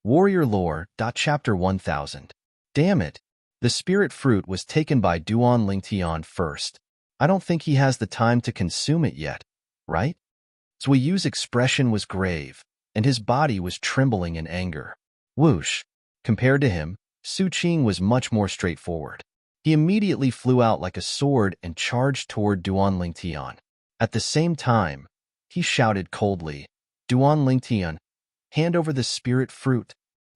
Warrior Lore. Chapter 1000. Damn it. The spirit fruit was taken by Duan Lingtian first. I don't think he has the time to consume it yet, right? Zhuiyu's expression was grave, and his body was trembling in anger. Whoosh. Compared to him, Su Qing was much more straightforward. He immediately flew out like a sword and charged toward Duan Lingtian. At the same time, he shouted coldly, "Duan Lingtian, hand over the spirit fruit."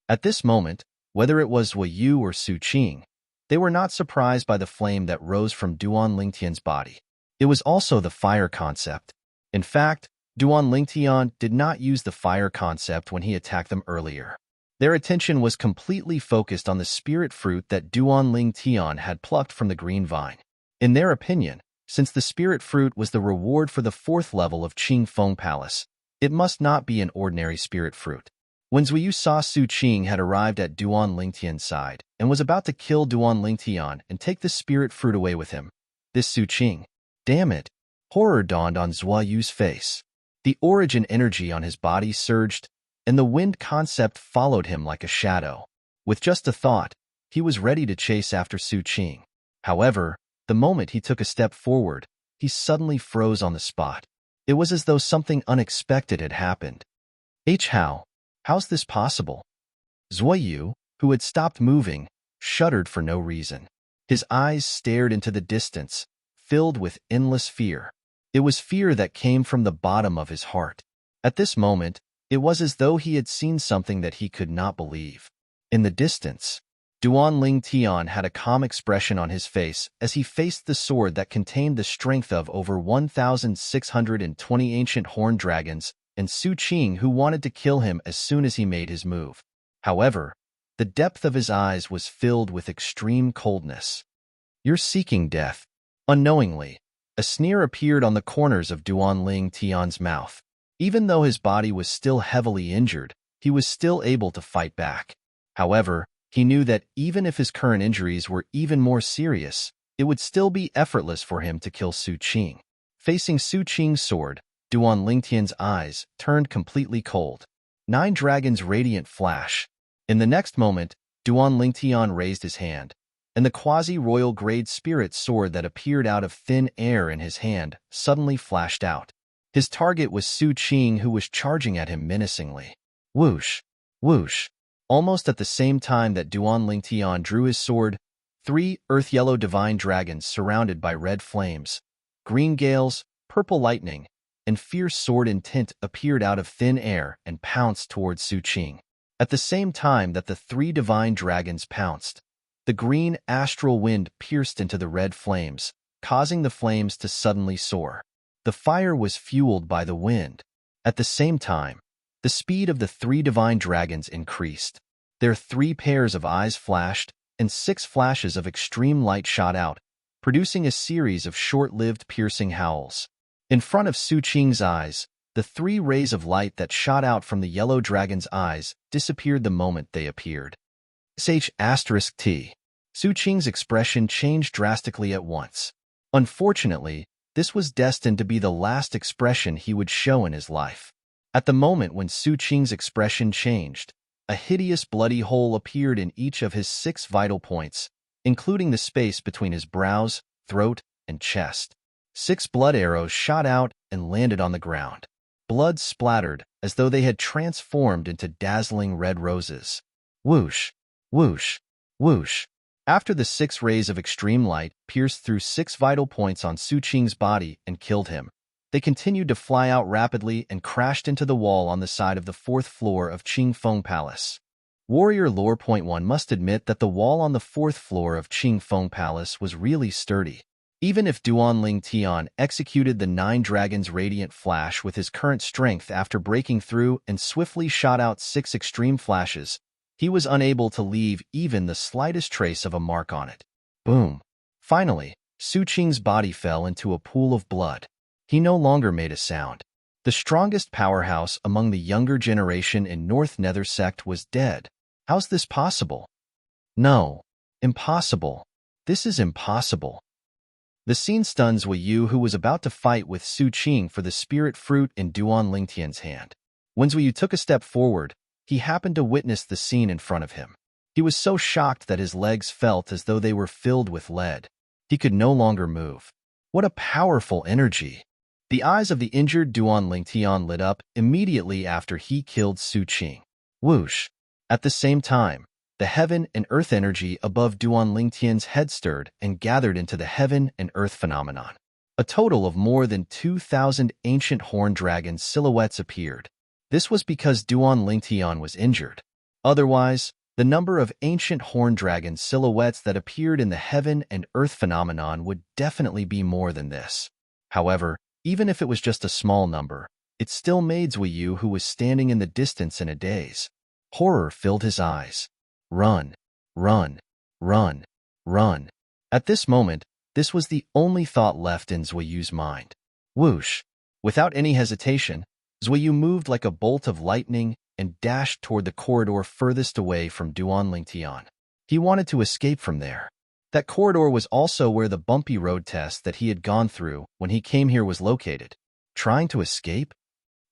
At this moment, whether it was Zhuiyu or Su Qing, they were not surprised by the flame that rose from Duan Lingtian's body. It was also the fire concept. In fact, Duan Lingtian did not use the fire concept when he attacked them earlier. Their attention was completely focused on the spirit fruit that Duan Lingtian had plucked from the green vine. In their opinion, since the spirit fruit was the reward for the 4th level of Qing Feng Palace, it must not be an ordinary spirit fruit. When Zhuiyu saw Su Qing had arrived at Duan Lingtian's side and was about to kill Duan Lingtian and take the spirit fruit away with him, this Su Qing, damn it, horror dawned on Zhuiyu's face. The origin energy on his body surged, and the wind concept followed him like a shadow. With just a thought, he was ready to chase after Su Qing. However, the moment he took a step forward, he suddenly froze on the spot. It was as though something unexpected had happened. How's this possible? Zhuiyu, who had stopped moving, shuddered for no reason. His eyes stared into the distance, filled with endless fear. It was fear that came from the bottom of his heart. At this moment, it was as though he had seen something that he could not believe. In the distance, Duan Lingtian had a calm expression on his face as he faced the sword that contained the strength of over 1,620 ancient horned dragons and Su Qing, who wanted to kill him as soon as he made his move. However, the depth of his eyes was filled with extreme coldness. "You're seeking death." Unknowingly, a sneer appeared on the corners of Duan Lingtian's mouth. Even though his body was still heavily injured, he was still able to fight back. However, he knew that even if his current injuries were even more serious, it would still be effortless for him to kill Su Qing. Facing Su Qing's sword, Duan Lingtian's eyes turned completely cold. 9 dragons radiant flash. In the next moment, Duan Lingtian raised his hand, and the quasi-royal grade spirit sword that appeared out of thin air in his hand suddenly flashed out. His target was Su Qing, who was charging at him menacingly. Whoosh, whoosh. Almost at the same time that Duan Lingtian drew his sword, 3 earth-yellow divine dragons surrounded by red flames, green gales, purple lightning, and fierce sword intent appeared out of thin air and pounced towards Su Qing. At the same time that the 3 divine dragons pounced, the green astral wind pierced into the red flames, causing the flames to suddenly soar. The fire was fueled by the wind. At the same time, the speed of the 3 divine dragons increased. Their 3 pairs of eyes flashed, and 6 flashes of extreme light shot out, producing a series of short-lived piercing howls. In front of Su Qing's eyes, the 3 rays of light that shot out from the yellow dragon's eyes disappeared the moment they appeared. T. Su Qing's expression changed drastically at once. Unfortunately, this was destined to be the last expression he would show in his life. At the moment when Su Qing's expression changed, a hideous bloody hole appeared in each of his 6 vital points, including the space between his brows, throat, and chest. 6 blood arrows shot out and landed on the ground. Blood splattered as though they had transformed into dazzling red roses. Whoosh, whoosh, whoosh. After the 6 rays of extreme light pierced through 6 vital points on Su Qing's body and killed him, they continued to fly out rapidly and crashed into the wall on the side of the 4th floor of Qing Feng Palace. Warrior Lore. 1 must admit that the wall on the 4th floor of Qing Feng Palace was really sturdy. Even if Duan Lingtian executed the 9 dragons' radiant flash with his current strength after breaking through and swiftly shot out 6 extreme flashes, he was unable to leave even the slightest trace of a mark on it. Boom. Finally, Su Qing's body fell into a pool of blood. He no longer made a sound. The strongest powerhouse among the younger generation in North Nether Sect was dead. How's this possible? No. Impossible. This is impossible. The scene stuns Zhuiyu, who was about to fight with Su Qing for the spirit fruit in Duan Lingtian's hand. When Zhuiyu took a step forward, he happened to witness the scene in front of him. He was so shocked that his legs felt as though they were filled with lead. He could no longer move. What a powerful energy! The eyes of the injured Duan Lingtian lit up immediately after he killed Su Qing. Whoosh! At the same time, the heaven and earth energy above Duan Lingtian's head stirred and gathered into the heaven and earth phenomenon. A total of more than 2,000 ancient horn dragon silhouettes appeared. This was because Duan Lingtian was injured. Otherwise, the number of ancient horn dragon silhouettes that appeared in the heaven and earth phenomenon would definitely be more than this. However, even if it was just a small number, it still made Zuiyu, who was standing in the distance, in a daze. Horror filled his eyes. Run, run, run, run. At this moment, this was the only thought left in Zuiyu's mind. Whoosh! Without any hesitation, Zuiyu moved like a bolt of lightning and dashed toward the corridor furthest away from Duan Lingtian. He wanted to escape from there. That corridor was also where the bumpy road test that he had gone through when he came here was located. Trying to escape?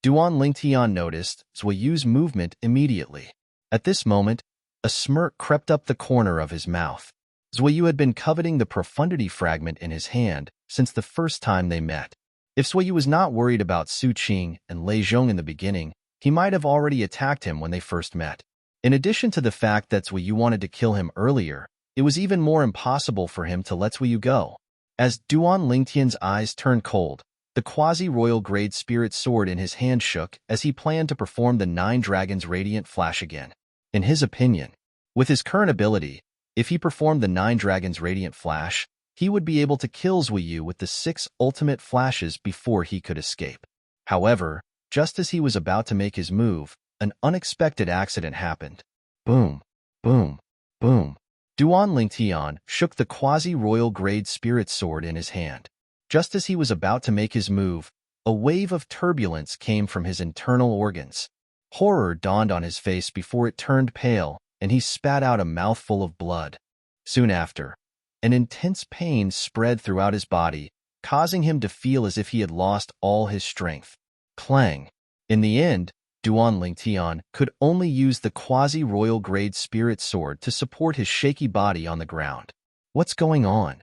Duan Lingtian noticed Zuiyu's movement immediately. At this moment, a smirk crept up the corner of his mouth. Zuiyu had been coveting the profundity fragment in his hand since the first time they met. If Zuiyu was not worried about Su Qing and Lei Zhong in the beginning, he might have already attacked him when they first met. In addition to the fact that Zuiyu wanted to kill him earlier, it was even more impossible for him to let Zuiyu go. As Duan Lingtian's eyes turned cold, the quasi-royal grade spirit sword in his hand shook as he planned to perform the 9 Dragons Radiant Flash again. In his opinion, with his current ability, if he performed the 9 Dragons Radiant Flash, he would be able to kill Zuiyu with the 6 ultimate flashes before he could escape. However, just as he was about to make his move, an unexpected accident happened. Boom, boom, boom. Duan Lingtian shook the quasi-royal grade spirit sword in his hand. Just as he was about to make his move, a wave of turbulence came from his internal organs. Horror dawned on his face before it turned pale, and he spat out a mouthful of blood. Soon after, an intense pain spread throughout his body, causing him to feel as if he had lost all his strength. Clang. In the end, Duan Lingtian could only use the quasi-royal grade spirit sword to support his shaky body on the ground. What's going on?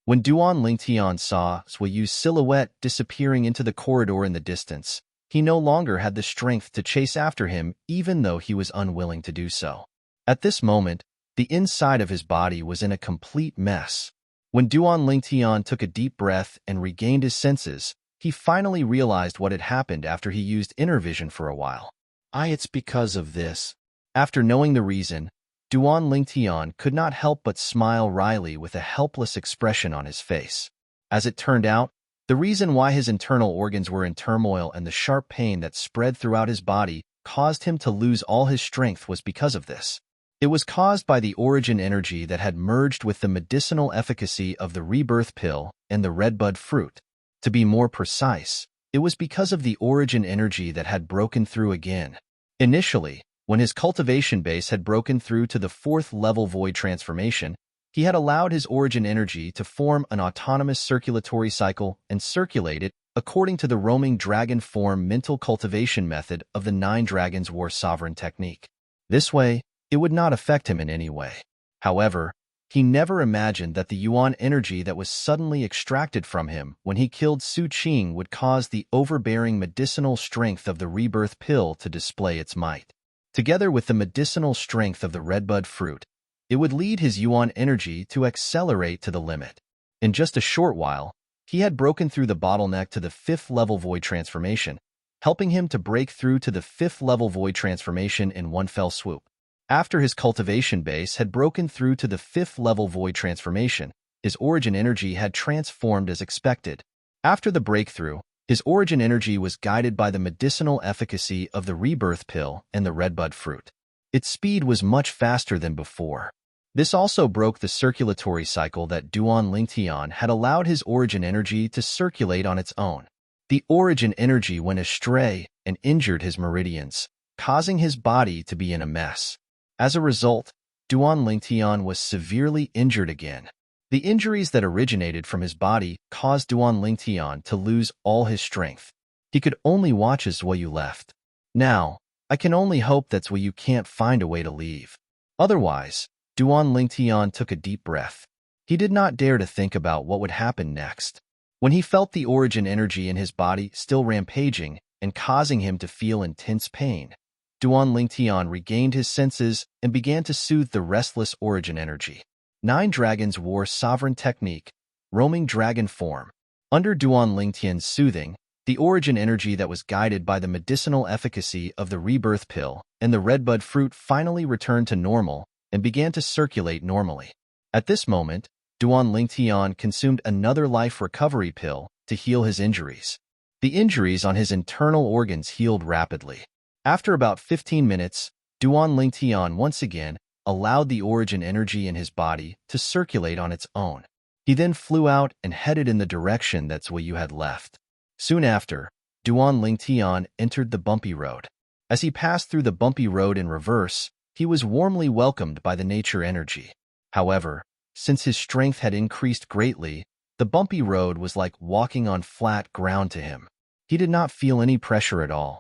When Duan Lingtian saw Zuiyu's silhouette disappearing into the corridor in the distance, he no longer had the strength to chase after him even though he was unwilling to do so. At this moment, the inside of his body was in a complete mess. When Duan Lingtian took a deep breath and regained his senses, he finally realized what had happened after he used inner vision for a while. It's because of this. After knowing the reason, Duan Lingtian could not help but smile wryly with a helpless expression on his face. As it turned out, the reason why his internal organs were in turmoil and the sharp pain that spread throughout his body caused him to lose all his strength was because of this. It was caused by the origin energy that had merged with the medicinal efficacy of the rebirth pill and the redbud fruit. To be more precise, it was because of the origin energy that had broken through again. Initially, when his cultivation base had broken through to the 4th level void transformation, he had allowed his origin energy to form an autonomous circulatory cycle and circulate it according to the roaming dragon form mental cultivation method of the 9 Dragons War Sovereign technique. This way, it would not affect him in any way. However, he never imagined that the yuan energy that was suddenly extracted from him when he killed Su Qing would cause the overbearing medicinal strength of the rebirth pill to display its might. Together with the medicinal strength of the redbud fruit, it would lead his yuan energy to accelerate to the limit. In just a short while, he had broken through the bottleneck to the 5th level void transformation, helping him to break through to the 5th level void transformation in one fell swoop. After his cultivation base had broken through to the 5th level void transformation, his origin energy had transformed as expected. After the breakthrough, his origin energy was guided by the medicinal efficacy of the rebirth pill and the redbud fruit. Its speed was much faster than before. This also broke the circulatory cycle that Duan Lingtian had allowed his origin energy to circulate on its own. The origin energy went astray and injured his meridians, causing his body to be in a mess. As a result, Duan Lingtian was severely injured again. The injuries that originated from his body caused Duan Lingtian to lose all his strength. He could only watch as Zuiyu left. Now, I can only hope that's why you can't find a way to leave. Otherwise, Duan Lingtian took a deep breath. He did not dare to think about what would happen next. When he felt the origin energy in his body still rampaging and causing him to feel intense pain, Duan Lingtian regained his senses and began to soothe the restless origin energy. 9 dragons wore sovereign technique, roaming dragon form. Under Duan Lingtian's soothing, the origin energy that was guided by the medicinal efficacy of the rebirth pill and the redbud fruit finally returned to normal and began to circulate normally. At this moment, Duan Lingtian consumed another life recovery pill to heal his injuries. The injuries on his internal organs healed rapidly. After about 15 minutes, Duan Lingtian once again allowed the origin energy in his body to circulate on its own. He then flew out and headed in the direction that's what you had left. Soon after, Duan Lingtian entered the bumpy road. As he passed through the bumpy road in reverse, he was warmly welcomed by the nature energy. However, since his strength had increased greatly, the bumpy road was like walking on flat ground to him. He did not feel any pressure at all.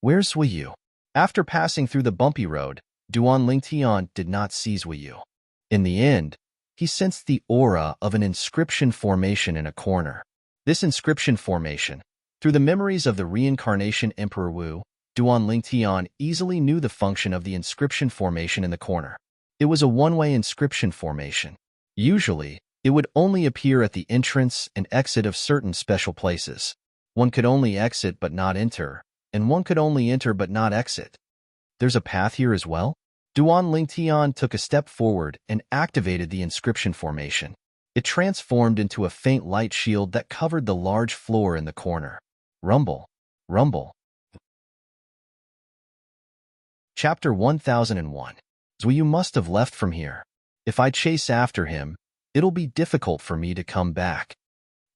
Where's Zuiyu? After passing through the bumpy road, Duan Lingtian did not see Zuiyu. In the end, he sensed the aura of an inscription formation in a corner. This inscription formation, through the memories of the reincarnation Emperor Wu, Duan Lingtian easily knew the function of the inscription formation in the corner. It was a one-way inscription formation. Usually, it would only appear at the entrance and exit of certain special places. One could only exit but not enter, and one could only enter but not exit. There's a path here as well? Duan Lingtian took a step forward and activated the inscription formation. It transformed into a faint light shield that covered the large floor in the corner. Rumble, rumble. Chapter 1001. Zuiyu must have left from here. If I chase after him, it'll be difficult for me to come back.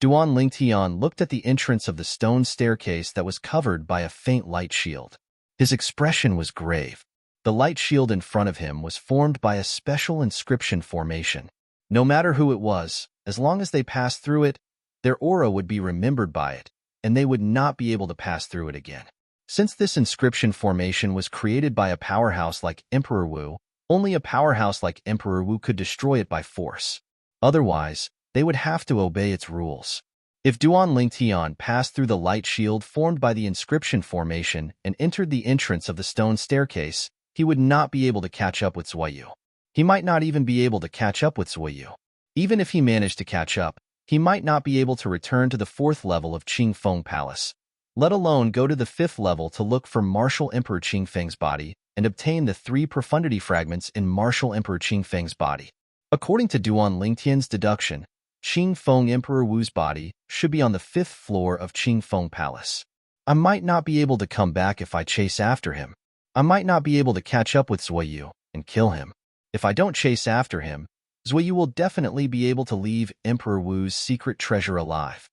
Duan Lingtian looked at the entrance of the stone staircase that was covered by a faint light shield. His expression was grave. The light shield in front of him was formed by a special inscription formation. No matter who it was, as long as they passed through it, their aura would be remembered by it, and they would not be able to pass through it again. Since this inscription formation was created by a powerhouse like Emperor Wu, only a powerhouse like Emperor Wu could destroy it by force. Otherwise, they would have to obey its rules. If Duan Lingtian passed through the light shield formed by the inscription formation and entered the entrance of the stone staircase, he would not be able to catch up with Zuiyu. He might not even be able to catch up with Zuiyu. Even if he managed to catch up, he might not be able to return to the 4th level of Qingfeng Palace, let alone go to the 5th level to look for Martial Emperor Qingfeng's body and obtain the 3 profundity fragments in Martial Emperor Qingfeng's body. According to Duan Lingtian's deduction, Qingfeng Emperor Wu's body should be on the 5th floor of Qingfeng Palace. I might not be able to come back if I chase after him. I might not be able to catch up with Zuiyu and kill him. If I don't chase after him, Zuiyu will definitely be able to leave Emperor Wu's secret treasure alive.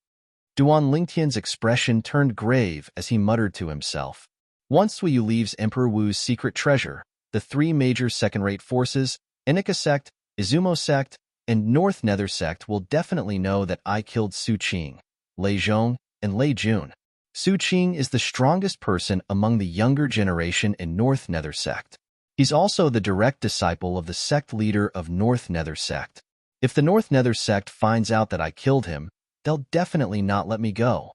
Duan Lingtian's expression turned grave as he muttered to himself. Once Zuiyu leaves Emperor Wu's secret treasure, the 3 major second-rate forces, Enika sect, Izumo sect, and North Nether sect will definitely know that I killed Su Qing, Lei Zhong, and Lei Jun. Su Qing is the strongest person among the younger generation in North Nether sect. He's also the direct disciple of the sect leader of North Nether sect. If the North Nether sect finds out that I killed him, they'll definitely not let me go.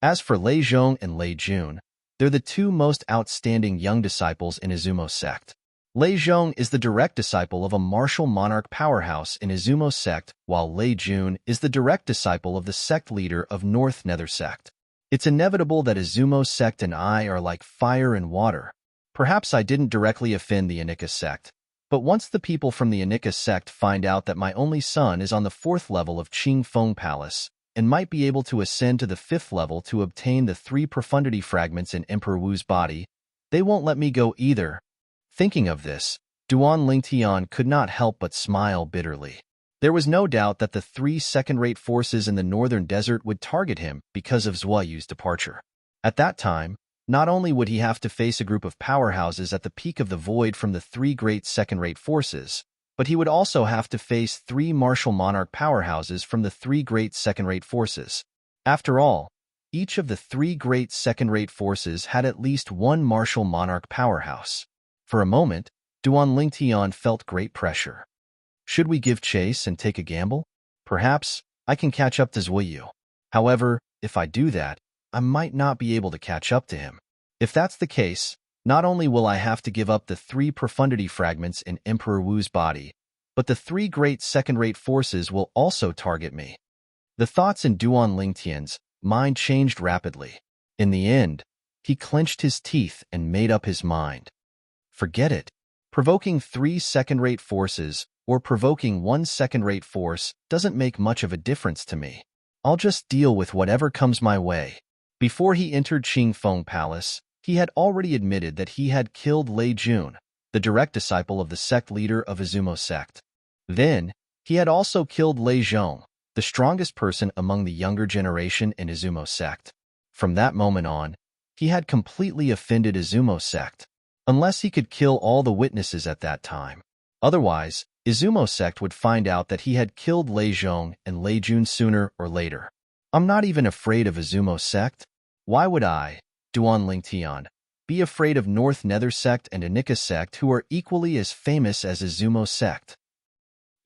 As for Lei Zhong and Lei Jun, they're the 2 most outstanding young disciples in Izumo sect. Lei Zhong is the direct disciple of a martial monarch powerhouse in Izumo sect, while Lei Jun is the direct disciple of the sect leader of North Nether sect. It's inevitable that Izumo sect and I are like fire and water. Perhaps I didn't directly offend the Enika sect, but once the people from the Enika sect find out that my only son is on the 4th level of Qingfeng Palace and might be able to ascend to the 5th level to obtain the 3 profundity fragments in Emperor Wu's body, they won't let me go either. Thinking of this, Duan Lingtian could not help but smile bitterly. There was no doubt that the 3 second-rate forces in the northern desert would target him because of Zuiyu's departure. At that time, not only would he have to face a group of powerhouses at the peak of the void from the 3 great second-rate forces, but he would also have to face 3 martial monarch powerhouses from the 3 great second-rate forces. After all, each of the three great second-rate forces had at least one martial monarch powerhouse. For a moment, Duan Lingtian felt great pressure. Should we give chase and take a gamble? Perhaps I can catch up to Zuiyu. However, if I do that, I might not be able to catch up to him. If that's the case, not only will I have to give up the 3 profundity fragments in Emperor Wu's body, but the 3 great second-rate forces will also target me. The thoughts in Duan Lingtian's mind changed rapidly. In the end, he clenched his teeth and made up his mind. Forget it. Provoking 3 second-rate forces or provoking 1 second-rate force doesn't make much of a difference to me. I'll just deal with whatever comes my way. Before he entered Qingfeng Palace, he had already admitted that he had killed Lei Jun, the direct disciple of the sect leader of Izumo sect. Then, he had also killed Lei Zhong, the strongest person among the younger generation in Izumo sect. From that moment on, he had completely offended Izumo sect, unless he could kill all the witnesses at that time. Otherwise, Izumo sect would find out that he had killed Lei Zhong and Lei Jun sooner or later. I'm not even afraid of Izumo sect. Why would I, Duan Lingtian, be afraid of North Nether sect and Anika sect, who are equally as famous as Izumo sect?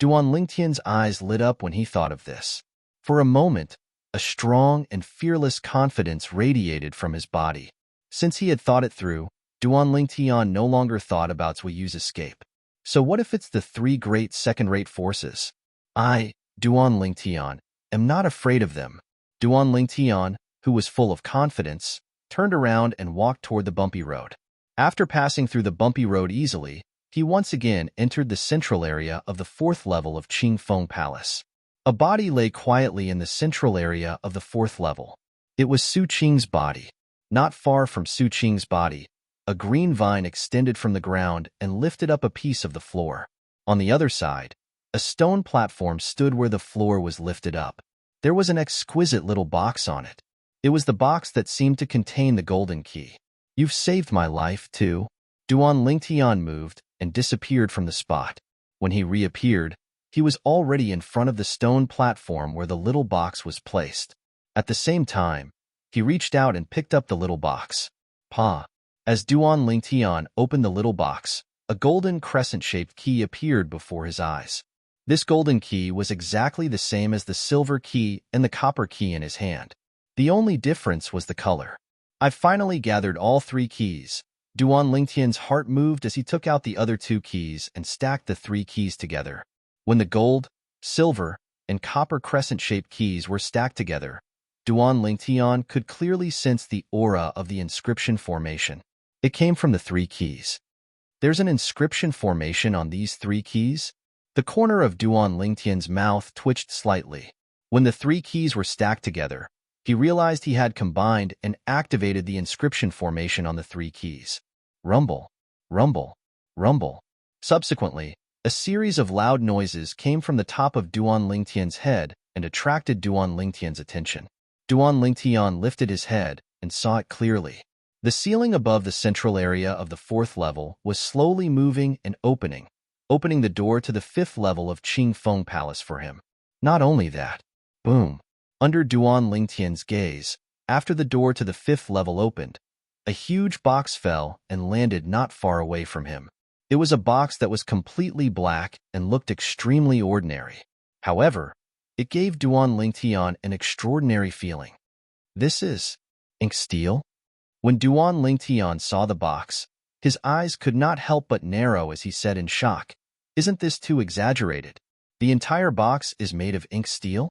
Duan Lingtian's eyes lit up when he thought of this. For a moment, a strong and fearless confidence radiated from his body. Since he had thought it through, Duan Lingtian no longer thought about Zuiyu's escape. So what if it's the 3 great second-rate forces? I, Duan Lingtian, am not afraid of them. Duan Lingtian, who was full of confidence, turned around and walked toward the bumpy road. After passing through the bumpy road easily, he once again entered the central area of the 4th level of Qingfeng Palace. A body lay quietly in the central area of the 4th level. It was Su Qing's body. Not far from Su Qing's body, a green vine extended from the ground and lifted up a piece of the floor. On the other side, a stone platform stood where the floor was lifted up. There was an exquisite little box on it. It was the box that seemed to contain the golden key. You've saved my life, too. Duan Lingtian moved and disappeared from the spot. When he reappeared, he was already in front of the stone platform where the little box was placed. At the same time, he reached out and picked up the little box. Pa! As Duan Lingtian opened the little box, a golden crescent-shaped key appeared before his eyes. This golden key was exactly the same as the silver key and the copper key in his hand. The only difference was the color. I've finally gathered all 3 keys. Duan Lingtian's heart moved as he took out the other 2 keys and stacked the 3 keys together. When the gold, silver, and copper crescent-shaped keys were stacked together, Duan Lingtian could clearly sense the aura of the inscription formation. It came from the 3 keys. There's an inscription formation on these 3 keys? The corner of Duan Lingtian's mouth twitched slightly. When the 3 keys were stacked together, he realized he had combined and activated the inscription formation on the 3 keys. Rumble, rumble, rumble. Subsequently, a series of loud noises came from the top of Duan Lingtian's head and attracted Duan Lingtian's attention. Duan Lingtian lifted his head and saw it clearly. The ceiling above the central area of the 4th level was slowly moving and opening the door to the 5th level of Qingfeng Palace for him. Not only that, boom! Under Duan Lingtian's gaze, after the door to the 5th level opened, a huge box fell and landed not far away from him. It was a box that was completely black and looked extremely ordinary. However, it gave Duan Lingtian an extraordinary feeling. This is ink steel? When Duan Lingtian saw the box, his eyes could not help but narrow as he said in shock, "Isn't this too exaggerated? The entire box is made of ink steel?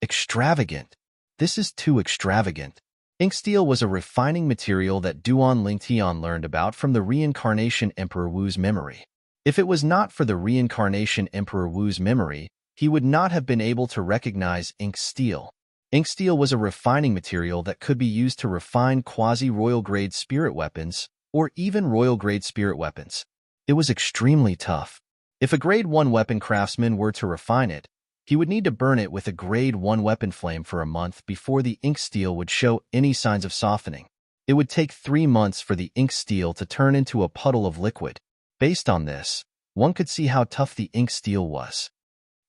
Extravagant. This is too extravagant." Ink steel was a refining material that Duan Lingtian learned about from the reincarnation Emperor Wu's memory. If it was not for the reincarnation Emperor Wu's memory, he would not have been able to recognize ink steel. Ink steel was a refining material that could be used to refine quasi-royal grade spirit weapons or even royal grade spirit weapons. It was extremely tough. If a grade 1 weapon craftsman were to refine it, he would need to burn it with a grade 1 weapon flame for a month before the ink steel would show any signs of softening. It would take 3 months for the ink steel to turn into a puddle of liquid. Based on this, one could see how tough the ink steel was.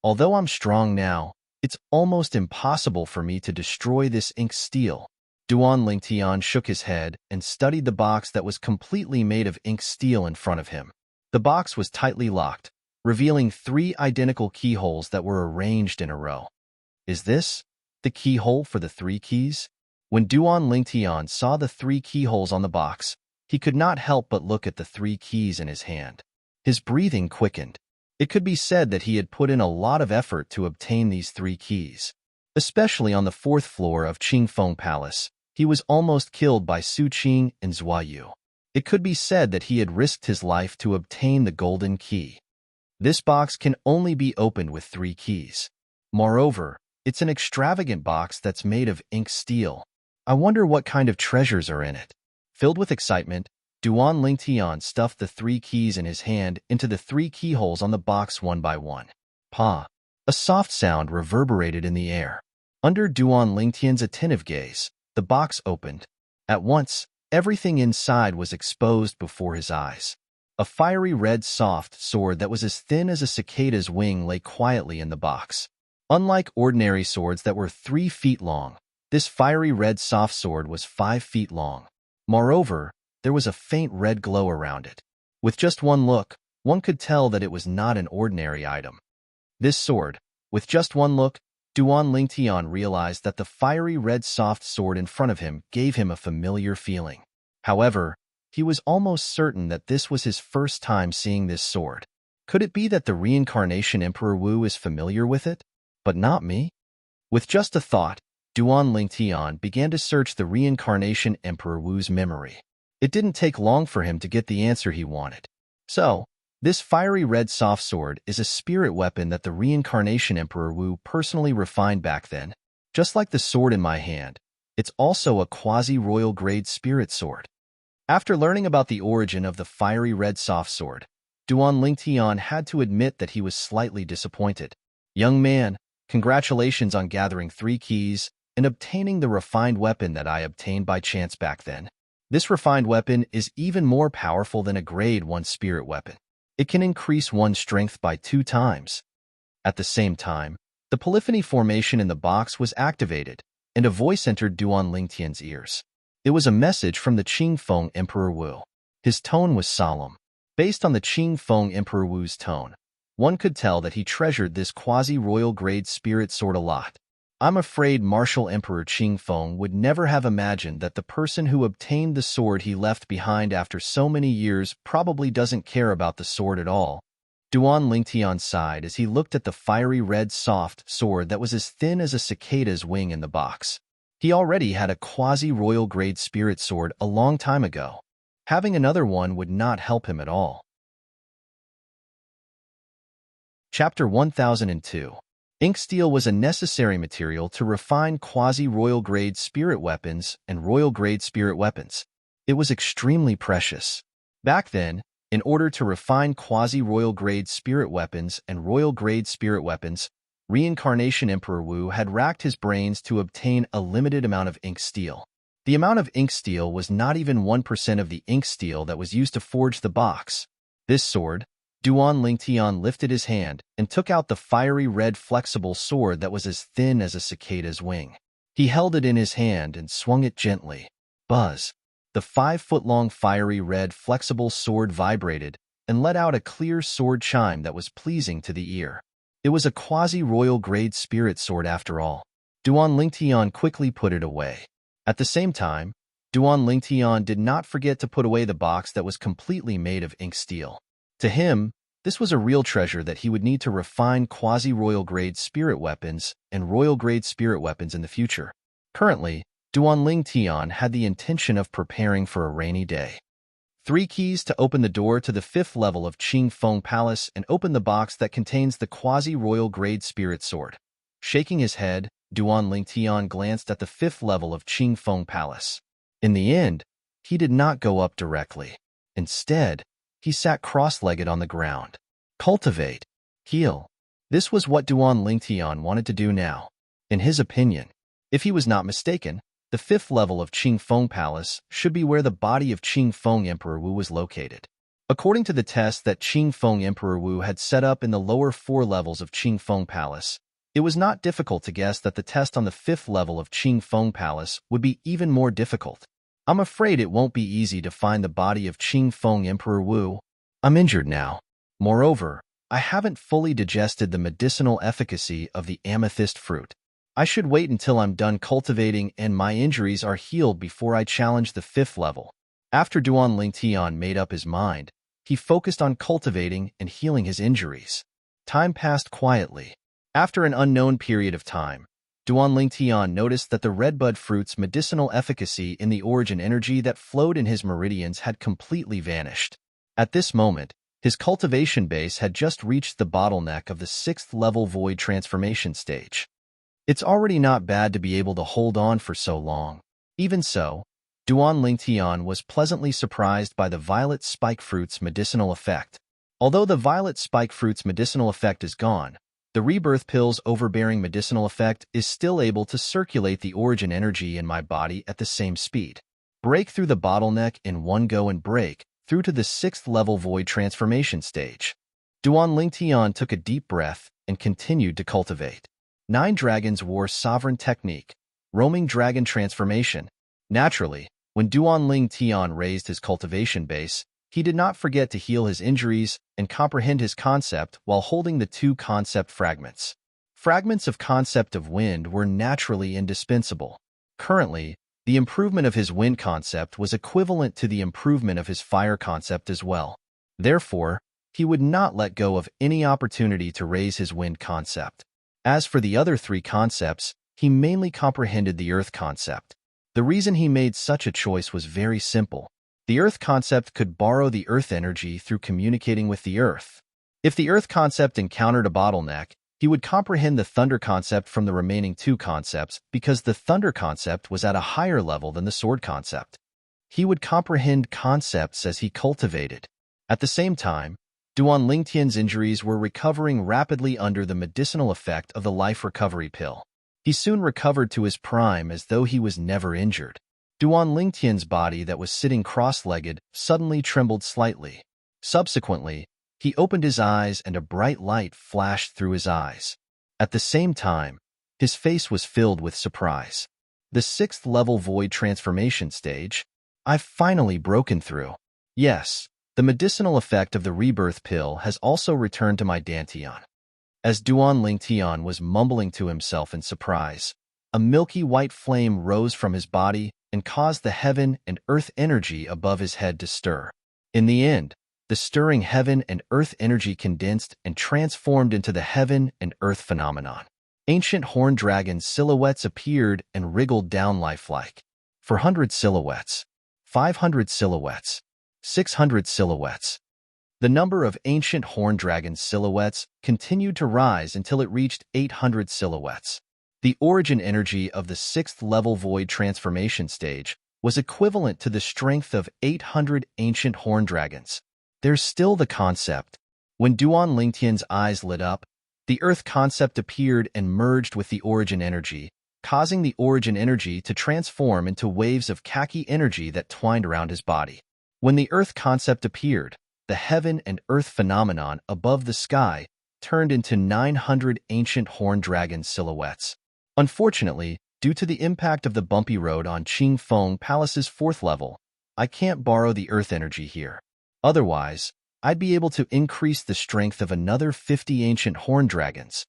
Although I'm strong now, it's almost impossible for me to destroy this ink steel. Duan Lingtian shook his head and studied the box that was completely made of ink steel in front of him. The box was tightly locked, revealing 3 identical keyholes that were arranged in a row. Is this the keyhole for the 3 keys? When Duan Lingtian saw the 3 keyholes on the box, he could not help but look at the 3 keys in his hand. His breathing quickened. It could be said that he had put in a lot of effort to obtain these 3 keys. Especially on the 4th floor of Qingfeng Palace, he was almost killed by Su Qing and Zhua Yu. It could be said that he had risked his life to obtain the golden key. This box can only be opened with 3 keys. Moreover, it's an extravagant box that's made of ink steel. I wonder what kind of treasures are in it. Filled with excitement, Duan Lingtian stuffed the 3 keys in his hand into the 3 keyholes on the box one by one. Pa! A soft sound reverberated in the air. Under Duan Lingtian's attentive gaze, the box opened. At once, everything inside was exposed before his eyes. A fiery red soft sword that was as thin as a cicada's wing lay quietly in the box. Unlike ordinary swords that were 3 feet long, this fiery red soft sword was 5 feet long. Moreover, there was a faint red glow around it. With just one look, one could tell that it was not an ordinary item. This sword, with just one look, Duan Lingtian realized that the fiery red soft sword in front of him gave him a familiar feeling. However, he was almost certain that this was his first time seeing this sword. Could it be that the reincarnation Emperor Wu is familiar with it? But not me? With just a thought, Duan Lingtian began to search the reincarnation Emperor Wu's memory. It didn't take long for him to get the answer he wanted. So, this fiery red soft sword is a spirit weapon that the reincarnation Emperor Wu personally refined back then. Just like the sword in my hand, it's also a quasi-royal grade spirit sword. After learning about the origin of the fiery red soft sword, Duan Lingtian had to admit that he was slightly disappointed. Young man, congratulations on gathering 3 keys and obtaining the refined weapon that I obtained by chance back then. This refined weapon is even more powerful than a grade 1 spirit weapon. It can increase one's strength by 2 times. At the same time, the polyphony formation in the box was activated, and a voice entered Duan Lingtian's ears. It was a message from the Qingfeng Emperor Wu. His tone was solemn. Based on the Qingfeng Emperor Wu's tone, one could tell that he treasured this quasi-royal grade spirit sword a lot. I'm afraid Martial Emperor Qingfeng would never have imagined that the person who obtained the sword he left behind after so many years probably doesn't care about the sword at all. Duan Lingtian sighed as he looked at the fiery red soft sword that was as thin as a cicada's wing in the box. He already had a quasi-royal grade spirit sword a long time ago. Having another one would not help him at all. Chapter 1002. Ink steel was a necessary material to refine quasi-royal grade spirit weapons and royal grade spirit weapons. It was extremely precious. Back then, in order to refine quasi-royal grade spirit weapons and royal grade spirit weapons, Reincarnation Emperor Wu had racked his brains to obtain a limited amount of ink steel. The amount of ink steel was not even 1% of the ink steel that was used to forge the box. This sword, Duan Lingtian lifted his hand and took out the fiery red flexible sword that was as thin as a cicada's wing. He held it in his hand and swung it gently. Buzz! The 5-foot-long fiery red flexible sword vibrated and let out a clear sword chime that was pleasing to the ear. It was a quasi-royal grade spirit sword after all. Duan Lingtian quickly put it away. At the same time, Duan Lingtian did not forget to put away the box that was completely made of ink steel. To him, this was a real treasure that he would need to refine quasi-royal grade spirit weapons and royal grade spirit weapons in the future. Currently, Duan Lingtian had the intention of preparing for a rainy day. 3 keys to open the door to the 5th level of Qingfeng Palace and open the box that contains the quasi-royal grade spirit sword. Shaking his head, Duan Lingtian glanced at the 5th level of Qingfeng Palace. In the end, he did not go up directly. Instead, he sat cross-legged on the ground. Cultivate. Heal. This was what Duan Lingtian wanted to do now. In his opinion, if he was not mistaken, the 5th level of Qingfeng Palace should be where the body of Qingfeng Emperor Wu was located. According to the test that Qingfeng Emperor Wu had set up in the lower 4 levels of Qingfeng Palace, It was not difficult to guess that the test on the 5th level of Qing Feng Palace would be even more difficult. I'm afraid it won't be easy to find the body of Qing Feng Emperor Wu. I'm injured now. Moreover, I haven't fully digested the medicinal efficacy of the amethyst fruit. I should wait until I'm done cultivating and my injuries are healed before I challenge the 5th level. After Duan Lingtian made up his mind, he focused on cultivating and healing his injuries. Time passed quietly. After an unknown period of time, Duan Lingtian noticed that the redbud fruit's medicinal efficacy in the origin energy that flowed in his meridians had completely vanished. At this moment, his cultivation base had just reached the bottleneck of the 6th level void transformation stage. It's already not bad to be able to hold on for so long. Even so, Duan Lingtian was pleasantly surprised by the violet spike fruit's medicinal effect. Although the violet spike fruit's medicinal effect is gone, the rebirth pill's overbearing medicinal effect is still able to circulate the origin energy in my body at the same speed. Break through the bottleneck in one go and break through to the 6th level void transformation stage. Duan Lingtian took a deep breath and continued to cultivate. 9 Dragons War Sovereign Technique, Roaming Dragon Transformation. Naturally, when Duan Lingtian raised his cultivation base, he did not forget to heal his injuries and comprehend his concept while holding the 2 concept fragments. Fragments of concept of wind were naturally indispensable. Currently, the improvement of his wind concept was equivalent to the improvement of his fire concept as well. Therefore, he would not let go of any opportunity to raise his wind concept. As for the other 3 concepts, he mainly comprehended the earth concept. The reason he made such a choice was very simple. The earth concept could borrow the earth energy through communicating with the earth. If the earth concept encountered a bottleneck, he would comprehend the thunder concept from the remaining 2 concepts because the thunder concept was at a higher level than the sword concept. He would comprehend concepts as he cultivated. At the same time, Duan Lingtian's injuries were recovering rapidly under the medicinal effect of the life recovery pill. He soon recovered to his prime as though he was never injured. Duan Lingtian's body that was sitting cross-legged suddenly trembled slightly. Subsequently, he opened his eyes and a bright light flashed through his eyes. At the same time, his face was filled with surprise. The 6th level void transformation stage? I've finally broken through. Yes, the medicinal effect of the rebirth pill has also returned to my Dantian. As Duan Lingtian was mumbling to himself in surprise, a milky white flame rose from his body and caused the heaven and earth energy above his head to stir. In the end, the stirring heaven and earth energy condensed and transformed into the heaven and earth phenomenon. Ancient horned dragon silhouettes appeared and wriggled down lifelike. 400 silhouettes, 500 silhouettes, 600 silhouettes. The number of ancient horned dragon silhouettes continued to rise until it reached 800 silhouettes. The origin energy of the 6th level void transformation stage was equivalent to the strength of 800 ancient horned dragons. There's still the concept. When Duan Lingtian's eyes lit up, the earth concept appeared and merged with the origin energy, causing the origin energy to transform into waves of khaki energy that twined around his body. When the earth concept appeared, the heaven and earth phenomenon above the sky turned into 900 ancient horned dragon silhouettes. Unfortunately, due to the impact of the bumpy road on Qing Feng Palace's 4th level, I can't borrow the earth energy here. Otherwise, I'd be able to increase the strength of another 50 ancient horned dragons.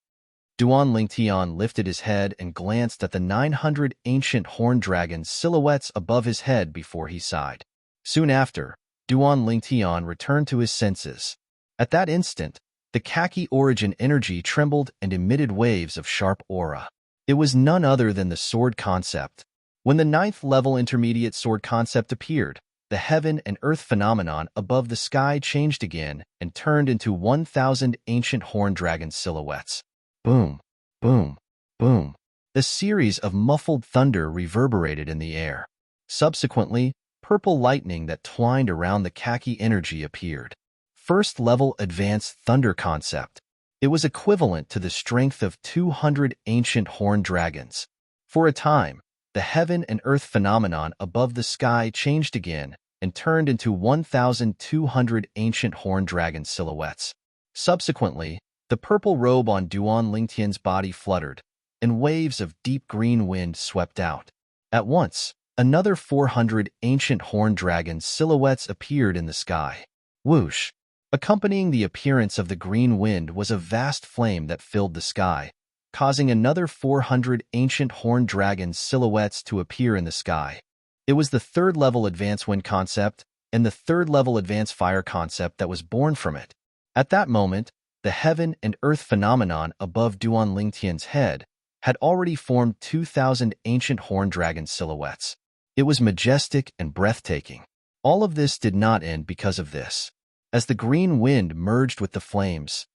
Duan Lingtian lifted his head and glanced at the 900 ancient horned dragon silhouettes above his head before he sighed. Soon after, Duan Lingtian returned to his senses. At that instant, the khaki origin energy trembled and emitted waves of sharp aura. It was none other than the sword concept. When the 9th level intermediate sword concept appeared, the heaven and earth phenomenon above the sky changed again and turned into 1,000 ancient horned dragon silhouettes. Boom, boom, boom. A series of muffled thunder reverberated in the air. Subsequently, purple lightning that twined around the khaki energy appeared. 1st level advanced thunder concept. It was equivalent to the strength of 200 ancient horned dragons. For a time, the heaven and earth phenomenon above the sky changed again and turned into 1,200 ancient horned dragon silhouettes. Subsequently, The purple robe on Duan Lingtian's body fluttered, and waves of deep green wind swept out. At once, another 400 ancient horned dragon silhouettes appeared in the sky. Whoosh! Accompanying the appearance of the green wind was a vast flame that filled the sky, causing another 400 ancient horned dragon silhouettes to appear in the sky. It was the third-level advanced wind concept and the third-level advanced fire concept that was born from it. At that moment, the heaven and earth phenomenon above Duan Lingtian's head had already formed 2,000 ancient horned dragon silhouettes. It was majestic and breathtaking. All of this did not end because of this. As the green wind merged with the flames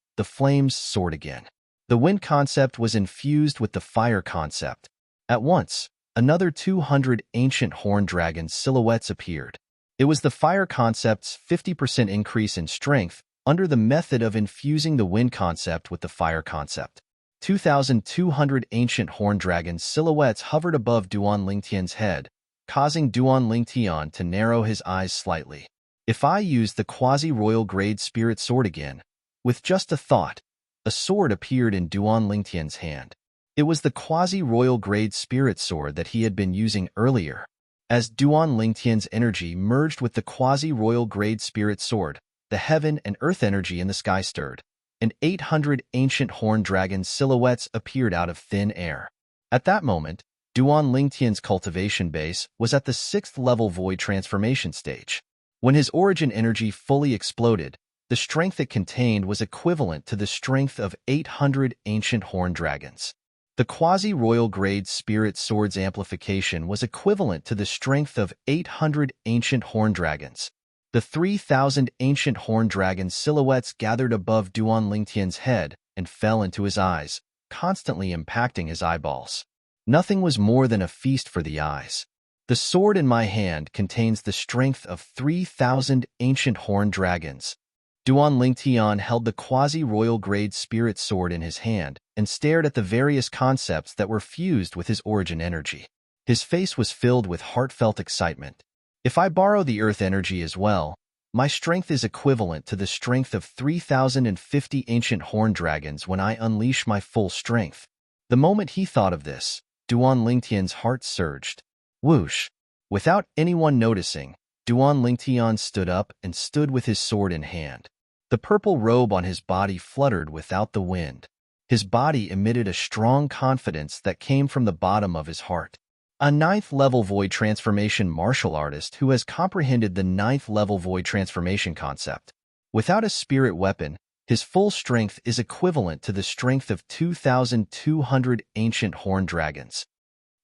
soared again. The wind concept was infused with the fire concept. At once, another 200 ancient horned dragon silhouettes appeared. It was the fire concept's 50% increase in strength under the method of infusing the wind concept with the fire concept. 2,200 ancient horned dragon silhouettes hovered above Duan Lingtian's head, causing Duan Lingtian to narrow his eyes slightly. If I use the quasi-royal grade spirit sword again, with just a thought, a sword appeared in Duan Lingtian's hand. It was the quasi-royal grade spirit sword that he had been using earlier. As Duan Lingtian's energy merged with the quasi-royal grade spirit sword, the heaven and earth energy in the sky stirred, and 800 ancient horned dragon silhouettes appeared out of thin air. At that moment, Duan Lingtian's cultivation base was at the 6th level void transformation stage. When his origin energy fully exploded, the strength it contained was equivalent to the strength of 800 ancient horned dragons. The quasi-royal grade spirit sword's amplification was equivalent to the strength of 800 ancient horned dragons. The 3,000 ancient horned dragon silhouettes gathered above Duan Lingtian's head and fell into his eyes, constantly impacting his eyeballs. Nothing was more than a feast for the eyes. The sword in my hand contains the strength of 3,000 ancient horned dragons. Duan Lingtian held the quasi-royal grade spirit sword in his hand and stared at the various concepts that were fused with his origin energy. His face was filled with heartfelt excitement. If I borrow the earth energy as well, my strength is equivalent to the strength of 3,050 ancient horned dragons when I unleash my full strength. The moment he thought of this, Duan Lingtian's heart surged. Whoosh! Without anyone noticing, Duan Lingtian stood up and stood with his sword in hand. The purple robe on his body fluttered without the wind. His body emitted a strong confidence that came from the bottom of his heart. A 9th level void transformation martial artist who has comprehended the 9th level void transformation concept. Without a spirit weapon, his full strength is equivalent to the strength of 2,200 ancient horned dragons.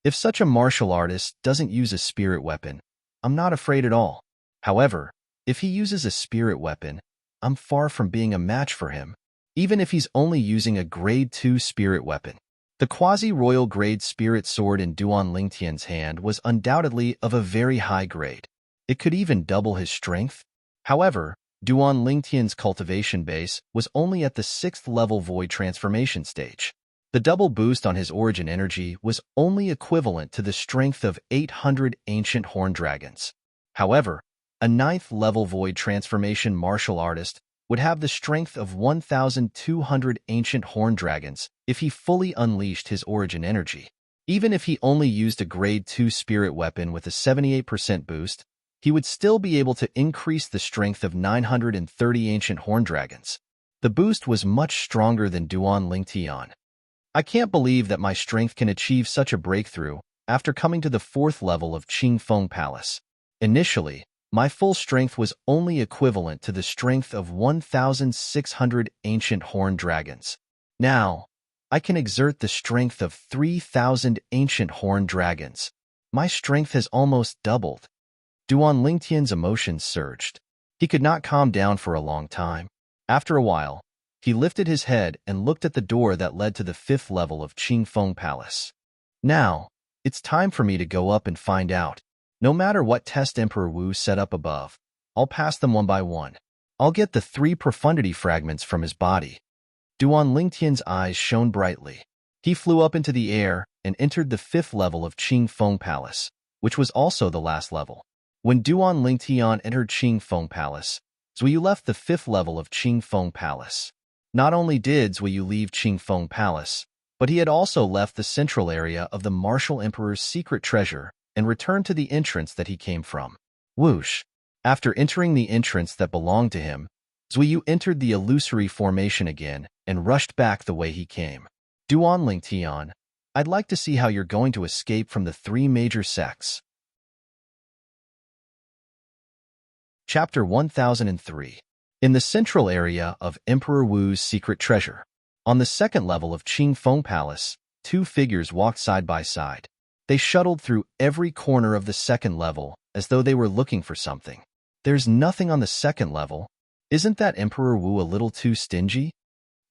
If such a martial artist doesn't use a spirit weapon, I'm not afraid at all. However, if he uses a spirit weapon, I'm far from being a match for him, even if he's only using a grade 2 spirit weapon. The quasi-royal grade spirit sword in Duan Lingtian's hand was undoubtedly of a very high grade. It could even double his strength. However, Duan Lingtian's cultivation base was only at the 6th level void transformation stage. The double boost on his origin energy was only equivalent to the strength of 800 ancient horned dragons. However, a 9th level void transformation martial artist would have the strength of 1,200 ancient horned dragons if he fully unleashed his origin energy. Even if he only used a grade 2 spirit weapon with a 78% boost, he would still be able to increase the strength of 930 ancient horned dragons. The boost was much stronger than Duan Lingtian. I can't believe that my strength can achieve such a breakthrough after coming to the 4th level of Qingfeng Palace. Initially, my full strength was only equivalent to the strength of 1,600 ancient horned dragons. Now, I can exert the strength of 3,000 ancient horned dragons. My strength has almost doubled. Duan Lingtian's emotions surged. He could not calm down for a long time. After a while, he lifted his head and looked at the door that led to the 5th level of Qingfeng Palace. Now, it's time for me to go up and find out. No matter what test Emperor Wu set up above, I'll pass them one by one. I'll get the 3 profundity fragments from his body. Duan Lingtian's eyes shone brightly. He flew up into the air and entered the 5th level of Qingfeng Palace, which was also the last level. When Duan Lingtian entered Qingfeng Palace, Zhuyu left the 5th level of Qingfeng Palace. Not only did Zhuyu leave Qingfeng Palace, but he had also left the central area of the martial emperor's secret treasure and returned to the entrance that he came from. Whoosh! After entering the entrance that belonged to him, Zhuyu entered the illusory formation again and rushed back the way he came. Duan Lingtian, I'd like to see how you're going to escape from the three major sects. Chapter 1003. In the central area of Emperor Wu's secret treasure. On the second level of Qingfeng Palace, two figures walked side by side. They shuttled through every corner of the second level as though they were looking for something. There's nothing on the second level. Isn't that Emperor Wu a little too stingy?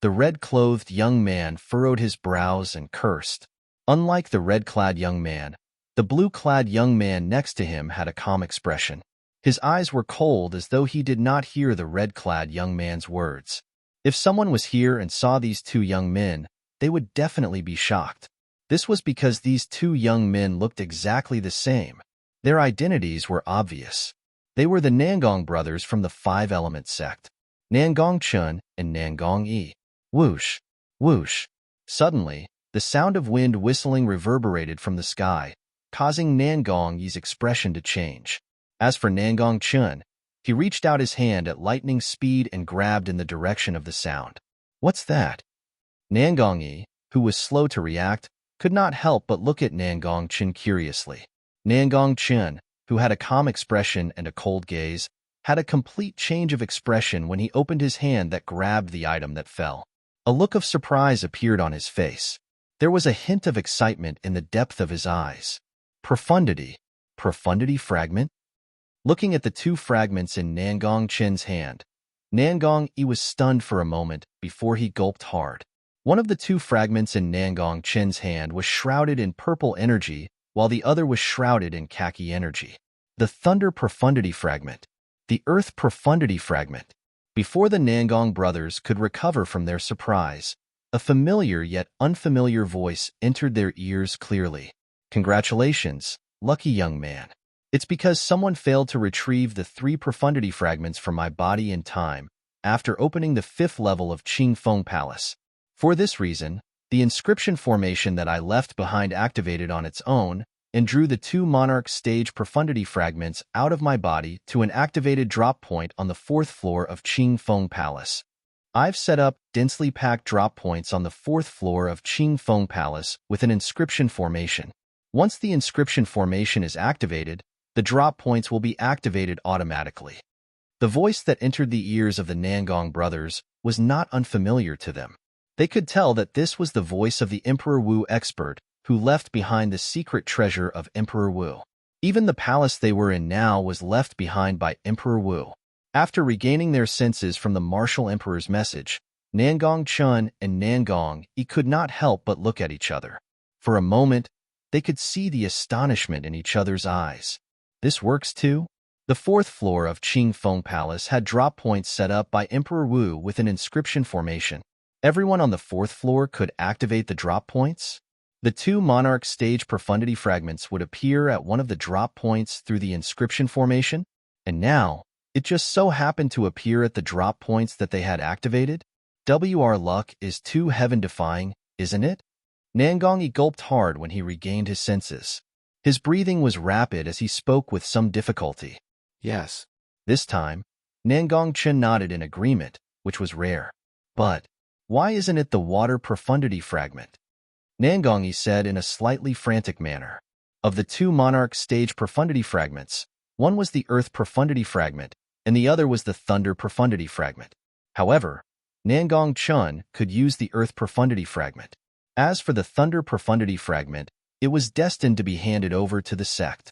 The red-clothed young man furrowed his brows and cursed. Unlike the red-clad young man, the blue-clad young man next to him had a calm expression. His eyes were cold as though he did not hear the red-clad young man's words. If someone was here and saw these two young men, they would definitely be shocked. This was because these two young men looked exactly the same. Their identities were obvious. They were the Nangong brothers from the Five Element sect, Nangong Chun and Nangong Yi. Whoosh! Whoosh! Suddenly, the sound of wind whistling reverberated from the sky, causing Nangong Yi's expression to change. As for Nangong Chun, he reached out his hand at lightning speed and grabbed in the direction of the sound. What's that? Nangong Yi, who was slow to react, could not help but look at Nangong Chun curiously. Nangong Chun, who had a calm expression and a cold gaze, had a complete change of expression when he opened his hand that grabbed the item that fell. A look of surprise appeared on his face. There was a hint of excitement in the depth of his eyes. Profundity. Profundity fragment? Looking at the two fragments in Nangong Chen's hand, Nangong Yi was stunned for a moment before he gulped hard. One of the two fragments in Nangong Chen's hand was shrouded in purple energy, while the other was shrouded in khaki energy. The Thunder Profundity Fragment. The Earth Profundity Fragment. Before the Nangong brothers could recover from their surprise, a familiar yet unfamiliar voice entered their ears clearly. Congratulations, lucky young man. It's because someone failed to retrieve the three profundity fragments from my body in time after opening the fifth level of Qingfeng Palace. For this reason, the inscription formation that I left behind activated on its own and drew the two Monarch stage profundity fragments out of my body to an activated drop point on the fourth floor of Qingfeng Palace. I've set up densely packed drop points on the fourth floor of Qingfeng Palace with an inscription formation. Once the inscription formation is activated, the drop points will be activated automatically. The voice that entered the ears of the Nangong brothers was not unfamiliar to them. They could tell that this was the voice of the Emperor Wu expert who left behind the secret treasure of Emperor Wu. Even the palace they were in now was left behind by Emperor Wu. After regaining their senses from the martial emperor's message, Nangong Chun and Nangong Yi could not help but look at each other. For a moment, they could see the astonishment in each other's eyes. This works too? The fourth floor of Qingfeng Palace had drop points set up by Emperor Wu with an inscription formation. Everyone on the fourth floor could activate the drop points? The two Monarch stage profundity fragments would appear at one of the drop points through the inscription formation, and now, it just so happened to appear at the drop points that they had activated? WR luck is too heaven-defying, isn't it? Nangong Yi gulped hard when he regained his senses. His breathing was rapid as he spoke with some difficulty. Yes. This time, Nangong Chen nodded in agreement, which was rare. But why isn't it the water profundity fragment? Nangong Yi said in a slightly frantic manner. Of the two Monarch stage profundity fragments, one was the Earth profundity fragment, and the other was the Thunder profundity fragment. However, Nangong Chun could use the Earth profundity fragment. As for the Thunder profundity fragment, it was destined to be handed over to the sect.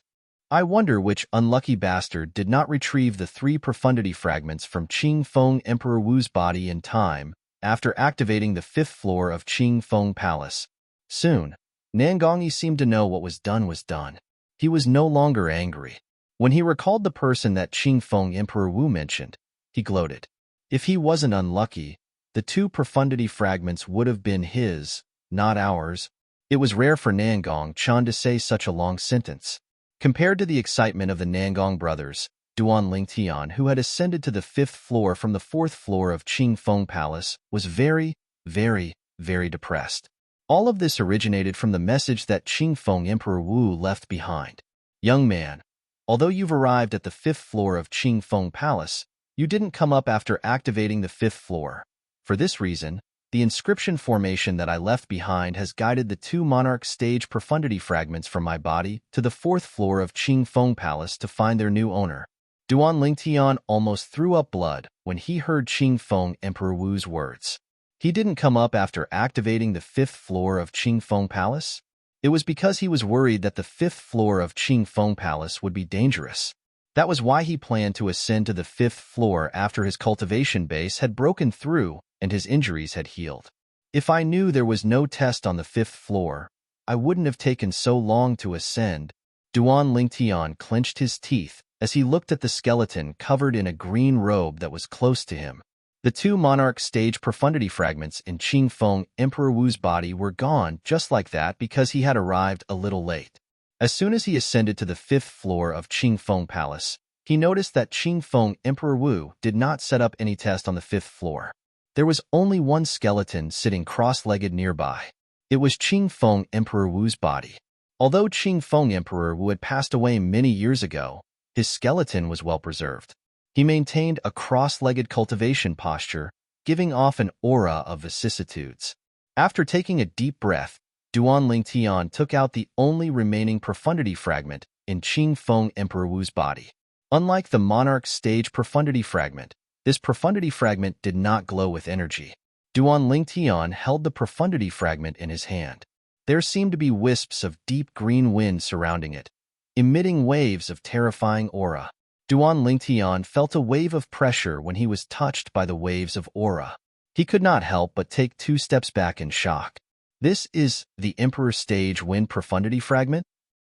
I wonder which unlucky bastard did not retrieve the three profundity fragments from Qingfeng Emperor Wu's body in time after activating the fifth floor of Qingfeng Palace. Soon, Nangong Yi seemed to know what was done. He was no longer angry. When he recalled the person that Qingfeng Emperor Wu mentioned, he gloated. If he wasn't unlucky, the two profundity fragments would have been his, not ours. It was rare for Nangong Chan to say such a long sentence. Compared to the excitement of the Nangong brothers, Duan Lingtian, who had ascended to the 5th floor from the 4th floor of Qingfeng Palace, was very, very depressed. All of this originated from the message that Qingfeng Emperor Wu left behind. Young man, although you've arrived at the 5th floor of Qingfeng Palace, you didn't come up after activating the 5th floor. For this reason, the inscription formation that I left behind has guided the 2 monarch stage profundity fragments from my body to the 4th floor of Qingfeng Palace to find their new owner. Duan Lingtian almost threw up blood when he heard Qingfeng Emperor Wu's words. He didn't come up after activating the 5th floor of Qingfeng Palace? It was because he was worried that the 5th floor of Qingfeng Palace would be dangerous. That was why he planned to ascend to the 5th floor after his cultivation base had broken through and his injuries had healed. If I knew there was no test on the 5th floor, I wouldn't have taken so long to ascend. Duan Lingtian clenched his teeth as he looked at the skeleton covered in a green robe that was close to him. The 2 monarch stage profundity fragments in Qingfeng Emperor Wu's body were gone just like that because he had arrived a little late. As soon as he ascended to the 5th floor of Qingfeng Palace, he noticed that Qingfeng Emperor Wu did not set up any test on the 5th floor. There was only one skeleton sitting cross-legged nearby. It was Qingfeng Emperor Wu's body. Although Qingfeng Emperor Wu had passed away many years ago, his skeleton was well preserved. He maintained a cross-legged cultivation posture, giving off an aura of vicissitudes. After taking a deep breath, Duan Lingtian took out the only remaining profundity fragment in Qingfeng Emperor Wu's body. Unlike the monarch stage profundity fragment, this profundity fragment did not glow with energy. Duan Lingtian held the profundity fragment in his hand. There seemed to be wisps of deep green wind surrounding it, emitting waves of terrifying aura. Duan Lingtian felt a wave of pressure when he was touched by the waves of aura. He could not help but take 2 steps back in shock. This is the Emperor Stage Wind Profundity Fragment?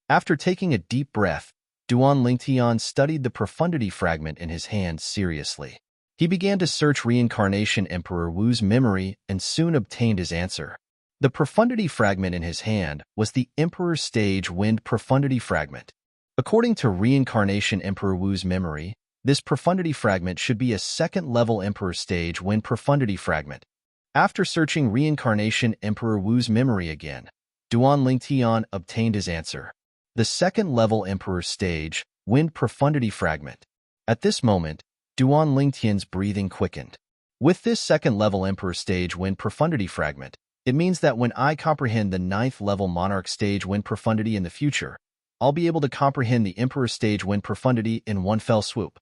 After taking a deep breath, Duan Lingtian studied the profundity fragment in his hand seriously. He began to search Reincarnation Emperor Wu's memory and soon obtained his answer. The profundity fragment in his hand was the Emperor Stage Wind Profundity Fragment. According to Reincarnation Emperor Wu's memory, this profundity fragment should be a 2nd-level Emperor Stage Wind Profundity Fragment. After searching Reincarnation Emperor Wu's memory again, Duan Lingtian obtained his answer. The 2nd-level Emperor Stage Wind Profundity Fragment. At this moment, Duan Lingtian's breathing quickened. With this 2nd-level Emperor Stage Wind Profundity Fragment, it means that when I comprehend the 9th-level Monarch Stage Wind Profundity in the future, I'll be able to comprehend the Emperor Stage Wind Profundity in one fell swoop.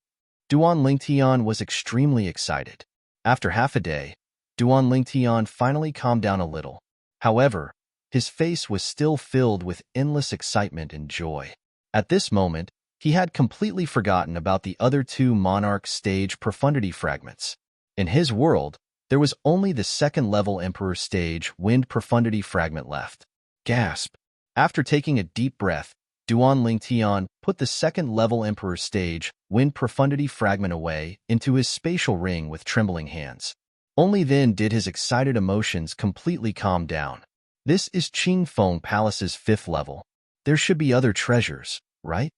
Duan Lingtian was extremely excited. After half a day, Duan Lingtian finally calmed down a little. However, his face was still filled with endless excitement and joy. At this moment, he had completely forgotten about the other 2 Monarch Stage Profundity fragments. In his world, there was only the 2nd-level Emperor Stage Wind Profundity fragment left. Gasp! After taking a deep breath, Duan Lingtian put the 2nd-level Emperor Stage Wind Profundity fragment away into his spatial ring with trembling hands. Only then did his excited emotions completely calm down. This is Qingfeng Palace's 5th level. There should be other treasures, right?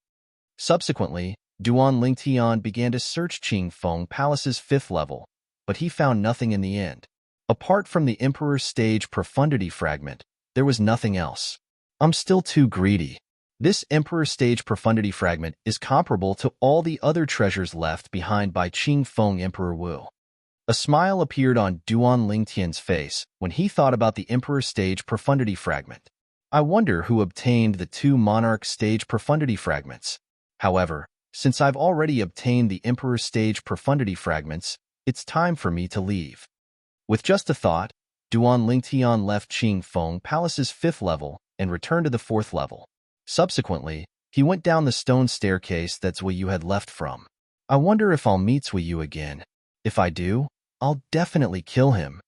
Subsequently, Duan Lingtian began to search Qingfeng Palace's 5th level, but he found nothing in the end. Apart from the Emperor Stage Profundity fragment, there was nothing else. I'm still too greedy. This Emperor Stage Profundity fragment is comparable to all the other treasures left behind by Qingfeng Emperor Wu. A smile appeared on Duan Lingtian's face when he thought about the Emperor Stage Profundity fragment. I wonder who obtained the 2 Monarch Stage Profundity fragments. However, since I've already obtained the Emperor Stage Profundity fragments, it's time for me to leave. With just a thought, Duan Lingtian left Qingfeng Palace's 5th level and returned to the 4th level. Subsequently, he went down the stone staircase that Zuiyu had left from. I wonder if I'll meet Zuiyu again. If I do, I'll definitely kill him.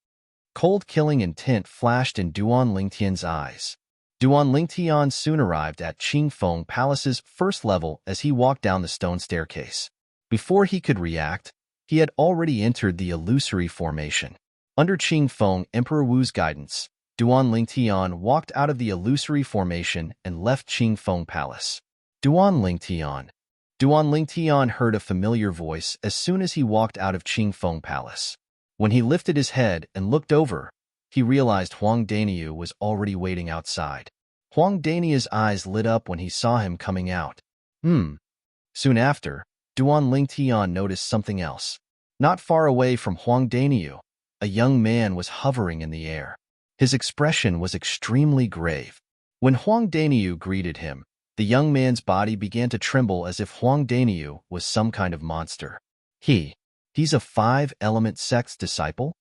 Cold killing intent flashed in Duan Lingtian's eyes. Duan Lingtian soon arrived at Qingfeng Palace's 1st level as he walked down the stone staircase. Before he could react, he had already entered the illusory formation. Under Qingfeng Emperor Wu's guidance, Duan Lingtian walked out of the illusory formation and left Qingfeng Palace. Duan Lingtian, Duan Lingtian heard a familiar voice as soon as he walked out of Qingfeng Palace. When he lifted his head and looked over, he realized Huang Daniu was already waiting outside. Huang Daniu's eyes lit up when he saw him coming out. Soon after, Duan Lingtian noticed something else. Not far away from Huang Daniu, a young man was hovering in the air. His expression was extremely grave. When Huang Daniu greeted him, the young man's body began to tremble as if Huang Daniu was some kind of monster. He's a five-element sect's disciple?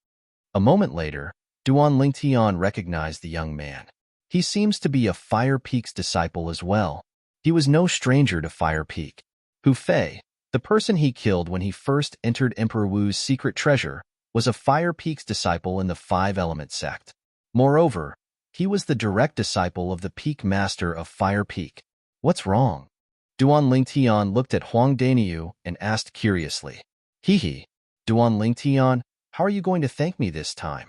A moment later, Duan Lingtian recognized the young man. He seems to be a Fire Peak's disciple as well. He was no stranger to Fire Peak. Hu Fei, the person he killed when he first entered Emperor Wu's secret treasure, was a Fire Peak's disciple in the Five-Element sect. Moreover, he was the direct disciple of the Peak Master of Fire Peak. What's wrong? Duan Lingtian looked at Huang Daniu and asked curiously. Duan Lingtian, how are you going to thank me this time?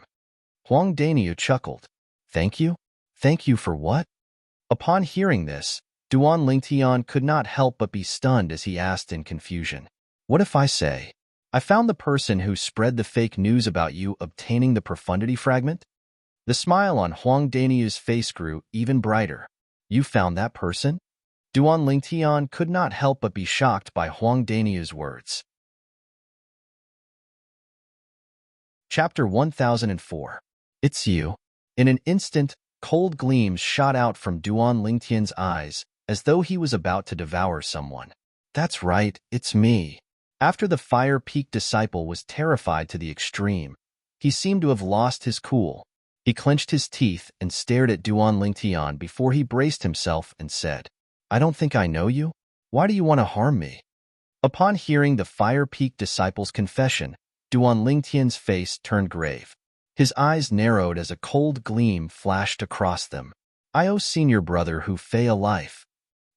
Huang Daniu chuckled. Thank you? Thank you for what? Upon hearing this, Duan Lingtian could not help but be stunned as he asked in confusion. What if I say, I found the person who spread the fake news about you obtaining the profundity fragment? The smile on Huang Daniu's face grew even brighter. You found that person? Duan Lingtian could not help but be shocked by Huang Daniu's words. Chapter 1004. It's you. In an instant, cold gleams shot out from Duan Lingtian's eyes, as though he was about to devour someone. That's right, it's me. After the Fire Peak disciple was terrified to the extreme, he seemed to have lost his cool. He clenched his teeth and stared at Duan Lingtian before he braced himself and said, I don't think I know you. Why do you want to harm me? Upon hearing the Fire Peak disciple's confession, Duan Lingtian's face turned grave. His eyes narrowed as a cold gleam flashed across them. I owe senior brother Hu Fei a life.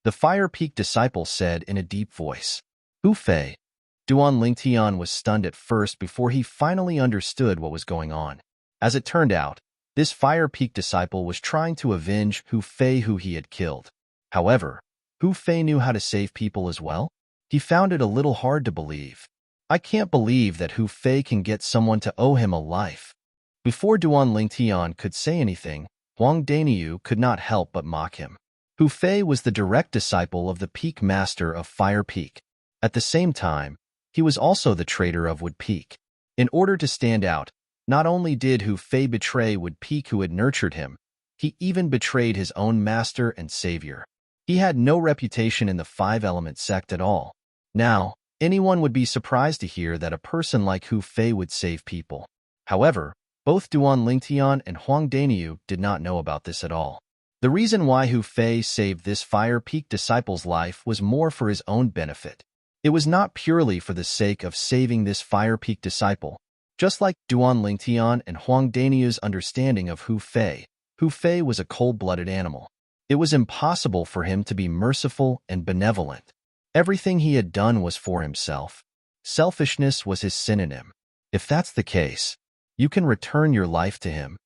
The Fire Peak disciple said in a deep voice. Hu Fei. Duan Lingtian was stunned at first before he finally understood what was going on. As it turned out, this Fire Peak disciple was trying to avenge Hu Fei who he had killed. However, Hu Fei knew how to save people as well? He found it a little hard to believe. I can't believe that Hu Fei can get someone to owe him a life. Before Duan Lingtian could say anything, Huang Daniu could not help but mock him. Hu Fei was the direct disciple of the Peak Master of Fire Peak. At the same time, he was also the traitor of Wood Peak. In order to stand out, not only did Hu Fei betray Wood Peak who had nurtured him, he even betrayed his own master and savior. He had no reputation in the Five-Element sect at all. Now, anyone would be surprised to hear that a person like Hu Fei would save people. However, both Duan Lingtian and Huang Daniu did not know about this at all. The reason why Hu Fei saved this Fire Peak disciple's life was more for his own benefit. It was not purely for the sake of saving this Fire Peak disciple. Just like Duan Lingtian and Huang Daniu's understanding of Hu Fei was a cold-blooded animal. It was impossible for him to be merciful and benevolent. Everything he had done was for himself. Selfishness was his synonym. If that's the case, you can return your life to him,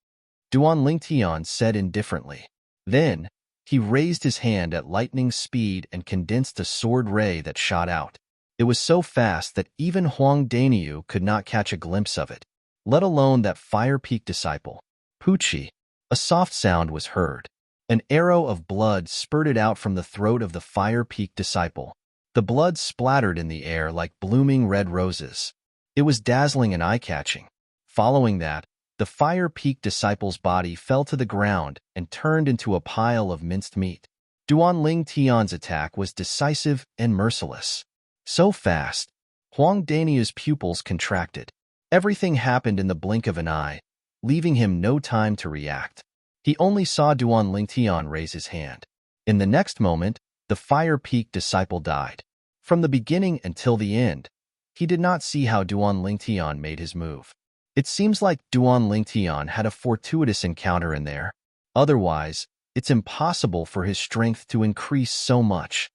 Duan Lingtian said indifferently. Then, he raised his hand at lightning speed and condensed a sword ray that shot out. It was so fast that even Huang Daniu could not catch a glimpse of it, let alone that Fire Peak disciple. Poochie. A soft sound was heard. An arrow of blood spurted out from the throat of the Fire Peak disciple. The blood splattered in the air like blooming red roses. It was dazzling and eye-catching. Following that, the Fire Peak disciple's body fell to the ground and turned into a pile of minced meat. Duan Lingtian's attack was decisive and merciless. So fast, Huang Daniu's pupils contracted. Everything happened in the blink of an eye, leaving him no time to react. He only saw Duan Lingtian raise his hand. In the next moment, the Fire Peak disciple died. From the beginning until the end, he did not see how Duan Lingtian made his move. It seems like Duan Lingtian had a fortuitous encounter in there. Otherwise, it's impossible for his strength to increase so much.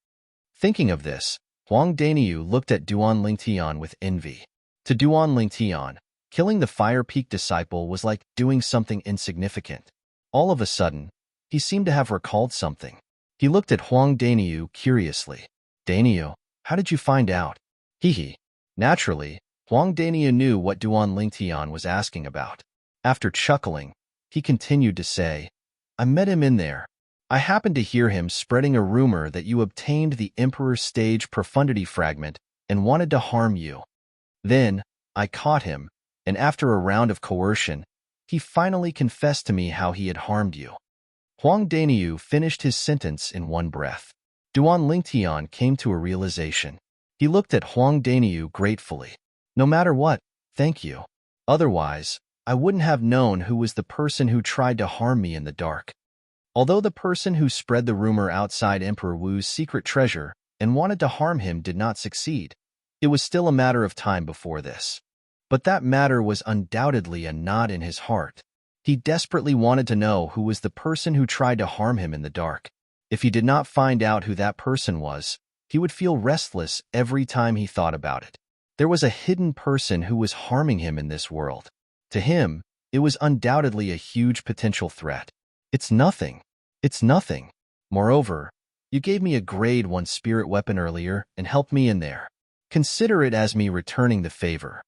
Thinking of this, Huang Daniu looked at Duan Lingtian with envy. To Duan Lingtian, killing the Fire Peak disciple was like doing something insignificant. All of a sudden, he seemed to have recalled something. He looked at Huang Daniu curiously. Daniu, How did you find out? Hee. Naturally, Huang Daniu knew what Duan Lingtian was asking about. After chuckling, he continued to say, I met him in there. I happened to hear him spreading a rumor that you obtained the Emperor's stage profundity fragment and wanted to harm you. Then, I caught him, and after a round of coercion, he finally confessed to me how he had harmed you. Huang Daniu finished his sentence in one breath. Duan Lingtian came to a realization. He looked at Huang Daniu gratefully. No matter what, thank you. Otherwise, I wouldn't have known who was the person who tried to harm me in the dark. Although the person who spread the rumor outside Emperor Wu's secret treasure and wanted to harm him did not succeed, it was still a matter of time before this. But that matter was undoubtedly a knot in his heart. He desperately wanted to know who was the person who tried to harm him in the dark. If he did not find out who that person was, he would feel restless every time he thought about it. There was a hidden person who was harming him in this world. To him, it was undoubtedly a huge potential threat. It's nothing. It's nothing. Moreover, you gave me a grade 1 spirit weapon earlier and helped me in there. Consider it as me returning the favor.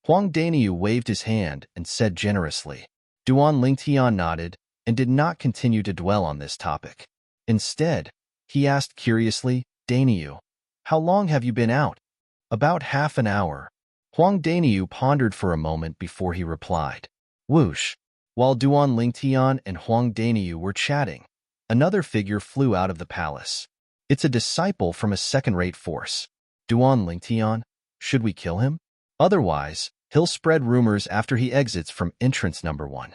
Huang Daniu waved his hand and said generously. Duan Lingtian nodded and did not continue to dwell on this topic. Instead, he asked curiously, Daniu, how long have you been out? About half an hour. Huang Daniu pondered for a moment before he replied. Whoosh. While Duan Lingtian and Huang Daniu were chatting, another figure flew out of the palace. It's a disciple from a second-rate force. Duan Lingtian, should we kill him? Otherwise, he'll spread rumors after he exits from entrance number 1.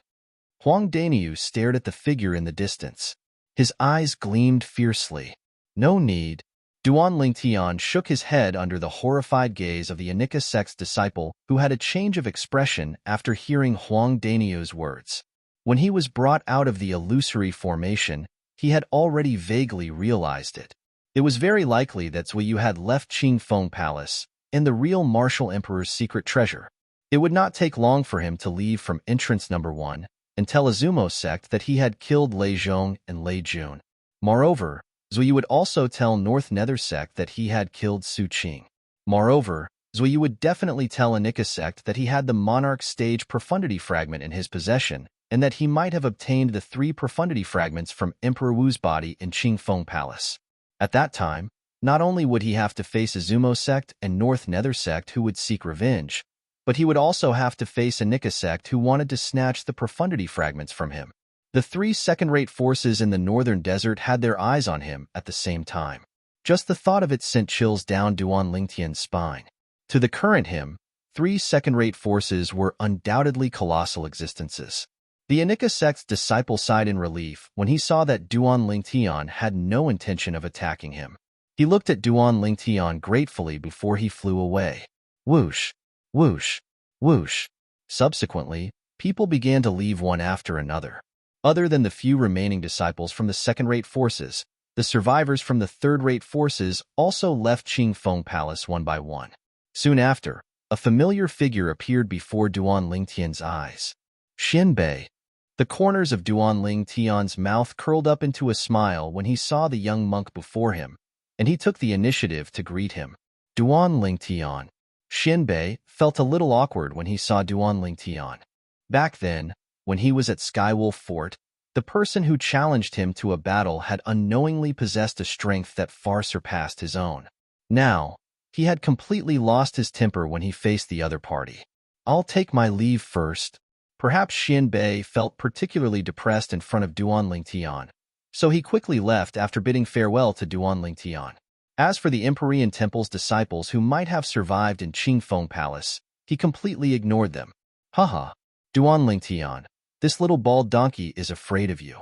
Huang Daniu stared at the figure in the distance. His eyes gleamed fiercely. No need. Duan Lingtian shook his head under the horrified gaze of the Anika sect's disciple who had a change of expression after hearing Huang Daniu's words. When he was brought out of the illusory formation, he had already vaguely realized it. It was very likely that Zuiyu had left Qingfeng Palace and the real martial emperor's secret treasure. It would not take long for him to leave from entrance number 1 and tell Azumo sect that he had killed Lei Zhong and Lei Jun. Moreover, Zuiyu would also tell North Nether sect that he had killed Su Qing. Moreover, Zuiyu would definitely tell Anika sect that he had the monarch stage profundity fragment in his possession and that he might have obtained the 3 profundity fragments from Emperor Wu's body in Qingfeng Palace. At that time, not only would he have to face Azumo sect and North Nether sect who would seek revenge, but he would also have to face Anika sect who wanted to snatch the profundity fragments from him. The 3 second-rate forces in the northern desert had their eyes on him at the same time. Just the thought of it sent chills down Duan Lingtian's spine. To the current him, 3 second-rate forces were undoubtedly colossal existences. The Anika sect's disciple sighed in relief when he saw that Duan Lingtian had no intention of attacking him. He looked at Duan Lingtian gratefully before he flew away. Whoosh, whoosh, whoosh. Subsequently, people began to leave one after another. Other than the few remaining disciples from the second-rate forces, the survivors from the third-rate forces also left Qingfeng Palace one by one. Soon after, a familiar figure appeared before Duan Lingtian's eyes. Xianbei. The corners of Duan Lingtian's mouth curled up into a smile when he saw the young monk before him, and he took the initiative to greet him. Duan Lingtian. Xianbei felt a little awkward when he saw Duan Lingtian. Back then, when he was at Skywolf Fort, the person who challenged him to a battle had unknowingly possessed a strength that far surpassed his own. Now, he had completely lost his temper when he faced the other party. I'll take my leave first. Perhaps Xianbei felt particularly depressed in front of Duan Lingtian, so he quickly left after bidding farewell to Duan Lingtian. As for the Empyrean Temple's disciples who might have survived in Qingfeng Palace, he completely ignored them. Haha, Duan Lingtian, this little bald donkey is afraid of you.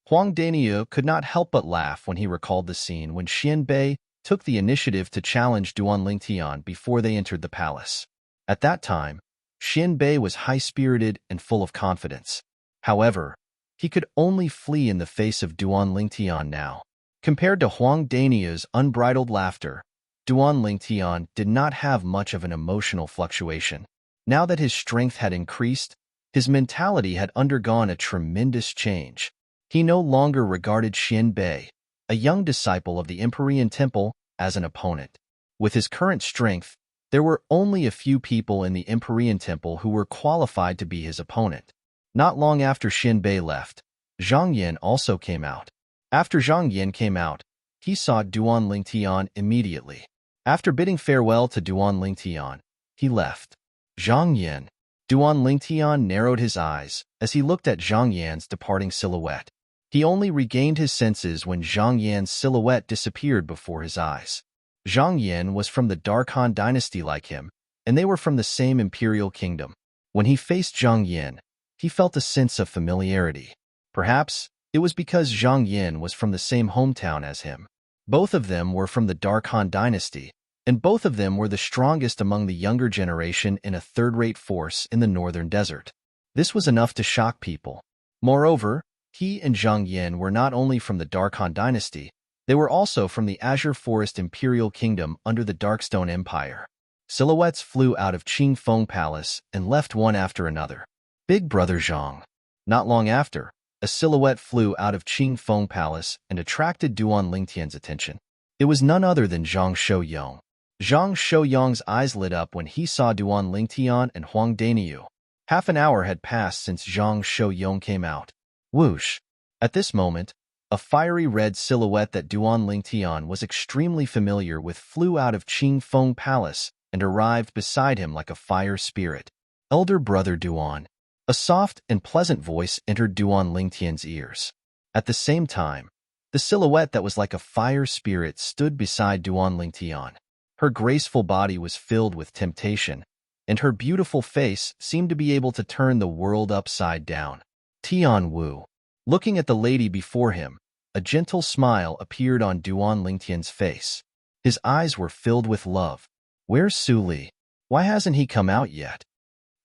Huang Daniu could not help but laugh when he recalled the scene when Xianbei took the initiative to challenge Duan Lingtian before they entered the palace. At that time, Xianbei was high-spirited and full of confidence. However, he could only flee in the face of Duan Lingtian now. Compared to Huang Daniu's unbridled laughter, Duan Lingtian did not have much of an emotional fluctuation. Now that his strength had increased, his mentality had undergone a tremendous change. He no longer regarded Xianbei, a young disciple of the Empyrean Temple, as an opponent. With his current strength, there were only a few people in the Empyrean Temple who were qualified to be his opponent. Not long after Xin Bei left, Zhang Yin also came out. After Zhang Yin came out, he saw Duan Lingtian immediately. After bidding farewell to Duan Lingtian, he left. Zhang Yin. Duan Lingtian narrowed his eyes as he looked at Zhang Yan's departing silhouette. He only regained his senses when Zhang Yan's silhouette disappeared before his eyes. Zhang Yan was from the Dark Han dynasty like him, and they were from the same imperial kingdom. When he faced Zhang Yan, he felt a sense of familiarity. Perhaps it was because Zhang Yan was from the same hometown as him. Both of them were from the Dark Han dynasty, and both of them were the strongest among the younger generation in a third-rate force in the northern desert. This was enough to shock people. Moreover, he and Zhang Yan were not only from the Dark Han dynasty, they were also from the Azure Forest Imperial Kingdom under the Darkstone Empire. Silhouettes flew out of Qing Feng Palace and left one after another. Big Brother Zhang. Not long after, a silhouette flew out of Qing Feng Palace and attracted Duan Lingtian's attention. It was none other than Zhang Shouyang. Zhang Shouyang's eyes lit up when he saw Duan Lingtian and Huang Daniyu. Half an hour had passed since Zhang Shouyang came out. Whoosh! At this moment, a fiery red silhouette that Duan Lingtian was extremely familiar with flew out of Qing Feng Palace and arrived beside him like a fire spirit. Elder Brother Duan. A soft and pleasant voice entered Duan Lingtian's ears. At the same time, the silhouette that was like a fire spirit stood beside Duan Lingtian. Her graceful body was filled with temptation, and her beautiful face seemed to be able to turn the world upside down. Tian Wu. Looking at the lady before him, a gentle smile appeared on Duan Lingtian's face. His eyes were filled with love. Where's Su Li? Why hasn't he come out yet?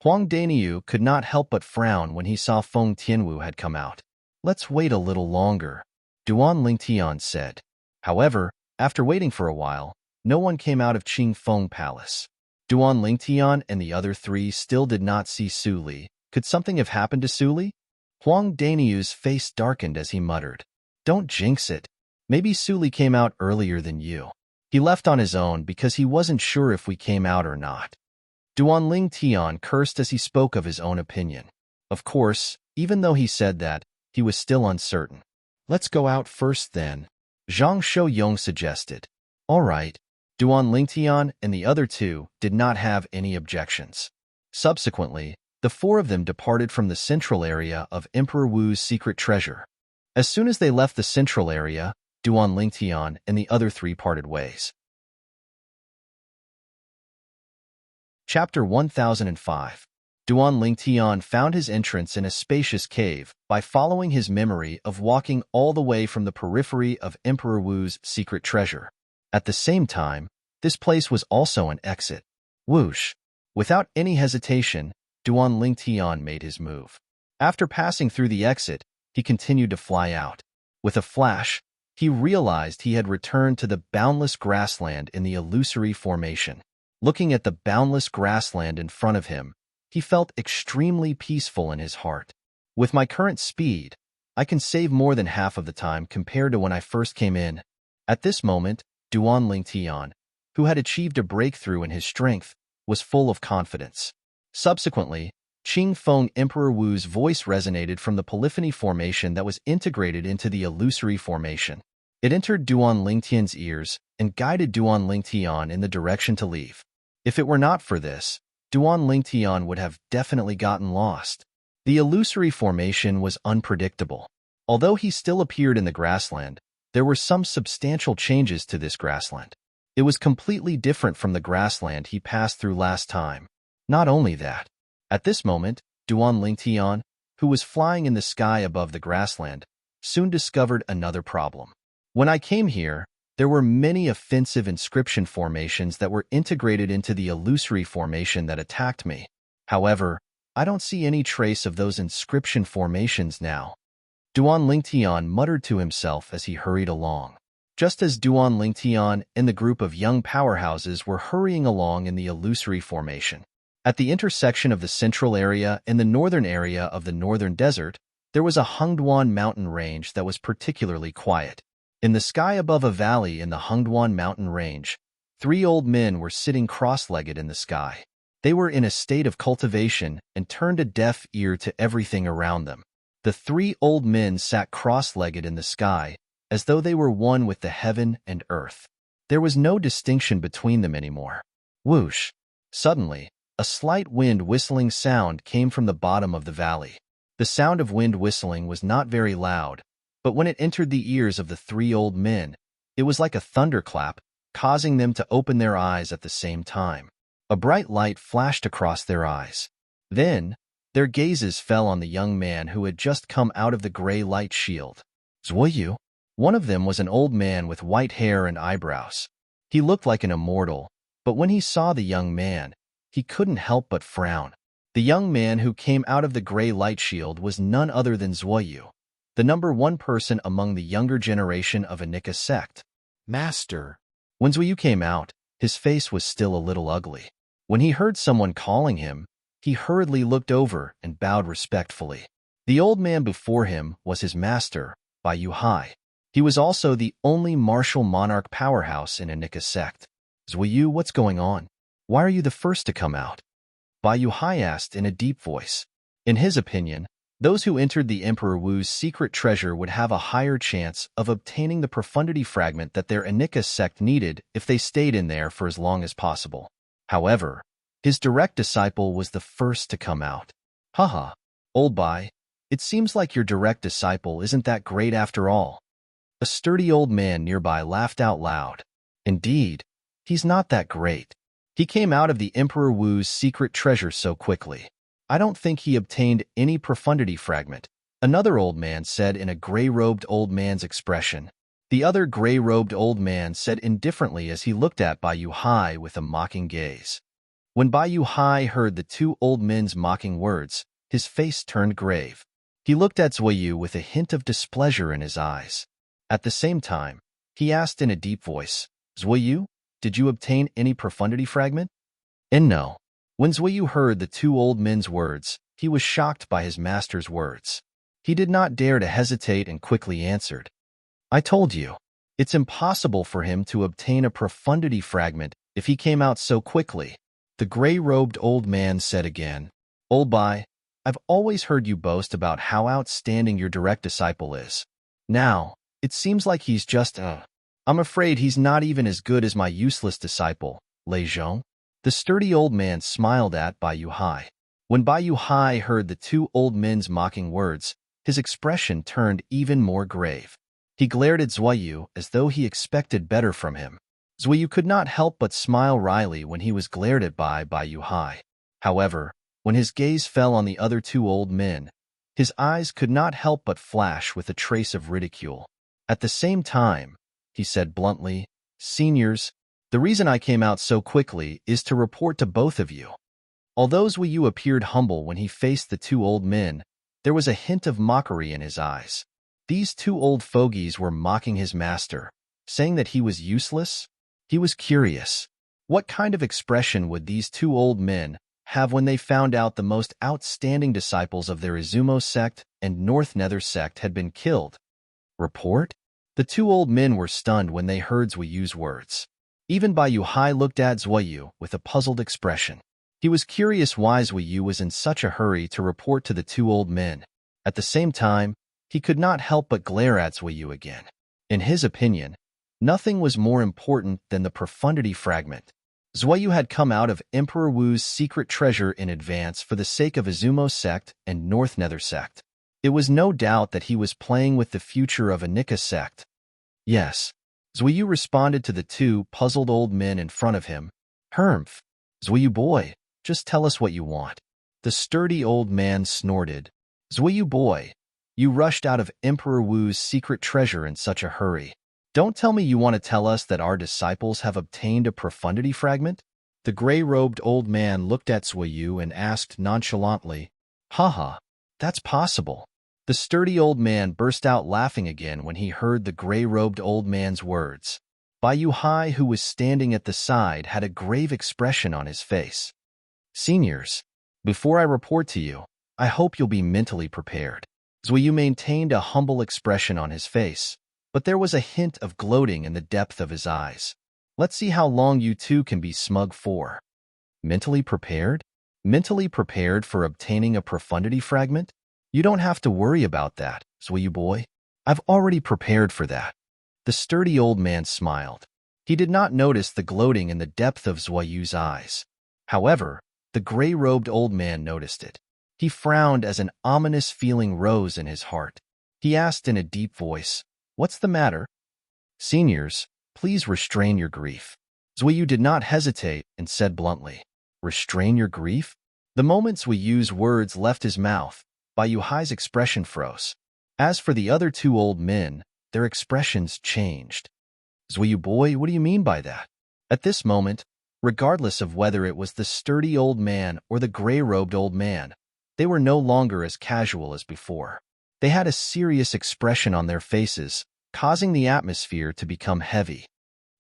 Huang Daniyu could not help but frown when he saw Feng Tianwu had come out. Let's wait a little longer, Duan Lingtian said. However, after waiting for a while, no one came out of Qing Feng Palace. Duan Lingtian and the other three still did not see Su Li. Could something have happened to Su Li? Huang Daniyu's face darkened as he muttered, "Don't jinx it. Maybe Su Li came out earlier than you. He left on his own because he wasn't sure if we came out or not." Duan Lingtian cursed as he spoke of his own opinion. Of course, even though he said that, he was still uncertain. Let's go out first then, Zhang Shouyang suggested. All right. Duan Lingtian and the other two did not have any objections. Subsequently, the four of them departed from the central area of Emperor Wu's secret treasure. As soon as they left the central area, Duan Lingtian and the other three parted ways. Chapter 1005. Duan Lingtian found his entrance in a spacious cave by following his memory of walking all the way from the periphery of Emperor Wu's secret treasure. At the same time, this place was also an exit. Whoosh! Without any hesitation, Duan Lingtian made his move. After passing through the exit, he continued to fly out. With a flash, he realized he had returned to the boundless grassland in the illusory formation. Looking at the boundless grassland in front of him, he felt extremely peaceful in his heart. With my current speed, I can save more than half of the time compared to when I first came in. At this moment, Duan Lingtian, who had achieved a breakthrough in his strength, was full of confidence. Subsequently, Qing Feng Emperor Wu's voice resonated from the polyphony formation that was integrated into the illusory formation. It entered Duan Lingtian's ears and guided Duan Lingtian in the direction to leave. If it were not for this, Duan Lingtian would have definitely gotten lost. The illusory formation was unpredictable. Although he still appeared in the grassland, there were some substantial changes to this grassland. It was completely different from the grassland he passed through last time. Not only that, at this moment, Duan Lingtian, who was flying in the sky above the grassland, soon discovered another problem. When I came here, there were many offensive inscription formations that were integrated into the illusory formation that attacked me. However, I don't see any trace of those inscription formations now. Duan Lingtian muttered to himself as he hurried along. Just as Duan Lingtian and the group of young powerhouses were hurrying along in the illusory formation. At the intersection of the central area and the northern area of the northern desert, there was a Hengduan mountain range that was particularly quiet. In the sky above a valley in the Hengduan mountain range, Three old men were sitting cross-legged in the sky. They were in a state of cultivation and turned a deaf ear to everything around them. The three old men sat cross-legged in the sky, as though they were one with the heaven and earth. There was no distinction between them anymore. Whoosh! Suddenly, a slight wind whistling sound came from the bottom of the valley. The sound of wind whistling was not very loud, but when it entered the ears of the three old men, it was like a thunderclap, causing them to open their eyes at the same time. A bright light flashed across their eyes. Then, their gazes fell on the young man who had just come out of the gray light shield. Zhuoyu? One of them was an old man with white hair and eyebrows. He looked like an immortal, but when he saw the young man, he couldn't help but frown. The young man who came out of the gray light shield was none other than Zhuoyu, the number one person among the younger generation of Anika sect. Master. When Zhuoyu came out, his face was still a little ugly. When he heard someone calling him, he hurriedly looked over and bowed respectfully. The old man before him was his master, Bai Yuhai. He was also the only martial monarch powerhouse in Anika sect. Zhuoyu, what's going on? Why are you the first to come out? Bai Yuhai asked in a deep voice. In his opinion, those who entered the Emperor Wu's secret treasure would have a higher chance of obtaining the profundity fragment that their Anika sect needed if they stayed in there for as long as possible. However, his direct disciple was the first to come out. Haha, old Bai, it seems like your direct disciple isn't that great after all. A sturdy old man nearby laughed out loud. Indeed, he's not that great. He came out of the Emperor Wu's secret treasure so quickly. I don't think he obtained any profundity fragment, another old man said in a gray-robed old man's expression. The other gray-robed old man said indifferently as he looked at Bai Yuhai with a mocking gaze. When Bai Yuhai heard the two old men's mocking words, his face turned grave. He looked at Zhuoyu with a hint of displeasure in his eyes. At the same time, he asked in a deep voice, Zhuoyu, did you obtain any profundity fragment? And no. When Zhuoyu heard the two old men's words, he was shocked by his master's words. He did not dare to hesitate and quickly answered. I told you, it's impossible for him to obtain a profundity fragment if he came out so quickly. The gray-robed old man said again, Old Bai, I've always heard you boast about how outstanding your direct disciple is. Now, it seems like he's just I'm afraid he's not even as good as my useless disciple, Lei Zhong. The sturdy old man smiled at Bai Yuhai. When Bai Yuhai heard the two old men's mocking words, his expression turned even more grave. He glared at Zhuoyu as though he expected better from him. Zhuoyu could not help but smile wryly when he was glared at by Bai Yuhai. However, when his gaze fell on the other two old men, his eyes could not help but flash with a trace of ridicule. At the same time, he said bluntly, Seniors, the reason I came out so quickly is to report to both of you. Although Zhuoyu appeared humble when he faced the two old men, there was a hint of mockery in his eyes. These two old fogies were mocking his master, saying that he was useless. He was curious. What kind of expression would these two old men have when they found out the most outstanding disciples of their Izumo sect and North Nether sect had been killed? Report? The two old men were stunned when they heard Zhuoyu's words. Even Bai Yuhai looked at Zhuoyu with a puzzled expression. He was curious why Zhuoyu was in such a hurry to report to the two old men. At the same time, he could not help but glare at Zhuoyu again. In his opinion, nothing was more important than the profundity fragment. Zhuoyu had come out of Emperor Wu's secret treasure in advance for the sake of Izumo sect and North Nether sect. It was no doubt that he was playing with the future of Anika sect. Yes. Zhuoyu responded to the two puzzled old men in front of him. Humph. Zhuoyu boy, just tell us what you want. The sturdy old man snorted. Zhuoyu boy, you rushed out of Emperor Wu's secret treasure in such a hurry. Don't tell me you want to tell us that our disciples have obtained a profundity fragment? The gray-robed old man looked at Zhuoyu and asked nonchalantly, Haha, that's possible. The sturdy old man burst out laughing again when he heard the gray-robed old man's words. Bai Yuhai, who was standing at the side, had a grave expression on his face. Seniors, before I report to you, I hope you'll be mentally prepared. Zhuoyu maintained a humble expression on his face, but there was a hint of gloating in the depth of his eyes. Let's see how long you two can be smug for. Mentally prepared? Mentally prepared for obtaining a profundity fragment? You don't have to worry about that, Zhuyu boy. I've already prepared for that. The sturdy old man smiled. He did not notice the gloating in the depth of Zhu유's eyes. However, the gray-robed old man noticed it. He frowned as an ominous feeling rose in his heart. He asked in a deep voice, "What's the matter?" "Seniors, please restrain your grief." Zhuyu did not hesitate and said bluntly, "Restrain your grief?" The moment Zhuyu's words left his mouth, Bai Yuhai's expression froze. As for the other two old men, their expressions changed. "Zhuyu boy, what do you mean by that?" At this moment, regardless of whether it was the sturdy old man or the gray-robed old man, they were no longer as casual as before. They had a serious expression on their faces, causing the atmosphere to become heavy.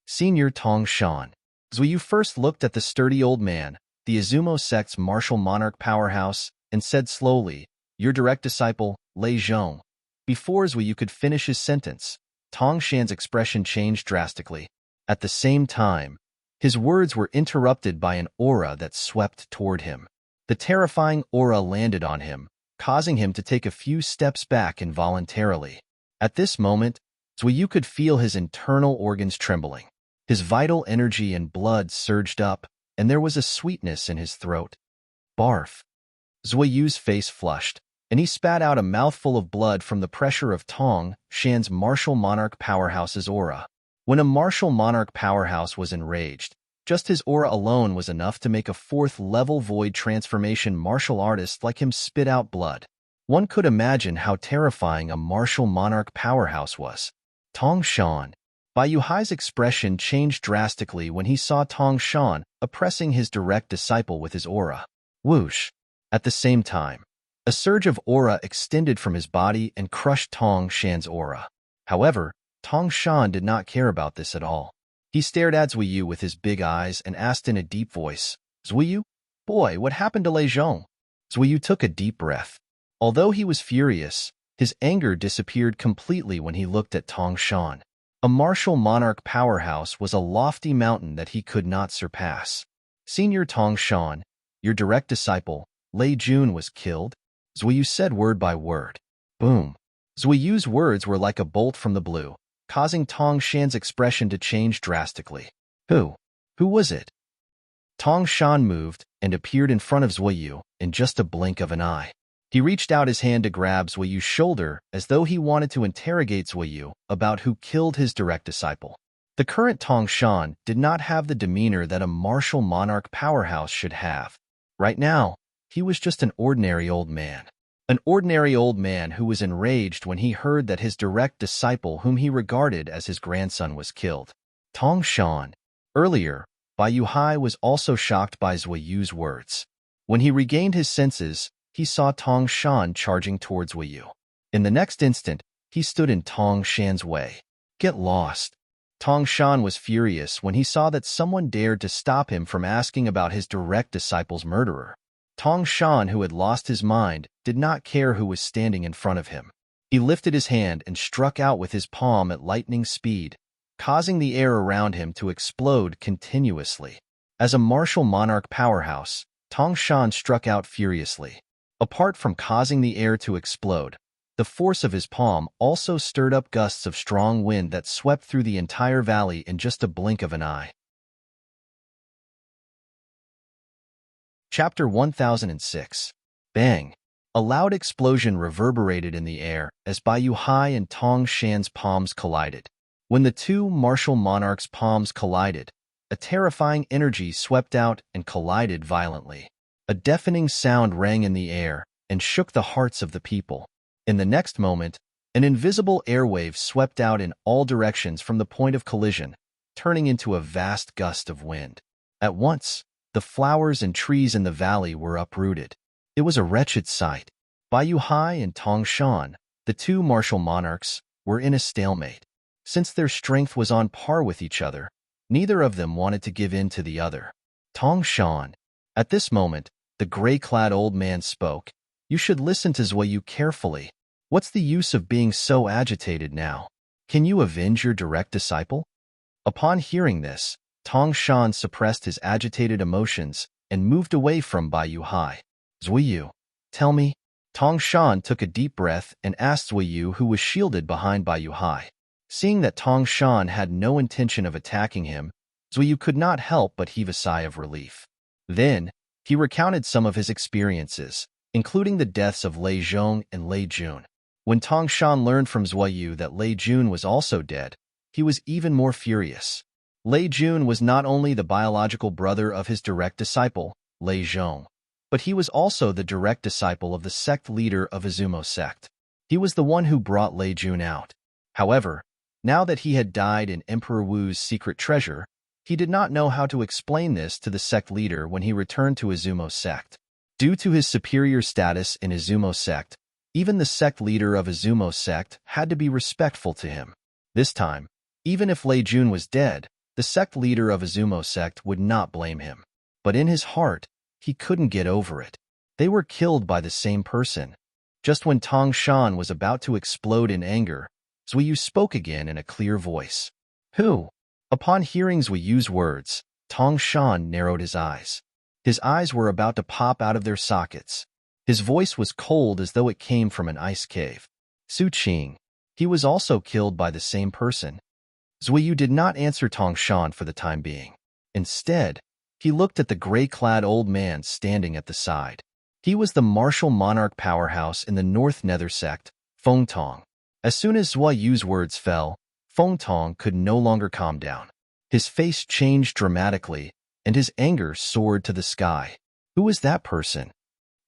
Senior Tong Shan. Zhuyu first looked at the sturdy old man, the Izumo sect's martial monarch powerhouse, and said slowly, "Your direct disciple, Lei Zhong." Before Zhuyu could finish his sentence, Tong Shan's expression changed drastically. At the same time, his words were interrupted by an aura that swept toward him. The terrifying aura landed on him, causing him to take a few steps back involuntarily. At this moment, Zhuyu could feel his internal organs trembling. His vital energy and blood surged up, and there was a sweetness in his throat. Barf. Zhu유's face flushed, and he spat out a mouthful of blood from the pressure of Tong Shan's martial monarch powerhouse's aura. When a martial monarch powerhouse was enraged, just his aura alone was enough to make a fourth-level void transformation martial artist like him spit out blood. One could imagine how terrifying a martial monarch powerhouse was. Tong Shan. Bai Yuhai's expression changed drastically when he saw Tong Shan oppressing his direct disciple with his aura. Whoosh. At the same time, a surge of aura extended from his body and crushed Tong Shan's aura. However, Tong Shan did not care about this at all. He stared at Zhuyu with his big eyes and asked in a deep voice, "Zhuyu? Boy, what happened to Lei Zhong?" Zhuyu took a deep breath. Although he was furious, his anger disappeared completely when he looked at Tong Shan. A martial monarch powerhouse was a lofty mountain that he could not surpass. "Senior Tong Shan, your direct disciple, Lei Jun was killed?" Zhuyu said word by word. Boom. Zhuyu's words were like a bolt from the blue, causing Tong Shan's expression to change drastically. Who? Who was it? Tong Shan moved and appeared in front of Zhuyu in just a blink of an eye. He reached out his hand to grab Zhuyu's shoulder as though he wanted to interrogate Zhuyu about who killed his direct disciple. The current Tong Shan did not have the demeanor that a martial monarch powerhouse should have. Right now, he was just an ordinary old man. An ordinary old man who was enraged when he heard that his direct disciple whom he regarded as his grandson was killed. Tong Shan. Earlier, Bai Yuhai was also shocked by Zhuyu's words. When he regained his senses, he saw Tong Shan charging towards Zhuyu. In the next instant, he stood in Tong Shan's way. Get lost. Tong Shan was furious when he saw that someone dared to stop him from asking about his direct disciple's murderer. Tong Shan, who had lost his mind, did not care who was standing in front of him. He lifted his hand and struck out with his palm at lightning speed, causing the air around him to explode continuously. As a martial monarch powerhouse, Tong Shan struck out furiously. Apart from causing the air to explode, the force of his palm also stirred up gusts of strong wind that swept through the entire valley in just a blink of an eye. Chapter 1006. Bang! A loud explosion reverberated in the air as Bai Yuhai and Tong Shan's palms collided. When the two martial monarchs' palms collided, a terrifying energy swept out and collided violently. A deafening sound rang in the air and shook the hearts of the people. In the next moment, an invisible airwave swept out in all directions from the point of collision, turning into a vast gust of wind. At once, the flowers and trees in the valley were uprooted. It was a wretched sight. Bai Yuhai and Tong Shan, the two martial monarchs, were in a stalemate. Since their strength was on par with each other, neither of them wanted to give in to the other. Tong Shan. At this moment, the gray-clad old man spoke. You should listen to Zhuyu carefully. What's the use of being so agitated now? Can you avenge your direct disciple? Upon hearing this, Tong Shan suppressed his agitated emotions and moved away from Bai Yuhai. Zuiyu, tell me. Tong Shan took a deep breath and asked Zuiyu, who was shielded behind Bai Yuhai. Seeing that Tong Shan had no intention of attacking him, Zuiyu could not help but heave a sigh of relief. Then, he recounted some of his experiences, including the deaths of Lei Zhong and Lei Jun. When Tong Shan learned from Zuiyu that Lei Jun was also dead, he was even more furious. Lei Jun was not only the biological brother of his direct disciple, Lei Zhong, but he was also the direct disciple of the sect leader of Izumo sect. He was the one who brought Lei Jun out. However, now that he had died in Emperor Wu's secret treasure, he did not know how to explain this to the sect leader when he returned to Izumo sect. Due to his superior status in Izumo sect, even the sect leader of Izumo sect had to be respectful to him. This time, even if Lei Jun was dead, the sect leader of Izumo sect would not blame him. But in his heart, he couldn't get over it. They were killed by the same person. Just when Tong Shan was about to explode in anger, Zuiyu spoke again in a clear voice. Who? Upon hearing Zuiyu's words, Tong Shan narrowed his eyes. His eyes were about to pop out of their sockets. His voice was cold as though it came from an ice cave. Su Qing. He was also killed by the same person. Zuiyu did not answer Tong Shan for the time being. Instead, he looked at the gray-clad old man standing at the side. He was the martial monarch powerhouse in the North Nether sect, Feng Tong. As soon as Zuiyu's words fell, Feng Tong could no longer calm down. His face changed dramatically, and his anger soared to the sky. Who was that person?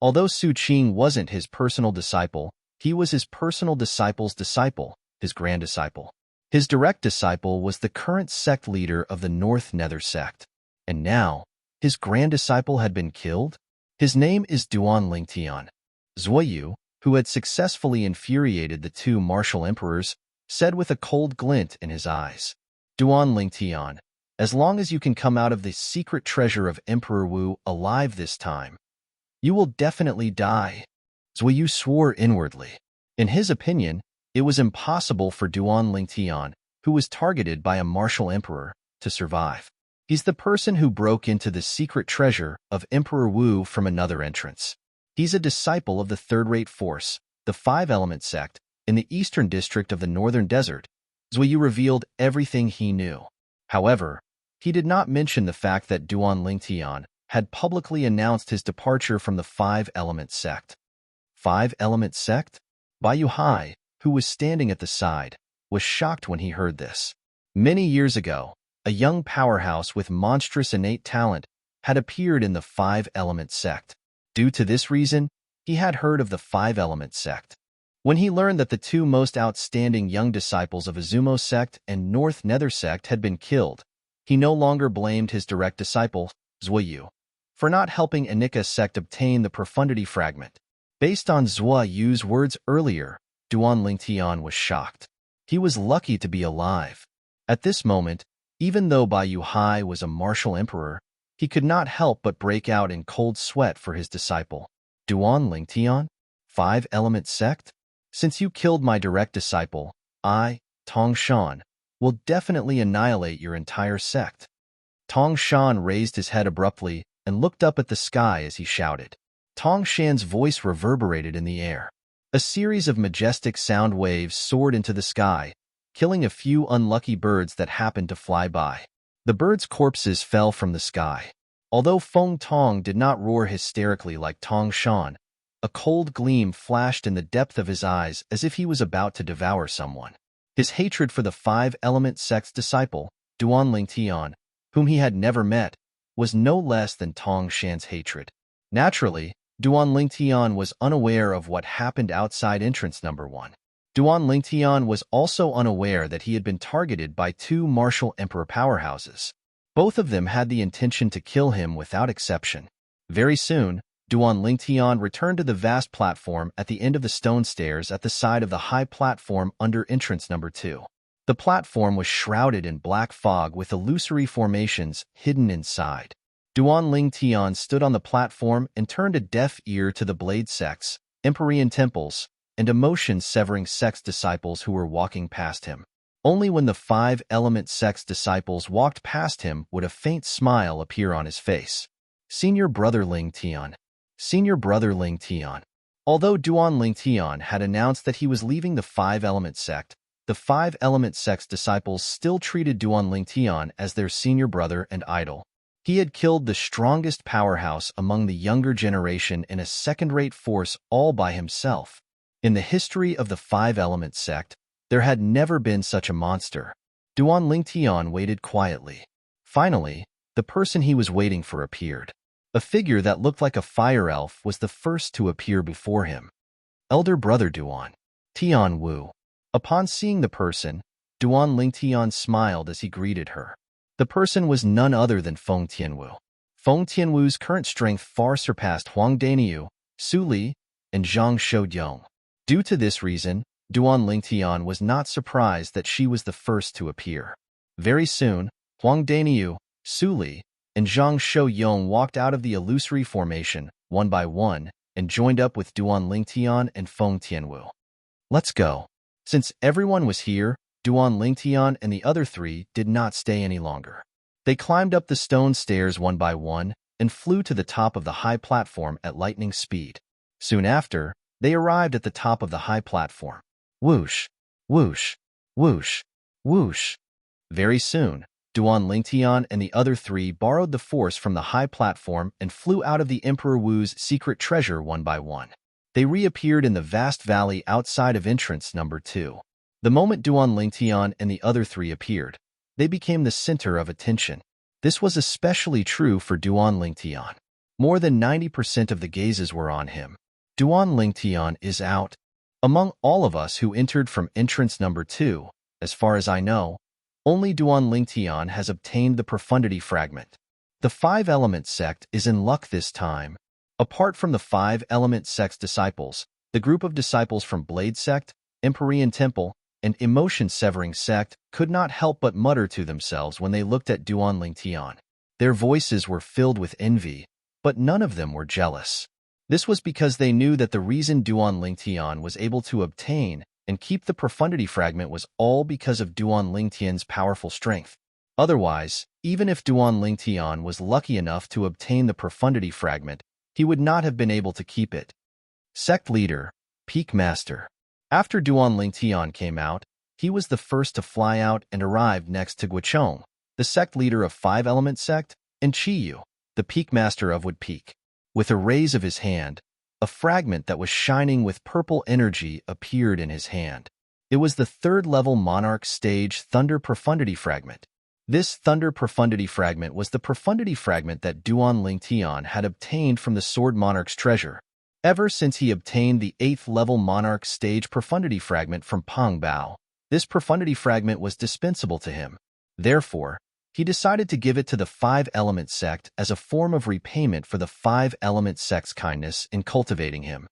Although Su Qing wasn't his personal disciple, he was his personal disciple's disciple, his grand disciple. His direct disciple was the current sect leader of the North Nether sect. And now, his grand disciple had been killed? His name is Duan Lingtian. Zuiyu, who had successfully infuriated the two martial emperors, said with a cold glint in his eyes. Duan Lingtian, as long as you can come out of the secret treasure of Emperor Wu alive this time, you will definitely die. Zuiyu swore inwardly. In his opinion, it was impossible for Duan Lingtian, who was targeted by a martial emperor, to survive. He's the person who broke into the secret treasure of Emperor Wu from another entrance. He's a disciple of the third-rate force, the Five-Element sect, in the eastern district of the Northern Desert. Zuiyu revealed everything he knew. However, he did not mention the fact that Duan Lingtian had publicly announced his departure from the Five-Element sect. Five-Element sect? Bai Yuhai, who was standing at the side, was shocked when he heard this. Many years ago, a young powerhouse with monstrous innate talent had appeared in the Five-Element sect. Due to this reason, he had heard of the Five-Element sect. When he learned that the two most outstanding young disciples of Izumo sect and North Nether sect had been killed, he no longer blamed his direct disciple, Zuiyu, for not helping Anika sect obtain the profundity fragment. Based on Zuiyu's words earlier, Duan Lingtian was shocked. He was lucky to be alive. At this moment, even though Bai Yuhai was a martial emperor, he could not help but break out in cold sweat for his disciple. Duan Lingtian? Five-Element sect? Since you killed my direct disciple, I, Tong Shan, will definitely annihilate your entire sect. Tong Shan raised his head abruptly and looked up at the sky as he shouted. Tong Shan's voice reverberated in the air. A series of majestic sound waves soared into the sky, killing a few unlucky birds that happened to fly by. The birds' corpses fell from the sky. Although Feng Tong did not roar hysterically like Tong Shan, a cold gleam flashed in the depth of his eyes as if he was about to devour someone. His hatred for the Five-Element sect's disciple, Duan Lingtian, whom he had never met, was no less than Tong Shan's hatred. Naturally, Duan Lingtian was unaware of what happened outside entrance number 1. Duan Lingtian was also unaware that he had been targeted by two martial emperor powerhouses. Both of them had the intention to kill him without exception. Very soon, Duan Lingtian returned to the vast platform at the end of the stone stairs at the side of the high platform under entrance number 2. The platform was shrouded in black fog with illusory formations hidden inside. Duan Lingtian stood on the platform and turned a deaf ear to the Blade sects, Empyrean temples, and emotion-severing sects disciples who were walking past him. Only when the five-element sect's disciples walked past him would a faint smile appear on his face. Senior Brother Ling Tian. Senior Brother Ling Tian. Although Duan Ling Tian had announced that he was leaving the five-element sect, the five-element sect's disciples still treated Duan Ling Tian as their senior brother and idol. He had killed the strongest powerhouse among the younger generation in a second-rate force all by himself. In the history of the five-element sect, there had never been such a monster. Duan Ling Tian waited quietly. Finally, the person he was waiting for appeared. A figure that looked like a fire elf was the first to appear before him. Elder Brother Duan. Tian Wu. Upon seeing the person, Duan Ling Tian smiled as he greeted her. The person was none other than Feng Tianwu. Feng Tianwu's current strength far surpassed Huang Daniyu, Su Li, and Zhang Shouyong. Due to this reason, Duan Ling Tian was not surprised that she was the first to appear. Very soon, Huang Daniyu, Su Li, and Zhang Shouyong walked out of the illusory formation, one by one, and joined up with Duan Ling Tian and Feng Tianwu. Let's go. Since everyone was here, Duan Ling Tian and the other three did not stay any longer. They climbed up the stone stairs one by one and flew to the top of the high platform at lightning speed. Soon after, they arrived at the top of the high platform. Whoosh, whoosh, whoosh, whoosh. Very soon, Duan Ling Tian and the other three borrowed the force from the high platform and flew out of the Emperor Wu's secret treasure one by one. They reappeared in the vast valley outside of entrance number 2. The moment Duan Ling Tian and the other three appeared, they became the center of attention. This was especially true for Duan Ling Tian. More than 90% of the gazes were on him. Duan Ling Tian is out. Among all of us who entered from entrance number 2, as far as I know, only Duan Ling Tian has obtained the profundity fragment. The five-element sect is in luck this time. Apart from the five-element sect's disciples, the group of disciples from Blade Sect, Empyrean Temple, and Emotion-Severing Sect could not help but mutter to themselves when they looked at Duan Ling Tian. Their voices were filled with envy, but none of them were jealous. This was because they knew that the reason Duan Ling Tian was able to obtain and keep the profundity fragment was all because of Duan Ling Tian's powerful strength. Otherwise, even if Duan Ling Tian was lucky enough to obtain the profundity fragment, he would not have been able to keep it. Sect Leader, Peak Master. After Duan Ling Tian came out, he was the first to fly out and arrived next to Guochong, the sect leader of Five-Element Sect, and Qiyu, the Peak Master of Wood Peak. With a raise of his hand, a fragment that was shining with purple energy appeared in his hand. It was the third-level Monarch Stage Thunder Profundity Fragment. This Thunder Profundity Fragment was the profundity fragment that Duan Ling Tian had obtained from the Sword Monarch's treasure. Ever since he obtained the 8th-level Monarch Stage Profundity Fragment from Peng Bao, this profundity fragment was dispensable to him. Therefore, he decided to give it to the Five-Element Sect as a form of repayment for the Five-Element Sect's kindness in cultivating him.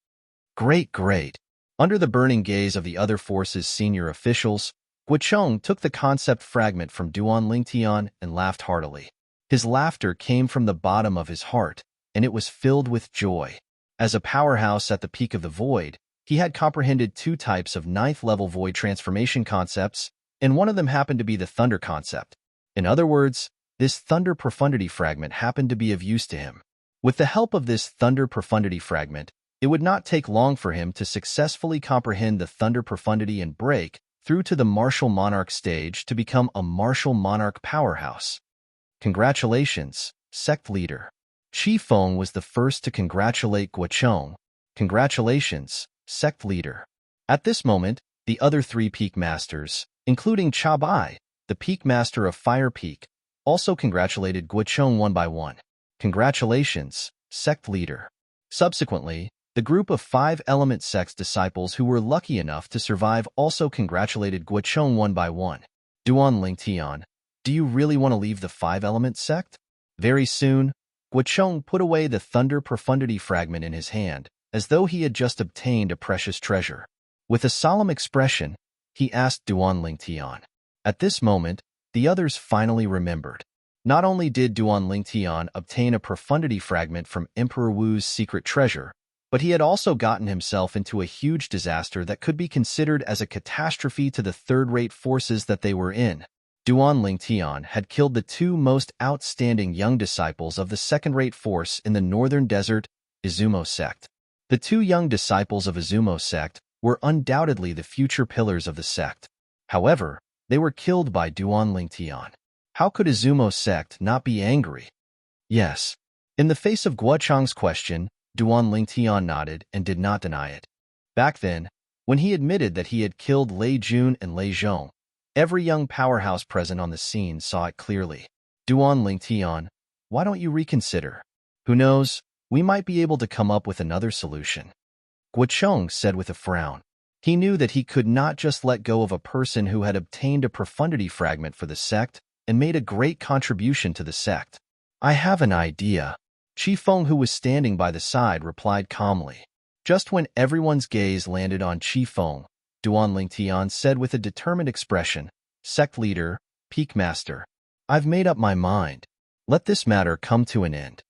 Great, great. Under the burning gaze of the other force's senior officials, Guochong took the concept fragment from Duan Ling Tian and laughed heartily. His laughter came from the bottom of his heart, and it was filled with joy. As a powerhouse at the peak of the void, he had comprehended 2 types of 9th-level void transformation concepts, and one of them happened to be the thunder concept. In other words, this thunder profundity fragment happened to be of use to him. With the help of this thunder profundity fragment, it would not take long for him to successfully comprehend the thunder profundity and break through to the martial monarch stage to become a martial monarch powerhouse. Congratulations, Sect Leader. Qi Feng was the first to congratulate Guochong. Congratulations, Sect Leader. At this moment, the other 3 Peak Masters, including Cha Bai, the Peak Master of Fire Peak, also congratulated Guochong one by one. Congratulations, Sect Leader. Subsequently, the group of Five-Element Sect's disciples who were lucky enough to survive also congratulated Guochong one by one. Duan Ling Tian, do you really want to leave the Five-Element Sect? Very soon, Guochong put away the Thunder Profundity Fragment in his hand, as though he had just obtained a precious treasure. With a solemn expression, he asked Duan Ling Tian. At this moment, the others finally remembered. Not only did Duan Ling Tian obtain a profundity fragment from Emperor Wu's secret treasure, But he had also gotten himself into a huge disaster that could be considered as a catastrophe to the third-rate forces that they were in. Duan Lingtian had killed the two most outstanding young disciples of the second-rate force in the northern desert, Izumo sect. The two young disciples of Izumo sect were undoubtedly the future pillars of the sect. However, they were killed by Duan Lingtian. How could Izumo sect not be angry? Yes. In the face of Guochang's question, Duan Lingtian nodded and did not deny it. Back then, when he admitted that he had killed Lei Jun and Lei Zhong, every young powerhouse present on the scene saw it clearly. Duan Lingtian, why don't you reconsider? Who knows, we might be able to come up with another solution. Guochang said with a frown. He knew that he could not just let go of a person who had obtained a profundity fragment for the sect and made a great contribution to the sect. I have an idea. Qi Feng, who was standing by the side, replied calmly. Just when everyone's gaze landed on Qi Feng, Duan Lingtian said with a determined expression, Sect leader, Peak Master, I've made up my mind. Let this matter come to an end.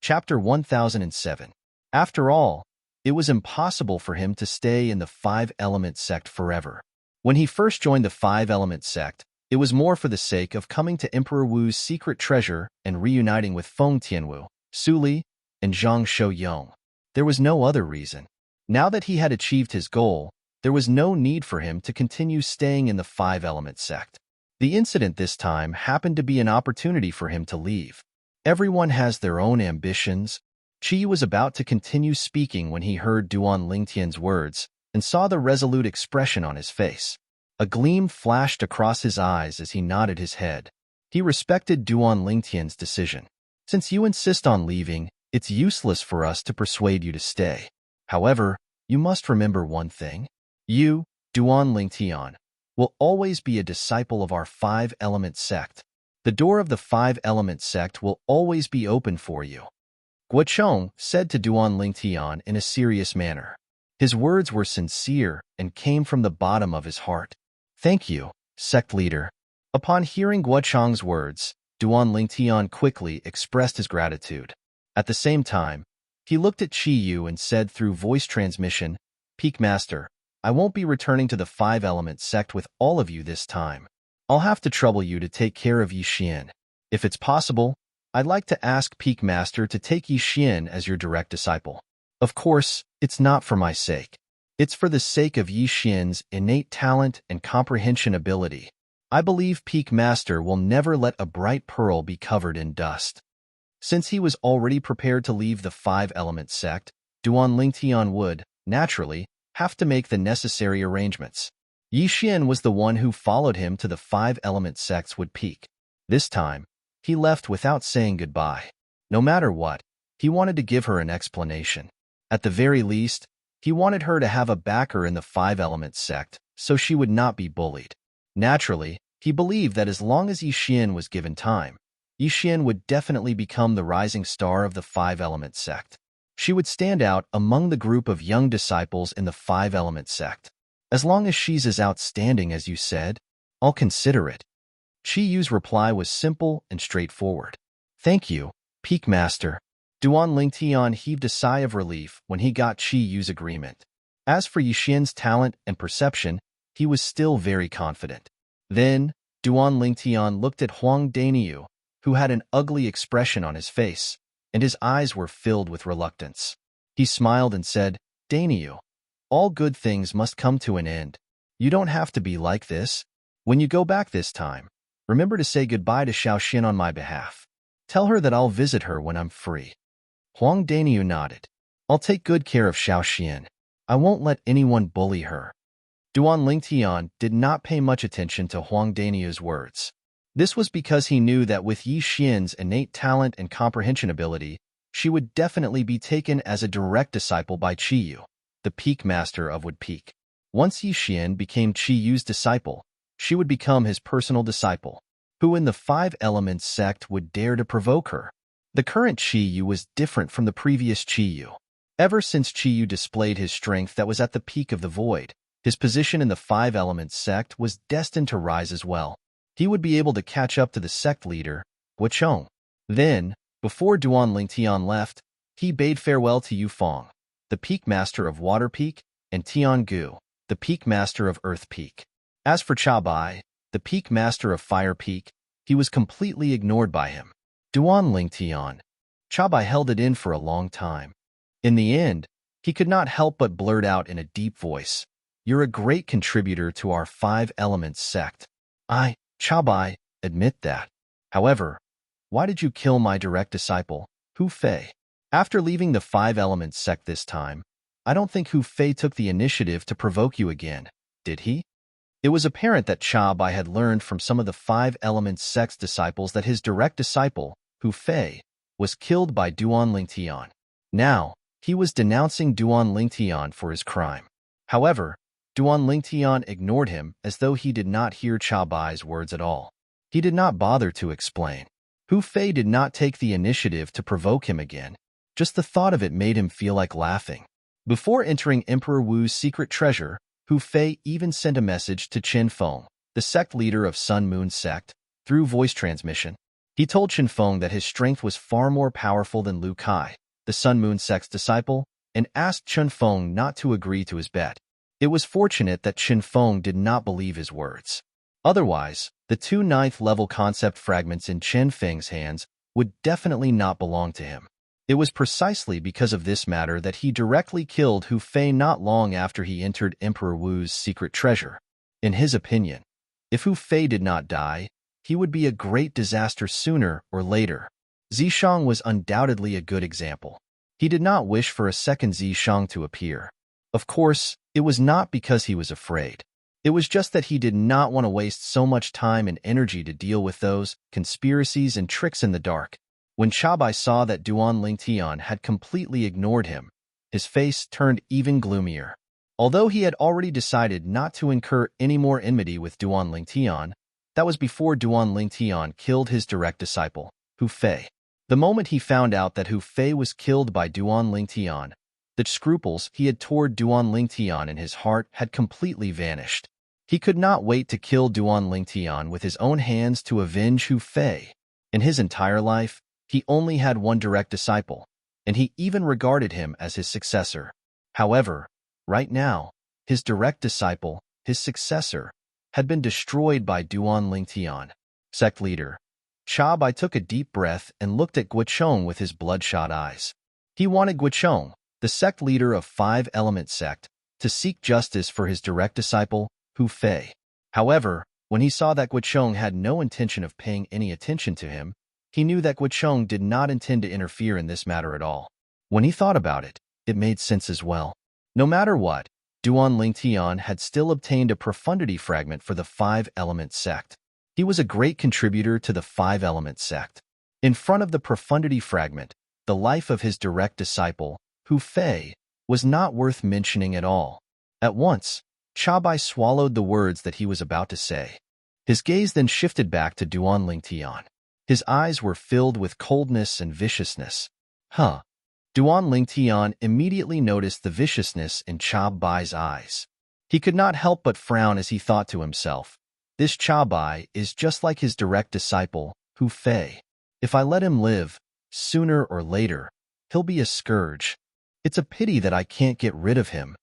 Chapter 1007. After all, it was impossible for him to stay in the Five-Element sect forever. When he first joined the Five-Element sect, it was more for the sake of coming to Emperor Wu's secret treasure and reuniting with Feng Tianwu, Su Li, and Zhang Shouyong. There was no other reason. Now that he had achieved his goal, there was no need for him to continue staying in the Five-Element sect. The incident this time happened to be an opportunity for him to leave. Everyone has their own ambitions. Qi was about to continue speaking when he heard Duan Lingtian's words and saw the resolute expression on his face. A gleam flashed across his eyes as he nodded his head. He respected Duan Lingtian's decision. Since you insist on leaving, it's useless for us to persuade you to stay. However, you must remember one thing. You, Duan Lingtian, will always be a disciple of our Five-Element sect. The door of the Five-Element sect will always be open for you. Guochang said to Duan Lingtian in a serious manner. His words were sincere and came from the bottom of his heart. Thank you, sect leader. Upon hearing Guochang's words, Duan Lingtian quickly expressed his gratitude. At the same time, he looked at Qi Yu and said through voice transmission, Peak Master, I won't be returning to the Five-Element sect with all of you this time. I'll have to trouble you to take care of Yi Xian. If it's possible, I'd like to ask Peak Master to take Yi Xian as your direct disciple. Of course, it's not for my sake. It's for the sake of Yi Xian's innate talent and comprehension ability. I believe Peak Master will never let a bright pearl be covered in dust. Since he was already prepared to leave the Five-Element sect, Duan Lingtian would, naturally, have to make the necessary arrangements. Yi Xian was the one who followed him to the Five-Element sect's wood peak. This time, he left without saying goodbye. No matter what, he wanted to give her an explanation. At the very least, he wanted her to have a backer in the Five-Element sect, so she would not be bullied. Naturally, he believed that as long as Yi Xian was given time, Yi Xian would definitely become the rising star of the Five-Element sect. She would stand out among the group of young disciples in the Five-Element sect. As long as she's as outstanding as you said, I'll consider it. Qi Yu's reply was simple and straightforward. Thank you, Peak Master. Duan Lingtian heaved a sigh of relief when he got Qi Yu's agreement. As for Yi Xian's talent and perception, he was still very confident. Then, Duan Lingtian looked at Huang Daniu, who had an ugly expression on his face, and his eyes were filled with reluctance. He smiled and said, Daniu, all good things must come to an end. You don't have to be like this. When you go back this time, remember to say goodbye to Xiaoxin on my behalf. Tell her that I'll visit her when I'm free. Huang Daniu nodded. I'll take good care of Xiaoxin. I won't let anyone bully her. Duan Lingtian did not pay much attention to Huang Daniu's words. This was because he knew that with Yi Xian's innate talent and comprehension ability, she would definitely be taken as a direct disciple by Qi Yu, the Peak Master of Wood Peak. Once Yi Xian became Qi Yu's disciple, she would become his personal disciple. Who in the Five-Element sect would dare to provoke her? The current Qi Yu was different from the previous Qi Yu. Ever since Qi Yu displayed his strength that was at the peak of the void, his position in the Five-Element sect was destined to rise as well. He would be able to catch up to the sect leader, Guochang. Then, Before Duan Lingtian left, he bade farewell to Yu Fong, the Peak Master of Water Peak, and Tian Gu, the Peak Master of Earth Peak. As for Cha Bai, the Peak Master of Fire Peak, he was completely ignored by him. Duan Lingtian. Cha Bai held it in for a long time. In the end, he could not help but blurt out in a deep voice, "You're a great contributor to our Five Elements sect. I, Cha Bai, admit that. However, why did you kill my direct disciple, Hu Fei?" After leaving the Five Elements sect this time, I don't think Hu Fei took the initiative to provoke you again, did he? It was apparent that Cha Bai had learned from some of the Five Elements sect's disciples that his direct disciple, Hu Fei, was killed by Duan Lingtian. Now, he was denouncing Duan Lingtian for his crime. However, Duan Lingtian ignored him as though he did not hear Cha Bai's words at all. He did not bother to explain. Hu Fei did not take the initiative to provoke him again. Just the thought of it made him feel like laughing. Before entering Emperor Wu's secret treasure, Hu Fei even sent a message to Chen Feng, the sect leader of Sun Moon sect, through voice transmission. He told Chen Feng that his strength was far more powerful than Lu Kai, the Sun Moon sect's disciple, and asked Chen Feng not to agree to his bet. It was fortunate that Chen Feng did not believe his words. Otherwise, the two ninth-level concept fragments in Chen Feng's hands would definitely not belong to him. It was precisely because of this matter that he directly killed Hu Fei not long after he entered Emperor Wu's secret treasure. In his opinion, if Hu Fei did not die, he would be a great disaster sooner or later. Zishang was undoubtedly a good example. He did not wish for a second Zishang to appear. Of course, it was not because he was afraid. It was just that he did not want to waste so much time and energy to deal with those conspiracies and tricks in the dark. When Cha Bai saw that Duan Lingtian had completely ignored him, his face turned even gloomier. Although he had already decided not to incur any more enmity with Duan Lingtian, that was before Duan Lingtian killed his direct disciple, Hu Fei. The moment he found out that Hu Fei was killed by Duan Lingtian, the scruples he had toward Duan Lingtian in his heart had completely vanished. He could not wait to kill Duan Lingtian with his own hands to avenge Hu Fei. In his entire life, he only had one direct disciple, and he even regarded him as his successor. However, right now, his direct disciple, his successor, had been destroyed by Duan Lingtian. Sect leader Cha Bai took a deep breath and looked at Guochong with his bloodshot eyes. He wanted Guochong, the sect leader of Five Element sect, to seek justice for his direct disciple, Hu Fei. However, when he saw that Guochong had no intention of paying any attention to him, he knew that Guochong did not intend to interfere in this matter at all. When he thought about it, it made sense as well. No matter what, Duan Lingtian had still obtained a profundity fragment for the Five Element sect. He was a great contributor to the Five Element sect. In front of the profundity fragment, the life of his direct disciple, Hu Fei, was not worth mentioning at all. At once, Cha Bai swallowed the words that he was about to say. His gaze then shifted back to Duan Lingtian. His eyes were filled with coldness and viciousness. Duan Lingtian immediately noticed the viciousness in Cha Bai's eyes. He could not help but frown as he thought to himself, "This Cha Bai is just like his direct disciple, Hu Fei. If I let him live, sooner or later, he'll be a scourge. It's a pity that I can't get rid of him."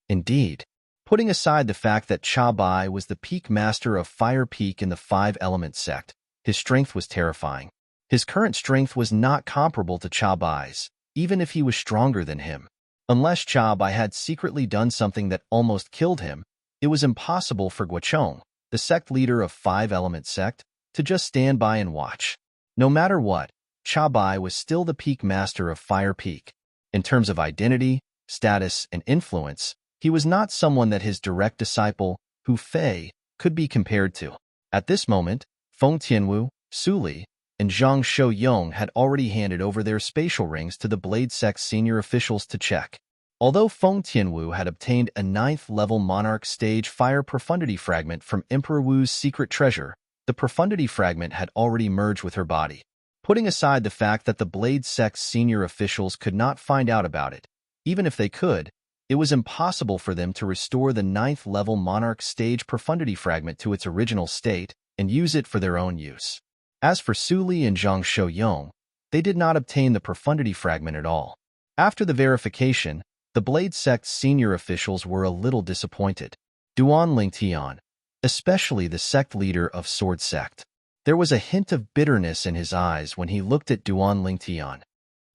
Indeed, putting aside the fact that Cha Bai was the peak master of Fire Peak in the Five Element sect, his strength was terrifying. His current strength was not comparable to Cha Bai's, even if he was stronger than him. Unless Cha Bai had secretly done something that almost killed him, it was impossible for Guochong, the sect leader of Five Element sect, to just stand by and watch. No matter what, Cha Bai was still the peak master of Fire Peak. In terms of identity, status, and influence, he was not someone that his direct disciple, Hu Fei, could be compared to. At this moment, Feng Tianwu, Su Li, and Zhang Shouyong had already handed over their spatial rings to the Blade Sect's senior officials to check. Although Feng Tianwu had obtained a 9th-level Monarch Stage Fire Profundity Fragment from Emperor Wu's secret treasure, the Profundity Fragment had already merged with her body. Putting aside the fact that the Blade Sect's senior officials could not find out about it, even if they could, it was impossible for them to restore the 9th-level Monarch Stage Profundity Fragment to its original state and use it for their own use. As for Su Li and Zhang Shouyong, they did not obtain the profundity fragment at all. After the verification, the Blade Sect's senior officials were a little disappointed. Duan Lingtian, especially the sect leader of Sword Sect. There was a hint of bitterness in his eyes when he looked at Duan Lingtian.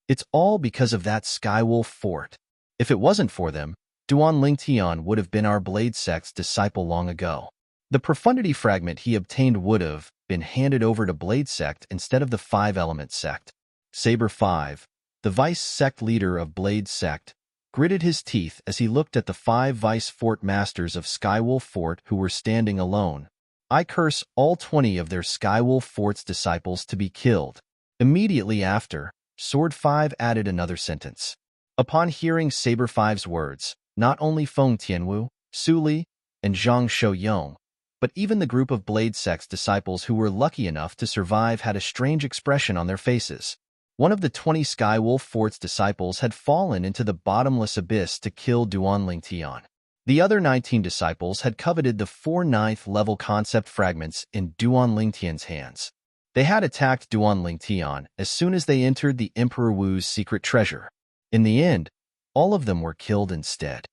It's all because of that Skywolf fort. If it wasn't for them, Duan Lingtian would have been our Blade Sect's disciple long ago. The profundity fragment he obtained would have been handed over to Blade Sect instead of the Five-Element Sect. Saber 5, the vice sect leader of Blade Sect, gritted his teeth as he looked at the 5 vice fort masters of Skywolf Fort who were standing alone. I curse all 20 of their Skywolf Fort's disciples to be killed. Immediately after, Sword 5 added another sentence. Upon hearing Saber 5's words, not only Feng Tianwu, Su Li, and Zhang Shouyong, but even the group of Blade Sect's disciples who were lucky enough to survive had a strange expression on their faces. One of the 20 Skywolf Fort's disciples had fallen into the bottomless abyss to kill Duan Lingtian. The other 19 disciples had coveted the 4 9th-level concept fragments in Duan Lingtian's hands. They had attacked Duan Lingtian as soon as they entered the Emperor Wu's secret treasure. In the end, all of them were killed instead.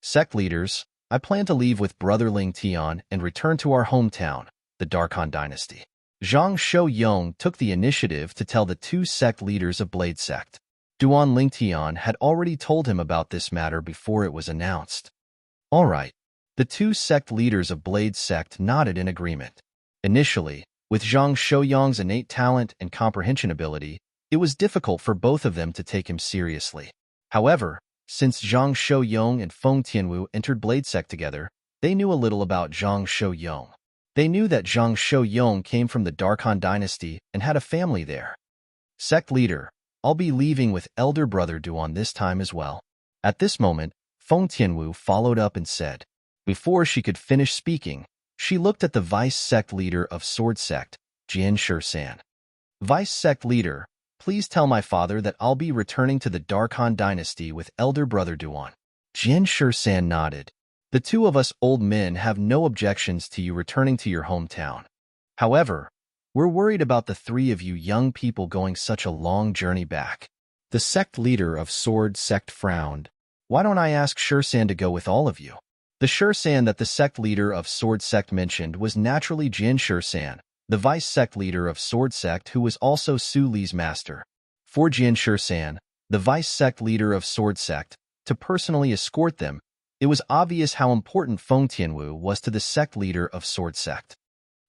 Sect leaders, I plan to leave with Brother Lingtian and return to our hometown, the Darkhan Dynasty. Zhang Shouyong took the initiative to tell the 2 sect leaders of Blade Sect. Duan Lingtian had already told him about this matter before it was announced. All right. The 2 sect leaders of Blade Sect nodded in agreement. Initially, with Zhang Shouyong's innate talent and comprehension ability, it was difficult for both of them to take him seriously. However, since Zhang Shouyong and Feng Tianwu entered Blade Sect together, they knew a little about Zhang Shouyong. They knew that Zhang Shouyong came from the Darkhan Dynasty and had a family there. Sect leader, I'll be leaving with elder brother Duan this time as well. At this moment, Feng Tianwu followed up and said. Before she could finish speaking, she looked at the vice sect leader of Sword Sect, Jian Shisan. Vice sect leader, please tell my father that I'll be returning to the Darkhan Dynasty with elder brother Duan. Jian Shisan nodded. The 2 of us old men have no objections to you returning to your hometown. However, we're worried about the 3 of you young people going such a long journey back. The sect leader of Sword Sect frowned. Why don't I ask Shisan to go with all of you? The Shisan that the sect leader of Sword Sect mentioned was naturally Jian Shisan, the vice sect leader of Sword Sect who was also Su Li's master. For Jian Shisan, the vice sect leader of Sword Sect, to personally escort them, it was obvious how important Feng Tianwu was to the sect leader of Sword Sect.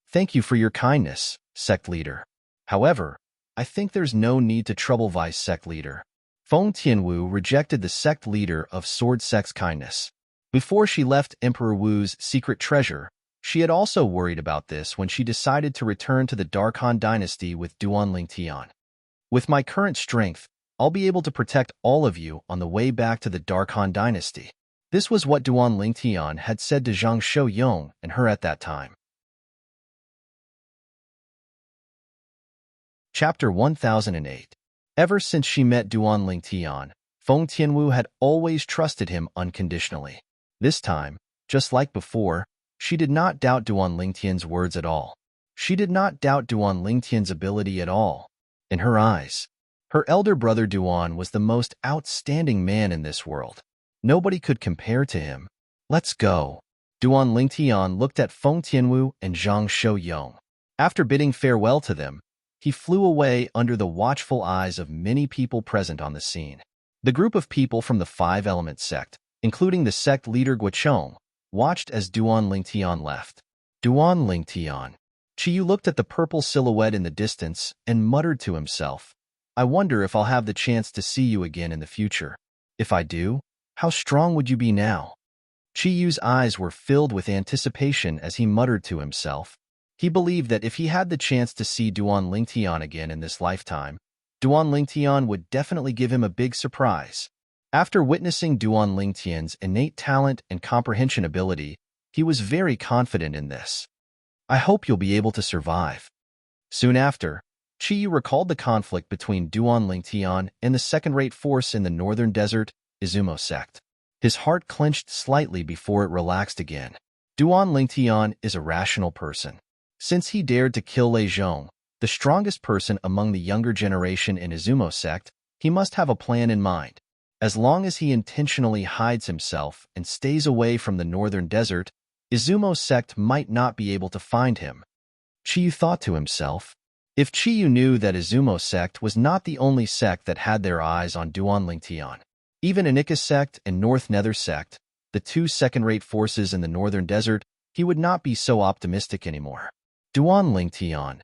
Thank you for your kindness, sect leader. However, I think there's no need to trouble vice sect leader. Feng Tianwu rejected the sect leader of Sword Sect's kindness. Before she left Emperor Wu's secret treasure, she had also worried about this when she decided to return to the Darkhan Dynasty with Duan Lingtian. With my current strength, I'll be able to protect all of you on the way back to the Darkhan Dynasty. This was what Duan Lingtian had said to Zhang Shouyong and her at that time. Chapter 1008. Ever since she met Duan Lingtian, Feng Tianwu had always trusted him unconditionally. This time, just like before, she did not doubt Duan Lingtian's words at all. She did not doubt Duan Lingtian's ability at all. In her eyes, her elder brother Duan was the most outstanding man in this world. Nobody could compare to him. Let's go. Duan Lingtian looked at Feng Tianwu and Zhang Shouyong. After bidding farewell to them, he flew away under the watchful eyes of many people present on the scene. The group of people from the 5-Element Sect, including the sect leader Guochong, watched as Duan Lingtian left. Duan Lingtian. Qiyu looked at the purple silhouette in the distance and muttered to himself, I wonder if I'll have the chance to see you again in the future. If I do, how strong would you be now? Qiyu's eyes were filled with anticipation as he muttered to himself. He believed that if he had the chance to see Duan Lingtian again in this lifetime, Duan Lingtian would definitely give him a big surprise. After witnessing Duan Lingtian's innate talent and comprehension ability, he was very confident in this. I hope you'll be able to survive. Soon after, Qiyu recalled the conflict between Duan Lingtian and the second-rate force in the northern desert, Izumo sect. His heart clenched slightly before it relaxed again. Duan Lingtian is a rational person. Since he dared to kill Lei Zhong, The strongest person among the younger generation in Izumo sect, he must have a plan in mind. As long as he intentionally hides himself and stays away from the northern desert, Izumo sect might not be able to find him. Chiyu thought to himself. If Chiyu knew that Izumo sect was not the only sect that had their eyes on Duan Lingtian, even Anika sect and North Nether sect, the two second-rate forces in the northern desert, he would not be so optimistic anymore. Duan Lingtian.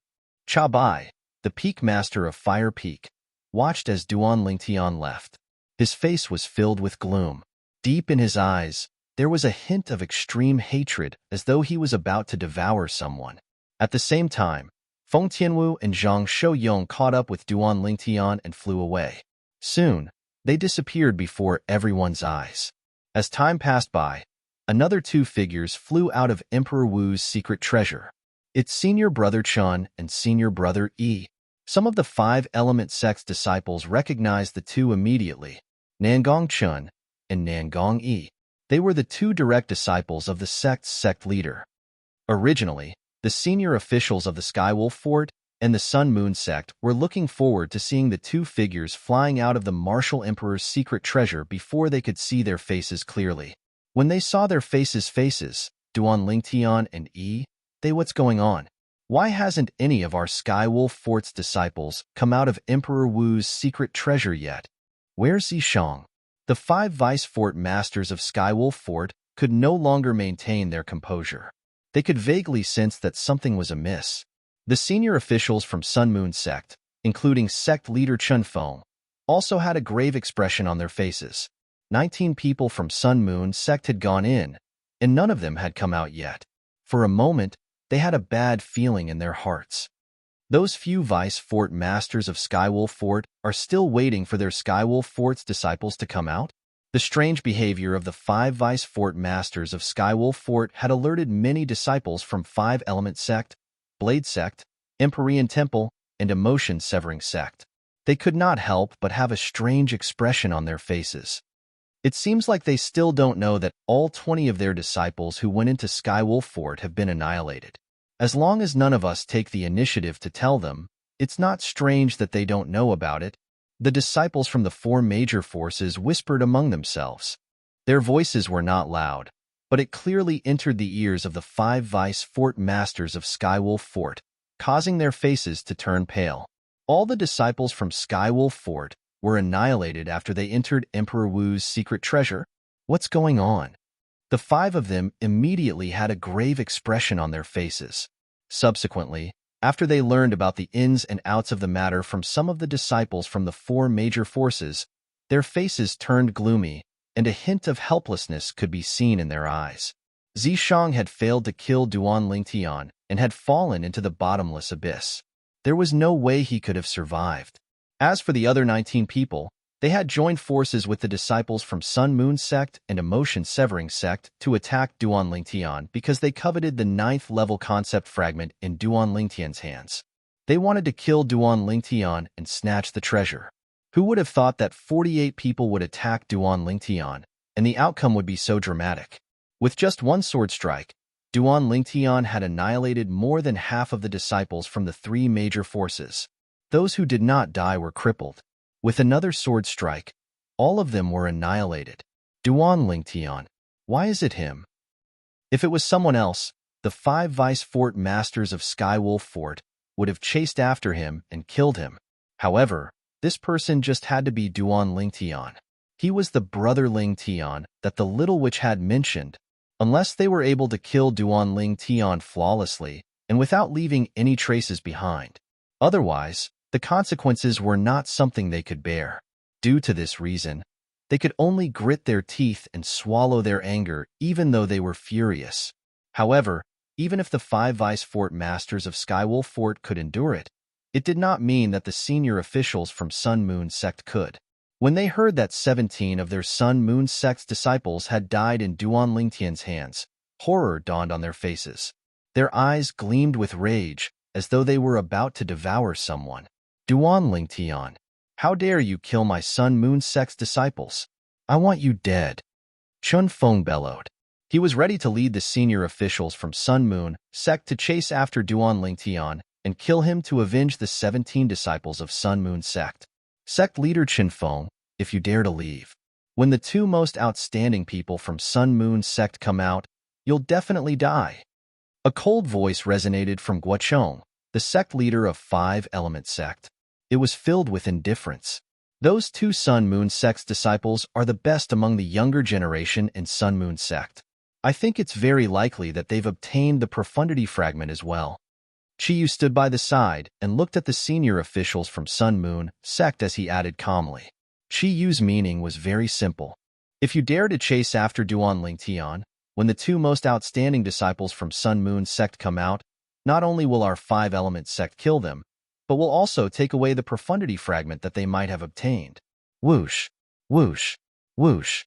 Chabai, the peak master of Fire Peak, watched as Duan Lingtian left. His face was filled with gloom. Deep in his eyes, there was a hint of extreme hatred, as though he was about to devour someone. At the same time, Feng Tianwu and Zhang Shouyong caught up with Duan Lingtian and flew away. Soon, they disappeared before everyone's eyes. As time passed by, another two figures flew out of Emperor Wu's secret treasure. Its senior brother Chun and senior brother Yi. Some of the five element sect's disciples recognized the two immediately, Nangong Chun and Nangong Yi. They were the two direct disciples of the sect's sect leader. Originally, the senior officials of the Skywolf Fort and the Sun Moon sect were looking forward to seeing the two figures flying out of the Martial Emperor's secret treasure before they could see their faces clearly. When they saw their faces, Duan Lingtian and Yi, what's going on? Why hasn't any of our Skywolf Fort's disciples come out of Emperor Wu's secret treasure yet? Where's Zishang? The five vice fort masters of Skywolf Fort could no longer maintain their composure. They could vaguely sense that something was amiss. The senior officials from Sun Moon sect, including sect leader Chun Feng, also had a grave expression on their faces. 19 people from Sun Moon sect had gone in, and none of them had come out yet. For a moment, they had a bad feeling in their hearts. Those few vice fort masters of Skywolf Fort are still waiting for their Skywolf Fort's disciples to come out? The strange behavior of the five vice fort masters of Skywolf Fort had alerted many disciples from Five Element Sect, Blade Sect, Empyrean Temple, and Emotion Severing Sect. They could not help but have a strange expression on their faces. It seems like they still don't know that all 20 of their disciples who went into Skywolf Fort have been annihilated. As long as none of us take the initiative to tell them, it's not strange that they don't know about it. The disciples from the four major forces whispered among themselves. Their voices were not loud, but it clearly entered the ears of the five vice fort masters of Skywolf Fort, causing their faces to turn pale. All the disciples from Skywolf Fort were annihilated after they entered Emperor Wu's secret treasure. What's going on? The five of them immediately had a grave expression on their faces. Subsequently, after they learned about the ins and outs of the matter from some of the disciples from the four major forces, their faces turned gloomy, and a hint of helplessness could be seen in their eyes. Zishang had failed to kill Duan Lingtian and had fallen into the bottomless abyss. There was no way he could have survived. As for the other 19 people, they had joined forces with the disciples from Sun Moon Sect and Emotion Severing Sect to attack Duan Lingtian because they coveted the 9th level concept fragment in Duan Lingtian's hands. They wanted to kill Duan Lingtian and snatch the treasure. Who would have thought that 48 people would attack Duan Lingtian, and the outcome would be so dramatic? With just one sword strike, Duan Lingtian had annihilated more than half of the disciples from the three major forces. Those who did not die were crippled. With another sword strike, all of them were annihilated. Duan Lingtian. Why is it him? If it was someone else, the five vice fort masters of Skywolf Fort would have chased after him and killed him. However, this person just had to be Duan Lingtian. He was the brother Lingtian that the Little Witch had mentioned. Unless they were able to kill Duan Lingtian flawlessly and without leaving any traces behind. Otherwise, the consequences were not something they could bear. Due to this reason, they could only grit their teeth and swallow their anger even though they were furious. However, even if the five vice fort masters of Skywolf Fort could endure it, it did not mean that the senior officials from Sun Moon Sect could. When they heard that 17 of their Sun Moon Sect's disciples had died in Duan Lingtian's hands, horror dawned on their faces. Their eyes gleamed with rage, as though they were about to devour someone. Duan Lingtian, how dare you kill my Sun Moon Sect's disciples? I want you dead. Chun Feng bellowed. He was ready to lead the senior officials from Sun Moon Sect to chase after Duan Lingtian and kill him to avenge the 17 disciples of Sun Moon sect. Sect leader Qinfeng, if you dare to leave. When the two most outstanding people from Sun Moon sect come out, you'll definitely die. A cold voice resonated from Guochong, the sect leader of Five Element sect. It was filled with indifference. Those two Sun Moon sect's disciples are the best among the younger generation in Sun Moon sect. I think it's very likely that they've obtained the profundity fragment as well. Chiyu stood by the side and looked at the senior officials from Sun Moon sect as he added calmly. Chiyu's meaning was very simple. If you dare to chase after Duan Lingtian, when the two most outstanding disciples from Sun Moon sect come out, not only will our Five Element sect kill them, but will also take away the profundity fragment that they might have obtained. Whoosh, whoosh, whoosh.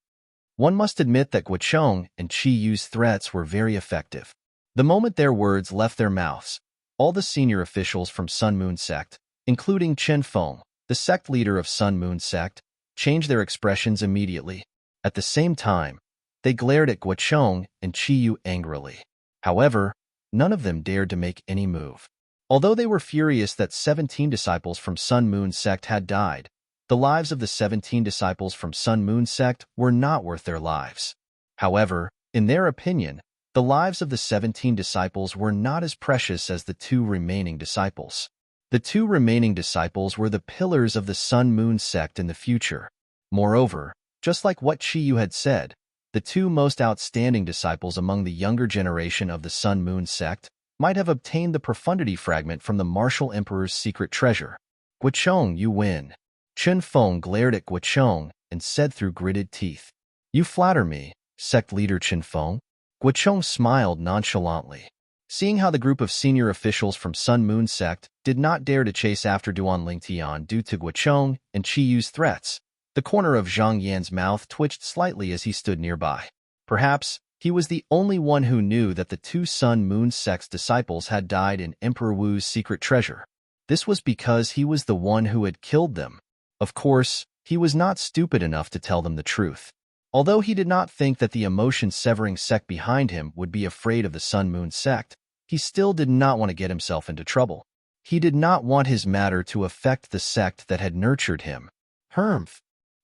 One must admit that Guochong and Chiyu's threats were very effective. The moment their words left their mouths, all the senior officials from Sun Moon sect, including Qinfeng, the sect leader of Sun Moon sect, changed their expressions immediately. At the same time, they glared at Guochong and Chiyu angrily. However, none of them dared to make any move. Although they were furious that 17 disciples from Sun Moon sect had died, the lives of the 17 disciples from Sun Moon sect were not worth their lives. However, in their opinion, the lives of the 17 disciples were not as precious as the two remaining disciples. The two remaining disciples were the pillars of the Sun Moon sect in the future. Moreover, just like what Chiyu had said, the two most outstanding disciples among the younger generation of the Sun Moon sect might have obtained the profundity fragment from the Martial Emperor's secret treasure. Guochong, you win. Qinfeng glared at Guochong and said through gritted teeth. You flatter me, sect leader Qinfeng. Guochong smiled nonchalantly. Seeing how the group of senior officials from Sun Moon sect did not dare to chase after Duan Lingtian due to Guochong and Chiyu's threats, the corner of Zhang Yan's mouth twitched slightly as he stood nearby. Perhaps he was the only one who knew that the two Sun Moon sect's disciples had died in Emperor Wu's secret treasure. This was because he was the one who had killed them. Of course, he was not stupid enough to tell them the truth. Although he did not think that the emotion-severing sect behind him would be afraid of the Sun Moon sect, he still did not want to get himself into trouble. He did not want his matter to affect the sect that had nurtured him. Hermf.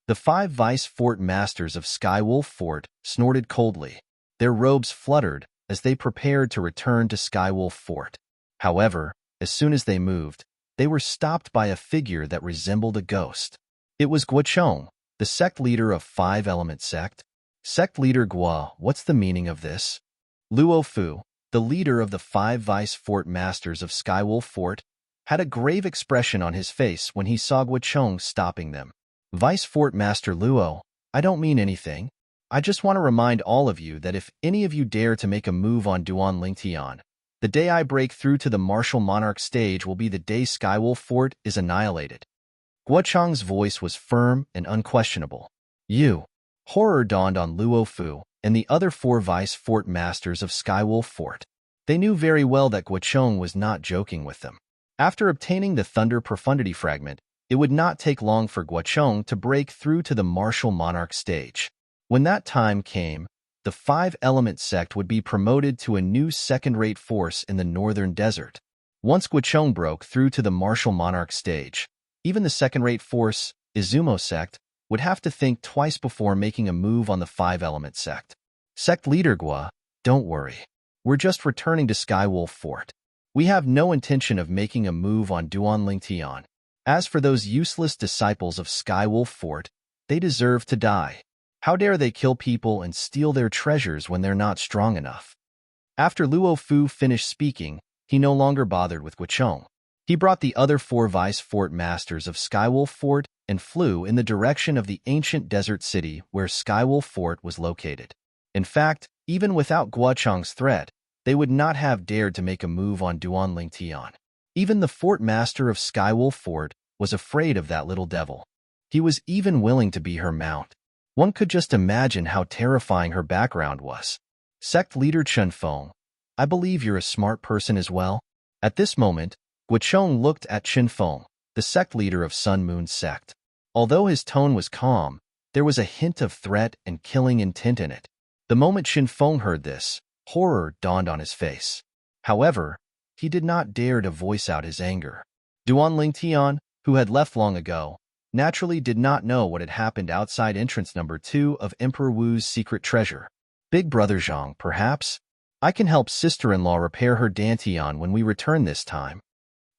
The 5 Vice Fort Masters of Skywolf Fort snorted coldly. Their robes fluttered as they prepared to return to Skywolf Fort. However, as soon as they moved, they were stopped by a figure that resembled a ghost. It was Guochong, the sect leader of 5 Element sect. Sect leader Guo, what's the meaning of this? Luo Fu, the leader of the 5 Vice Fort Masters of Skywolf Fort, had a grave expression on his face when he saw Guochong stopping them. Vice Fort Master Luo, I don't mean anything. I just want to remind all of you that if any of you dare to make a move on Duan Lingtian, the day I break through to the Martial Monarch stage will be the day Skywolf Fort is annihilated. Guochong's voice was firm and unquestionable. You. Horror dawned on Luo Fu and the other 4 Vice Fort Masters of Skywolf Fort. They knew very well that Guochong was not joking with them. After obtaining the Thunder Profundity Fragment, it would not take long for Guochong to break through to the Martial Monarch stage. When that time came, the 5 Element sect would be promoted to a new second-rate force in the Northern Desert. Once Guochong broke through to the Martial Monarch stage, even the second-rate force, Izumo sect, would have to think twice before making a move on the 5 Element sect. Sect leader Guo, don't worry. We're just returning to Skywolf Fort. We have no intention of making a move on Duan Lingtian. As for those useless disciples of Skywolf Fort, they deserve to die. How dare they kill people and steal their treasures when they're not strong enough? After Luo Fu finished speaking, he no longer bothered with Guochong. He brought the other 4 Vice Fort Masters of Skywolf Fort and flew in the direction of the ancient desert city where Skywolf Fort was located. In fact, even without Guochong's threat, they would not have dared to make a move on Duan Lingtian. Even the Fort Master of Skywolf Fort was afraid of that little devil. He was even willing to be her mount. One could just imagine how terrifying her background was. Sect leader Qinfeng, I believe you're a smart person as well. At this moment, Guochong looked at Qinfeng, the sect leader of Sun Moon sect. Although his tone was calm, there was a hint of threat and killing intent in it. The moment Qinfeng heard this, horror dawned on his face. However, he did not dare to voice out his anger. Duan Lingtian, who had left long ago, naturally did not know what had happened outside entrance number 2 of Emperor Wu's secret treasure. Big brother Zhang, perhaps? I can help sister-in-law repair her dantian when we return this time.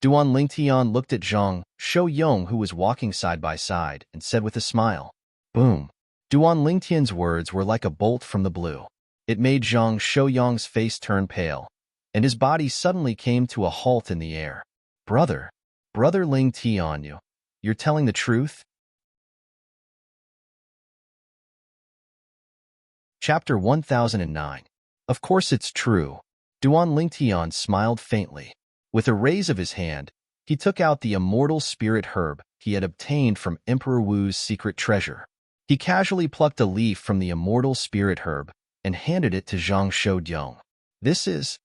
Duan Lingtian looked at Zhang Shouyong, who was walking side by side, and said with a smile, "Boom." Duan Lingtian's words were like a bolt from the blue. It made Zhang Shouyong's face turn pale, and his body suddenly came to a halt in the air. Brother Lingtian, you're telling the truth? Chapter 1009. Of course it's true. Duan Lingtian smiled faintly. With a raise of his hand, he took out the immortal spirit herb he had obtained from Emperor Wu's secret treasure. He casually plucked a leaf from the immortal spirit herb and handed it to Zhang Shouyong. This is...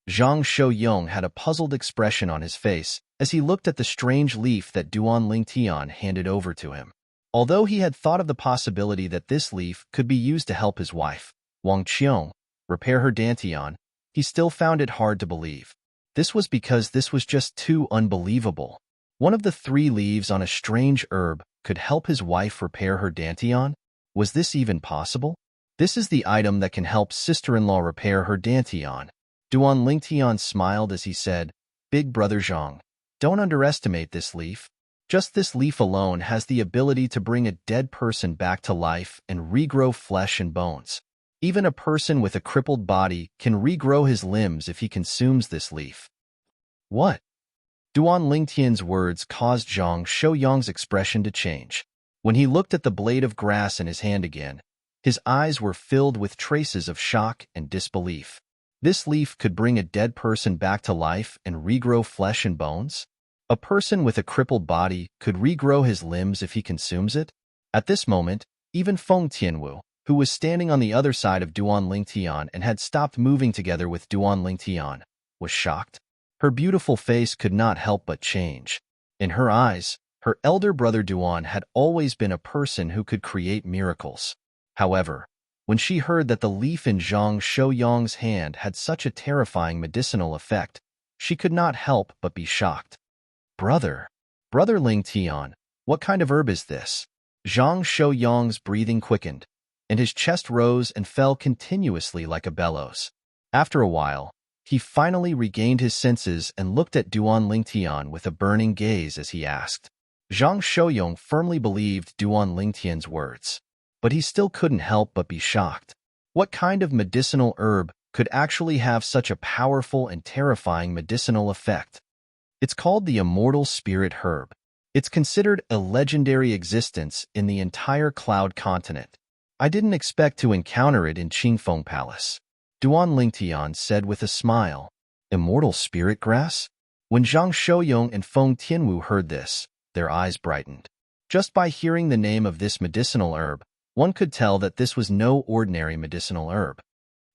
Zhang Shouyong had a puzzled expression on his face as he looked at the strange leaf that Duan Lingtian handed over to him. Although he had thought of the possibility that this leaf could be used to help his wife, Wang Qiong, repair her dantian, he still found it hard to believe. This was because this was just too unbelievable. One of the 3 leaves on a strange herb could help his wife repair her dantian? Was this even possible? This is the item that can help sister-in-law repair her dantian. Duan Lingtian smiled as he said, "Big brother Zhang, don't underestimate this leaf. Just this leaf alone has the ability to bring a dead person back to life and regrow flesh and bones. Even a person with a crippled body can regrow his limbs if he consumes this leaf." What? Duan Lingtian's words caused Zhang Shouyong's expression to change. When he looked at the blade of grass in his hand again, his eyes were filled with traces of shock and disbelief. This leaf could bring a dead person back to life and regrow flesh and bones? A person with a crippled body could regrow his limbs if he consumes it? At this moment, even Feng Tianwu, who was standing on the other side of Duan Lingtian and had stopped moving together with Duan Lingtian, was shocked. Her beautiful face could not help but change. In her eyes, her elder brother Duan had always been a person who could create miracles. However, when she heard that the leaf in Zhang Shouyong's hand had such a terrifying medicinal effect, she could not help but be shocked. Brother Lingtian, what kind of herb is this? Zhang Shouyong's breathing quickened, and his chest rose and fell continuously like a bellows. After a while, he finally regained his senses and looked at Duan Lingtian with a burning gaze as he asked. Zhang Shouyong firmly believed Duan Lingtian's words, but he still couldn't help but be shocked. What kind of medicinal herb could actually have such a powerful and terrifying medicinal effect? It's called the immortal spirit herb. It's considered a legendary existence in the entire Cloud continent. I didn't expect to encounter it in Qingfeng Palace. Duan Lingtian said with a smile. Immortal spirit grass? When Zhang Shouyong and Feng Tianwu heard this, their eyes brightened. Just by hearing the name of this medicinal herb, one could tell that this was no ordinary medicinal herb.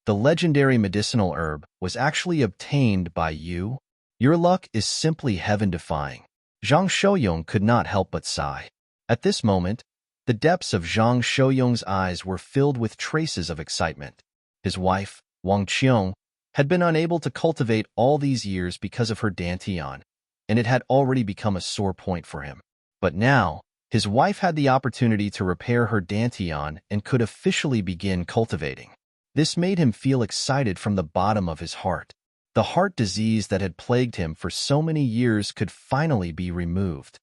The legendary medicinal herb was actually obtained by you. Your luck is simply heaven-defying. Zhang Shouyong could not help but sigh. At this moment, the depths of Zhang Shouyong's eyes were filled with traces of excitement. His wife, Wang Qiong, had been unable to cultivate all these years because of her dantian, and it had already become a sore point for him. But now, his wife had the opportunity to repair her dantian and could officially begin cultivating. This made him feel excited from the bottom of his heart. The heart disease that had plagued him for so many years could finally be removed.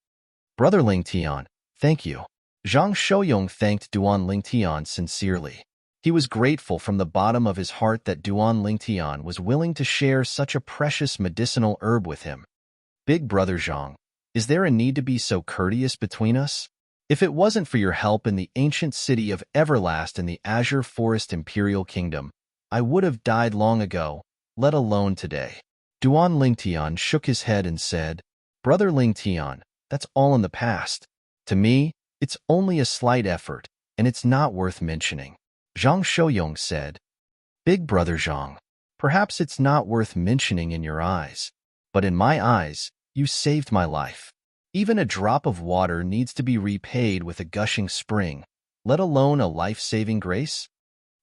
Brother Lingtian, thank you. Zhang Shouyong thanked Duan Lingtian sincerely. He was grateful from the bottom of his heart that Duan Lingtian was willing to share such a precious medicinal herb with him. Big brother Zhang, is there a need to be so courteous between us? If it wasn't for your help in the ancient city of Everlast in the Azure Forest Imperial Kingdom, I would have died long ago, let alone today. Duan Lingtian shook his head and said, Brother Lingtian, that's all in the past. To me, it's only a slight effort, and it's not worth mentioning. Zhang Shouyong said, Big brother Zhang, perhaps it's not worth mentioning in your eyes, but in my eyes, you saved my life. Even a drop of water needs to be repaid with a gushing spring, let alone a life-saving grace?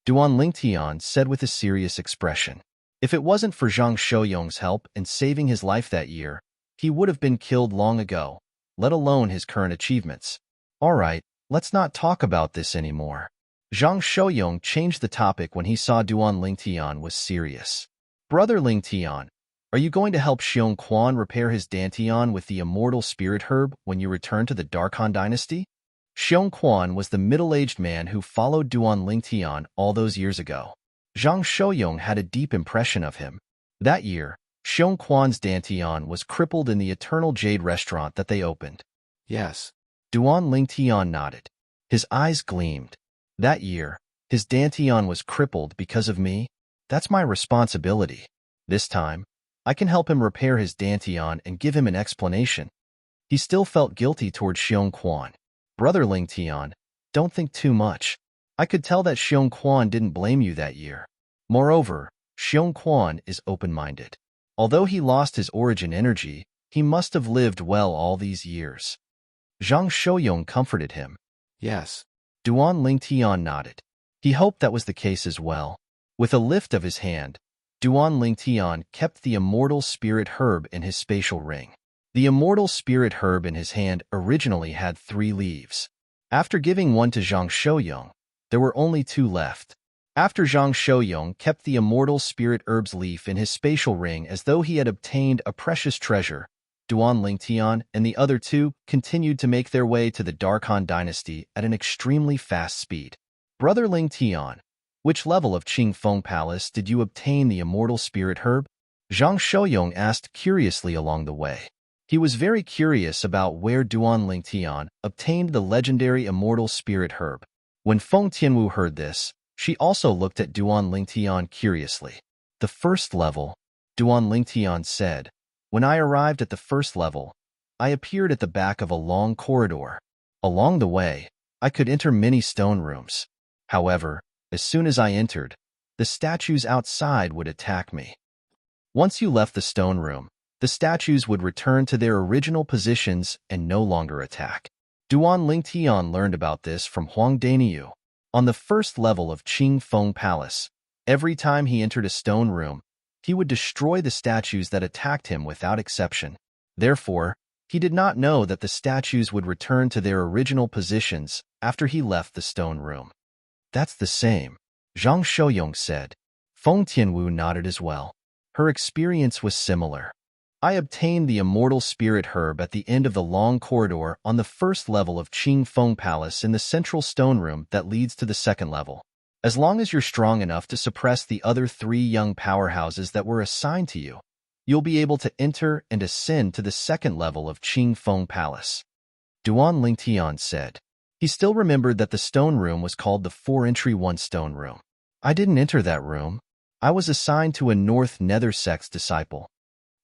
Duan Lingtian said with a serious expression. If it wasn't for Zhang Shouyong's help in saving his life that year, he would have been killed long ago, let alone his current achievements. All right, let's not talk about this anymore. Zhang Shouyong changed the topic when he saw Duan Lingtian was serious. Brother Lingtian, are you going to help Xiong Quan repair his Dantian with the immortal spirit herb when you return to the Dark Han dynasty? Xiong Quan was the middle-aged man who followed Duan Lingtian all those years ago. Zhang Shouyong had a deep impression of him. That year, Xiong Quan's Dantian was crippled in the Eternal Jade restaurant that they opened. Yes. Duan Lingtian nodded. His eyes gleamed. That year, his Dantian was crippled because of me. That's my responsibility. This time, I can help him repair his Dantian and give him an explanation. He still felt guilty toward Xiong Quan. Brother Lingtian, don't think too much. I could tell that Xiong Quan didn't blame you that year. Moreover, Xiong Quan is open-minded. Although he lost his origin energy, he must have lived well all these years. Zhang Shouyong comforted him. Yes. Duan Lingtian nodded. He hoped that was the case as well. With a lift of his hand, Duan Lingtian kept the immortal spirit herb in his spatial ring. The immortal spirit herb in his hand originally had 3 leaves. After giving one to Zhang Shouyong, there were only 2 left. After Zhang Shouyong kept the immortal spirit herb's leaf in his spatial ring as though he had obtained a precious treasure, Duan Lingtian and the other 2 continued to make their way to the Dark Han dynasty at an extremely fast speed. Brother Lingtian, which level of Qing Feng Palace did you obtain the immortal spirit herb? Zhang Shouyong asked curiously along the way. He was very curious about where Duan Lingtian obtained the legendary immortal spirit herb. When Feng Tianwu heard this, she also looked at Duan Lingtian curiously. The first level, Duan Lingtian said. When I arrived at the first level, I appeared at the back of a long corridor. Along the way, I could enter many stone rooms. However, as soon as I entered, the statues outside would attack me. Once you left the stone room, the statues would return to their original positions and no longer attack. Duan Lingtian learned about this from Huang Daniyu. On the first level of Qing Feng Palace, every time he entered a stone room, he would destroy the statues that attacked him without exception. Therefore, he did not know that the statues would return to their original positions after he left the stone room. That's the same, Zhang Shouyong said. Feng Tianwu nodded as well. Her experience was similar. I obtained the immortal spirit herb at the end of the long corridor on the first level of Qing Feng Palace in the central stone room that leads to the second level. As long as you're strong enough to suppress the other 3 young powerhouses that were assigned to you, you'll be able to enter and ascend to the second level of Qing Feng Palace. Duan Lingtian said. He still remembered that the stone room was called the 4-entry 1 stone room. I didn't enter that room. I was assigned to a North Nether Sect's disciple.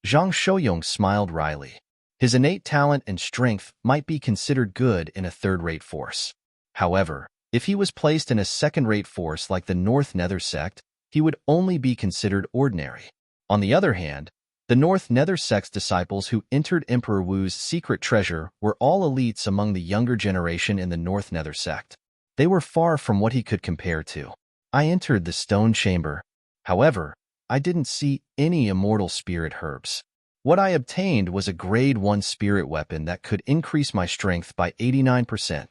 Zhang Shouyong smiled wryly. His innate talent and strength might be considered good in a third-rate force. However, if he was placed in a second-rate force like the North Nether Sect, he would only be considered ordinary. On the other hand, the North Nether Sect's disciples who entered Emperor Wu's secret treasure were all elites among the younger generation in the North Nether Sect. They were far from what he could compare to. I entered the stone chamber. However, I didn't see any immortal spirit herbs. What I obtained was a grade 1 spirit weapon that could increase my strength by 89%.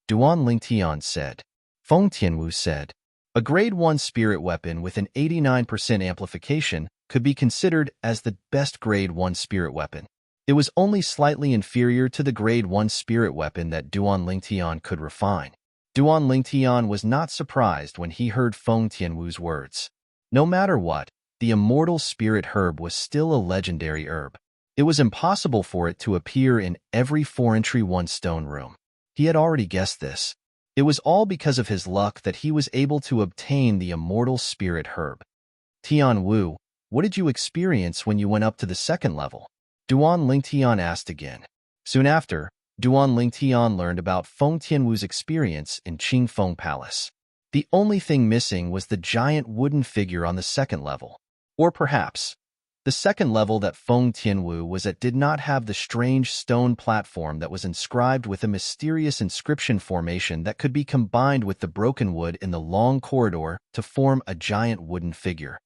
Duan Lingtian said. Feng Tianwu said. A grade 1 spirit weapon with an 89% amplification could be considered as the best grade 1 spirit weapon. It was only slightly inferior to the grade 1 spirit weapon that Duan Lingtian could refine. Duan Lingtian was not surprised when he heard Feng Tianwu's words. No matter what, the immortal spirit herb was still a legendary herb. It was impossible for it to appear in every 4-entry 1 stone room. He had already guessed this. It was all because of his luck that he was able to obtain the immortal spirit herb. Tian Wu, what did you experience when you went up to the second level? Duan Lingtian asked again. Soon after, Duan Lingtian learned about Feng Tianwu's experience in Qing Feng Palace. The only thing missing was the giant wooden figure on the second level. Or perhaps, the second level that Feng Tianwu was at did not have the strange stone platform that was inscribed with a mysterious inscription formation that could be combined with the broken wood in the long corridor to form a giant wooden figure.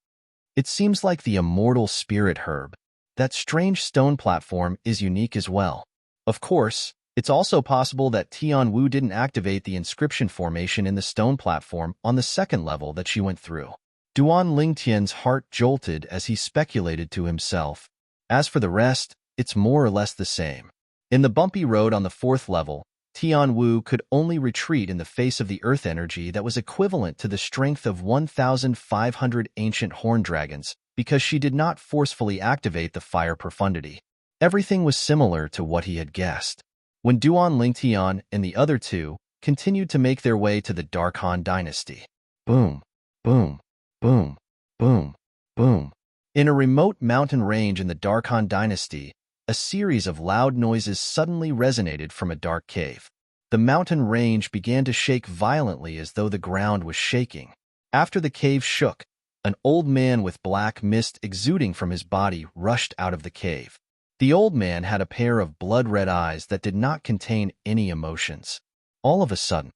It seems like the immortal spirit herb. That strange stone platform is unique as well. Of course, it's also possible that Tian Wu didn't activate the inscription formation in the stone platform on the second level that she went through. Duan Lingtian's heart jolted as he speculated to himself. As for the rest, it's more or less the same. In the bumpy road on the fourth level, Tian Wu could only retreat in the face of the earth energy that was equivalent to the strength of 1,500 ancient horn dragons because she did not forcefully activate the fire profundity. Everything was similar to what he had guessed. When Duan Lingtian and the other two continued to make their way to the Dark Han dynasty. Boom, boom, boom, boom, boom. In a remote mountain range in the Dark Han dynasty, a series of loud noises suddenly resonated from a dark cave. The mountain range began to shake violently as though the ground was shaking. After the cave shook, an old man with black mist exuding from his body rushed out of the cave. The old man had a pair of blood-red eyes that did not contain any emotions. All of a sudden,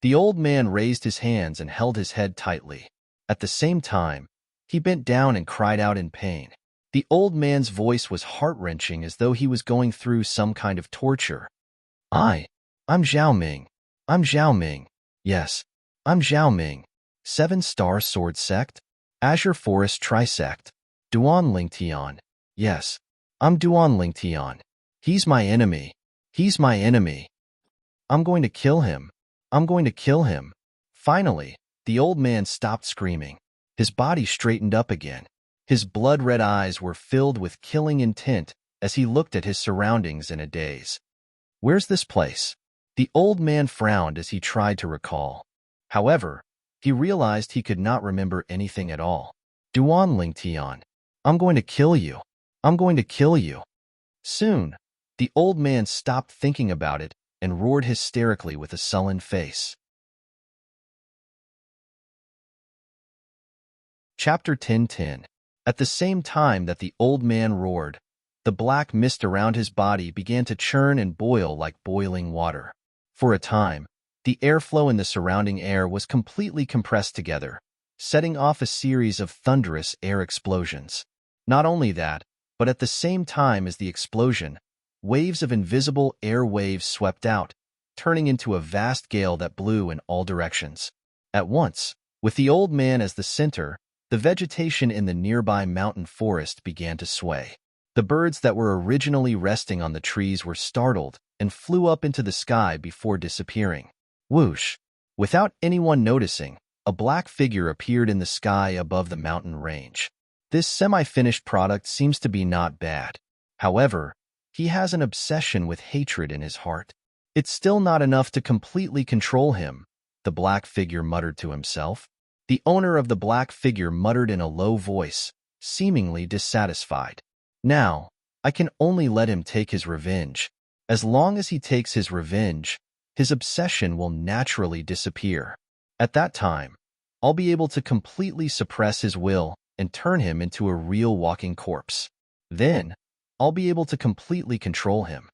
the old man raised his hands and held his head tightly. At the same time, he bent down and cried out in pain. The old man's voice was heart-wrenching as though he was going through some kind of torture. I'm Zhao Ming. I'm Zhao Ming. Yes, I'm Zhao Ming. 7-Star Sword Sect? Azure Forest Trisect. Duan Lingtian. Yes, I'm Duan Lingtian. He's my enemy. He's my enemy. I'm going to kill him. I'm going to kill him. Finally, the old man stopped screaming. His body straightened up again. His blood-red eyes were filled with killing intent as he looked at his surroundings in a daze. Where's this place? The old man frowned as he tried to recall. However, he realized he could not remember anything at all. Duan Lingtian. I'm going to kill you. I'm going to kill you. Soon, the old man stopped thinking about it and roared hysterically with a sullen face. Chapter 10:10. At the same time that the old man roared, the black mist around his body began to churn and boil like boiling water. For a time, the airflow in the surrounding air was completely compressed together, setting off a series of thunderous air explosions. Not only that, but at the same time as the explosion, waves of invisible air waves swept out, turning into a vast gale that blew in all directions. At once, with the old man as the center, the vegetation in the nearby mountain forest began to sway. The birds that were originally resting on the trees were startled and flew up into the sky before disappearing. Whoosh! Without anyone noticing, a black figure appeared in the sky above the mountain range. This semi-finished product seems to be not bad. However, he has an obsession with hatred in his heart. It's still not enough to completely control him, the black figure muttered to himself. The owner of the black figure muttered in a low voice, seemingly dissatisfied. Now, I can only let him take his revenge. As long as he takes his revenge, his obsession will naturally disappear. At that time, I'll be able to completely suppress his will and turn him into a real walking corpse. Then, I'll be able to completely control him.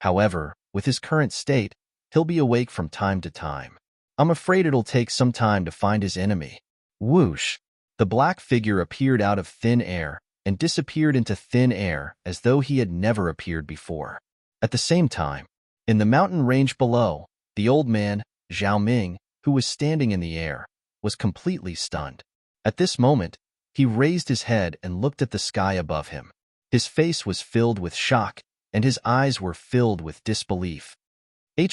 However, with his current state, he'll be awake from time to time. I'm afraid it'll take some time to find his enemy. Whoosh! The black figure appeared out of thin air and disappeared into thin air as though he had never appeared before. At the same time, in the mountain range below, the old man, Zhao Ming, who was standing in the air, was completely stunned. At this moment, he raised his head and looked at the sky above him. His face was filled with shock, and his eyes were filled with disbelief.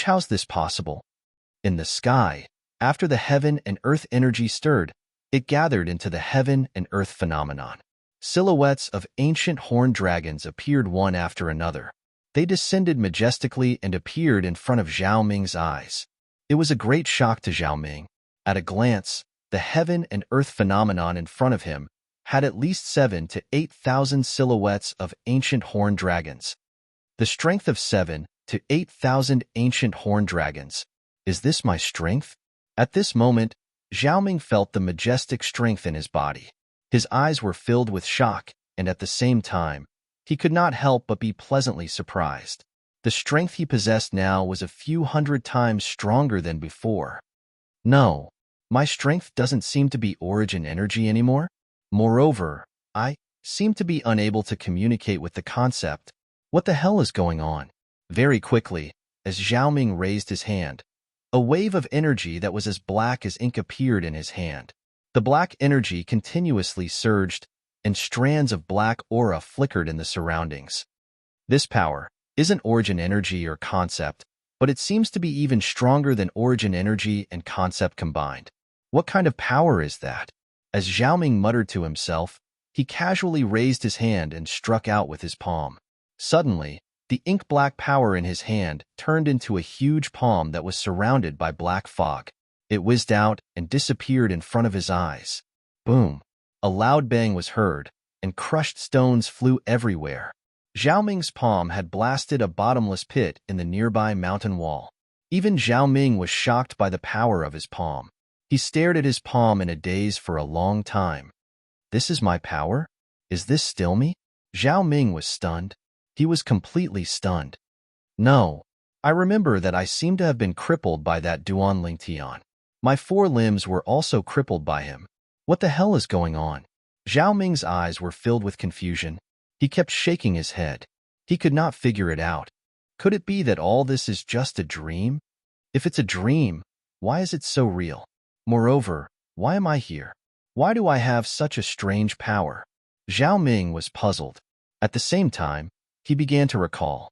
How's this possible? In the sky, after the heaven and earth energy stirred, it gathered into the heaven and earth phenomenon. Silhouettes of ancient horned dragons appeared one after another. They descended majestically and appeared in front of Zhao Ming's eyes. It was a great shock to Zhao Ming. At a glance, the heaven and earth phenomenon in front of him had at least 7,000 to 8,000 silhouettes of ancient horned dragons. The strength of 7,000 to 8,000 ancient horned dragons. Is this my strength? At this moment, Zhao Ming felt the majestic strength in his body. His eyes were filled with shock, and at the same time, he could not help but be pleasantly surprised. The strength he possessed now was a few hundred times stronger than before. No, my strength doesn't seem to be origin energy anymore. Moreover, I seem to be unable to communicate with the concept. What the hell is going on? Very quickly, as Zhao Ming raised his hand, a wave of energy that was as black as ink appeared in his hand. The black energy continuously surged, and strands of black aura flickered in the surroundings. This power isn't origin energy or concept, but it seems to be even stronger than origin energy and concept combined. What kind of power is that? As Zhao Ming muttered to himself, he casually raised his hand and struck out with his palm. Suddenly, the ink-black power in his hand turned into a huge palm that was surrounded by black fog. It whizzed out and disappeared in front of his eyes. Boom! A loud bang was heard, and crushed stones flew everywhere. Zhao Ming's palm had blasted a bottomless pit in the nearby mountain wall. Even Zhao Ming was shocked by the power of his palm. He stared at his palm in a daze for a long time. This is my power? Is this still me? Zhao Ming was stunned. He was completely stunned. No, I remember that I seem to have been crippled by that Duan Lingtian. My 4 limbs were also crippled by him. What the hell is going on? Zhao Ming's eyes were filled with confusion. He kept shaking his head. He could not figure it out. Could it be that all this is just a dream? If it's a dream, why is it so real? Moreover, why am I here? Why do I have such a strange power? Zhao Ming was puzzled. At the same time, he began to recall.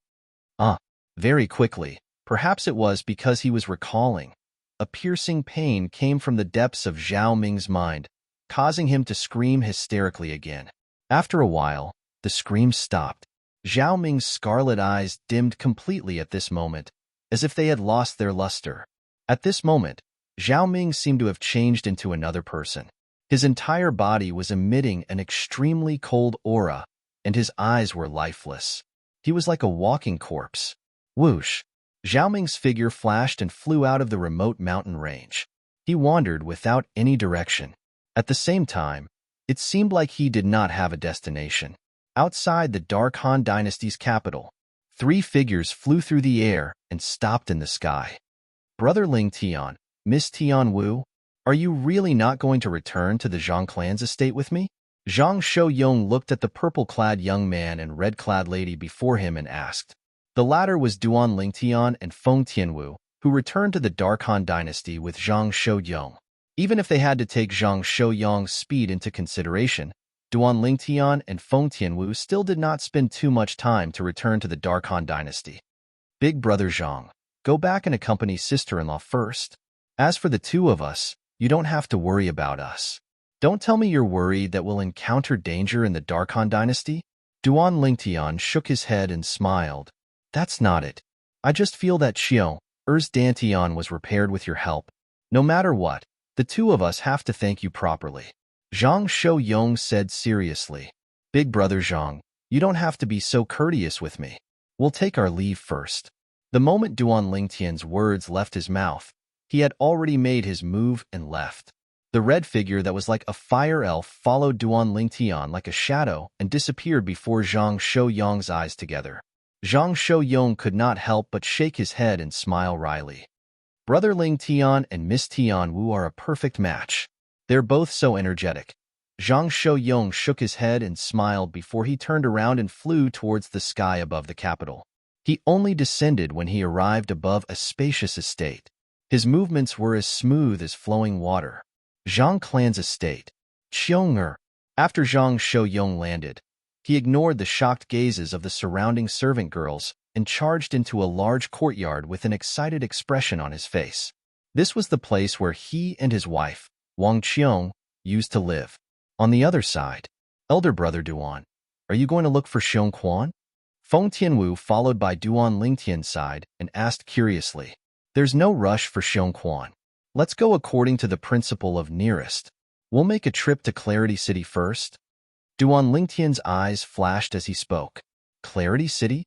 Very quickly, perhaps it was because he was recalling. A piercing pain came from the depths of Zhao Ming's mind, causing him to scream hysterically again. After a while, the scream stopped. Zhao Ming's scarlet eyes dimmed completely at this moment, as if they had lost their luster. At this moment, Zhao Ming seemed to have changed into another person. His entire body was emitting an extremely cold aura, and his eyes were lifeless. He was like a walking corpse. Whoosh! Zhao Ming's figure flashed and flew out of the remote mountain range. He wandered without any direction. At the same time, it seemed like he did not have a destination. Outside the Dark Han Dynasty's capital, 3 figures flew through the air and stopped in the sky. Brother Ling Tian, Miss Tian Wu, are you really not going to return to the Zhang clan's estate with me? Zhang Shouyong looked at the purple-clad young man and red-clad lady before him and asked. The latter was Duan Lingtian and Feng Tianwu, who returned to the Dark Han Dynasty with Zhang Shouyong. Even if they had to take Zhang Shouyong's speed into consideration, Duan Lingtian and Feng Tianwu still did not spend too much time to return to the Dark Han Dynasty. Big brother Zhang, go back and accompany sister-in-law first. As for the 2 of us, you don't have to worry about us. Don't tell me you're worried that we'll encounter danger in the Dark Han Dynasty? Duan Lingtian shook his head and smiled. That's not it. I just feel that Xiao Er's Dantian was repaired with your help. No matter what, the 2 of us have to thank you properly. Zhang Shouyong said seriously. Big brother Zhang, you don't have to be so courteous with me. We'll take our leave first. The moment Duan Lingtian's words left his mouth, he had already made his move and left. The red figure that was like a fire elf followed Duan Lingtian like a shadow and disappeared before Zhang Shouyong's eyes together. Zhang Shouyong could not help but shake his head and smile wryly. Brother Ling Tian and Miss Tian Wu are a perfect match. They're both so energetic. Zhang Shouyong shook his head and smiled before he turned around and flew towards the sky above the capital. He only descended when he arrived above a spacious estate. His movements were as smooth as flowing water. Zhang clan's estate. Qiong'er. After Zhang Shouyong landed, he ignored the shocked gazes of the surrounding servant girls and charged into a large courtyard with an excited expression on his face. This was the place where he and his wife, Wang Qiong, used to live. On the other side, elder brother Duan, are you going to look for Xiong Quan? Feng Tianwu followed by Duan Lingtian's side and asked curiously. There's no rush for Xiong Quan. Let's go according to the principle of nearest. We'll make a trip to Clarity City first. Duan Lingtian's eyes flashed as he spoke. Clarity City?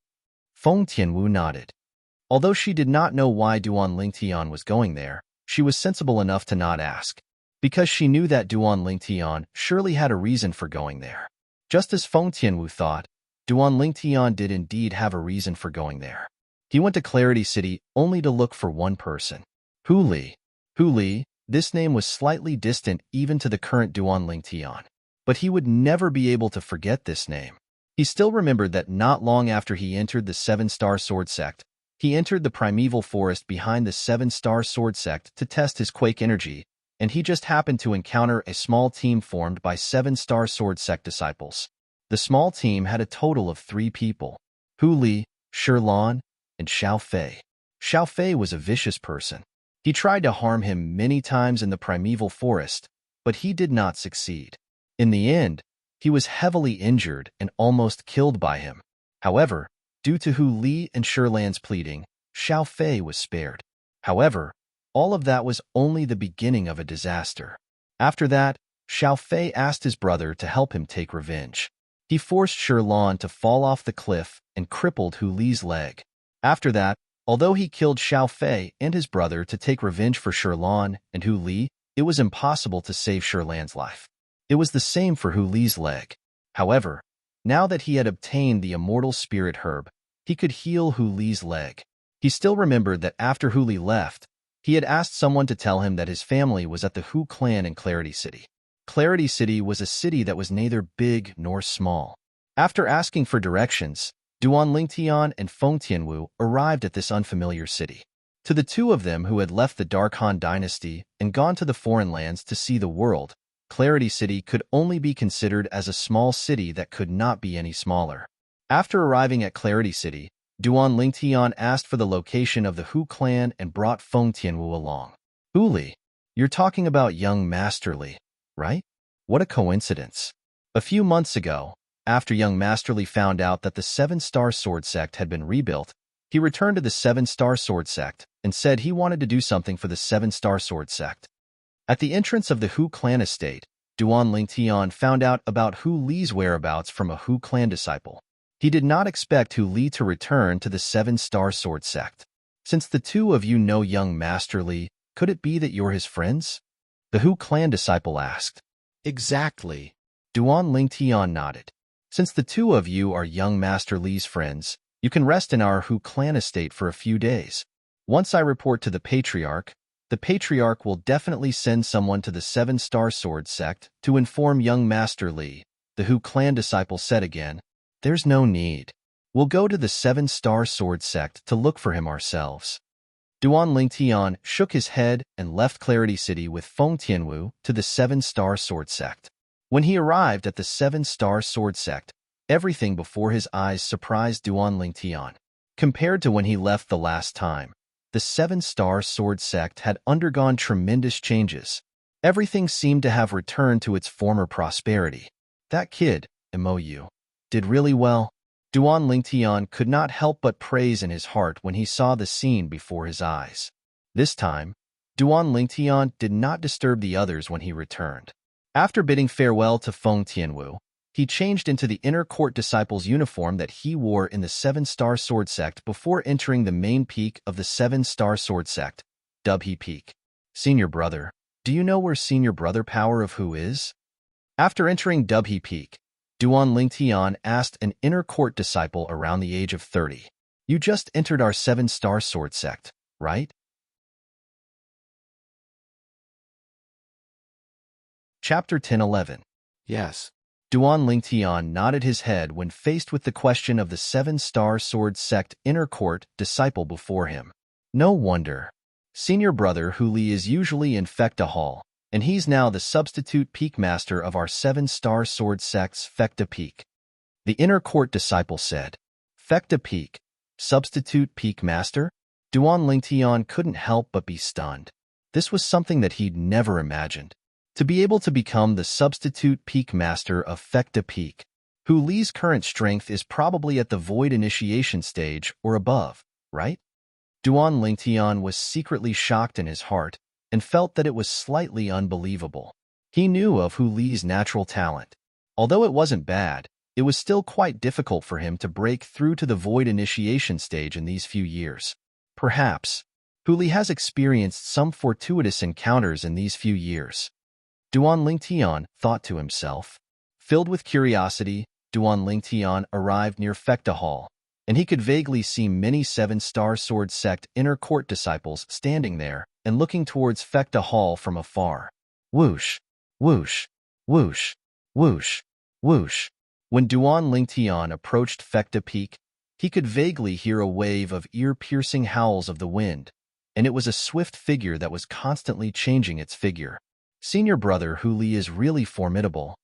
Feng Tianwu nodded. Although she did not know why Duan Lingtian was going there, she was sensible enough to not ask, because she knew that Duan Lingtian surely had a reason for going there. Just as Feng Tianwu thought, Duan Lingtian did indeed have a reason for going there. He went to Clarity City only to look for one person. Hu Li. Hu Li, this name was slightly distant even to the current Duan Lingtian. but he would never be able to forget this name. He still remembered that not long after he entered the Seven-Star Sword Sect, he entered the primeval forest behind the Seven-Star Sword Sect to test his quake energy, and he just happened to encounter a small team formed by Seven-Star Sword Sect disciples. The small team had a total of 3 people: Hu Li, Shirlan, and Xiao Fei. Xiao Fei was a vicious person. He tried to harm him many times in the primeval forest, but he did not succeed. In the end, he was heavily injured and almost killed by him. However, due to Hu Li and Shirlan's pleading, Xiao Fei was spared. However, all of that was only the beginning of a disaster. After that, Xiao Fei asked his brother to help him take revenge. He forced Shirlan to fall off the cliff and crippled Hu Li's leg. After that, although he killed Xiao Fei and his brother to take revenge for Shirlan and Hu Li, it was impossible to save Shirlan's life. It was the same for Hu Li's leg. However, now that he had obtained the immortal spirit herb, he could heal Hu Li's leg. He still remembered that after Hu Li left, he had asked someone to tell him that his family was at the Hu clan in Clarity City. Clarity City was a city that was neither big nor small. After asking for directions, Duan Lingtian and Feng Tianwu arrived at this unfamiliar city. To the two of them who had left the Dark Han dynasty and gone to the foreign lands to see the world, Clarity City could only be considered as a small city that could not be any smaller. After arriving at Clarity City, Duan Lingtian asked for the location of the Hu clan and brought Feng Tianwu along. Hu Li, you're talking about young Master Li, right? What a coincidence. A few months ago, after young Master Li found out that the Seven-Star Sword Sect had been rebuilt, he returned to the Seven-Star Sword Sect and said he wanted to do something for the Seven-Star Sword Sect. At the entrance of the Hu clan estate, Duan Lingtian found out about Hu Li's whereabouts from a Hu clan disciple. He did not expect Hu Li to return to the Seven-Star Sword Sect. Since the two of you know young Master Li, could it be that you're his friends? The Hu clan disciple asked. Exactly. Duan Lingtian nodded. Since the two of you are young Master Li's friends, you can rest in our Hu clan estate for a few days. Once I report to the Patriarch will definitely send someone to the Seven-Star Sword Sect to inform young Master Li, the Hu clan disciple said again. There's no need. We'll go to the Seven-Star Sword Sect to look for him ourselves. Duan Lingtian shook his head and left Clarity City with Feng Tianwu to the Seven-Star Sword Sect. When he arrived at the Seven-Star Sword Sect, everything before his eyes surprised Duan Lingtian. Compared to when he left the last time, the Seven-Star Sword Sect had undergone tremendous changes. Everything seemed to have returned to its former prosperity. That kid, Mou, did really well. Duan Lingtian could not help but praise in his heart when he saw the scene before his eyes. This time, Duan Lingtian did not disturb the others when he returned. After bidding farewell to Feng Tianwu, he changed into the inner court disciple's uniform that he wore in the Seven-Star Sword Sect before entering the main peak of the Seven-Star Sword Sect, Dubhe Peak. Senior brother, do you know where Senior Brother Power of Hu is? After entering Dubhe Peak, Duan Lingtian asked an inner court disciple around the age of 30. You just entered our Seven-Star Sword Sect, right? Chapter 10-11. Yes. Duan Lingtian nodded his head when faced with the question of the Seven-Star Sword Sect inner court disciple before him. No wonder. Senior brother Hu Li is usually in Fecta Hall, and he's now the substitute peak master of our Seven-Star Sword Sect's Fecta Peak. The inner court disciple said. Fecta Peak, substitute peak master? Duan Lingtian couldn't help but be stunned. This was something that he'd never imagined. To be able to become the substitute peak master of Fecta Peak, Hu Li's current strength is probably at the void initiation stage or above, right? Duan Lingtian was secretly shocked in his heart and felt that it was slightly unbelievable. He knew of Hu Li's natural talent. Although it wasn't bad, it was still quite difficult for him to break through to the void initiation stage in these few years. Perhaps, Hu Li has experienced some fortuitous encounters in these few years. Duan Lingtian thought to himself. Filled with curiosity, Duan Lingtian arrived near Fecta Hall, and he could vaguely see many Seven-Star Sword Sect inner court disciples standing there and looking towards Fecta Hall from afar. Whoosh, whoosh, whoosh. Whoosh, whoosh. When Duan Lingtian approached Fekta Peak, he could vaguely hear a wave of ear-piercing howls of the wind, and it was a swift figure that was constantly changing its figure. Senior brother Hu Li is really formidable.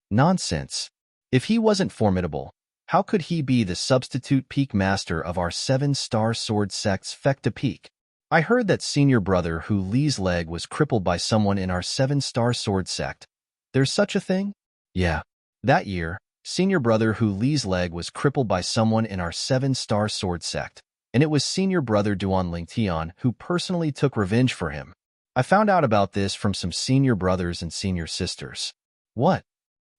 Nonsense. If he wasn't formidable, how could he be the substitute peak master of our 7-star sword sect's Fekta Peak? I heard that senior brother Hu Li's leg was crippled by someone in our 7-star sword sect. There's such a thing? Yeah. That year, senior brother Hu Li's leg was crippled by someone in our 7-star sword sect, and it was senior brother Duan Lingtian who personally took revenge for him. I found out about this from some senior brothers and senior sisters. What?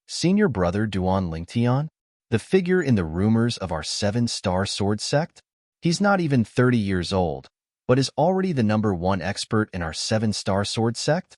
Senior brother Duan Lingtian? The figure in the rumors of our 7-star sword sect? He's not even 30 years old, but is already the #1 expert in our 7-star sword sect?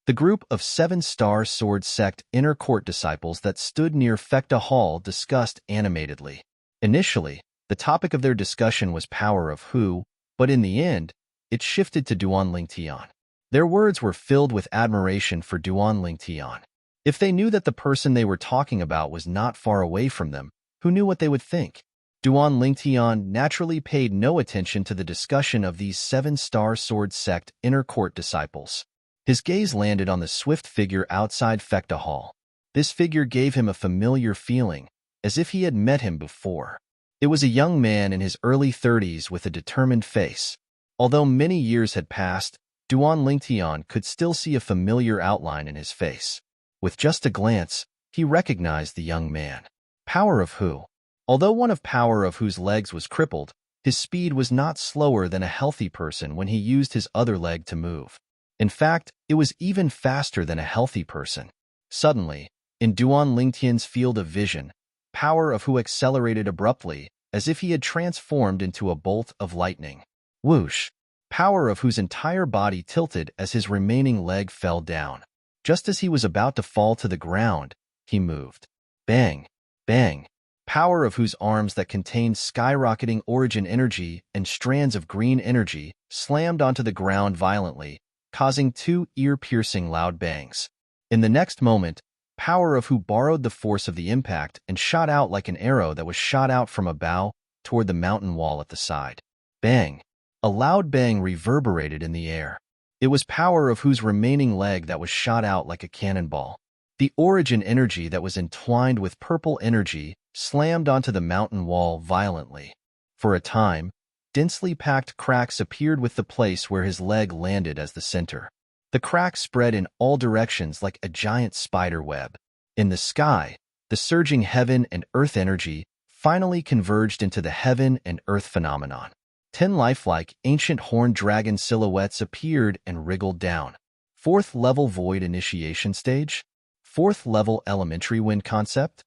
The group of 7-star sword sect inner court disciples that stood near Fekta Hall discussed animatedly. Initially, the topic of their discussion was power of Hu, but in the end, it shifted to Duan Lingtian. Their words were filled with admiration for Duan Lingtian. If they knew that the person they were talking about was not far away from them, who knew what they would think? Duan Lingtian naturally paid no attention to the discussion of these 7-star sword sect inner court disciples. His gaze landed on the swift figure outside Fekta Hall. This figure gave him a familiar feeling, as if he had met him before. It was a young man in his early 30s with a determined face. Although many years had passed, Duan Lingtian could still see a familiar outline in his face. With just a glance, he recognized the young man. Power of Hu. Although one of Power of Hu's legs was crippled, his speed was not slower than a healthy person when he used his other leg to move. In fact, it was even faster than a healthy person. Suddenly, in Duan Lingtian's field of vision, Power of Hu accelerated abruptly, as if he had transformed into a bolt of lightning. Whoosh! Power of Hu's entire body tilted as his remaining leg fell down. Just as he was about to fall to the ground, he moved. Bang! Bang! Power of Hu's arms that contained skyrocketing origin energy and strands of green energy slammed onto the ground violently, causing 2 ear-piercing loud bangs. In the next moment, Power of Hu borrowed the force of the impact and shot out like an arrow that was shot out from a bow toward the mountain wall at the side. Bang! A loud bang reverberated in the air. It was Power of Hu's remaining leg that was shot out like a cannonball. The origin energy that was entwined with purple energy slammed onto the mountain wall violently. For a time, densely packed cracks appeared with the place where his leg landed as the center. The cracks spread in all directions like a giant spider web. In the sky, the surging heaven and earth energy finally converged into the heaven and earth phenomenon. 10 lifelike ancient horned dragon silhouettes appeared and wriggled down. 4th level void initiation stage? 4th level elementary wind concept?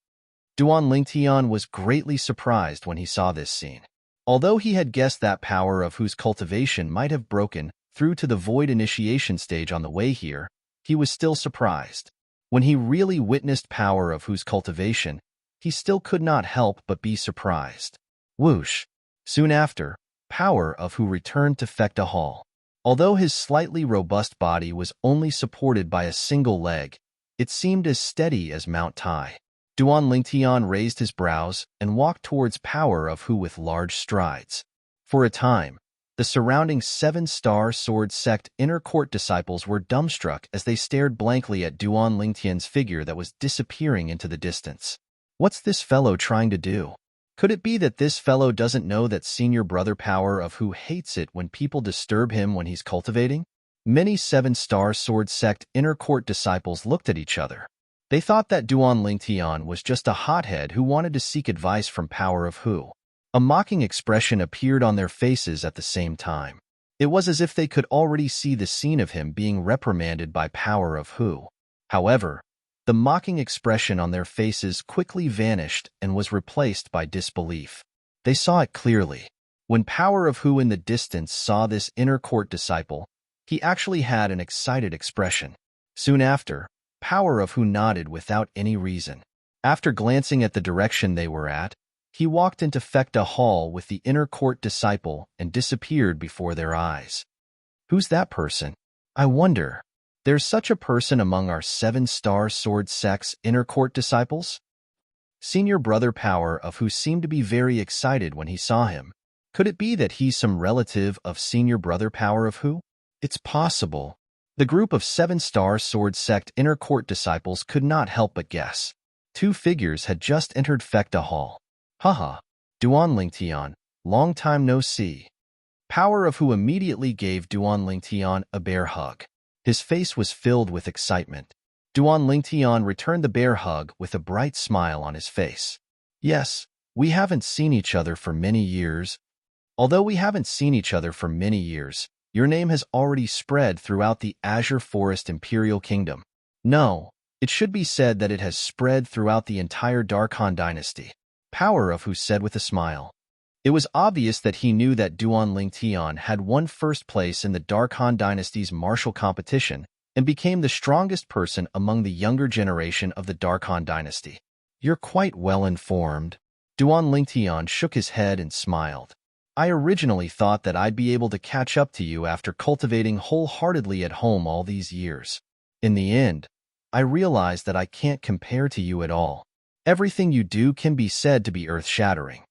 Duan Lingtian was greatly surprised when he saw this scene. Although he had guessed that Power of Hu's cultivation might have broken through to the void initiation stage on the way here, he was still surprised. When he really witnessed Power of Hu's cultivation, he still could not help but be surprised. Whoosh! Soon after, Power of Hu returned to Fekta Hall. Although his slightly robust body was only supported by a single leg, it seemed as steady as Mount Tai. Duan Lingtian raised his brows and walked towards Power of Hu with large strides. For a time, the surrounding 7-star sword sect inner court disciples were dumbstruck as they stared blankly at Duan Lingtian's figure that was disappearing into the distance. What's this fellow trying to do? Could it be that this fellow doesn't know that senior brother Power of Hu hates it when people disturb him when he's cultivating? Many 7-star sword sect inner court disciples looked at each other. They thought that Duan Lingtian was just a hothead who wanted to seek advice from Power of Hu. A mocking expression appeared on their faces at the same time. It was as if they could already see the scene of him being reprimanded by Power of Hu. However, the mocking expression on their faces quickly vanished and was replaced by disbelief. They saw it clearly. When Power of Hu in the distance saw this inner court disciple, he actually had an excited expression. Soon after, Power of Hu nodded without any reason. After glancing at the direction they were at, he walked into Fekta Hall with the inner court disciple and disappeared before their eyes. Who's that person? I wonder. There's such a person among our 7-star sword sect's inner court disciples? Senior brother Power of who seemed to be very excited when he saw him. Could it be that he's some relative of senior brother Power of who? It's possible. The group of 7-star sword sect inner court disciples could not help but guess. Two figures had just entered Fekta Hall. Haha, Duan Lingtian, long time no see. Power of who immediately gave Duan Lingtian a bear hug. His face was filled with excitement. Duan Lingtian returned the bear hug with a bright smile on his face. Yes, we haven't seen each other for many years. Although we haven't seen each other for many years, your name has already spread throughout the Azure Forest Imperial Kingdom. No, it should be said that it has spread throughout the entire Darkhan dynasty. Power of who said with a smile. It was obvious that he knew that Duan Lingtian had won first place in the Darkhan dynasty's martial competition and became the strongest person among the younger generation of the Darkhan dynasty. You're quite well informed. Duan Lingtian shook his head and smiled. I originally thought that I'd be able to catch up to you after cultivating wholeheartedly at home all these years. In the end, I realized that I can't compare to you at all. Everything you do can be said to be earth-shattering.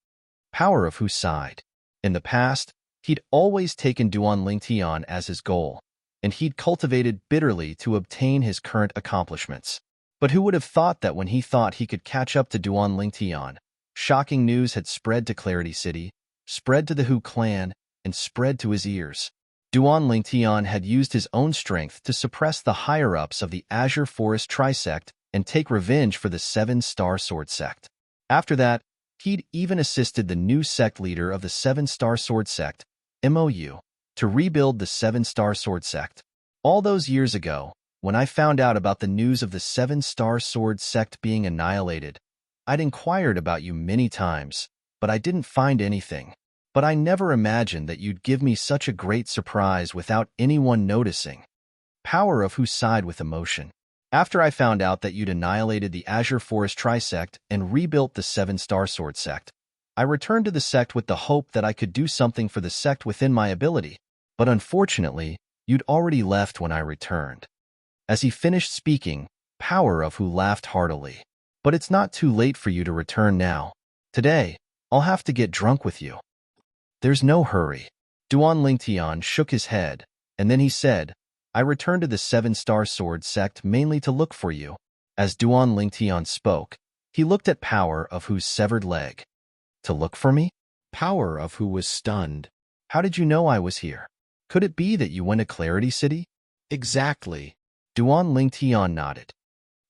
Power of who sighed. In the past, he'd always taken Duan Lingtian as his goal, and he'd cultivated bitterly to obtain his current accomplishments. But who would have thought that when he thought he could catch up to Duan Lingtian, shocking news had spread to Clarity City, spread to the Hu clan, and spread to his ears. Duan Lingtian had used his own strength to suppress the higher-ups of the Azure Forest Trisect and take revenge for the 7-star sword sect. After that, he'd even assisted the new sect leader of the 7-star sword sect, MOU, to rebuild the 7-star sword sect. All those years ago, when I found out about the news of the 7-star sword sect being annihilated, I'd inquired about you many times, but I didn't find anything. But I never imagined that you'd give me such a great surprise without anyone noticing. Power of who sighed with emotion. After I found out that you'd annihilated the Azure Forest Trisect and rebuilt the 7-star sword sect, I returned to the sect with the hope that I could do something for the sect within my ability, but unfortunately, you'd already left when I returned. As he finished speaking, Power of who laughed heartily. But it's not too late for you to return now. Today, I'll have to get drunk with you. There's no hurry. Duan Lingtian shook his head, and then he said, I returned to the 7-star sword sect mainly to look for you. As Duan Lingtian spoke, he looked at Power of who's severed leg. To look for me? Power of who was stunned. How did you know I was here? Could it be that you went to Clarity City? Exactly. Duan Lingtian nodded.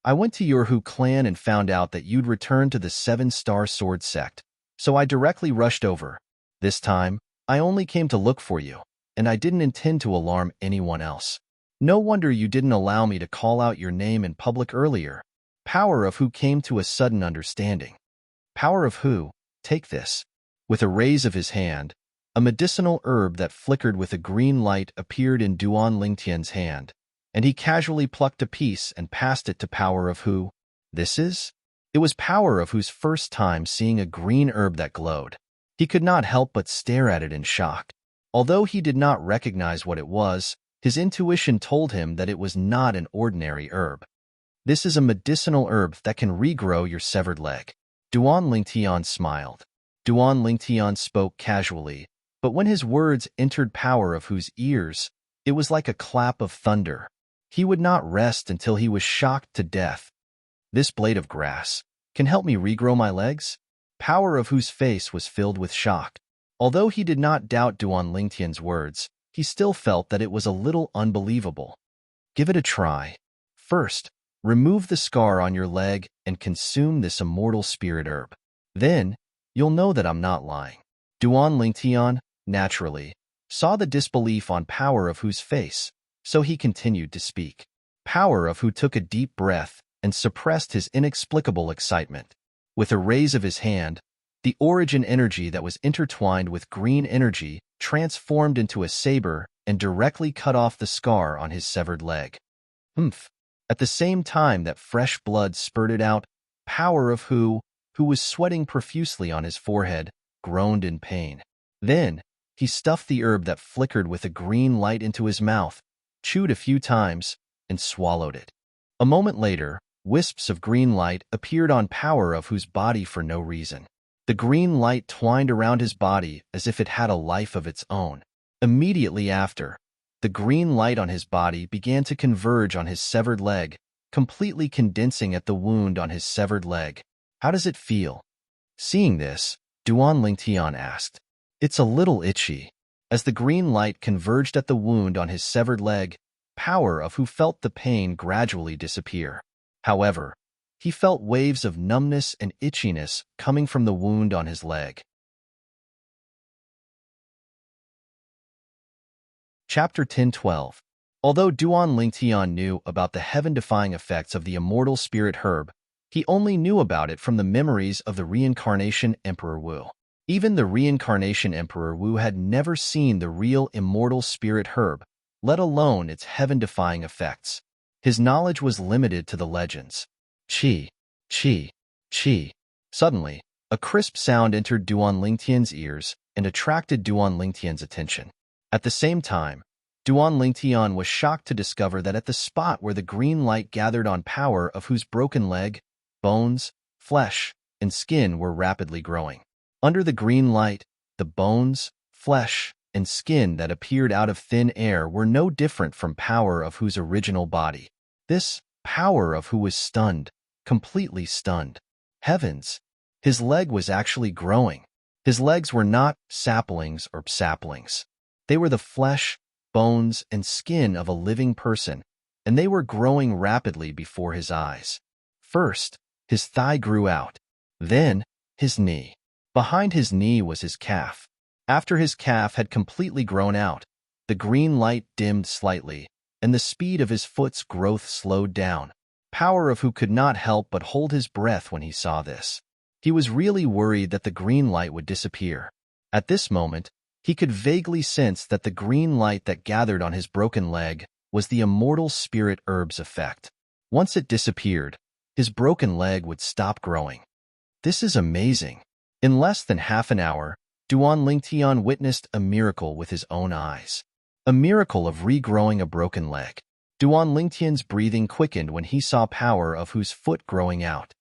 I went to your Hu clan and found out that you'd returned to the 7-star sword sect, so I directly rushed over. This time, I only came to look for you, and I didn't intend to alarm anyone else. No wonder you didn't allow me to call out your name in public earlier. Power of who came to a sudden understanding. Power of who, take this. With a raise of his hand, a medicinal herb that flickered with a green light appeared in Duan Lingtian's hand, and he casually plucked a piece and passed it to Power of who. This is? It was Power of who's first time seeing a green herb that glowed. He could not help but stare at it in shock. Although he did not recognize what it was, his intuition told him that it was not an ordinary herb. This is a medicinal herb that can regrow your severed leg. Duan Lingtian smiled. Duan Lingtian spoke casually, but when his words entered Power of whose ears, it was like a clap of thunder. He would not rest until he was shocked to death. This blade of grass can help me regrow my legs? Power of whose face was filled with shock. Although he did not doubt Duan Lingtian's words, he still felt that it was a little unbelievable. Give it a try. First, remove the scar on your leg and consume this immortal spirit herb. Then, you'll know that I'm not lying. Duan Lingtian, naturally, saw the disbelief on Power of whose face, so he continued to speak. Power of who took a deep breath and suppressed his inexplicable excitement. With a raise of his hand, the origin energy that was intertwined with green energy transformed into a saber and directly cut off the scar on his severed leg. Humph! At the same time that fresh blood spurted out, Power of who was sweating profusely on his forehead, groaned in pain. Then, he stuffed the herb that flickered with a green light into his mouth, chewed a few times, and swallowed it. A moment later, wisps of green light appeared on Power of Who's body for no reason. The green light twined around his body as if it had a life of its own. Immediately after, the green light on his body began to converge on his severed leg, completely condensing at the wound on his severed leg. How does it feel? Seeing this, Duan Lingtian asked. It's a little itchy. As the green light converged at the wound on his severed leg, Power of Who felt the pain gradually disappear. However, he felt waves of numbness and itchiness coming from the wound on his leg. Chapter 10:12. Although Duan Lingtian knew about the heaven-defying effects of the immortal spirit herb, he only knew about it from the memories of the reincarnation Emperor Wu. Even the reincarnation Emperor Wu had never seen the real immortal spirit herb, let alone its heaven-defying effects. His knowledge was limited to the legends. Chi, chi, chi. Suddenly, a crisp sound entered Duan Lingtian's ears and attracted Duan Lingtian's attention. At the same time, Duan Lingtian was shocked to discover that at the spot where the green light gathered on Power of Who's broken leg, bones, flesh, and skin were rapidly growing. Under the green light, the bones, flesh, and skin that appeared out of thin air were no different from Power of Who's original body. This Power of Who was stunned, completely stunned. Heavens! His leg was actually growing. His legs were not saplings or saplings. They were the flesh, bones, and skin of a living person, and they were growing rapidly before his eyes. First, his thigh grew out. Then, his knee. Behind his knee was his calf. After his calf had completely grown out, the green light dimmed slightly, and the speed of his foot's growth slowed down. Power of Who could not help but hold his breath when he saw this. He was really worried that the green light would disappear. At this moment, he could vaguely sense that the green light that gathered on his broken leg was the immortal spirit herb's effect. Once it disappeared, his broken leg would stop growing. This is amazing. In less than half an hour, Duan Lingtian witnessed a miracle with his own eyes. A miracle of regrowing a broken leg. Duan Lingtian's breathing quickened when he saw Power of Who's foot growing out.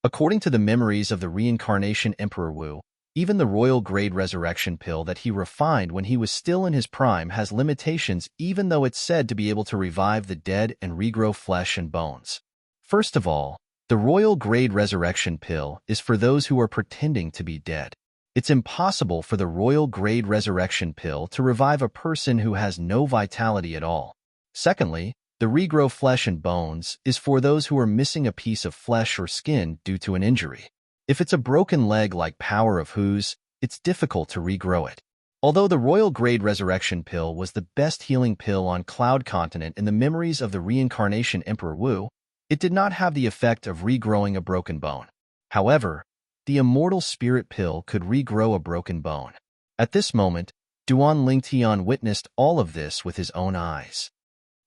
According to the memories of the reincarnation Emperor Wu, even the royal grade resurrection pill that he refined when he was still in his prime has limitations, even though it's said to be able to revive the dead and regrow flesh and bones. First of all, the royal grade resurrection pill is for those who are pretending to be dead. It's impossible for the royal grade resurrection pill to revive a person who has no vitality at all. Secondly, the regrow flesh and bones is for those who are missing a piece of flesh or skin due to an injury. If it's a broken leg like Power of Who's, it's difficult to regrow it. Although the royal grade resurrection pill was the best healing pill on Cloud Continent in the memories of the reincarnation Emperor Wu, it did not have the effect of regrowing a broken bone. However, the immortal spirit pill could regrow a broken bone. At this moment, Duan Lingtian witnessed all of this with his own eyes.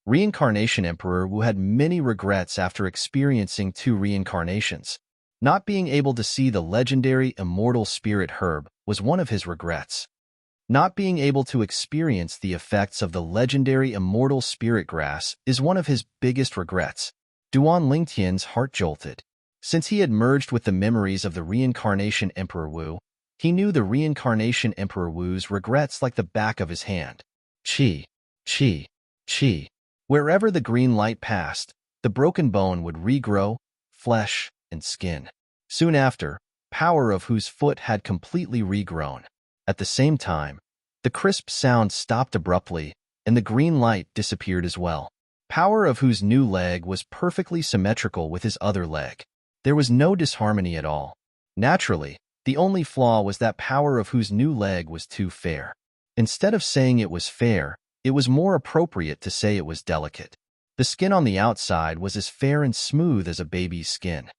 Reincarnation Emperor Wu had many regrets after experiencing 2 reincarnations. Not being able to see the legendary immortal spirit herb was one of his regrets. Not being able to experience the effects of the legendary immortal spirit grass is one of his biggest regrets. Duan Lingtian's heart jolted. Since he had merged with the memories of the reincarnation Emperor Wu, he knew the reincarnation Emperor Wu's regrets like the back of his hand. Chi, chi, chi. Wherever the green light passed, the broken bone would regrow, flesh, and skin. Soon after, Power of Who's foot had completely regrown. At the same time, the crisp sound stopped abruptly, and the green light disappeared as well. Power of Who's new leg was perfectly symmetrical with his other leg. There was no disharmony at all. Naturally, the only flaw was that Power of Who's new leg was too fair. Instead of saying it was fair, it was more appropriate to say it was delicate. The skin on the outside was as fair and smooth as a baby's skin.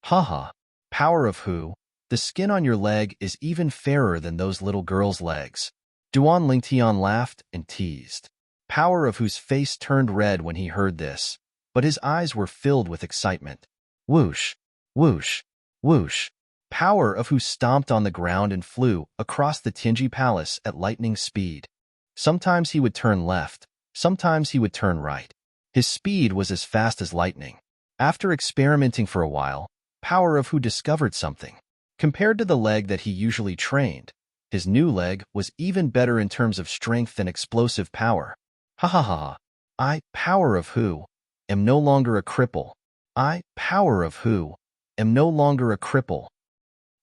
Haha, Power of Who, the skin on your leg is even fairer than those little girls' legs. Duan Lingtian laughed and teased. Power of Who's face turned red when he heard this, but his eyes were filled with excitement. Whoosh, whoosh, whoosh. Power of Who stomped on the ground and flew across the Tianji Palace at lightning speed. Sometimes he would turn left, sometimes he would turn right. His speed was as fast as lightning. After experimenting for a while, Power of Who discovered something. Compared to the leg that he usually trained, his new leg was even better in terms of strength and explosive power. Ha ha ha. I, Power of Who, am no longer a cripple. I, Power of Who, am no longer a cripple.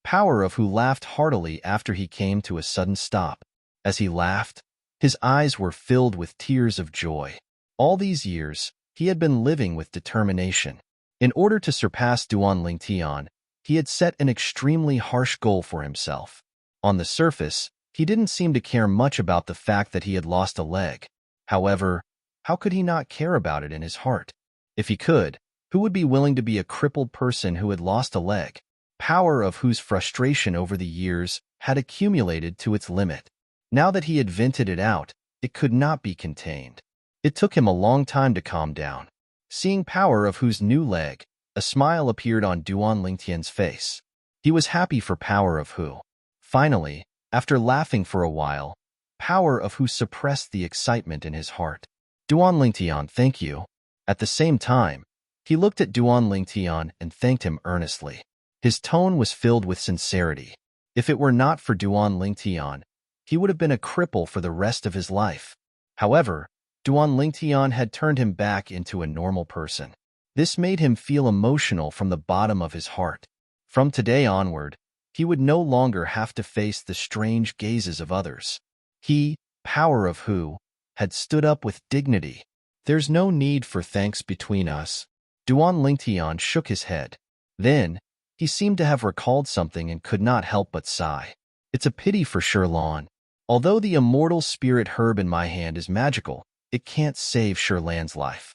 Power of Who laughed heartily after he came to a sudden stop. As he laughed, his eyes were filled with tears of joy. All these years, he had been living with determination. In order to surpass Duan Lingtian, he had set an extremely harsh goal for himself. On the surface, he didn't seem to care much about the fact that he had lost a leg. However, how could he not care about it in his heart? If he could, who would be willing to be a crippled person who had lost a leg? Power of Whose frustration over the years had accumulated to its limit. Now that he had vented it out, it could not be contained. It took him a long time to calm down. Seeing Power of Whose new leg, a smile appeared on Duan Lingtian's face. He was happy for Power of Who. Finally, after laughing for a while, Power of Who suppressed the excitement in his heart. Duan Lingtian, thank you. At the same time, he looked at Duan Lingtian and thanked him earnestly. His tone was filled with sincerity. If it were not for Duan Lingtian, he would have been a cripple for the rest of his life. However, Duan Lingtian had turned him back into a normal person. This made him feel emotional from the bottom of his heart. From today onward, he would no longer have to face the strange gazes of others. He, Power of Who, had stood up with dignity. There's no need for thanks between us. Duan Lingtian shook his head. Then, he seemed to have recalled something and could not help but sigh. It's a pity for Shirlan. Although the immortal spirit herb in my hand is magical, it can't save Shirlan's life.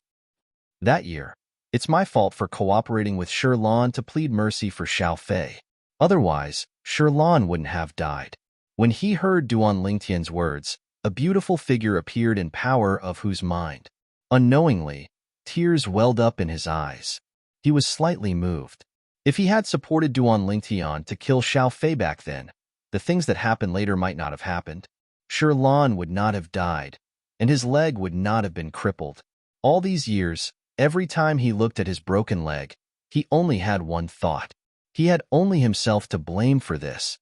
That year, it's my fault for cooperating with Shirlan to plead mercy for Xiao Fei. Otherwise, Shirlan wouldn't have died. When he heard Duan Lingtian's words, a beautiful figure appeared in Power of Whose mind. Unknowingly, tears welled up in his eyes. He was slightly moved. If he had supported Duan Lingtian to kill Xiao Fei back then, the things that happened later might not have happened. Shirlan would not have died, and his leg would not have been crippled. All these years, every time he looked at his broken leg, he only had one thought. He had only himself to blame for this.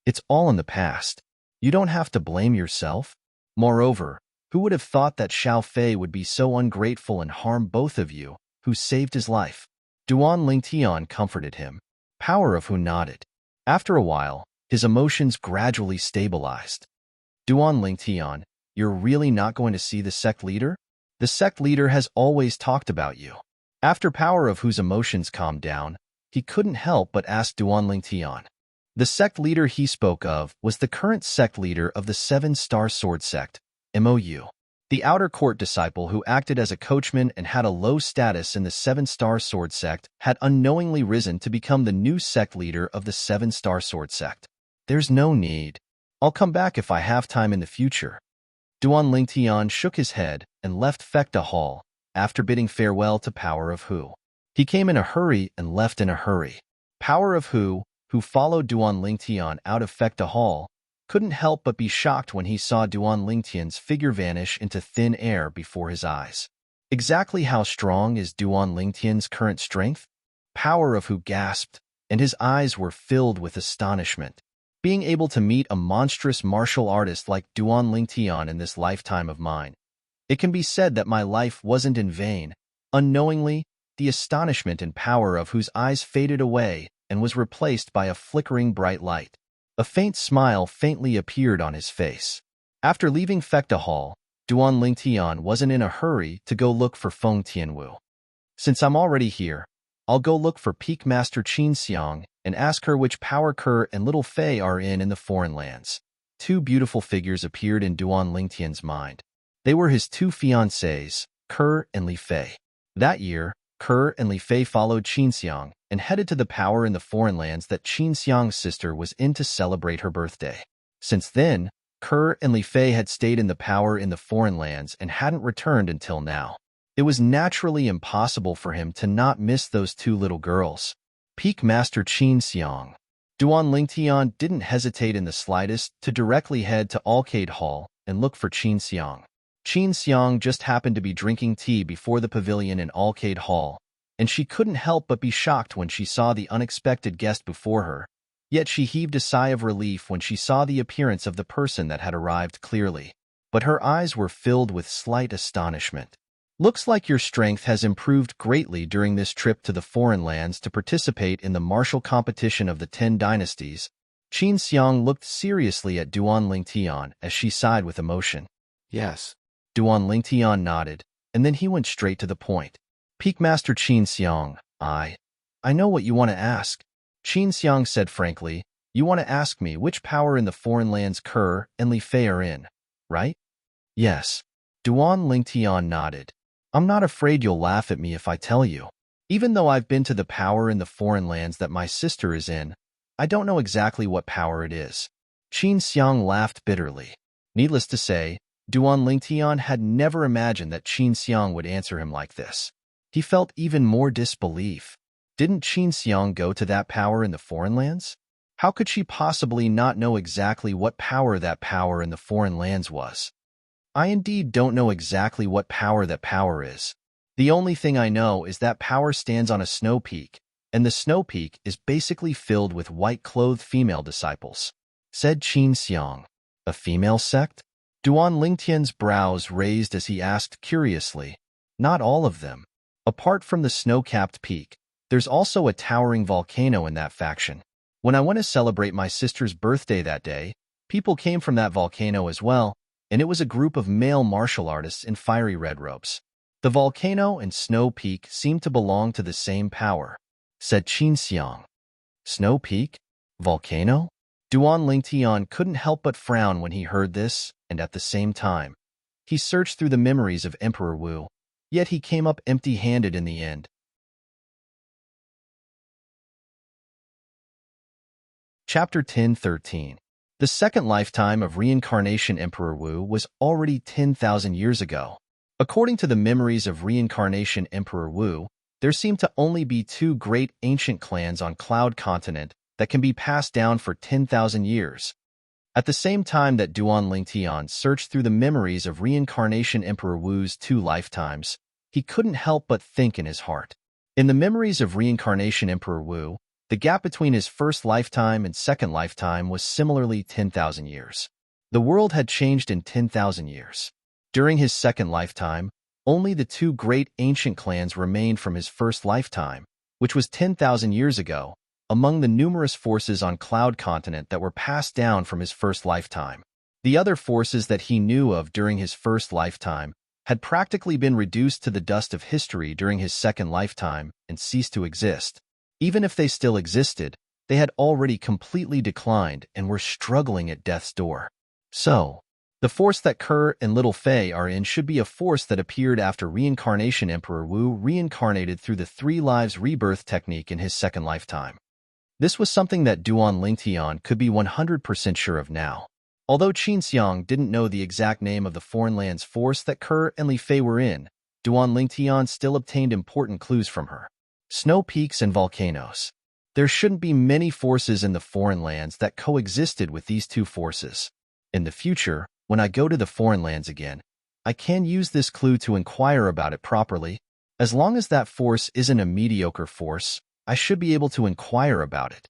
It's all in the past. You don't have to blame yourself. Moreover, who would have thought that Xiao Fei would be so ungrateful and harm both of you, who saved his life? Duan Lingtian comforted him. Power of Who nodded. After a while, his emotions gradually stabilized. Duan Lingtian, you're really not going to see the sect leader? The sect leader has always talked about you. After Power of Whose emotions calmed down, he couldn't help but ask Duan Lingtian. The sect leader he spoke of was the current sect leader of the 7-Star Sword Sect, MOU. The outer court disciple who acted as a coachman and had a low status in the 7-Star Sword Sect had unknowingly risen to become the new sect leader of the 7-Star Sword Sect. There's no need. I'll come back if I have time in the future. Duan Lingtian shook his head and left Fekta Hall after bidding farewell to Power of Who. He came in a hurry and left in a hurry. Power of Who followed Duan Lingtian out of Fekta Hall, couldn't help but be shocked when he saw Duan Lingtian's figure vanish into thin air before his eyes. Exactly how strong is Duan Lingtian's current strength? Power of Who gasped, and his eyes were filled with astonishment. Being able to meet a monstrous martial artist like Duan Lingtian in this lifetime of mine, it can be said that my life wasn't in vain. Unknowingly, the astonishment and Power of Whose eyes faded away and was replaced by a flickering bright light. A faint smile faintly appeared on his face. After leaving Fekta Hall, Duan Lingtian wasn't in a hurry to go look for Feng Tianwu. Since I'm already here, I'll go look for Peak Master Qin Xiang and ask her which power Kerr and Little Fei are in the foreign lands. Two beautiful figures appeared in Duan Lingtian's mind. They were his two fiancées, Kerr and Li Fei. That year, Kerr and Li Fei followed Qin Xiang and headed to the power in the foreign lands that Qin Xiang's sister was in to celebrate her birthday. Since then, Kerr and Li Fei had stayed in the power in the foreign lands and hadn't returned until now. It was naturally impossible for him to not miss those two little girls. Peak Master Qin Xiang. Duan Lingtian didn't hesitate in the slightest to directly head to Arcade Hall and look for Qin Xiang. Qin Xiang just happened to be drinking tea before the pavilion in Arcade Hall, and she couldn't help but be shocked when she saw the unexpected guest before her. Yet she heaved a sigh of relief when she saw the appearance of the person that had arrived clearly. But her eyes were filled with slight astonishment. Looks like your strength has improved greatly during this trip to the foreign lands to participate in the martial competition of the 10 dynasties. Qin Xiang looked seriously at Duan Lingtian as she sighed with emotion. Yes. Duan Lingtian nodded, and then he went straight to the point. Peak Master Qin Xiang, I know what you want to ask. Qin Xiang said frankly, you want to ask me which power in the foreign lands Ke and Li Fei are in, right? Yes. Duan Lingtian nodded. I'm not afraid you'll laugh at me if I tell you. Even though I've been to the power in the foreign lands that my sister is in, I don't know exactly what power it is. Qin Xiang laughed bitterly. Needless to say, Duan Lingtian had never imagined that Qin Xiang would answer him like this. He felt even more disbelief. Didn't Qin Xiang go to that power in the foreign lands? How could she possibly not know exactly what power that power in the foreign lands was? I indeed don't know exactly what power that power is. The only thing I know is that power stands on a snow peak, and the snow peak is basically filled with white-clothed female disciples, said Qin Xiang. A female sect? Duan Lingtian's brows raised as he asked curiously. Not all of them. Apart from the snow-capped peak, there's also a towering volcano in that faction. When I went to celebrate my sister's birthday that day, people came from that volcano as well, and it was a group of male martial artists in fiery red robes. The volcano and Snow Peak seemed to belong to the same power, said Qin Xiang. Snow Peak? Volcano? Duan Lingtian couldn't help but frown when he heard this, and at the same time, he searched through the memories of Emperor Wu, yet he came up empty-handed in the end. Chapter 1013. The second lifetime of reincarnation Emperor Wu was already 10,000 years ago. According to the memories of reincarnation Emperor Wu, there seem to only be 2 great ancient clans on Cloud Continent that can be passed down for 10,000 years. At the same time that Duan Lingtian searched through the memories of reincarnation Emperor Wu's 2 lifetimes, he couldn't help but think in his heart. In the memories of reincarnation Emperor Wu, the gap between his first lifetime and second lifetime was similarly 10,000 years. The world had changed in 10,000 years. During his second lifetime, only the 2 great ancient clans remained from his first lifetime, which was 10,000 years ago, among the numerous forces on Cloud Continent that were passed down from his first lifetime. The other forces that he knew of during his first lifetime had practically been reduced to the dust of history during his second lifetime and ceased to exist. Even if they still existed, they had already completely declined and were struggling at death's door. So, the force that Ke and Little Fei are in should be a force that appeared after reincarnation Emperor Wu reincarnated through the 3 lives rebirth technique in his second lifetime. This was something that Duan Lingtian could be 100% sure of now. Although Qin Xiang didn't know the exact name of the foreign lands force that Ke and Li Fei were in, Duan Lingtian still obtained important clues from her. Snow peaks and volcanoes. There shouldn't be many forces in the foreign lands that coexisted with these 2 forces. In the future, when I go to the foreign lands again, I can use this clue to inquire about it properly. As long as that force isn't a mediocre force, I should be able to inquire about it.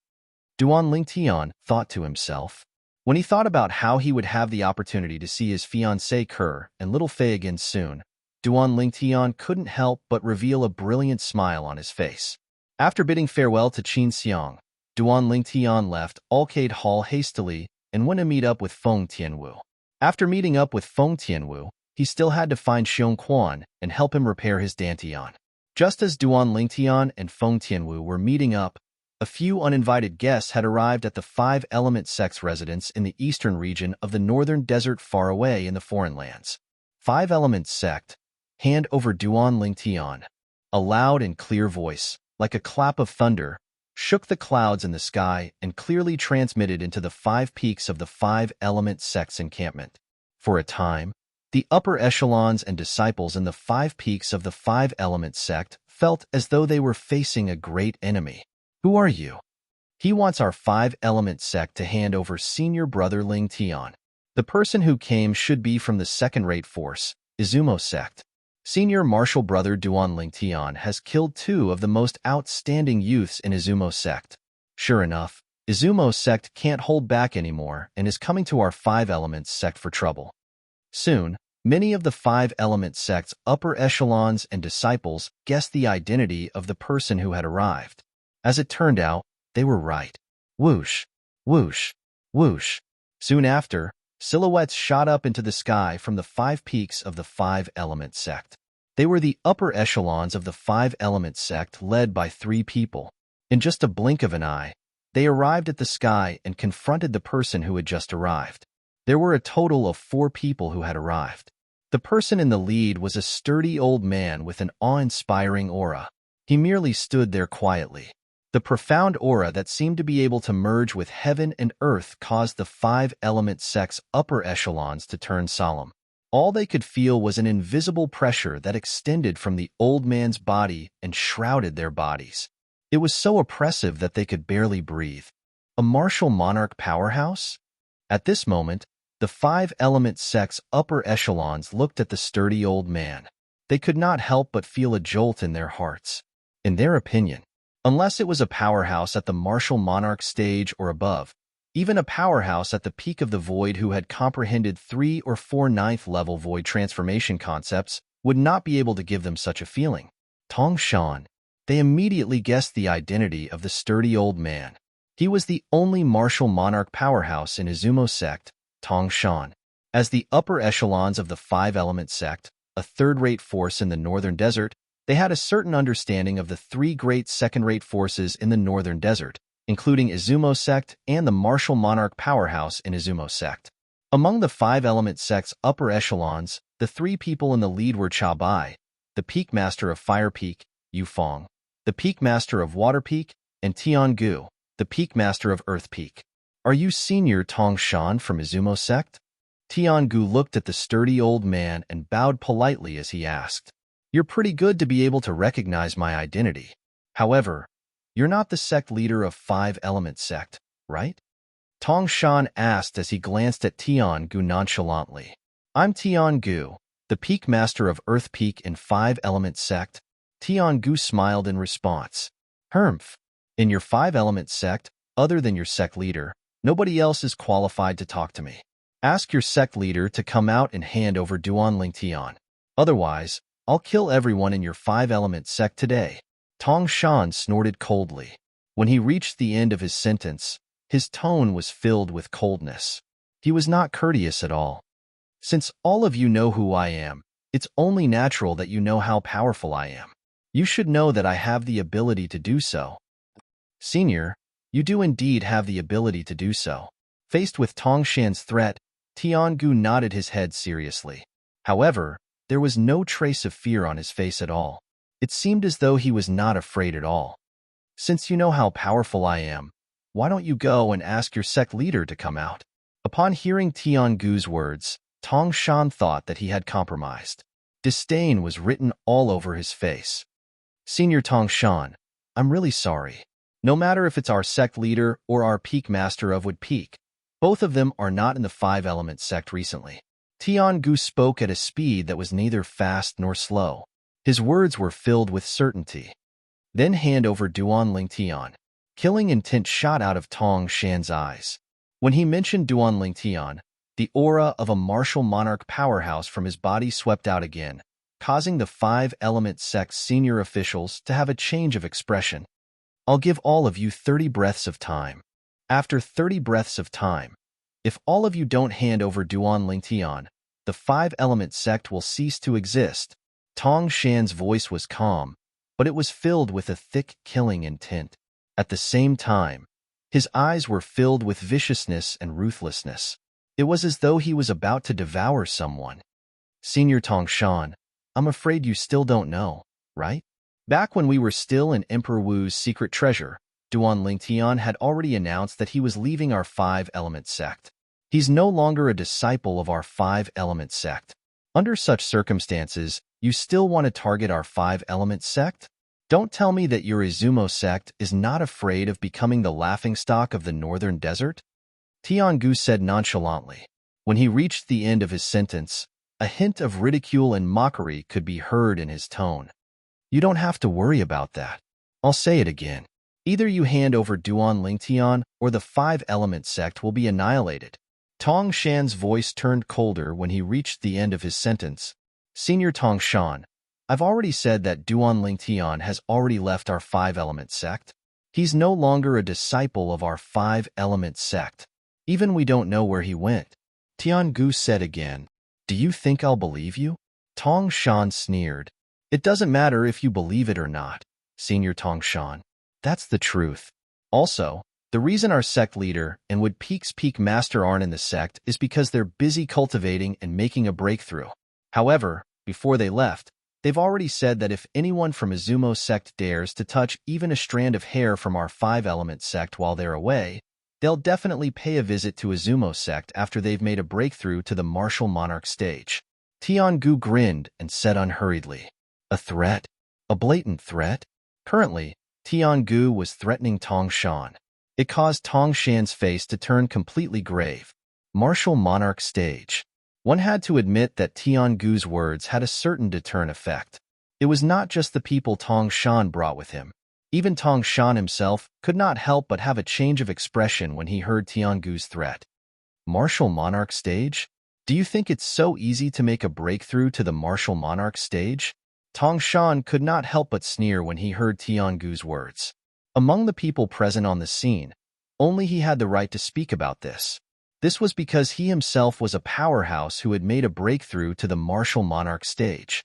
Duan Lingtian thought to himself. When he thought about how he would have the opportunity to see his fiancée Ke and Little Fei again soon, Duan Lingtian couldn't help but reveal a brilliant smile on his face. After bidding farewell to Qin Xiang, Duan Lingtian left Arcade Hall hastily and went to meet up with Feng Tianwu. After meeting up with Feng Tianwu, he still had to find Xiong Quan and help him repair his dantian. Just as Duan Lingtian and Feng Tianwu were meeting up, a few uninvited guests had arrived at the 5-element sect's residence in the eastern region of the northern desert far away in the foreign lands. 5-element sect. Hand over Duan Lingtian. A loud and clear voice, like a clap of thunder, shook the clouds in the sky and clearly transmitted into the 5 peaks of the 5-element sect's encampment. For a time, the upper echelons and disciples in the 5 peaks of the 5-element sect felt as though they were facing a great enemy. Who are you? He wants our 5-element sect to hand over senior brother Lingtian. The person who came should be from the second-rate force, Izumo sect. Senior martial brother Duan Lingtian has killed 2 of the most outstanding youths in Izumo sect. Sure enough, Izumo sect can't hold back anymore and is coming to our 5 elements sect for trouble. Soon, many of the 5 element sect's upper echelons and disciples guessed the identity of the person who had arrived. As it turned out, they were right. Whoosh, whoosh, whoosh. Soon after, silhouettes shot up into the sky from the 5 peaks of the 5 element sect. They were the upper echelons of the 5 element sect led by 3 people. In just a blink of an eye, they arrived at the sky and confronted the person who had just arrived. There were a total of 4 people who had arrived. The person in the lead was a sturdy old man with an awe-inspiring aura. He merely stood there quietly. The profound aura that seemed to be able to merge with heaven and earth caused the 5 element sect's upper echelons to turn solemn. All they could feel was an invisible pressure that extended from the old man's body and shrouded their bodies. It was so oppressive that they could barely breathe. A martial monarch powerhouse? At this moment, the 5 element sect's upper echelons looked at the sturdy old man. They could not help but feel a jolt in their hearts. In their opinion, unless it was a powerhouse at the martial monarch stage or above, even a powerhouse at the peak of the void who had comprehended 3 or 4 ninth level void transformation concepts would not be able to give them such a feeling. Tong Shan. They immediately guessed the identity of the sturdy old man. He was the only martial monarch powerhouse in Izumo sect, Tong Shan. As the upper echelons of the 5 element sect, a third-rate force in the northern desert, they had a certain understanding of the 3 great second-rate forces in the northern desert, including Izumo sect and the martial monarch powerhouse in Izumo sect. Among the 5 element sect's upper echelons, the 3 people in the lead were Cha Bai, the Peak Master of Fire Peak, Yu Fong, the Peak Master of Water Peak, and Tian Gu, the Peak Master of Earth Peak. Are you Senior Tong Shan from Izumo sect? Tian Gu looked at the sturdy old man and bowed politely as he asked. You're pretty good to be able to recognize my identity. However, you're not the sect leader of 5 element sect, right? Tong Shan asked as he glanced at Tian Gu nonchalantly. I'm Tian Gu, the Peak Master of Earth Peak in 5 element sect. Tian Gu smiled in response. Humph. In your 5 element sect, other than your sect leader, nobody else is qualified to talk to me. Ask your sect leader to come out and hand over Duan Lingtian. Otherwise, I'll kill everyone in your 5 element sect today. Tong Shan snorted coldly. When he reached the end of his sentence, his tone was filled with coldness. He was not courteous at all. Since all of you know who I am, it's only natural that you know how powerful I am. You should know that I have the ability to do so. Senior, you do indeed have the ability to do so. Faced with Tong Shan's threat, Tian Gu nodded his head seriously. However, there was no trace of fear on his face at all. It seemed as though he was not afraid at all. Since you know how powerful I am, why don't you go and ask your sect leader to come out? Upon hearing Tian Gu's words, Tong Shan thought that he had compromised. Disdain was written all over his face. Senior Tong Shan, I'm really sorry. No matter if it's our sect leader or our peak master of Wood Peak, both of them are not in the 5 element sect recently. Tian Gu spoke at a speed that was neither fast nor slow. His words were filled with certainty. Then hand over Duan Lingtian. Killing intent shot out of Tong Shan's eyes. When he mentioned Duan Lingtian, the aura of a martial monarch powerhouse from his body swept out again, causing the 5 element sect's senior officials to have a change of expression. I'll give all of you 30 breaths of time. After 30 breaths of time, if all of you don't hand over Duan Lingtian, the 5 element sect will cease to exist. Tong Shan's voice was calm, but it was filled with a thick, killing intent. At the same time, his eyes were filled with viciousness and ruthlessness. It was as though he was about to devour someone. Senior Tong Shan, I'm afraid you still don't know, right? Back when we were still in Emperor Wu's secret treasure, Duan Lingtian had already announced that he was leaving our 5 element sect. He's no longer a disciple of our 5 element sect. Under such circumstances, you still want to target our 5 element sect? Don't tell me that your Izumo sect is not afraid of becoming the laughingstock of the northern desert? Tian Gu said nonchalantly. When he reached the end of his sentence, A hint of ridicule and mockery could be heard in his tone. You don't have to worry about that. I'll say it again. Either you hand over Duan Lingtian or the five-element sect will be annihilated. Tong Shan's voice turned colder when he reached the end of his sentence. Senior Tong Shan, I've already said that Duan Lingtian has already left our five-element sect. He's no longer a disciple of our five-element sect. Even we don't know where he went. Tian Gu said again, Do you think I'll believe you? Tong Shan sneered. It doesn't matter if you believe it or not, Senior Tong Shan. That's the truth. Also, the reason our sect leader and Wood Peak's peak master aren't in the sect is because they're busy cultivating and making a breakthrough. However, before they left, they've already said that if anyone from Izumo sect dares to touch even a strand of hair from our five-element sect while they're away, they'll definitely pay a visit to Izumo sect after they've made a breakthrough to the martial monarch stage. Tiangu grinned and said unhurriedly, A threat? A blatant threat? Currently, Tiangu was threatening Tong Shan. It caused Tong Shan's face to turn completely grave. Martial monarch stage. One had to admit that Tiangu's words had a certain deterrent effect. It was not just the people Tong Shan brought with him. Even Tong Shan himself could not help but have a change of expression when he heard Tiangu's threat. Martial monarch stage? Do you think it's so easy to make a breakthrough to the martial monarch stage? Tong Shan could not help but sneer when he heard Tiangu's words. Among the people present on the scene, only he had the right to speak about this. This was because he himself was a powerhouse who had made a breakthrough to the martial monarch stage.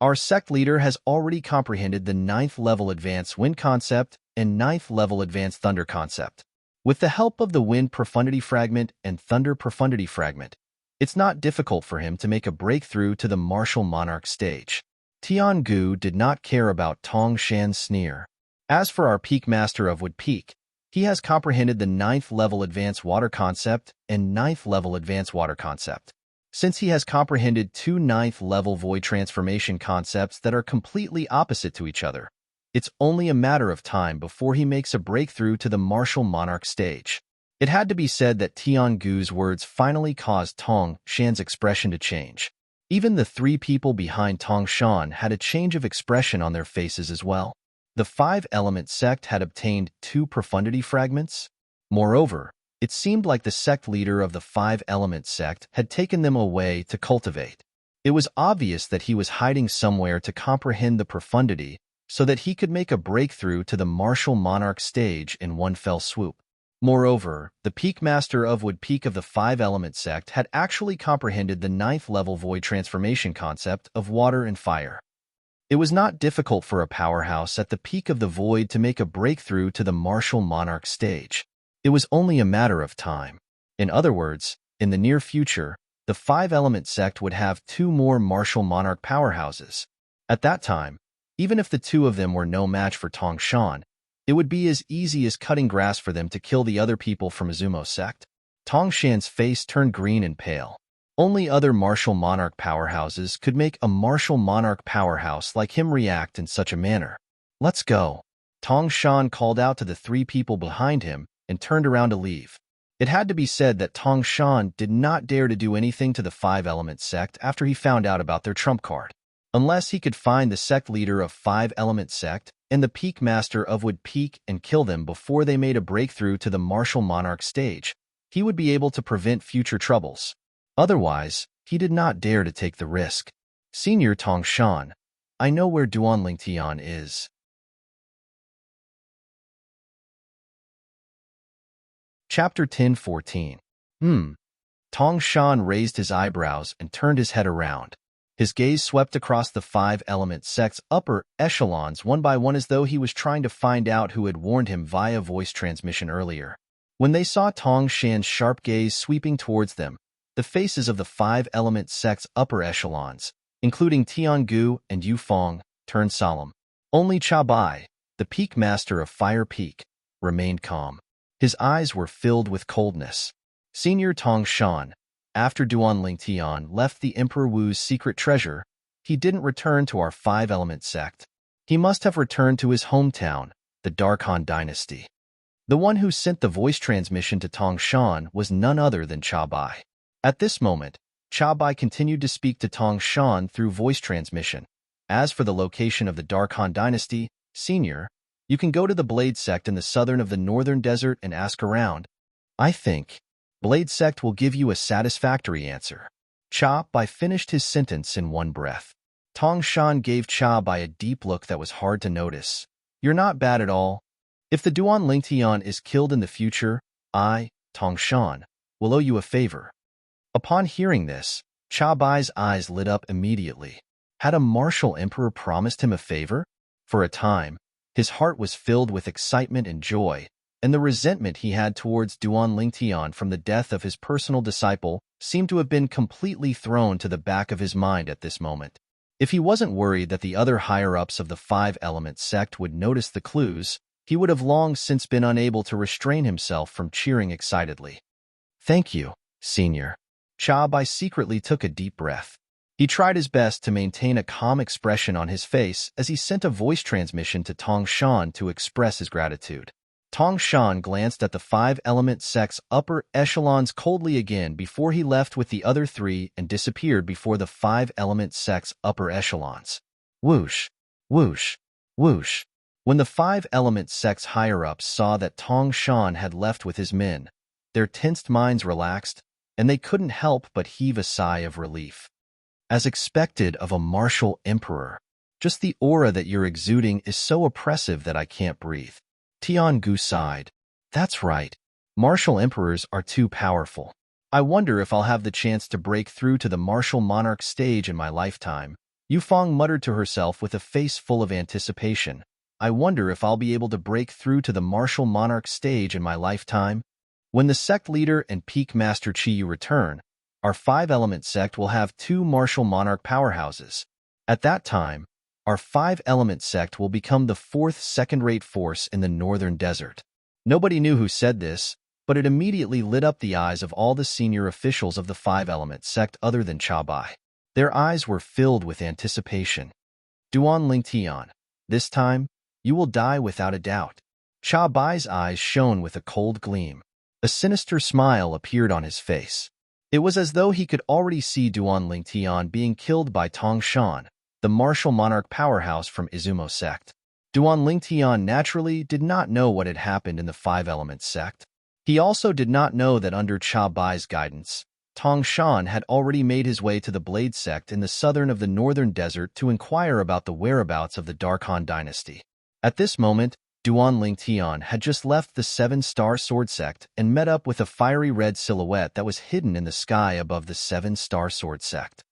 Our sect leader has already comprehended the 9th level advanced wind concept and 9th level advanced thunder concept. With the help of the wind profundity fragment and thunder profundity fragment, it's not difficult for him to make a breakthrough to the martial monarch stage. Tiangu did not care about Tong Shan's sneer. As for our peak master of Wood Peak, he has comprehended the 9th level advanced water concept and 9th level advanced water concept. Since he has comprehended two 9th level void transformation concepts that are completely opposite to each other, it's only a matter of time before he makes a breakthrough to the martial monarch stage. It had to be said that Tiangu's words finally caused Tong Shan's expression to change. Even the three people behind Tong Shan had a change of expression on their faces as well. The five-element sect had obtained 2 profundity fragments. Moreover, it seemed like the sect leader of the five-element sect had taken them away to cultivate. It was obvious that he was hiding somewhere to comprehend the profundity so that he could make a breakthrough to the martial monarch stage in one fell swoop. Moreover, the peak master of Wood Peak of the five-element sect had actually comprehended the 9th level void transformation concept of water and fire. It was not difficult for a powerhouse at the peak of the void to make a breakthrough to the martial monarch stage. It was only a matter of time. In other words, in the near future, the five-element sect would have 2 more martial monarch powerhouses. At that time, even if the 2 of them were no match for Tong Shan, it would be as easy as cutting grass for them to kill the other people from Izumo sect. Tong Shan's face turned green and pale. Only other martial monarch powerhouses could make a martial monarch powerhouse like him react in such a manner. Let's go. Tong Shan called out to the 3 people behind him and turned around to leave. It had to be said that Tong Shan did not dare to do anything to the five-element sect after he found out about their trump card. Unless he could find the sect leader of five-element sect and the peak master of Wood Peak and kill them before they made a breakthrough to the martial monarch stage, he would be able to prevent future troubles. Otherwise, he did not dare to take the risk. Senior Tong Shan, I know where Duan Lingtian is. Chapter 10:14. Tong Shan raised his eyebrows and turned his head around. His gaze swept across the five-element sect's upper echelons one by one as though he was trying to find out who had warned him via voice transmission earlier. When they saw Tong Shan's sharp gaze sweeping towards them, the faces of the five-element sect's upper echelons, including Tiangu and Yu Feng, turned solemn. Only Cha Bai, the peak master of Fire Peak, remained calm. His eyes were filled with coldness. Senior Tong Shan, after Duan Lingtian left the Emperor Wu's secret treasure, he didn't return to our five-element sect. He must have returned to his hometown, the Darkhan dynasty. The one who sent the voice transmission to Tong Shan was none other than Cha Bai. At this moment, Cha Bai continued to speak to Tong Shan through voice transmission. As for the location of the Dark Han Dynasty, Senior, you can go to the Blade Sect in the southern of the northern desert and ask around. I think Blade Sect will give you a satisfactory answer. Cha Bai finished his sentence in one breath. Tong Shan gave Cha Bai a deep look that was hard to notice. You're not bad at all. If the Duan Lingtian is killed in the future, I, Tong Shan, will owe you a favor. Upon hearing this, Cha Bai's eyes lit up immediately. Had a martial emperor promised him a favor? For a time, his heart was filled with excitement and joy, and the resentment he had towards Duan Lingtian from the death of his personal disciple seemed to have been completely thrown to the back of his mind at this moment. If he wasn't worried that the other higher-ups of the Five-Element sect would notice the clues, he would have long since been unable to restrain himself from cheering excitedly. Thank you, Senior. Cha Bai secretly took a deep breath. He tried his best to maintain a calm expression on his face as he sent a voice transmission to Tong Shan to express his gratitude. Tong Shan glanced at the Five-Element sect's upper echelons coldly again before he left with the other three and disappeared before the Five-Element sect's upper echelons. Whoosh, whoosh, whoosh. When the Five-Element sect's higher-ups saw that Tong Shan had left with his men, their tensed minds relaxed, and they couldn't help but heave a sigh of relief. As expected of a martial emperor, just the aura that you're exuding is so oppressive that I can't breathe. Tian Gu sighed. That's right. Martial emperors are too powerful. I wonder if I'll have the chance to break through to the martial monarch stage in my lifetime. Yufeng muttered to herself with a face full of anticipation. I wonder if I'll be able to break through to the martial monarch stage in my lifetime. When the sect leader and peak master Chiyu return, our Five-Element sect will have two martial monarch powerhouses. At that time, our Five-Element sect will become the fourth second-rate force in the northern desert. Nobody knew who said this, but it immediately lit up the eyes of all the senior officials of the Five-Element sect other than Cha Bai. Their eyes were filled with anticipation. Duan Lingtian, this time, you will die without a doubt. Cha Bai's eyes shone with a cold gleam. A sinister smile appeared on his face. It was as though he could already see Duan Lingtian being killed by Tong Shan, the martial monarch powerhouse from Izumo sect. Duan Lingtian naturally did not know what had happened in the Five-Element sect. He also did not know that under Cha Bai's guidance, Tong Shan had already made his way to the Blade sect in the southern of the northern desert to inquire about the whereabouts of the Dark Han Dynasty. At this moment, Duan Lingtian had just left the Seven-Star Sword sect and met up with a fiery red silhouette that was hidden in the sky above the Seven-Star Sword sect.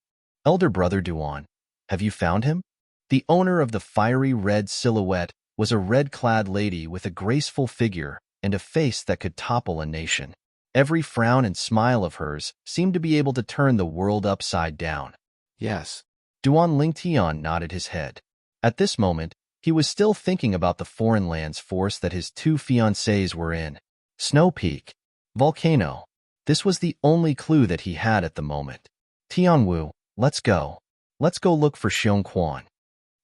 Elder brother Duan, have you found him? The owner of the fiery red silhouette was a red-clad lady with a graceful figure and a face that could topple a nation. Every frown and smile of hers seemed to be able to turn the world upside down. Yes. Duan Lingtian nodded his head. At this moment, he was still thinking about the foreign lands force that his two fiancées were in. Snow Peak. Volcano. This was the only clue that he had at the moment. Tianwu, let's go. Let's go look for Xiong Quan.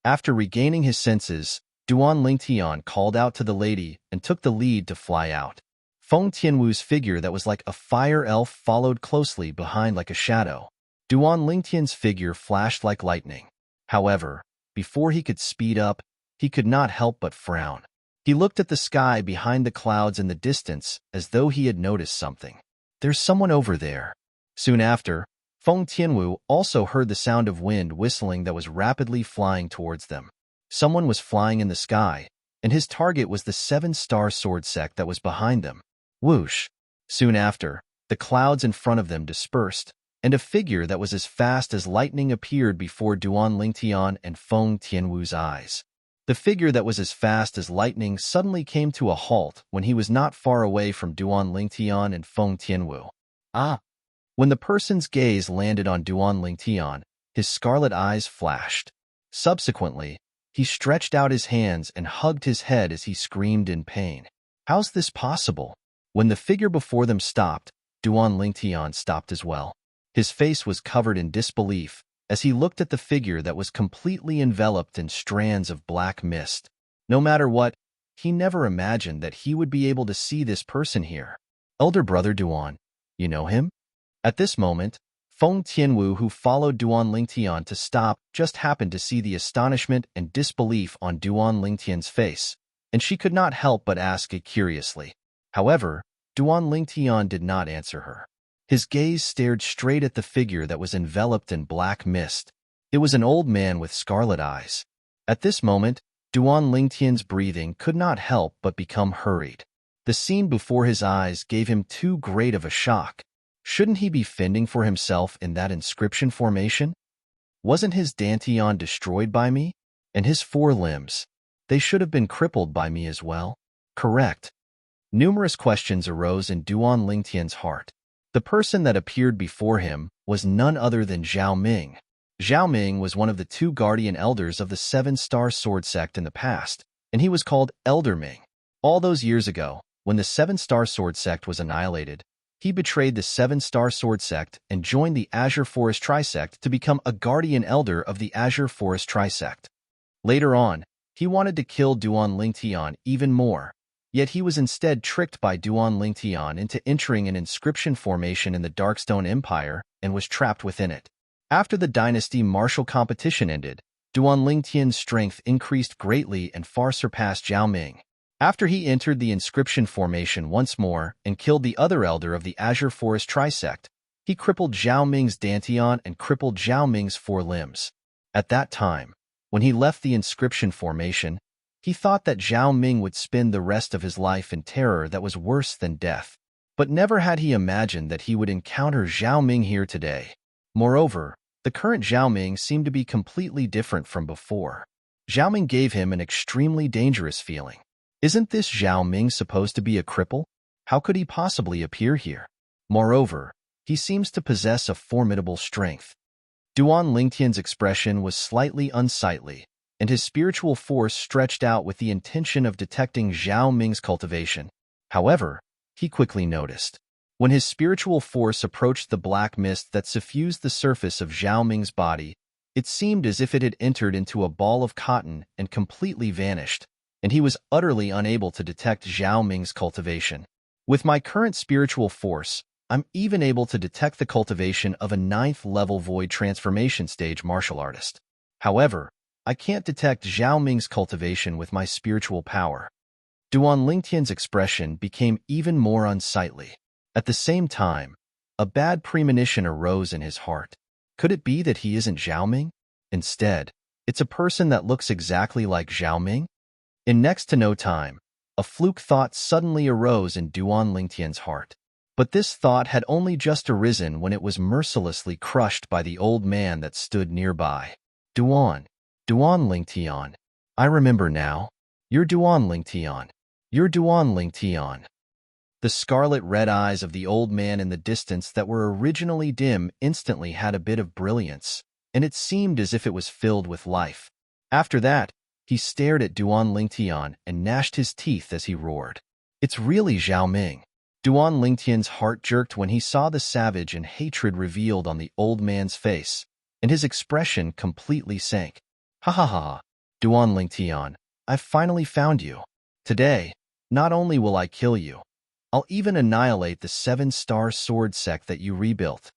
After regaining his senses, Duan Lingtian called out to the lady and took the lead to fly out. Feng Tianwu's figure that was like a fire elf followed closely behind like a shadow. Duan Lingtian's figure flashed like lightning. However, before he could speed up, he could not help but frown. He looked at the sky behind the clouds in the distance as though he had noticed something. There's someone over there. Soon after, Feng Tianwu also heard the sound of wind whistling that was rapidly flying towards them. Someone was flying in the sky, and his target was the Seven-Star Sword sect that was behind them. Whoosh! Soon after, the clouds in front of them dispersed, and a figure that was as fast as lightning appeared before Duan Lingtian and Feng Tianwu's eyes. The figure that was as fast as lightning suddenly came to a halt when he was not far away from Duan Lingtian and Feng Tianwu. Ah! When the person's gaze landed on Duan Lingtian, his scarlet eyes flashed. Subsequently, he stretched out his hands and hugged his head as he screamed in pain. How's this possible? When the figure before them stopped, Duan Lingtian stopped as well. His face was covered in disbelief as he looked at the figure that was completely enveloped in strands of black mist. No matter what, he never imagined that he would be able to see this person here. Elder brother Duan, you know him? At this moment, Feng Tianwu, who followed Duan Lingtian to stop, just happened to see the astonishment and disbelief on Duan Lingtian's face, and she could not help but ask it curiously. However, Duan Lingtian did not answer her. His gaze stared straight at the figure that was enveloped in black mist. It was an old man with scarlet eyes. At this moment, Duan Lingtian's breathing could not help but become hurried. The scene before his eyes gave him too great of a shock. Shouldn't he be fending for himself in that inscription formation? Wasn't his dantian destroyed by me? And his 4 limbs? They should have been crippled by me as well. Correct. Numerous questions arose in Duan Lingtian's heart. The person that appeared before him was none other than Zhao Ming. Zhao Ming was one of the 2 guardian elders of the 7-star sword sect in the past, and he was called Elder Ming. All those years ago, when the 7-star sword sect was annihilated, he betrayed the 7-star sword sect and joined the Azure Forest Trisect to become a guardian elder of the Azure Forest Trisect. Later on, he wanted to kill Duan Lingtian even more, yet he was instead tricked by Duan Lingtian into entering an inscription formation in the Darkstone Empire and was trapped within it. After the dynasty martial competition ended, Duan Lingtian's strength increased greatly and far surpassed Zhao Ming. After he entered the inscription formation once more and killed the other elder of the Azure Forest Trisect, he crippled Zhao Ming's dantian and crippled Zhao Ming's 4 limbs. At that time, when he left the inscription formation, he thought that Zhao Ming would spend the rest of his life in terror that was worse than death. But never had he imagined that he would encounter Zhao Ming here today. Moreover, the current Zhao Ming seemed to be completely different from before. Zhao Ming gave him an extremely dangerous feeling. Isn't this Zhao Ming supposed to be a cripple? How could he possibly appear here? Moreover, he seems to possess a formidable strength. Duan Lingtian's expression was slightly unsightly, and his spiritual force stretched out with the intention of detecting Zhao Ming's cultivation. However, he quickly noticed. When his spiritual force approached the black mist that suffused the surface of Zhao Ming's body, it seemed as if it had entered into a ball of cotton and completely vanished, and he was utterly unable to detect Zhao Ming's cultivation. With my current spiritual force, I'm even able to detect the cultivation of a 9th-level void transformation stage martial artist. However, I can't detect Zhao Ming's cultivation with my spiritual power. Duan Lingtian's expression became even more unsightly. At the same time, a bad premonition arose in his heart. Could it be that he isn't Zhao Ming? Instead, it's a person that looks exactly like Zhao Ming? In next to no time, a fluke thought suddenly arose in Duan Lingtian's heart. But this thought had only just arisen when it was mercilessly crushed by the old man that stood nearby. Duan Lingtian. I remember now. You're Duan Lingtian. You're Duan Lingtian. The scarlet-red eyes of the old man in the distance that were originally dim instantly had a bit of brilliance, and it seemed as if it was filled with life. After that, he stared at Duan Lingtian and gnashed his teeth as he roared. It's really Zhao Ming. Duan Lingtian's heart jerked when he saw the savage and hatred revealed on the old man's face, and his expression completely sank. Ha ha ha, Duan Lingtian, I've finally found you. Today, not only will I kill you, I'll even annihilate the 7-star sword sect that you rebuilt.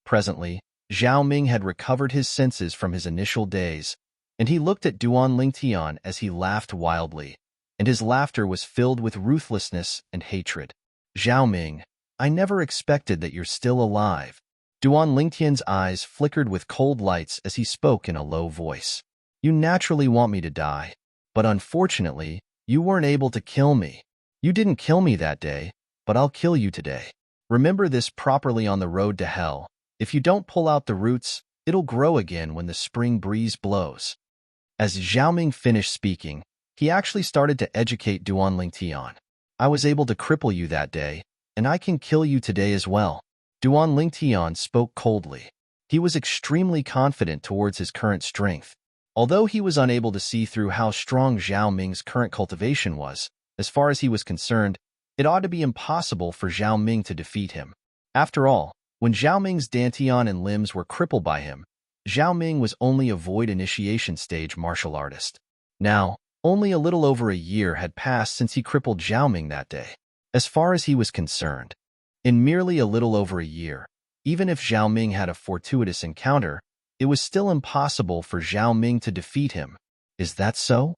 Presently, Zhao Ming had recovered his senses from his initial daze, and he looked at Duan Lingtian as he laughed wildly, and his laughter was filled with ruthlessness and hatred. Zhao Ming, I never expected that you're still alive. Duan Lingtian's eyes flickered with cold lights as he spoke in a low voice. You naturally want me to die, but unfortunately, you weren't able to kill me. You didn't kill me that day, but I'll kill you today. Remember this properly on the road to hell. If you don't pull out the roots, it'll grow again when the spring breeze blows. As Zhao Ming finished speaking, he actually started to educate Duan Lingtian. I was able to cripple you that day, and I can kill you today as well. Duan Lingtian spoke coldly. He was extremely confident towards his current strength. Although he was unable to see through how strong Zhao Ming's current cultivation was, as far as he was concerned, it ought to be impossible for Zhao Ming to defeat him. After all, when Zhao Ming's dantian and limbs were crippled by him, Zhao Ming was only a void initiation stage martial artist. Now, only a little over a year had passed since he crippled Zhao Ming that day. As far as he was concerned, in merely a little over a year, Even if Zhao Ming had a fortuitous encounter, it was still impossible for Zhao Ming to defeat him. Is that so?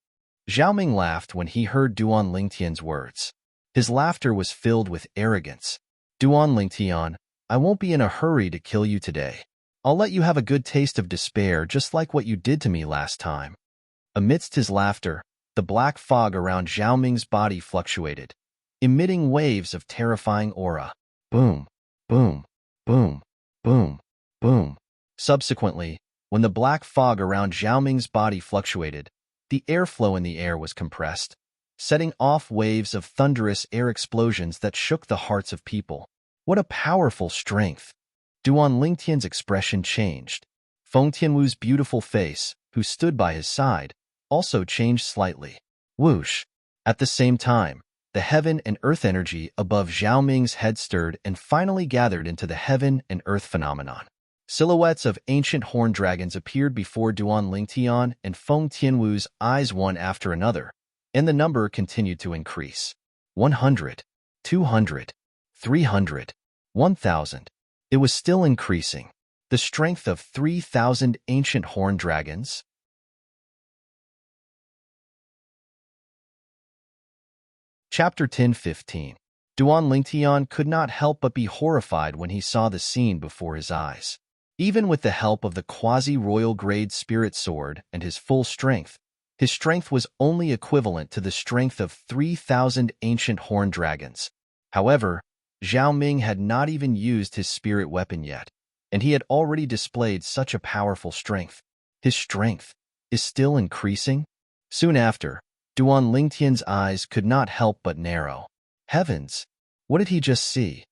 Zhao Ming laughed when he heard Duan Lingtian's words. His laughter was filled with arrogance. Duan Lingtian, I won't be in a hurry to kill you today. I'll let you have a good taste of despair just like what you did to me last time. Amidst his laughter, the black fog around Zhao Ming's body fluctuated, emitting waves of terrifying aura. Boom, boom, boom, boom, boom. Subsequently, when the black fog around Zhao Ming's body fluctuated, the airflow in the air was compressed, setting off waves of thunderous air explosions that shook the hearts of people. What a powerful strength! Duan Lingtian's expression changed. Feng Tianwu's beautiful face, who stood by his side, also changed slightly. Whoosh! At the same time, the heaven and earth energy above Zhao Ming's head stirred and finally gathered into the heaven and earth phenomenon. Silhouettes of ancient horned dragons appeared before Duan Lingtian and Feng Tianwu's eyes one after another, and the number continued to increase. 100, 200, 300, 1,000. It was still increasing. The strength of 3,000 ancient horned dragons. Chapter 10:15. Duan Lingtian could not help but be horrified when he saw the scene before his eyes. Even with the help of the quasi-royal grade spirit sword and his full strength, his strength was only equivalent to the strength of 3,000 ancient horned dragons. However, Zhao Ming had not even used his spirit weapon yet, and he had already displayed such a powerful strength. His strength is still increasing? Soon after, Duan Lingtian's eyes could not help but narrow. Heavens! What did he just see?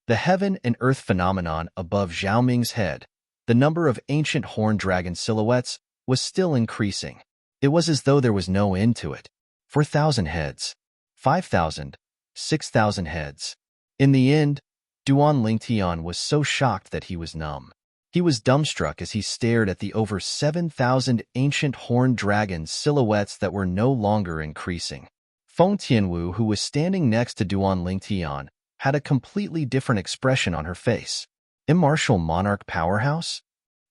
The heaven and earth phenomenon above Zhao Ming's head, the number of ancient horned dragon silhouettes, was still increasing. It was as though there was no end to it. 4,000 heads, 5,000, 6,000 heads. In the end, Duan Lingtian was so shocked that he was numb. He was dumbstruck as he stared at the over 7,000 ancient horned dragon silhouettes that were no longer increasing. Feng Tianwu, who was standing next to Duan Lingtian, had a completely different expression on her face. Immartial monarch powerhouse?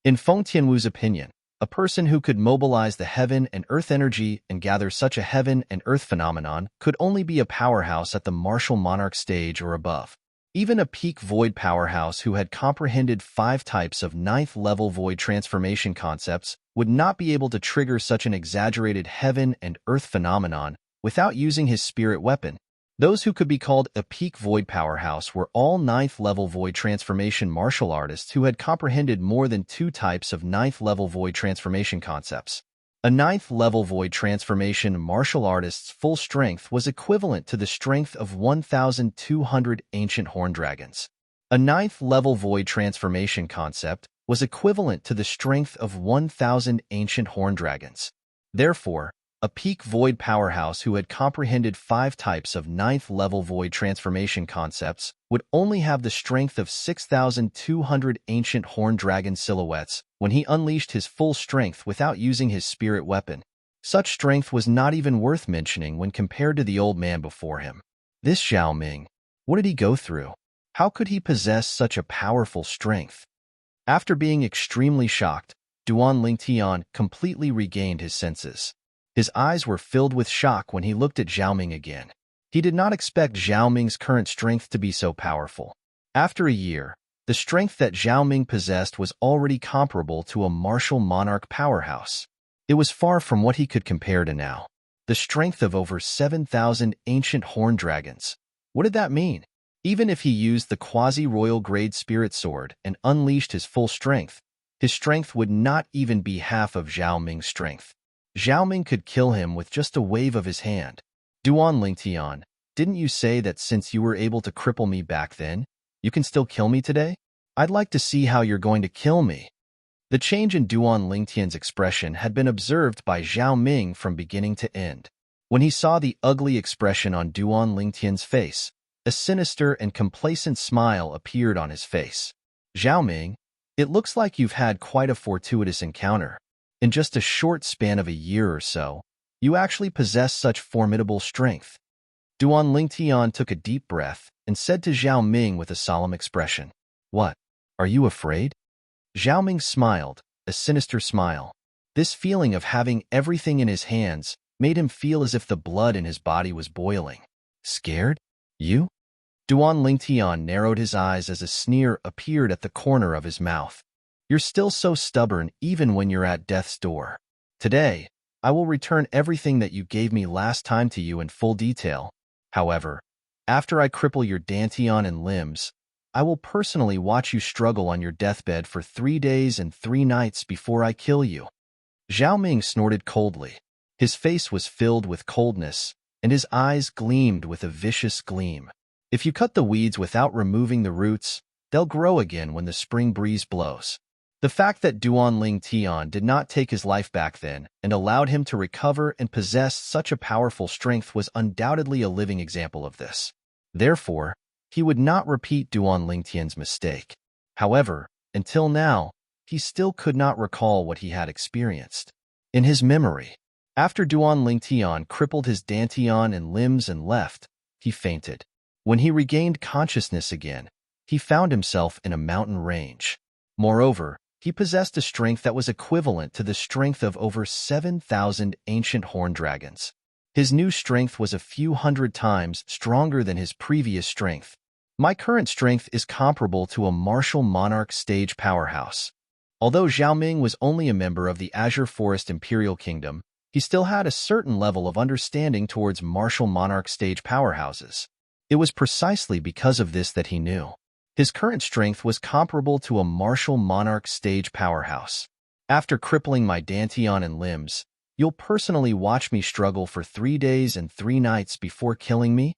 In Feng Tianwu's opinion, a person who could mobilize the heaven and earth energy and gather such a heaven and earth phenomenon could only be a powerhouse at the martial monarch stage or above. Even a peak void powerhouse who had comprehended 5 types of 9th-level void transformation concepts would not be able to trigger such an exaggerated heaven and earth phenomenon without using his spirit weapon. Those who could be called a peak void powerhouse were all 9th-level void transformation martial artists who had comprehended more than 2 types of 9th-level void transformation concepts. A 9th-level void transformation martial artist's full strength was equivalent to the strength of 1,200 ancient horned dragons. A 9th-level void transformation concept was equivalent to the strength of 1,000 ancient horned dragons. Therefore, a peak void powerhouse who had comprehended 5 types of 9th-level void transformation concepts would only have the strength of 6,200 ancient horned dragon silhouettes when he unleashed his full strength without using his spirit weapon. Such strength was not even worth mentioning when compared to the old man before him. This Zhao Ming, what did he go through? How could he possess such a powerful strength? After being extremely shocked, Duan Lingtian completely regained his senses. His eyes were filled with shock when he looked at Zhao Ming again. He did not expect Zhao Ming's current strength to be so powerful. After a year, the strength that Zhao Ming possessed was already comparable to a martial monarch powerhouse. It was far from what he could compare to now. The strength of over 7,000 ancient horned dragons. What did that mean? Even if he used the quasi-royal grade spirit sword and unleashed his full strength, his strength would not even be half of Zhao Ming's strength. Zhao Ming could kill him with just a wave of his hand. Duan Lingtian, didn't you say that since you were able to cripple me back then, you can still kill me today? I'd like to see how you're going to kill me. The change in Duan Lingtian's expression had been observed by Zhao Ming from beginning to end. When he saw the ugly expression on Duan Lingtian's face, a sinister and complacent smile appeared on his face. Zhao Ming, it looks like you've had quite a fortuitous encounter. In just a short span of a year or so, you actually possess such formidable strength. Duan Lingtian took a deep breath and said to Zhao Ming with a solemn expression, "What? Are you afraid? Zhao Ming smiled, a sinister smile. This feeling of having everything in his hands made him feel as if the blood in his body was boiling. Scared? You? Duan Lingtian narrowed his eyes as a sneer appeared at the corner of his mouth. You're still so stubborn even when you're at death's door. Today, I will return everything that you gave me last time to you in full detail. However, after I cripple your dantian and limbs, I will personally watch you struggle on your deathbed for 3 days and 3 nights before I kill you. Zhao Ming snorted coldly. His face was filled with coldness, and his eyes gleamed with a vicious gleam. If you cut the weeds without removing the roots, they'll grow again when the spring breeze blows. The fact that Duan Lingtian did not take his life back then and allowed him to recover and possess such a powerful strength was undoubtedly a living example of this. Therefore, he would not repeat Duan Lingtian's mistake. However, until now, he still could not recall what he had experienced. In his memory, after Duan Lingtian crippled his dantian and limbs and left, he fainted. When he regained consciousness again, he found himself in a mountain range. Moreover, he possessed a strength that was equivalent to the strength of over 7,000 ancient horned dragons. His new strength was a few hundred times stronger than his previous strength. My current strength is comparable to a martial monarch stage powerhouse. Although Zhao Ming was only a member of the Azure Forest Imperial Kingdom, he still had a certain level of understanding towards martial monarch stage powerhouses. It was precisely because of this that he knew his current strength was comparable to a martial monarch stage powerhouse. After crippling my dantian and limbs, you'll personally watch me struggle for 3 days and 3 nights before killing me?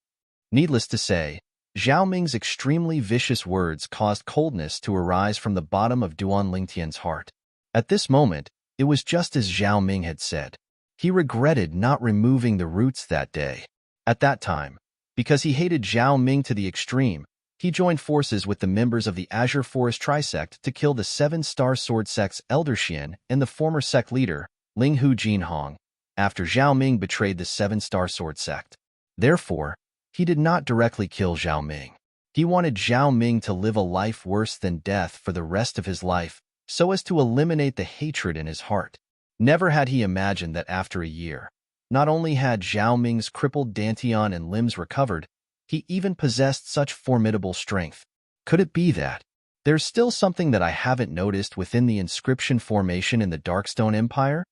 Needless to say, Zhao Ming's extremely vicious words caused coldness to arise from the bottom of Duan Lingtian's heart. At this moment, it was just as Zhao Ming had said. He regretted not removing the roots that day. At that time, because he hated Zhao Ming to the extreme, he joined forces with the members of the Azure Forest Trisect to kill the 7-star sword sect's Elder Xian and the former sect leader, Ling Hu Jinhong, after Zhao Ming betrayed the 7-star sword sect. Therefore, he did not directly kill Zhao Ming. He wanted Zhao Ming to live a life worse than death for the rest of his life, so as to eliminate the hatred in his heart. Never had he imagined that after a year, not only had Zhao Ming's crippled dantian and limbs recovered, he even possessed such formidable strength. Could it be that there's still something that I haven't noticed within the inscription formation in the Darkstone Empire?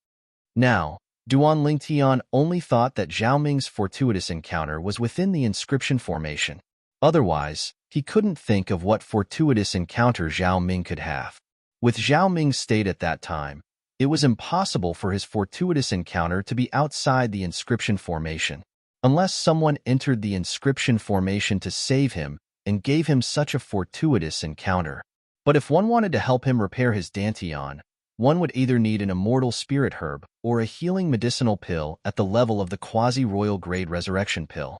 Now, Duan Lingtian only thought that Zhao Ming's fortuitous encounter was within the inscription formation. Otherwise, he couldn't think of what fortuitous encounter Zhao Ming could have. With Zhao Ming's state at that time, it was impossible for his fortuitous encounter to be outside the inscription formation, unless someone entered the inscription formation to save him and gave him such a fortuitous encounter. But if one wanted to help him repair his dantian, one would either need an immortal spirit herb or a healing medicinal pill at the level of the quasi-royal grade resurrection pill.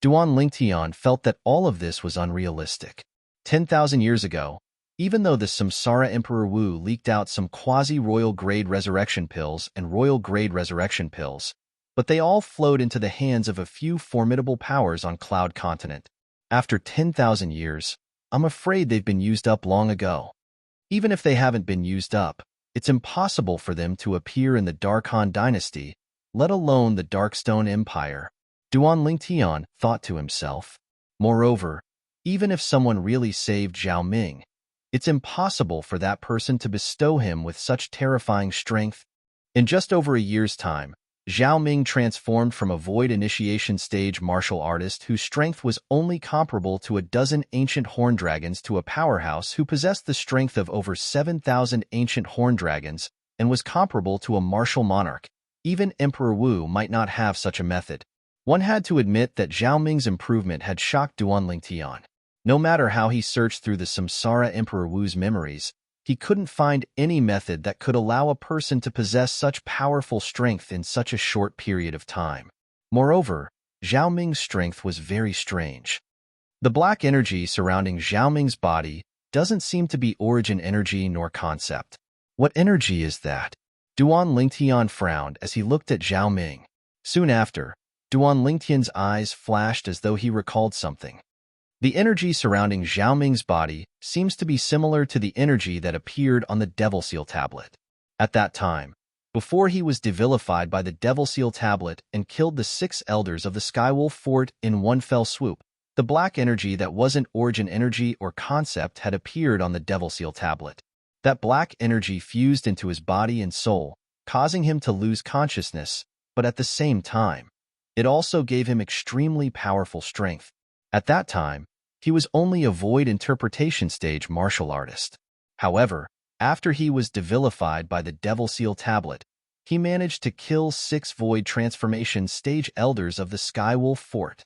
Duan Lingtian felt that all of this was unrealistic. 10,000 years ago, even though the Samsara Emperor Wu leaked out some quasi-royal grade resurrection pills and royal grade resurrection pills, but they all flowed into the hands of a few formidable powers on Cloud Continent. After 10,000 years, I'm afraid they've been used up long ago. Even if they haven't been used up, it's impossible for them to appear in the Darkhan dynasty, let alone the Darkstone Empire. Duan Lingtian thought to himself. Moreover, even if someone really saved Zhao Ming, it's impossible for that person to bestow him with such terrifying strength. In just over a year's time, Zhao Ming transformed from a void initiation stage martial artist whose strength was only comparable to a dozen ancient horn dragons to a powerhouse who possessed the strength of over 7,000 ancient horn dragons and was comparable to a martial monarch. Even Emperor Wu might not have such a method. One had to admit that Zhao Ming's improvement had shocked Duan Lingtian. No matter how he searched through the Samsara Emperor Wu's memories, he couldn't find any method that could allow a person to possess such powerful strength in such a short period of time. Moreover, Zhao Ming's strength was very strange. The black energy surrounding Zhao Ming's body doesn't seem to be origin energy nor concept. What energy is that? Duan Lingtian frowned as he looked at Zhao Ming. Soon after, Duan Lingtian's eyes flashed as though he recalled something. The energy surrounding Zhao Ming's body seems to be similar to the energy that appeared on the Devil Seal tablet. At that time, before he was devilified by the Devil Seal tablet and killed the 6 elders of the Skywolf Fort in one fell swoop, the black energy that wasn't origin energy or concept had appeared on the Devil Seal tablet. That black energy fused into his body and soul, causing him to lose consciousness, but at the same time, it also gave him extremely powerful strength. At that time, he was only a void interpretation stage martial artist. However, after he was devilified by the Devil Seal tablet, he managed to kill 6 void transformation stage elders of the Skywolf Fort.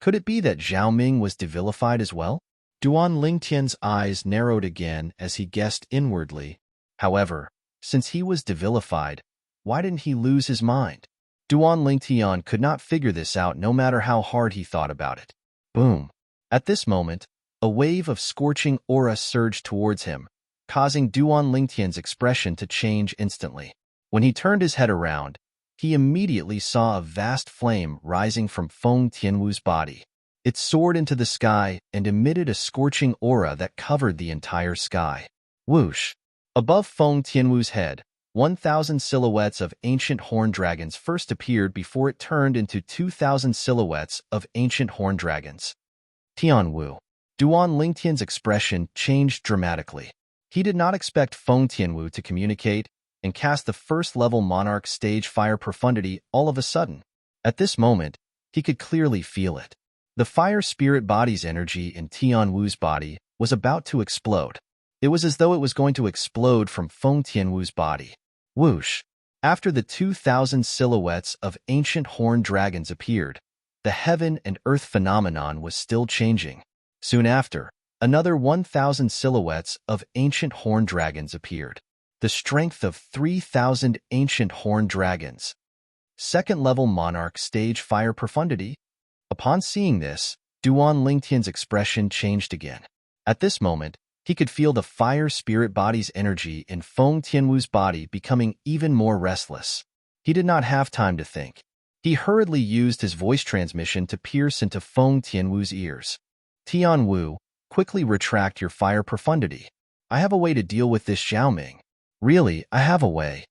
Could it be that Zhao Ming was devilified as well? Duan Lingtian's eyes narrowed again as he guessed inwardly. However, since he was devilified, why didn't he lose his mind? Duan Lingtian could not figure this out no matter how hard he thought about it. Boom. At this moment, a wave of scorching aura surged towards him, causing Duan Lingtian's expression to change instantly. When he turned his head around, he immediately saw a vast flame rising from Feng Tianwu's body. It soared into the sky and emitted a scorching aura that covered the entire sky. Whoosh! Above Feng Tianwu's head, 1,000 silhouettes of ancient horned dragons first appeared before it turned into 2,000 silhouettes of ancient horned dragons. Tianwu. Duan Lingtian's expression changed dramatically. He did not expect Feng Tianwu to communicate and cast the first-level Monarch stage fire profundity all of a sudden. At this moment, he could clearly feel it. The fire spirit body's energy in Tianwu's body was about to explode. It was as though it was going to explode from Feng Tianwu's body. Whoosh! After the 2,000 silhouettes of ancient horned dragons appeared, the heaven and earth phenomenon was still changing. Soon after, another 1,000 silhouettes of ancient horned dragons appeared. The strength of 3,000 ancient horned dragons. Second-level Monarch stage fire profundity. Upon seeing this, Duan Lingtian's expression changed again. At this moment, he could feel the fire spirit body's energy in Feng Tianwu's body becoming even more restless. He did not have time to think. He hurriedly used his voice transmission to pierce into Feng Tianwu's ears. Tianwu, quickly retract your fire profundity. I have a way to deal with this Zhao Ming. Really, I have a way.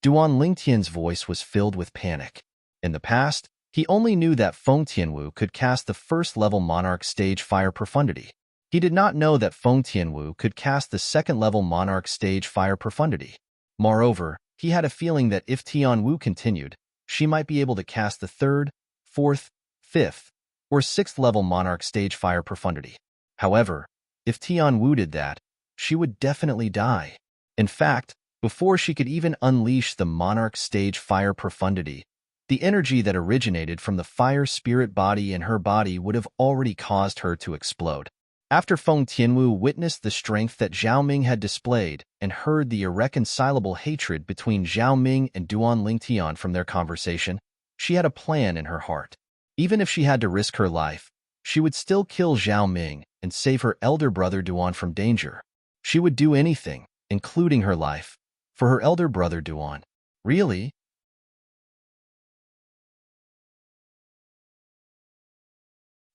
Duan Lingtian's voice was filled with panic. In the past, he only knew that Feng Tianwu could cast the first-level Monarch stage fire profundity. He did not know that Feng Tianwu could cast the second-level Monarch stage fire profundity. Moreover, he had a feeling that if Tianwu continued, she might be able to cast the 3rd, 4th, 5th, or 6th-level Monarch stage fire profundity. However, if Tianwu did that, she would definitely die. In fact, before she could even unleash the Monarch stage fire profundity, the energy that originated from the fire spirit body in her body would have already caused her to explode. After Feng Tianwu witnessed the strength that Zhao Ming had displayed and heard the irreconcilable hatred between Zhao Ming and Duan Lingtian from their conversation, she had a plan in her heart. Even if she had to risk her life, she would still kill Zhao Ming and save her elder brother Duan from danger. She would do anything, including her life, for her elder brother Duan. Really?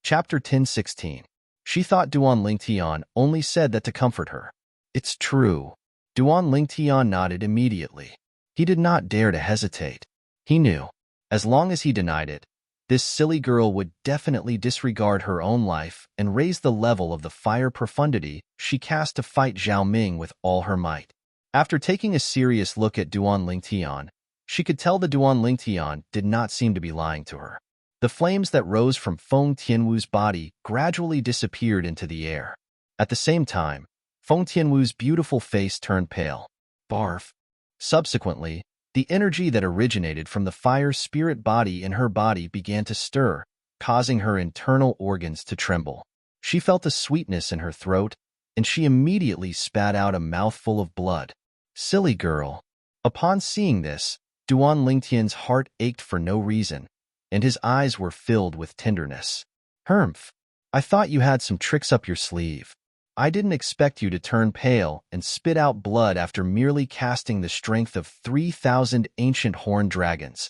Chapter 1016. She thought Duan Lingtian only said that to comfort her. It's true. Duan Lingtian nodded immediately. He did not dare to hesitate. He knew, as long as he denied it, this silly girl would definitely disregard her own life and raise the level of the fire profundity she cast to fight Zhao Ming with all her might. After taking a serious look at Duan Lingtian, she could tell the Duan Lingtian did not seem to be lying to her. The flames that rose from Feng Tianwu's body gradually disappeared into the air. At the same time, Feng Tianwu's beautiful face turned pale. Barf. Subsequently, the energy that originated from the fire spirit body in her body began to stir, causing her internal organs to tremble. She felt a sweetness in her throat, and she immediately spat out a mouthful of blood. Silly girl. Upon seeing this, Duan Lingtian's heart ached for no reason, and his eyes were filled with tenderness. Hermph, I thought you had some tricks up your sleeve. I didn't expect you to turn pale and spit out blood after merely casting the strength of 3,000 ancient horned dragons.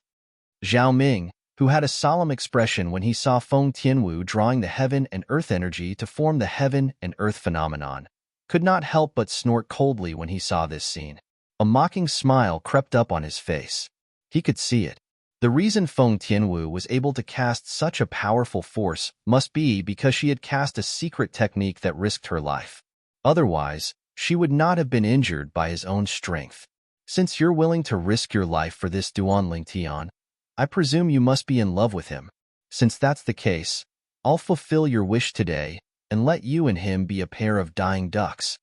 Zhao Ming, who had a solemn expression when he saw Feng Tianwu drawing the heaven and earth energy to form the heaven and earth phenomenon, could not help but snort coldly when he saw this scene. A mocking smile crept up on his face. He could see it. The reason Feng Tianwu was able to cast such a powerful force must be because she had cast a secret technique that risked her life. Otherwise, she would not have been injured by his own strength. Since you're willing to risk your life for this Duan Lingtian, I presume you must be in love with him. Since that's the case, I'll fulfill your wish today and let you and him be a pair of dying ducks.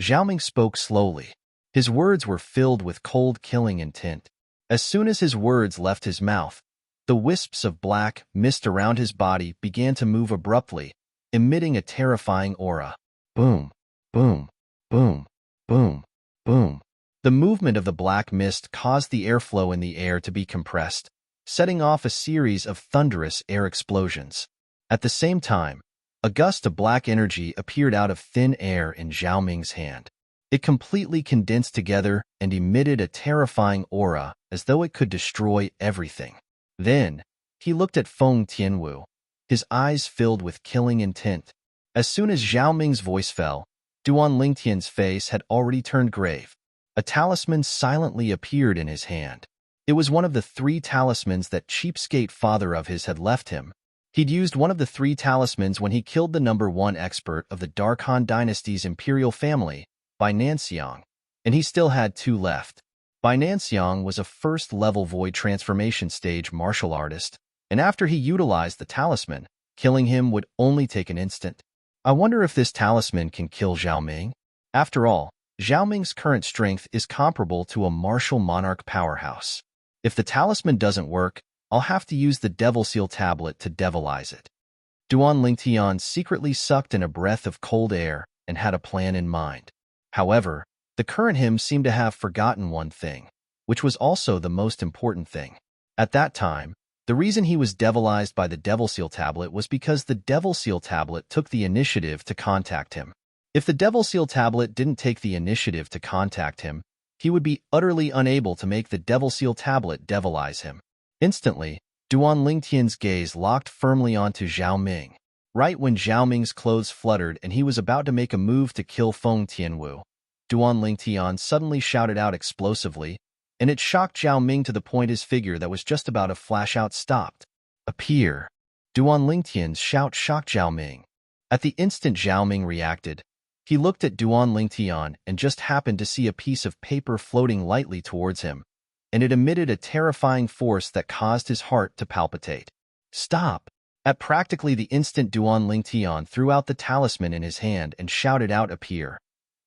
Xiaoming spoke slowly. His words were filled with cold killing intent. As soon as his words left his mouth, the wisps of black mist around his body began to move abruptly, emitting a terrifying aura. Boom, boom, boom, boom, boom. The movement of the black mist caused the airflow in the air to be compressed, setting off a series of thunderous air explosions. At the same time, a gust of black energy appeared out of thin air in Xiaoming's hand. It completely condensed together and emitted a terrifying aura as though it could destroy everything. Then, he looked at Feng Tianwu, his eyes filled with killing intent. As soon as Xiaoming's voice fell, Duan Lingtian's face had already turned grave. A talisman silently appeared in his hand. It was one of the 3 talismans that cheapskate father of his had left him. He'd used one of the 3 talismans when he killed the number 1 expert of the Dark Han Dynasty's imperial family, Bai Nanxiang, and he still had 2 left. Bai Nanxiang was a first-level void transformation stage martial artist, and after he utilized the talisman, killing him would only take an instant. I wonder if this talisman can kill Xiaoming? After all, Xiaoming's current strength is comparable to a martial monarch powerhouse. If the talisman doesn't work, I'll have to use the Devil Seal tablet to devilize it. Duan Lingtian secretly sucked in a breath of cold air and had a plan in mind. However, the current him seemed to have forgotten one thing, which was also the most important thing. At that time, the reason he was devilized by the Devil Seal tablet was because the Devil Seal tablet took the initiative to contact him. If the Devil Seal tablet didn't take the initiative to contact him, he would be utterly unable to make the Devil Seal tablet devilize him. Instantly, Duan Lingtian's gaze locked firmly onto Xiaoming. Right when Xiaoming's clothes fluttered and he was about to make a move to kill Feng Tianwu, Duan Lingtian suddenly shouted out explosively, and it shocked Xiaoming to the point his figure that was just about to flash out stopped. Appear! Duan Lingtian's shout shocked Xiaoming. At the instant Xiaoming reacted, he looked at Duan Lingtian and just happened to see a piece of paper floating lightly towards him, and it emitted a terrifying force that caused his heart to palpitate. Stop! At practically the instant Duan Lingtian threw out the talisman in his hand and shouted out appear.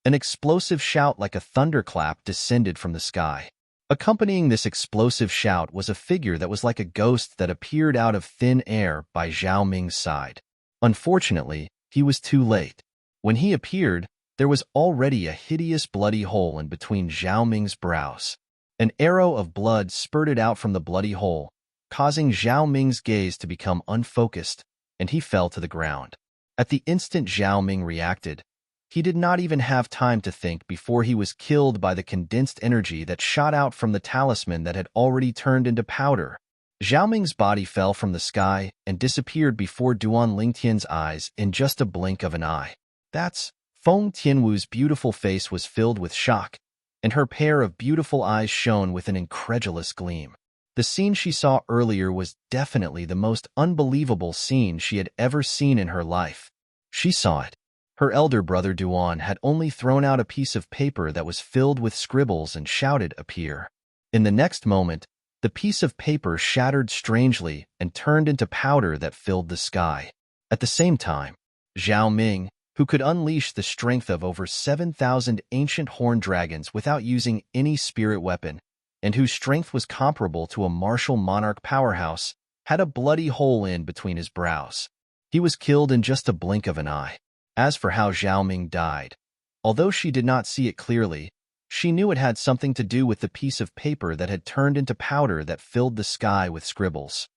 An explosive shout like a thunderclap descended from the sky. Accompanying this explosive shout was a figure that was like a ghost that appeared out of thin air by Xiaoming's side. Unfortunately, he was too late. When he appeared, there was already a hideous bloody hole in between Xiaoming's brows. An arrow of blood spurted out from the bloody hole, causing Xiaoming's gaze to become unfocused, and he fell to the ground. At the instant Xiaoming reacted, he did not even have time to think before he was killed by the condensed energy that shot out from the talisman that had already turned into powder. Xiaoming's body fell from the sky and disappeared before Duan Lingtian's eyes in just a blink of an eye. That's Feng Tianwu's beautiful face was filled with shock, and her pair of beautiful eyes shone with an incredulous gleam. The scene she saw earlier was definitely the most unbelievable scene she had ever seen in her life. She saw it. Her elder brother Duan had only thrown out a piece of paper that was filled with scribbles and shouted, appear. In the next moment, the piece of paper shattered strangely and turned into powder that filled the sky. At the same time, Xiaoming, who could unleash the strength of over 7,000 ancient horned dragons without using any spirit weapon, and whose strength was comparable to a martial monarch powerhouse, had a bloody hole in between his brows. He was killed in just a blink of an eye. As for how Xiaoming died, although she did not see it clearly, she knew it had something to do with the piece of paper that had turned into powder that filled the sky with scribbles.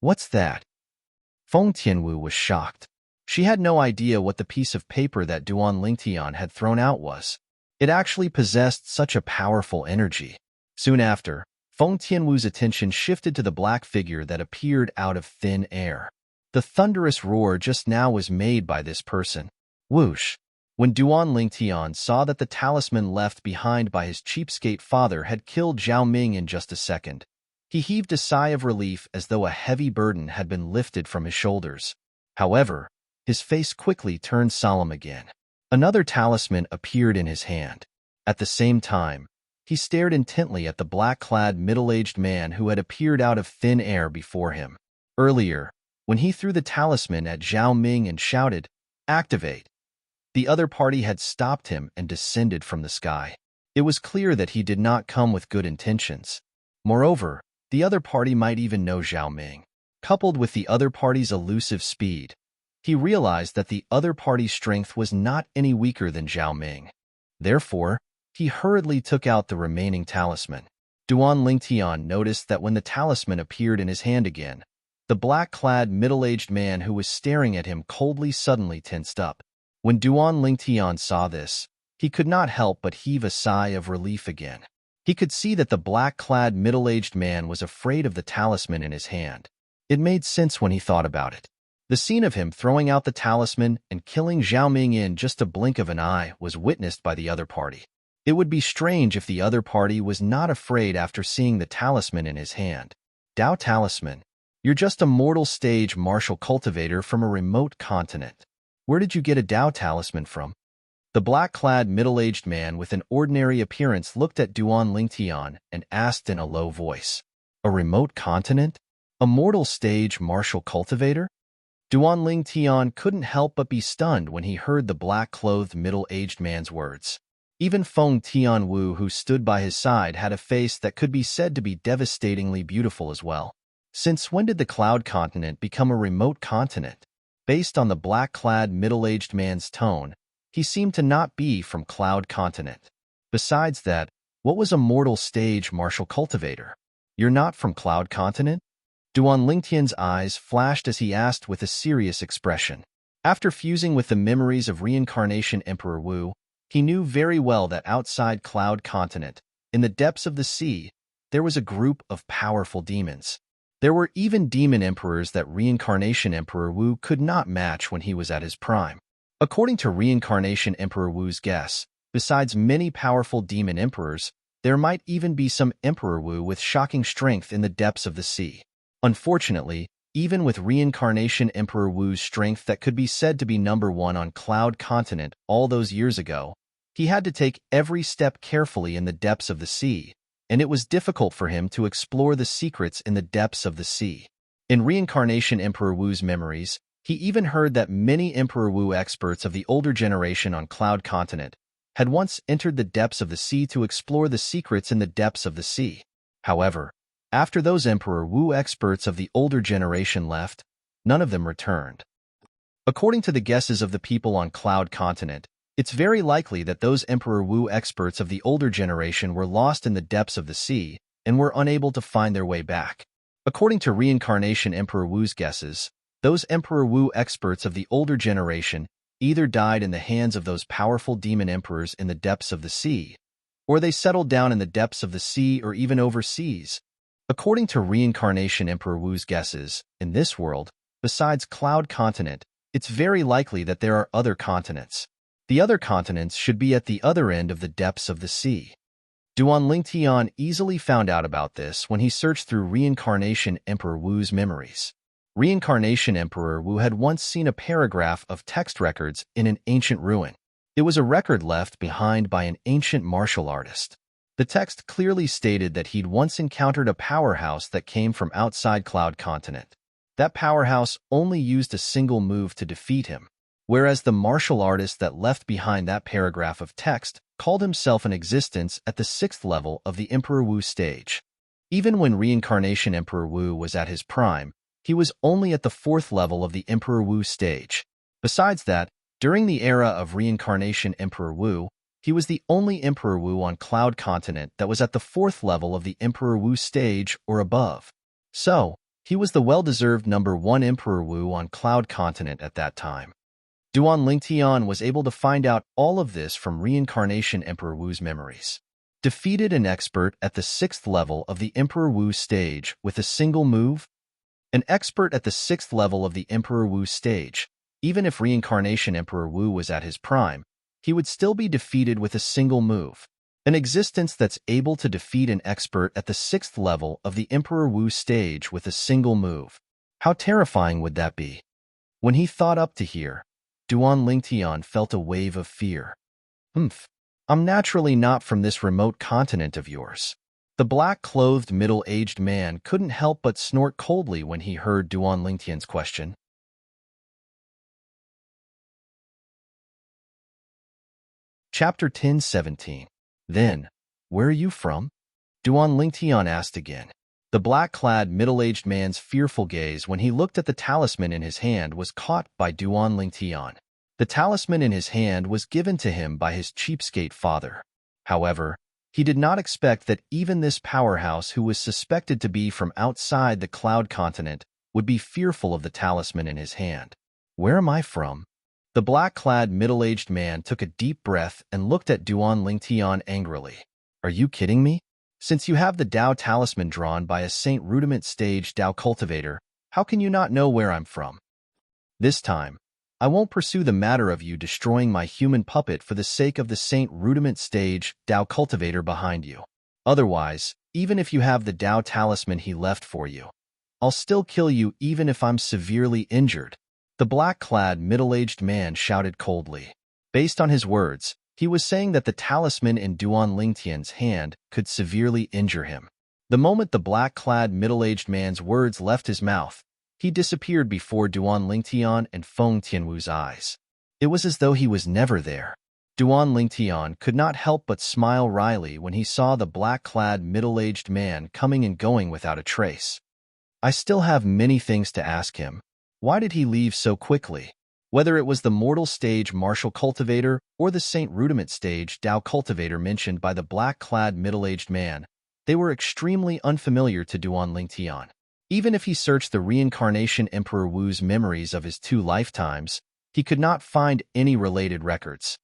What's that? Feng Tianwu was shocked. She had no idea what the piece of paper that Duan Lingtian had thrown out was. It actually possessed such a powerful energy. Soon after, Feng Tianwu's attention shifted to the black figure that appeared out of thin air. The thunderous roar just now was made by this person. Whoosh! When Duan Lingtian saw that the talisman left behind by his cheapskate father had killed Zhao Ming in just a second, he heaved a sigh of relief as though a heavy burden had been lifted from his shoulders. However, his face quickly turned solemn again. Another talisman appeared in his hand. At the same time, he stared intently at the black-clad middle-aged man who had appeared out of thin air before him. Earlier, when he threw the talisman at Zhao Ming and shouted, "Activate!" the other party had stopped him and descended from the sky. It was clear that he did not come with good intentions. Moreover, the other party might even know Zhao Ming. Coupled with the other party's elusive speed, he realized that the other party's strength was not any weaker than Zhao Ming. Therefore, he hurriedly took out the remaining talisman. Duan Lingtian noticed that when the talisman appeared in his hand again, the black-clad middle-aged man who was staring at him coldly suddenly tensed up. When Duan Lingtian saw this, he could not help but heave a sigh of relief again. He could see that the black-clad middle-aged man was afraid of the talisman in his hand. It made sense when he thought about it. The scene of him throwing out the talisman and killing Zhao Ming in just a blink of an eye was witnessed by the other party. It would be strange if the other party was not afraid after seeing the talisman in his hand. Dao Talisman, you're just a mortal stage martial cultivator from a remote continent. Where did you get a Dao Talisman from? The black-clad middle-aged man with an ordinary appearance looked at Duan Lingtian and asked in a low voice, "A remote continent? A mortal stage martial cultivator?" Duan Lingtian couldn't help but be stunned when he heard the black-clothed middle-aged man's words. Even Feng Tianwu, who stood by his side, had a face that could be said to be devastatingly beautiful as well. Since when did the Cloud Continent become a remote continent? Based on the black-clad middle-aged man's tone, he seemed to not be from Cloud Continent. Besides that, what was a mortal stage martial cultivator? You're not from Cloud Continent? Duan Lingtian's eyes flashed as he asked with a serious expression. After fusing with the memories of reincarnation Emperor Wu, he knew very well that outside Cloud Continent, in the depths of the sea, there was a group of powerful demons. There were even demon emperors that reincarnation Emperor Wu could not match when he was at his prime. According to reincarnation Emperor Wu's guess, besides many powerful demon emperors, there might even be some Emperor Wu with shocking strength in the depths of the sea. Unfortunately, even with reincarnation Emperor Wu's strength that could be said to be number one on Cloud Continent all those years ago, he had to take every step carefully in the depths of the sea, and it was difficult for him to explore the secrets in the depths of the sea. In reincarnation Emperor Wu's memories, he even heard that many Emperor Wu experts of the older generation on Cloud Continent had once entered the depths of the sea to explore the secrets in the depths of the sea. However, after those Emperor Wu experts of the older generation left, none of them returned. According to the guesses of the people on Cloud Continent, it's very likely that those Emperor Wu experts of the older generation were lost in the depths of the sea and were unable to find their way back. According to reincarnation Emperor Wu's guesses, those Emperor Wu experts of the older generation either died in the hands of those powerful demon emperors in the depths of the sea, or they settled down in the depths of the sea or even overseas. According to reincarnation Emperor Wu's guesses, in this world, besides Cloud Continent, it's very likely that there are other continents. The other continents should be at the other end of the depths of the sea. Duan Lingtian easily found out about this when he searched through reincarnation Emperor Wu's memories. Reincarnation Emperor Wu had once seen a paragraph of text records in an ancient ruin. It was a record left behind by an ancient martial artist. The text clearly stated that he'd once encountered a powerhouse that came from outside Cloud Continent. That powerhouse only used a single move to defeat him, whereas the martial artist that left behind that paragraph of text called himself an existence at the 6th level of the Emperor Wu stage. Even when reincarnation Emperor Wu was at his prime, he was only at the 4th level of the Emperor Wu stage. Besides that, during the era of reincarnation Emperor Wu, he was the only Emperor Wu on Cloud Continent that was at the 4th level of the Emperor Wu stage or above. So, he was the well-deserved number 1 Emperor Wu on Cloud Continent at that time. Duan Lingtian was able to find out all of this from reincarnation Emperor Wu's memories. Defeated an expert at the 6th level of the Emperor Wu stage with a single move? An expert at the 6th level of the Emperor Wu stage, even if Reincarnation Emperor Wu was at his prime, he would still be defeated with a single move. An existence that's able to defeat an expert at the 6th level of the Emperor Wu stage with a single move. How terrifying would that be? When he thought up to here, Duan Lingtian felt a wave of fear. I'm naturally not from this remote continent of yours. The black-clothed middle-aged man couldn't help but snort coldly when he heard Duan Lingtian's question. Chapter 10:17. Then, where are you from? Duan Lingtian asked again. The black-clad middle-aged man's fearful gaze when he looked at the talisman in his hand was caught by Duan Lingtian. The talisman in his hand was given to him by his cheapskate father. However, he did not expect that even this powerhouse who was suspected to be from outside the cloud continent would be fearful of the talisman in his hand. Where am I from? The black-clad middle-aged man took a deep breath and looked at Duan Lingtian angrily. Are you kidding me? Since you have the Dao talisman drawn by a Saint Rudiment stage Dao cultivator, how can you not know where I'm from? This time, I won't pursue the matter of you destroying my human puppet for the sake of the Saint Rudiment stage Dao cultivator behind you. Otherwise, even if you have the Dao talisman he left for you, I'll still kill you even if I'm severely injured. The black-clad middle-aged man shouted coldly. Based on his words, he was saying that the talisman in Duan Lingtian's hand could severely injure him. The moment the black-clad middle-aged man's words left his mouth, he disappeared before Duan Lingtian and Feng Tianwu's eyes. It was as though he was never there. Duan Lingtian could not help but smile wryly when he saw the black-clad middle-aged man coming and going without a trace. I still have many things to ask him. Why did he leave so quickly? Whether it was the mortal stage martial cultivator or the Saint Rudiment stage Dao cultivator mentioned by the black-clad middle-aged man, they were extremely unfamiliar to Duan Lingtian. Even if he searched the Reincarnation Emperor Wu's memories of his 2 lifetimes, he could not find any related records.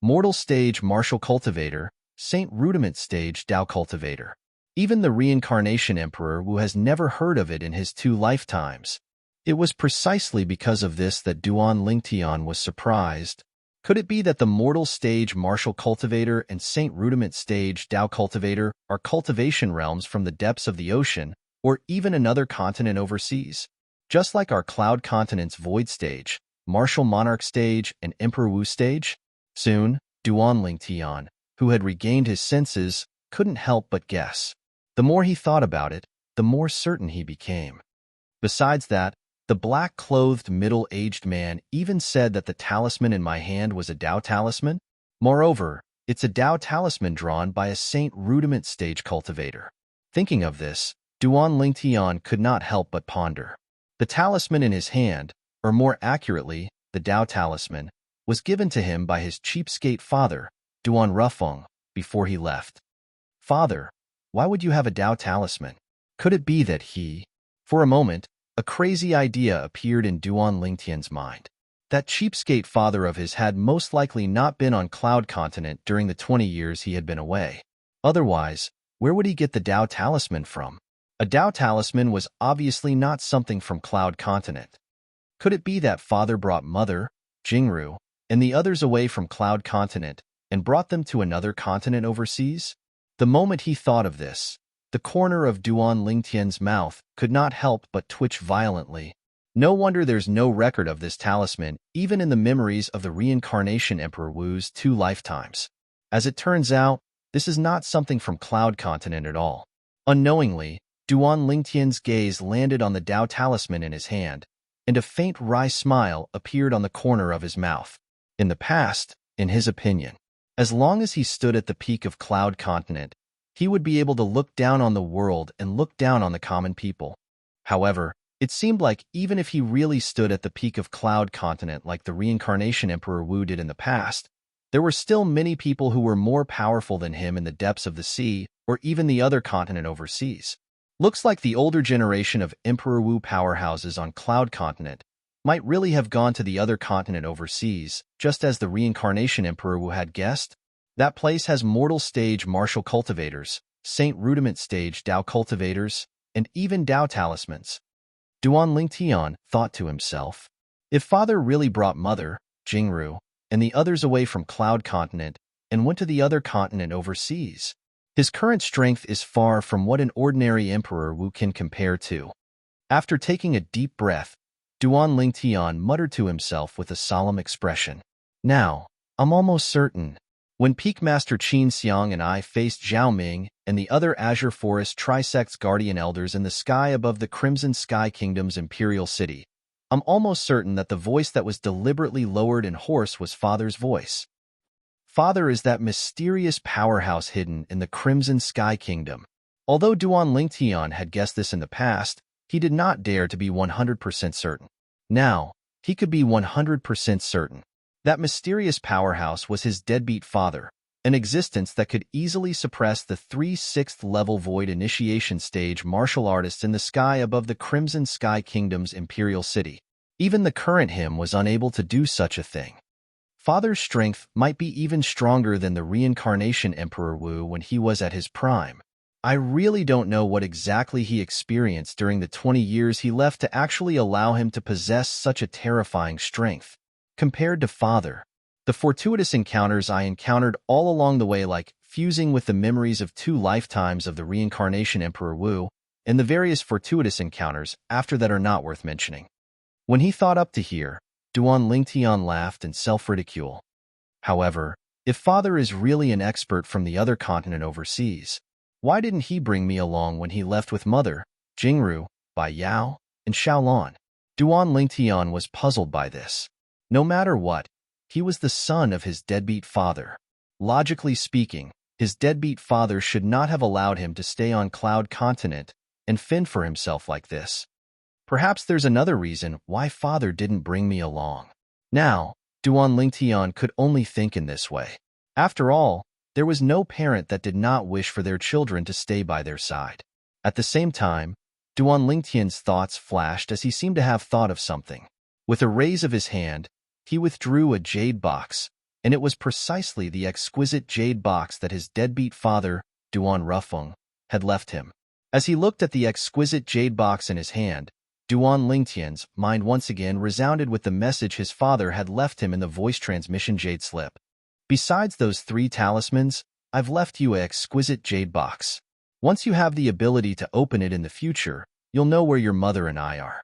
Mortal stage martial cultivator, Saint Rudiment stage Dao cultivator. Even the Reincarnation Emperor Wu has never heard of it in his 2 lifetimes. It was precisely because of this that Duan Lingtian was surprised. Could it be that the mortal stage martial cultivator and Saint Rudiment stage Dao cultivator are cultivation realms from the depths of the ocean, or even another continent overseas? Just like our cloud continent's void stage, martial monarch stage, and Emperor Wu stage? Soon, Duan Lingtian, who had regained his senses, couldn't help but guess. The more he thought about it, the more certain he became. Besides that, the black-clothed middle-aged man even said that the talisman in my hand was a Dao talisman. Moreover, it's a Dao talisman drawn by a Saint Rudiment stage cultivator. Thinking of this, Duan Lingtian could not help but ponder. The talisman in his hand, or more accurately, the Dao talisman, was given to him by his cheapskate father, Duan Rufeng, before he left. Father, why would you have a Dao talisman? Could it be that he... For a moment, a crazy idea appeared in Duan Lingtian's mind. That cheapskate father of his had most likely not been on Cloud Continent during the 20 years he had been away. Otherwise, where would he get the Dao talisman from? A Dao talisman was obviously not something from Cloud Continent. Could it be that father brought Mother, Jingru, and the others away from Cloud Continent and brought them to another continent overseas? The moment he thought of this, the corner of Duan Lingtian's mouth could not help but twitch violently. No wonder there's no record of this talisman even in the memories of the Reincarnation Emperor Wu's 2 lifetimes. As it turns out, this is not something from Cloud Continent at all. Unknowingly, Duan Lingtian's gaze landed on the Dao talisman in his hand, and a faint wry smile appeared on the corner of his mouth. In the past, in his opinion, as long as he stood at the peak of Cloud Continent, he would be able to look down on the world and look down on the common people. However, it seemed like even if he really stood at the peak of Cloud Continent like the Reincarnation Emperor Wu did in the past, there were still many people who were more powerful than him in the depths of the sea or even the other continent overseas. Looks like the older generation of Emperor Wu powerhouses on Cloud Continent might really have gone to the other continent overseas, just as the Reincarnation Emperor Wu had guessed. That place has mortal stage martial cultivators, saint rudiment stage Dao cultivators, and even Dao talismans. Duan Lingtian thought to himself, if father really brought mother, Jingru, and the others away from Cloud Continent and went to the other continent overseas, his current strength is far from what an ordinary Emperor Wu can compare to. After taking a deep breath, Duan Lingtian muttered to himself with a solemn expression, now, I'm almost certain. When Peak Master Qin Xiang and I faced Zhao Ming and the other Azure Forest Trisect's guardian elders in the sky above the Crimson Sky Kingdom's imperial city, I'm almost certain that the voice that was deliberately lowered and hoarse was Father's voice. Father is that mysterious powerhouse hidden in the Crimson Sky Kingdom. Although Duan Lingtian had guessed this in the past, he did not dare to be 100% certain. Now, he could be 100% certain. That mysterious powerhouse was his deadbeat father, an existence that could easily suppress the 3 6th level void initiation stage martial artists in the sky above the Crimson Sky Kingdom's imperial city. Even the current him was unable to do such a thing. Father's strength might be even stronger than the reincarnation Emperor Wu when he was at his prime. I really don't know what exactly he experienced during the 20 years he left to actually allow him to possess such a terrifying strength. Compared to father, the fortuitous encounters I encountered all along the way, like fusing with the memories of 2 lifetimes of the reincarnation Emperor Wu, and the various fortuitous encounters after that are not worth mentioning. When he thought up to here, Duan Lingtian laughed in self-ridicule. However, if father is really an expert from the other continent overseas, why didn't he bring me along when he left with mother, Jingru, Bai Yao, and Xiaolan? Duan Lingtian was puzzled by this. No matter what, he was the son of his deadbeat father. Logically speaking, his deadbeat father should not have allowed him to stay on Cloud Continent and fend for himself like this. Perhaps there's another reason why father didn't bring me along. Now, Duan Lingtian could only think in this way. After all, there was no parent that did not wish for their children to stay by their side. At the same time, Duan Lingtian's thoughts flashed as he seemed to have thought of something. With a raise of his hand, he withdrew a jade box, and it was precisely the exquisite jade box that his deadbeat father, Duan Rufeng, had left him. As he looked at the exquisite jade box in his hand, Duan Lingtian's mind once again resounded with the message his father had left him in the voice transmission jade slip. Besides those 3 talismans, I've left you an exquisite jade box. Once you have the ability to open it in the future, you'll know where your mother and I are.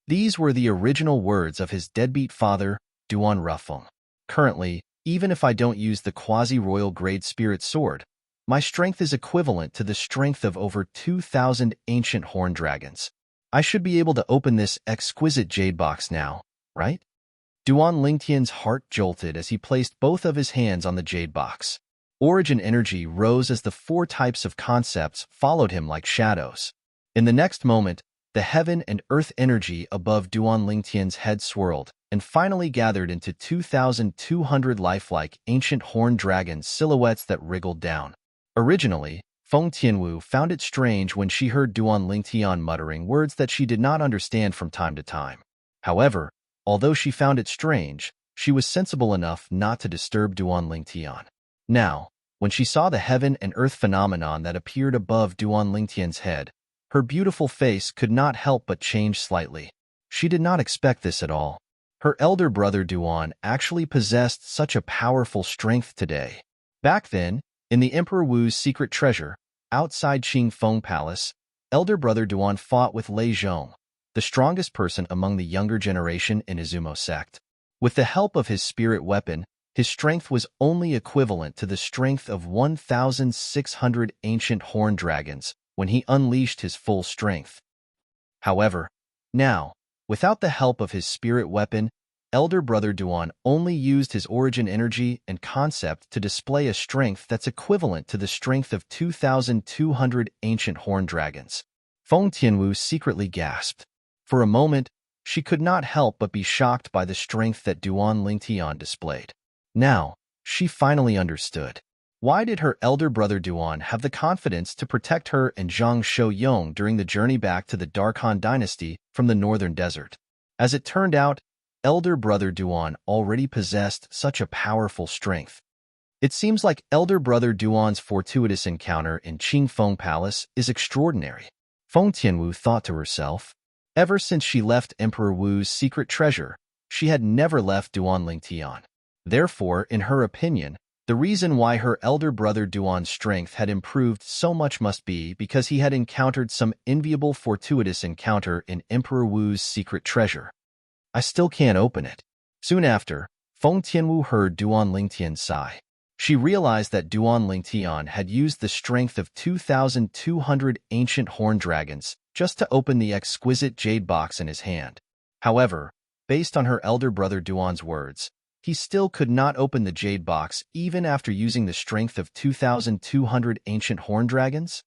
These were the original words of his deadbeat father, Duan Rufeng. Currently, even if I don't use the quasi-royal grade spirit sword, my strength is equivalent to the strength of over 2,000 ancient horned dragons. I should be able to open this exquisite jade box now, right? Duan Lingtian's heart jolted as he placed both of his hands on the jade box. Origin energy rose as the 4 types of concepts followed him like shadows. In the next moment, the heaven and earth energy above Duan Lingtian's head swirled and finally gathered into 2,200 lifelike ancient horned dragon silhouettes that wriggled down. Originally, Feng Tianwu found it strange when she heard Duan Lingtian muttering words that she did not understand from time to time. However, although she found it strange, she was sensible enough not to disturb Duan Lingtian. Now, when she saw the heaven and earth phenomenon that appeared above Duan Lingtian's head, her beautiful face could not help but change slightly. She did not expect this at all. Her elder brother Duan actually possessed such a powerful strength today. Back then, in the Emperor Wu's secret treasure, outside Qingfeng Palace, elder brother Duan fought with Lei Zhong, the strongest person among the younger generation in Izumo sect. With the help of his spirit weapon, his strength was only equivalent to the strength of 1,600 ancient horned dragons when he unleashed his full strength. However, now, without the help of his spirit weapon, elder brother Duan only used his origin energy and concept to display a strength that's equivalent to the strength of 2,200 ancient horned dragons. Feng Tianwu secretly gasped. For a moment, she could not help but be shocked by the strength that Duan Lingtian displayed. Now, she finally understood. Why did her elder brother Duan have the confidence to protect her and Zhang Shouyong during the journey back to the Darkhan dynasty from the northern desert? As it turned out, elder brother Duan already possessed such a powerful strength. It seems like elder brother Duan's fortuitous encounter in Qingfeng Palace is extraordinary. Feng Tianwu thought to herself. Ever since she left Emperor Wu's secret treasure, she had never left Duan Lingtian. Therefore, in her opinion, the reason why her elder brother Duan's strength had improved so much must be because he had encountered some enviable fortuitous encounter in Emperor Wu's secret treasure. I still can't open it. Soon after, Feng Tianwu heard Duan Lingtian sigh. She realized that Duan Lingtian had used the strength of 2,200 ancient horn dragons just to open the exquisite jade box in his hand. However, based on her elder brother Duan's words, he still could not open the jade box even after using the strength of 2,200 ancient horn dragons?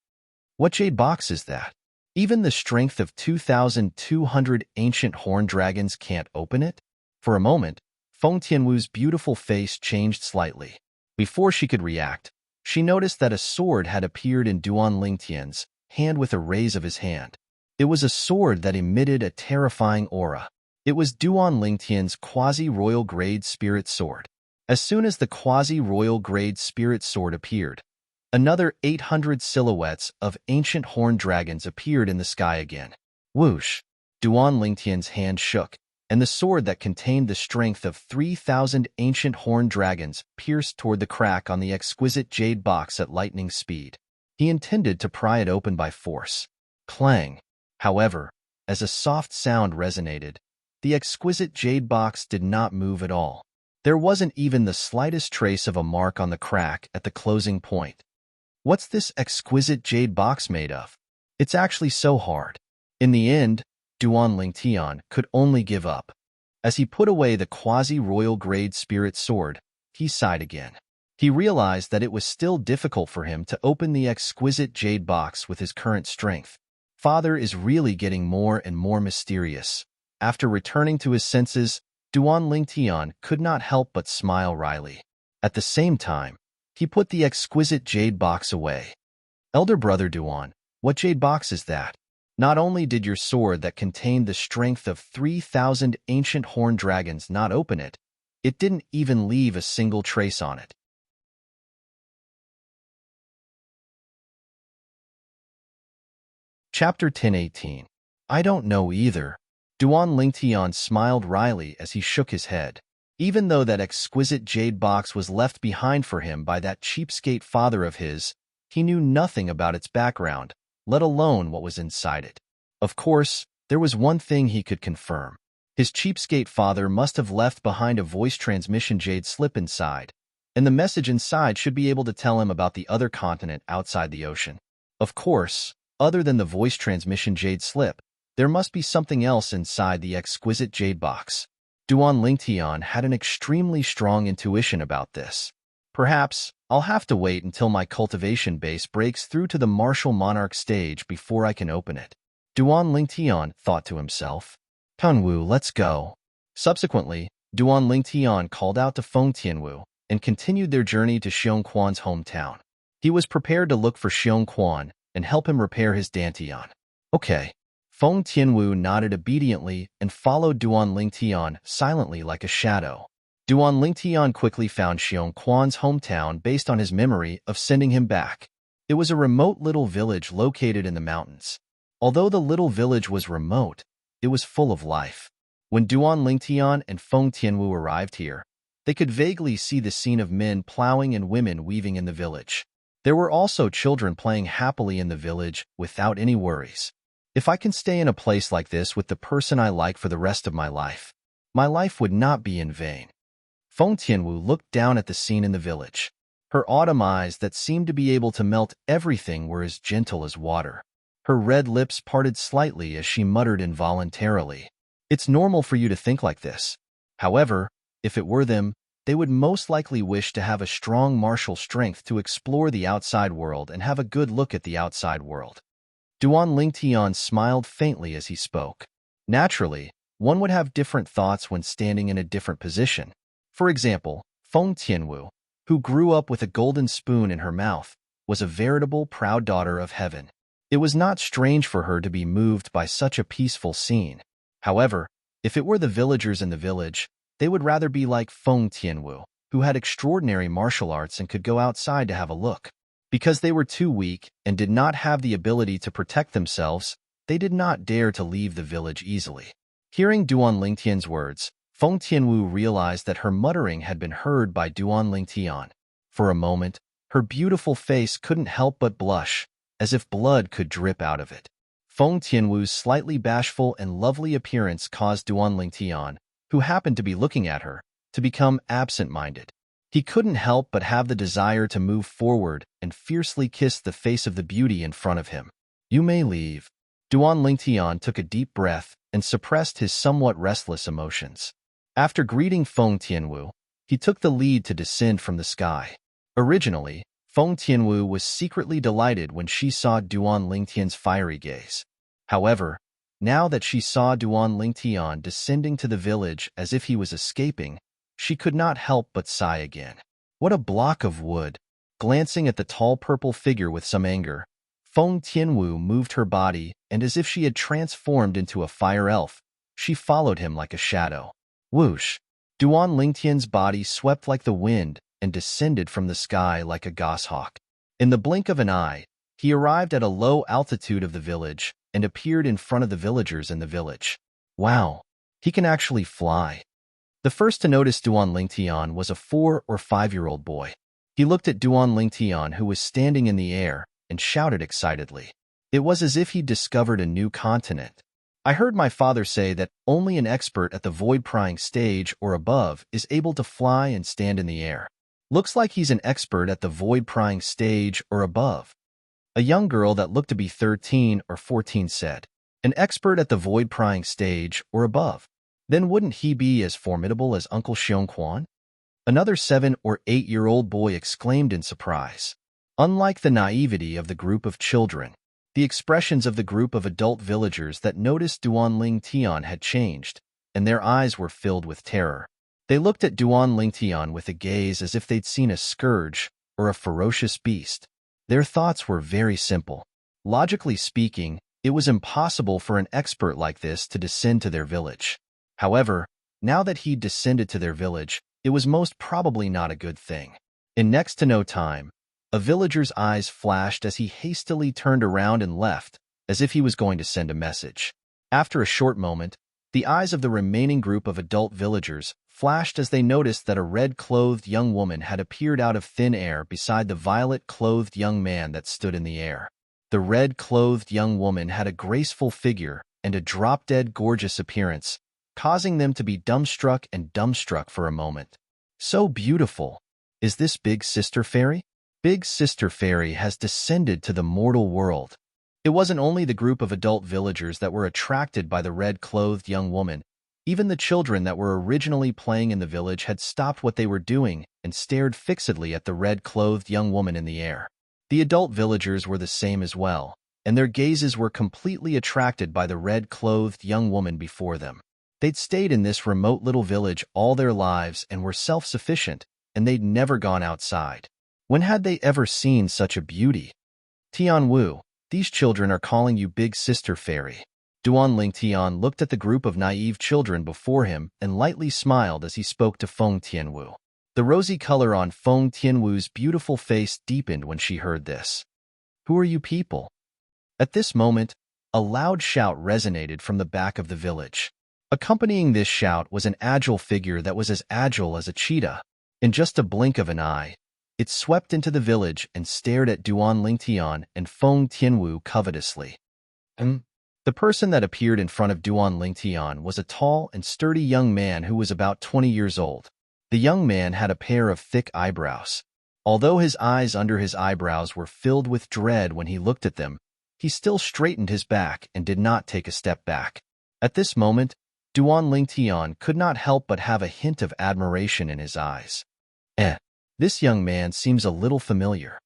What jade box is that? Even the strength of 2,200 ancient horn dragons can't open it? For a moment, Feng Tianwu's beautiful face changed slightly. Before she could react, she noticed that a sword had appeared in Duan Lingtian's hand with a raise of his hand. It was a sword that emitted a terrifying aura. It was Duan Lingtian's quasi-royal grade spirit sword. As soon as the quasi-royal grade spirit sword appeared, another 800 silhouettes of ancient horned dragons appeared in the sky again. Whoosh! Duan Lingtian's hand shook, and the sword that contained the strength of 3,000 ancient horned dragons pierced toward the crack on the exquisite jade box at lightning speed. He intended to pry it open by force. Clang! However, as a soft sound resonated, the exquisite jade box did not move at all. There wasn't even the slightest trace of a mark on the crack at the closing point. What's this exquisite jade box made of? It's actually so hard. In the end, Duan Lingtian could only give up. As he put away the quasi-royal grade spirit sword, he sighed again. He realized that it was still difficult for him to open the exquisite jade box with his current strength. Father is really getting more and more mysterious. After returning to his senses, Duan Lingtian could not help but smile wryly. At the same time, he put the exquisite jade box away. Elder brother Duan, what jade box is that? Not only did your sword that contained the strength of 3,000 ancient horned dragons not open it, it didn't even leave a single trace on it. Chapter 1018. I don't know either. Duan Lingtian smiled wryly as he shook his head. Even though that exquisite jade box was left behind for him by that cheapskate father of his, he knew nothing about its background, let alone what was inside it. Of course, there was one thing he could confirm. His cheapskate father must have left behind a voice transmission jade slip inside, and the message inside should be able to tell him about the other continent outside the ocean. Of course, other than the voice transmission jade slip, there must be something else inside the exquisite jade box. Duan Lingtian had an extremely strong intuition about this. Perhaps I'll have to wait until my cultivation base breaks through to the martial monarch stage before I can open it. Duan Lingtian thought to himself. Tianwu, let's go. Subsequently, Duan Lingtian called out to Feng Tianwu and continued their journey to Xiongquan's hometown. He was prepared to look for Xiongquan and help him repair his dantian. Okay. Feng Tianwu nodded obediently and followed Duan Lingtian silently like a shadow. Duan Lingtian quickly found Xiongquan's hometown based on his memory of sending him back. It was a remote little village located in the mountains. Although the little village was remote, it was full of life. When Duan Lingtian and Feng Tianwu arrived here, they could vaguely see the scene of men plowing and women weaving in the village. There were also children playing happily in the village without any worries. If I can stay in a place like this with the person I like for the rest of my life would not be in vain. Feng Tianwu looked down at the scene in the village. Her autumn eyes that seemed to be able to melt everything were as gentle as water. Her red lips parted slightly as she muttered involuntarily. It's normal for you to think like this. However, if it were them, they would most likely wish to have a strong martial strength to explore the outside world and have a good look at the outside world. Duan Lingtian smiled faintly as he spoke. Naturally, one would have different thoughts when standing in a different position. For example, Feng Tianwu, who grew up with a golden spoon in her mouth, was a veritable proud daughter of heaven. It was not strange for her to be moved by such a peaceful scene. However, if it were the villagers in the village, they would rather be like Feng Tianwu. who had extraordinary martial arts and could go outside to have a look. Because they were too weak and did not have the ability to protect themselves, they did not dare to leave the village easily. Hearing Duan Lingtian's words, Feng Tianwu realized that her muttering had been heard by Duan Lingtian. For a moment, her beautiful face couldn't help but blush, as if blood could drip out of it. Feng Tianwu's slightly bashful and lovely appearance caused Duan Lingtian, who happened to be looking at her, to become absent-minded. He couldn't help but have the desire to move forward and fiercely kiss the face of the beauty in front of him. "You may leave." Duan Lingtian took a deep breath and suppressed his somewhat restless emotions. After greeting Feng Tianwu, he took the lead to descend from the sky. Originally, Feng Tianwu was secretly delighted when she saw Duan Lingtian's fiery gaze. However, now that she saw Duan Lingtian descending to the village as if he was escaping, she could not help but sigh again. What a block of wood! Glancing at the tall purple figure with some anger, Feng Tianwu moved her body, and as if she had transformed into a fire elf, she followed him like a shadow. Whoosh! Duan Lingtian's body swept like the wind and descended from the sky like a goshawk. In the blink of an eye, he arrived at a low altitude of the village and appeared in front of the villagers in the village. Wow! He can actually fly. The first to notice Duan Lingtian was a 4 or 5-year-old boy. He looked at Duan Lingtian, who was standing in the air, and shouted excitedly. It was as if he'd discovered a new continent. "I heard my father say that only an expert at the void-prying stage or above is able to fly and stand in the air. Looks like he's an expert at the void-prying stage or above." A young girl that looked to be 13 or 14 said, "An expert at the void-prying stage or above? Then wouldn't he be as formidable as Uncle Xiongquan?" Another 7 or 8-year-old boy exclaimed in surprise. Unlike the naivety of the group of children, the expressions of the group of adult villagers that noticed Duan Lingtian had changed, and their eyes were filled with terror. They looked at Duan Lingtian with a gaze as if they'd seen a scourge or a ferocious beast. Their thoughts were very simple. Logically speaking, it was impossible for an expert like this to descend to their village. However, now that he'd descended to their village, it was most probably not a good thing. In next to no time, a villager's eyes flashed as he hastily turned around and left, as if he was going to send a message. After a short moment, the eyes of the remaining group of adult villagers flashed as they noticed that a red-clothed young woman had appeared out of thin air beside the violet-clothed young man that stood in the air. The red-clothed young woman had a graceful figure and a drop-dead gorgeous appearance, causing them to be dumbstruck for a moment. So beautiful! Is this Big Sister Fairy? Big Sister Fairy has descended to the mortal world. It wasn't only the group of adult villagers that were attracted by the red-clothed young woman. Even the children that were originally playing in the village had stopped what they were doing and stared fixedly at the red-clothed young woman in the air. The adult villagers were the same as well, and their gazes were completely attracted by the red-clothed young woman before them. They'd stayed in this remote little village all their lives and were self-sufficient, and they'd never gone outside. When had they ever seen such a beauty? "Tianwu, these children are calling you Big Sister Fairy." Duan Lingtian looked at the group of naive children before him and lightly smiled as he spoke to Feng Tianwu. The rosy color on Feng Tianwu's beautiful face deepened when she heard this. "Who are you people?" At this moment, a loud shout resonated from the back of the village. Accompanying this shout was an agile figure that was as agile as a cheetah. In just a blink of an eye, it swept into the village and stared at Duan Lingtian and Feng Tianwu covetously. The person that appeared in front of Duan Lingtian was a tall and sturdy young man who was about 20 years old. The young man had a pair of thick eyebrows. Although his eyes under his eyebrows were filled with dread when he looked at them, he still straightened his back and did not take a step back. At this moment, Duan Lingtian could not help but have a hint of admiration in his eyes. This young man seems a little familiar.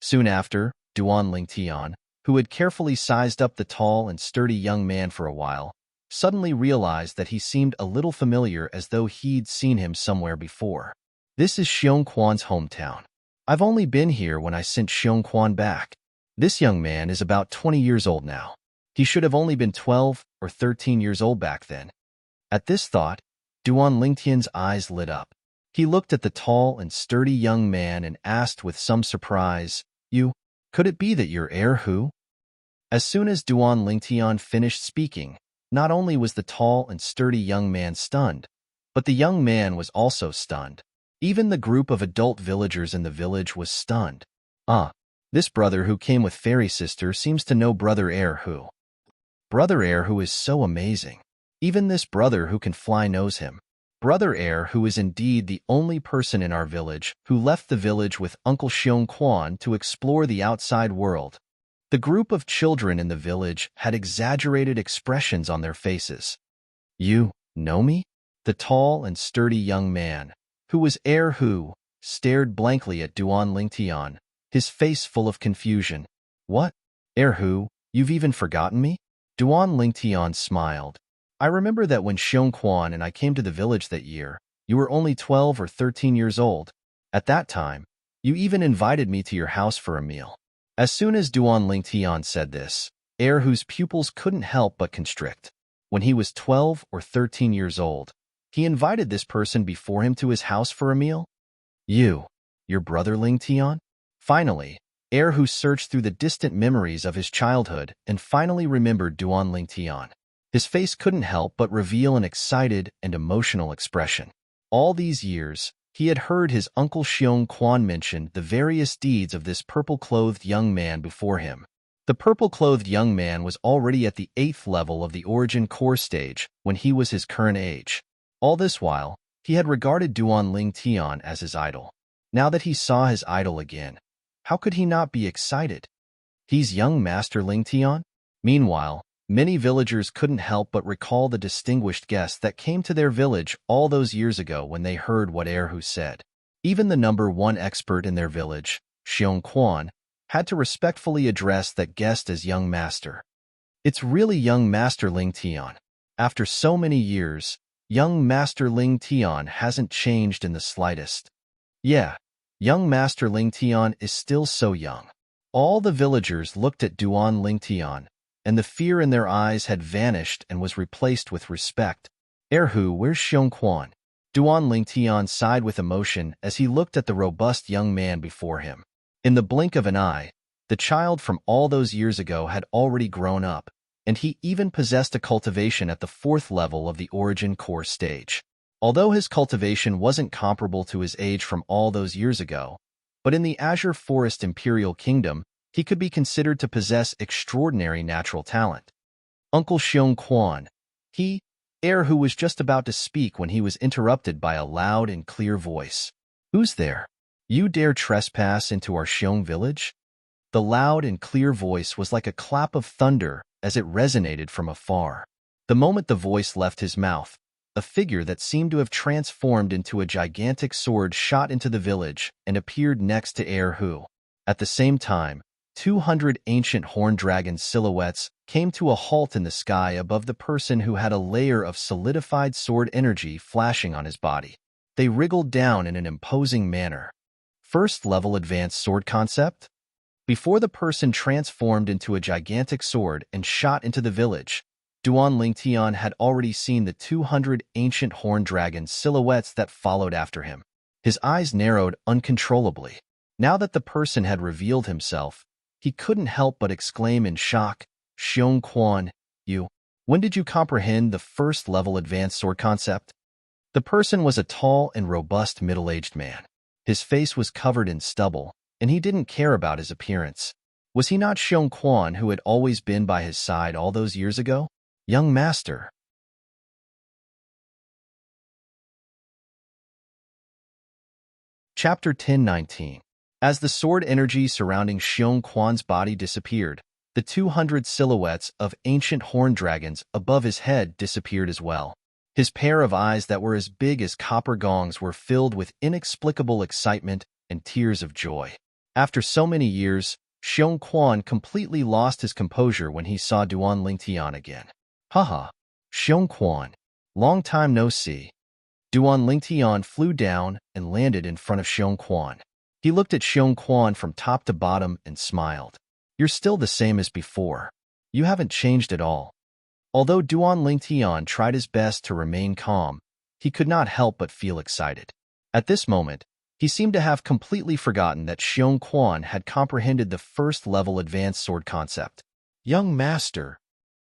Soon after, Duan Lingtian, who had carefully sized up the tall and sturdy young man for a while, suddenly realized that he seemed a little familiar, as though he'd seen him somewhere before. "This is Xiongquan's hometown. I've only been here when I sent Xiongquan back. This young man is about 20 years old now. He should have only been 12 or 13 years old back then." At this thought, Duan Lingtian's eyes lit up. He looked at the tall and sturdy young man and asked with some surprise, "You, could it be that you're heir who?" As soon as Duan Lingtian finished speaking, not only was the tall and sturdy young man stunned, but the young man was also stunned. Even the group of adult villagers in the village was stunned. This brother who came with fairy sister seems to know brother heir who. Brother heir who is so amazing. Even this brother who can fly knows him. Brother heir who is indeed the only person in our village who left the village with Uncle Xiong Quan to explore the outside world. The group of children in the village had exaggerated expressions on their faces. "You know me?" The tall and sturdy young man, who was heir who, stared blankly at Duan Lingtian, his face full of confusion. "What? Heir who, you've even forgotten me?" Duan Lingtian smiled. "I remember that when Xiong Quan and I came to the village that year, you were only 12 or 13 years old. At that time, you even invited me to your house for a meal." As soon as Duan Lingtian said this, heir whose pupils couldn't help but constrict. When he was 12 or 13 years old, he invited this person before him to his house for a meal? Your brother Lingtian? Finally, heir who searched through the distant memories of his childhood and finally remembered Duan Lingtian. His face couldn't help but reveal an excited and emotional expression. All these years, he had heard his Uncle Xiong Quan mention the various deeds of this purple-clothed young man before him. The purple-clothed young man was already at the 8th level of the Origin Core stage when he was his current age. All this while, he had regarded Duan Lingtian as his idol. Now that he saw his idol again, how could he not be excited? He's young Master Lingtian? Meanwhile, many villagers couldn't help but recall the distinguished guest that came to their village all those years ago when they heard what heir who said. Even the #1 expert in their village, Xiong Quan, had to respectfully address that guest as young master. It's really young Master Lingtian. After so many years, young Master Lingtian hasn't changed in the slightest. Yeah, young Master Lingtian is still so young. All the villagers looked at Duan Lingtian, and the fear in their eyes had vanished and was replaced with respect. "Heir who, where's Xiong Quan?" Duan Lingtian sighed with emotion as he looked at the robust young man before him. In the blink of an eye, the child from all those years ago had already grown up, and he even possessed a cultivation at the 4th level of the Origin Core stage. Although his cultivation wasn't comparable to his age from all those years ago, but in the Azure Forest Imperial Kingdom, he could be considered to possess extraordinary natural talent. Uncle Xiong Quan, heir who was just about to speak when he was interrupted by a loud and clear voice. "Who's there? You dare trespass into our Xiong village?" The loud and clear voice was like a clap of thunder as it resonated from afar. The moment the voice left his mouth, a figure that seemed to have transformed into a gigantic sword shot into the village and appeared next to heir who. At the same time, 200 ancient horn dragon silhouettes came to a halt in the sky above the person who had a layer of solidified sword energy flashing on his body. They wriggled down in an imposing manner. First level advanced sword concept? Before the person transformed into a gigantic sword and shot into the village, Duan Lingtian had already seen the 200 ancient horn dragon silhouettes that followed after him. His eyes narrowed uncontrollably. Now that the person had revealed himself, he couldn't help but exclaim in shock, "Xiong Quan, when did you comprehend the first level advanced sword concept?" The person was a tall and robust middle-aged man. His face was covered in stubble, and he didn't care about his appearance. Was he not Xiong Quan who had always been by his side all those years ago? "Young master." Chapter 10:19. As the sword energy surrounding Xiong Quan's body disappeared, the 200 silhouettes of ancient horn dragons above his head disappeared as well. His pair of eyes that were as big as copper gongs were filled with inexplicable excitement and tears of joy. After so many years, Xiong Quan completely lost his composure when he saw Duan Lingtian again. "Haha, Xiong Quan, long time no see." Duan Lingtian flew down and landed in front of Xiong Quan. He looked at Xiong Quan from top to bottom and smiled. "You're still the same as before. You haven't changed at all." Although Duan Lingtian tried his best to remain calm, he could not help but feel excited. At this moment, he seemed to have completely forgotten that Xiong Quan had comprehended the first-level advanced sword concept. Young master.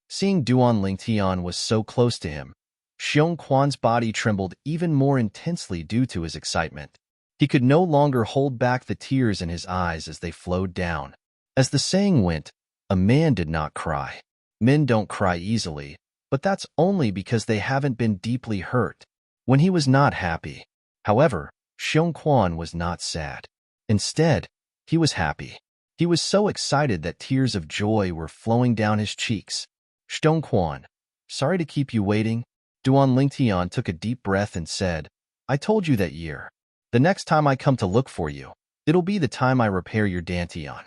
Seeing Duan Lingtian was so close to him, Xiong Quan's body trembled even more intensely due to his excitement. He could no longer hold back the tears in his eyes as they flowed down. As the saying went, a man did not cry. Men don't cry easily, but that's only because they haven't been deeply hurt. When he was not happy, however, Xiong Quan was not sad. Instead, he was happy. He was so excited that tears of joy were flowing down his cheeks. Xiong Quan, sorry to keep you waiting. Duan Lingtian took a deep breath and said, I told you that year. The next time I come to look for you, it'll be the time I repair your Dantian.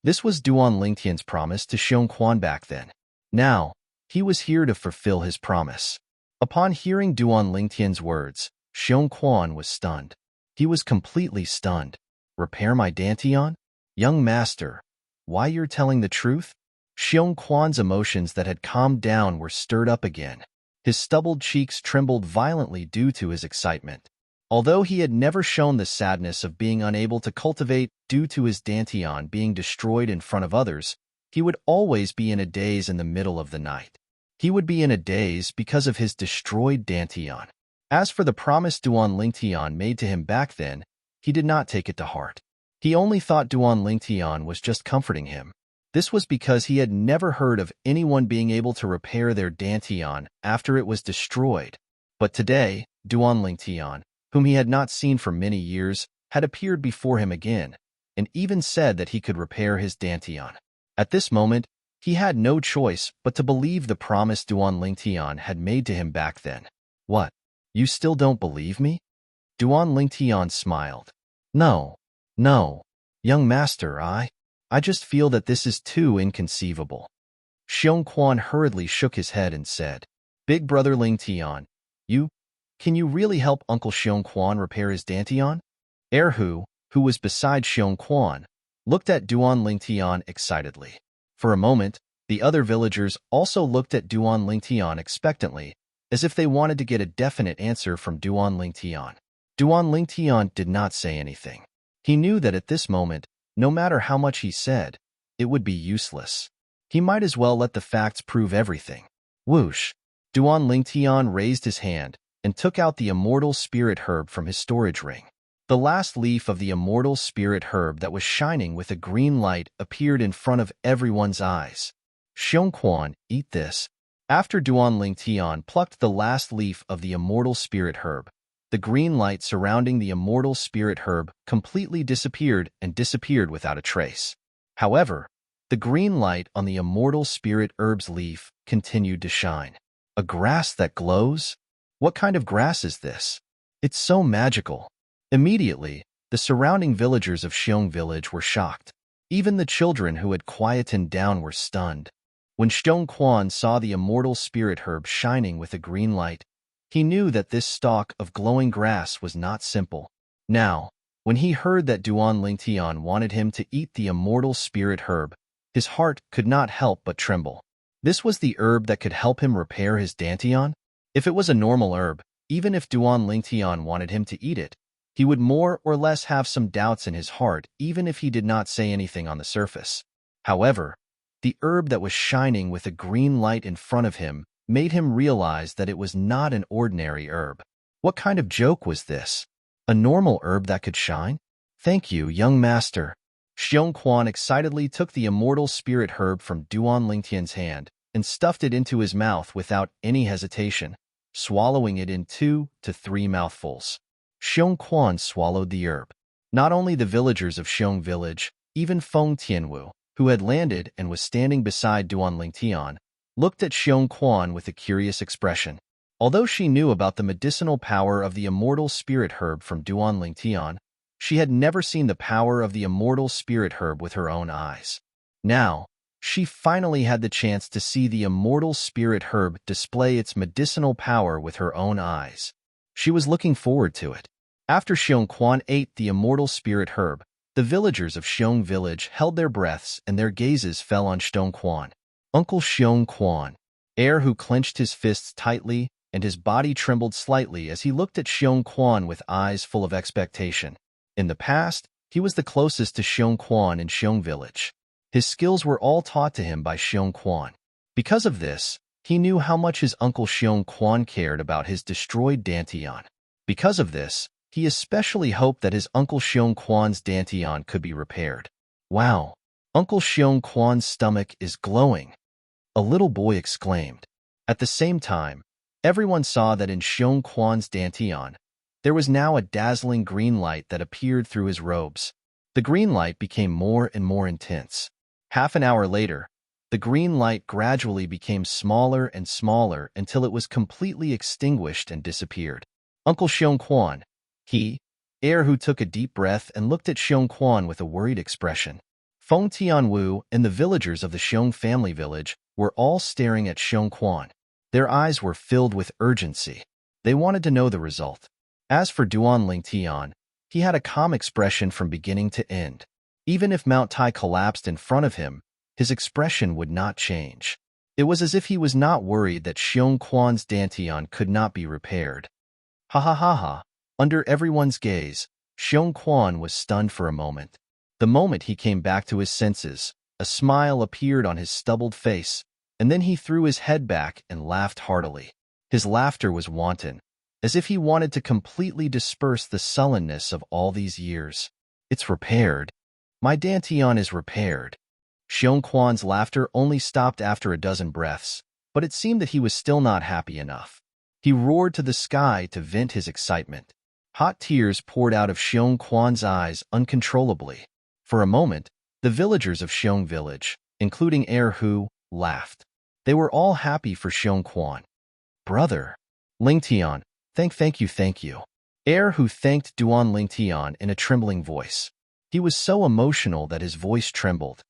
This was Duan Lingtian's promise to Xiong Quan back then. Now, he was here to fulfill his promise. Upon hearing Duan Lingtian's words, Xiong Quan was stunned. He was completely stunned. Repair my Dantian? Young master, why you're telling the truth? Xiong Quan's emotions that had calmed down were stirred up again. His stubbled cheeks trembled violently due to his excitement. Although he had never shown the sadness of being unable to cultivate due to his Dantian being destroyed in front of others, he would always be in a daze in the middle of the night. He would be in a daze because of his destroyed Dantian. As for the promise Duan Lingtian made to him back then, he did not take it to heart. He only thought Duan Lingtian was just comforting him. This was because he had never heard of anyone being able to repair their Dantian after it was destroyed. But today, Duan Lingtian, whom he had not seen for many years, had appeared before him again, and even said that he could repair his Dantian. At this moment, he had no choice but to believe the promise Duan Lingtian had made to him back then. What? You still don't believe me? Duan Lingtian smiled. No, young master, I just feel that this is too inconceivable. Xiong Quan hurriedly shook his head and said, Big brother Lingtian, can you really help Uncle Xiong Quan repair his Dantian? Erhu, who was beside Xiong Quan, looked at Duan Lingtian excitedly. For a moment, the other villagers also looked at Duan Lingtian expectantly, as if they wanted to get a definite answer from Duan Lingtian. Duan Lingtian did not say anything. He knew that at this moment, no matter how much he said, it would be useless. He might as well let the facts prove everything. Whoosh! Duan Lingtian raised his hand and took out the immortal spirit herb from his storage ring. The last leaf of the immortal spirit herb that was shining with a green light appeared in front of everyone's eyes. Xiong Quan, eat this. After Duan Lingtian plucked the last leaf of the immortal spirit herb, the green light surrounding the immortal spirit herb completely disappeared and disappeared without a trace. However, the green light on the immortal spirit herb's leaf continued to shine. A grass that glows? What kind of grass is this? It's so magical. Immediately, the surrounding villagers of Xiong village were shocked. Even the children who had quietened down were stunned. When Xiong Quan saw the immortal spirit herb shining with a green light, he knew that this stalk of glowing grass was not simple. Now, when he heard that Duan Lingtian wanted him to eat the immortal spirit herb, his heart could not help but tremble. This was the herb that could help him repair his Dantian? If it was a normal herb, even if Duan Lingtian wanted him to eat it, he would more or less have some doubts in his heart even if he did not say anything on the surface. However, the herb that was shining with a green light in front of him made him realize that it was not an ordinary herb. What kind of joke was this? A normal herb that could shine? Thank you, young master. Xiong Quan excitedly took the immortal spirit herb from Duan Lingtian's hand and stuffed it into his mouth without any hesitation, swallowing it in 2 to 3 mouthfuls. Xiong Quan swallowed the herb. Not only the villagers of Xiong village, even Feng Tianwu, who had landed and was standing beside Duan Lingtian, looked at Xiong Quan with a curious expression. Although she knew about the medicinal power of the immortal spirit herb from Duan Lingtian, she had never seen the power of the immortal spirit herb with her own eyes. Now, she finally had the chance to see the immortal spirit herb display its medicinal power with her own eyes. She was looking forward to it. After Xiong Quan ate the immortal spirit herb, the villagers of Xiong village held their breaths and their gazes fell on Xiong Quan. Uncle Xiong Quan, who clenched his fists tightly and his body trembled slightly as he looked at Xiong Quan with eyes full of expectation. In the past, he was the closest to Xiong Quan in Xiong Village. His skills were all taught to him by Xiong Quan. Because of this, he knew how much his uncle Xiong Quan cared about his destroyed Dantian. Because of this, he especially hoped that his uncle Xiong Quan's Dantian could be repaired. Wow, Uncle Xiong Quan's stomach is glowing, a little boy exclaimed. At the same time, everyone saw that in Xiong Quan's Dantian, there was now a dazzling green light that appeared through his robes. The green light became more and more intense. Half an hour later, the green light gradually became smaller and smaller until it was completely extinguished and disappeared. Uncle Xiong Quan, Hu took a deep breath and looked at Xiong Quan with a worried expression. Feng Tianwu and the villagers of the Xiong family village were all staring at Xiong Quan. Their eyes were filled with urgency. They wanted to know the result. As for Duan Lingtian, he had a calm expression from beginning to end. Even if Mount Tai collapsed in front of him, his expression would not change. It was as if he was not worried that Xiong Quan's Dantian could not be repaired. Ha ha ha ha. Under everyone's gaze, Xiong Quan was stunned for a moment. The moment he came back to his senses, a smile appeared on his stubbled face, and then he threw his head back and laughed heartily. His laughter was wanton, as if he wanted to completely disperse the sullenness of all these years. It's repaired. My Dantian is repaired. Xiong Quan's laughter only stopped after a dozen breaths, but it seemed that he was still not happy enough. He roared to the sky to vent his excitement. Hot tears poured out of Xiong Quan's eyes uncontrollably. For a moment, the villagers of Xiong Village, including Hu, laughed. They were all happy for Xiong Quan. Brother, Lingtian, thank you. Hu thanked Duan Lingtian in a trembling voice. He was so emotional that his voice trembled.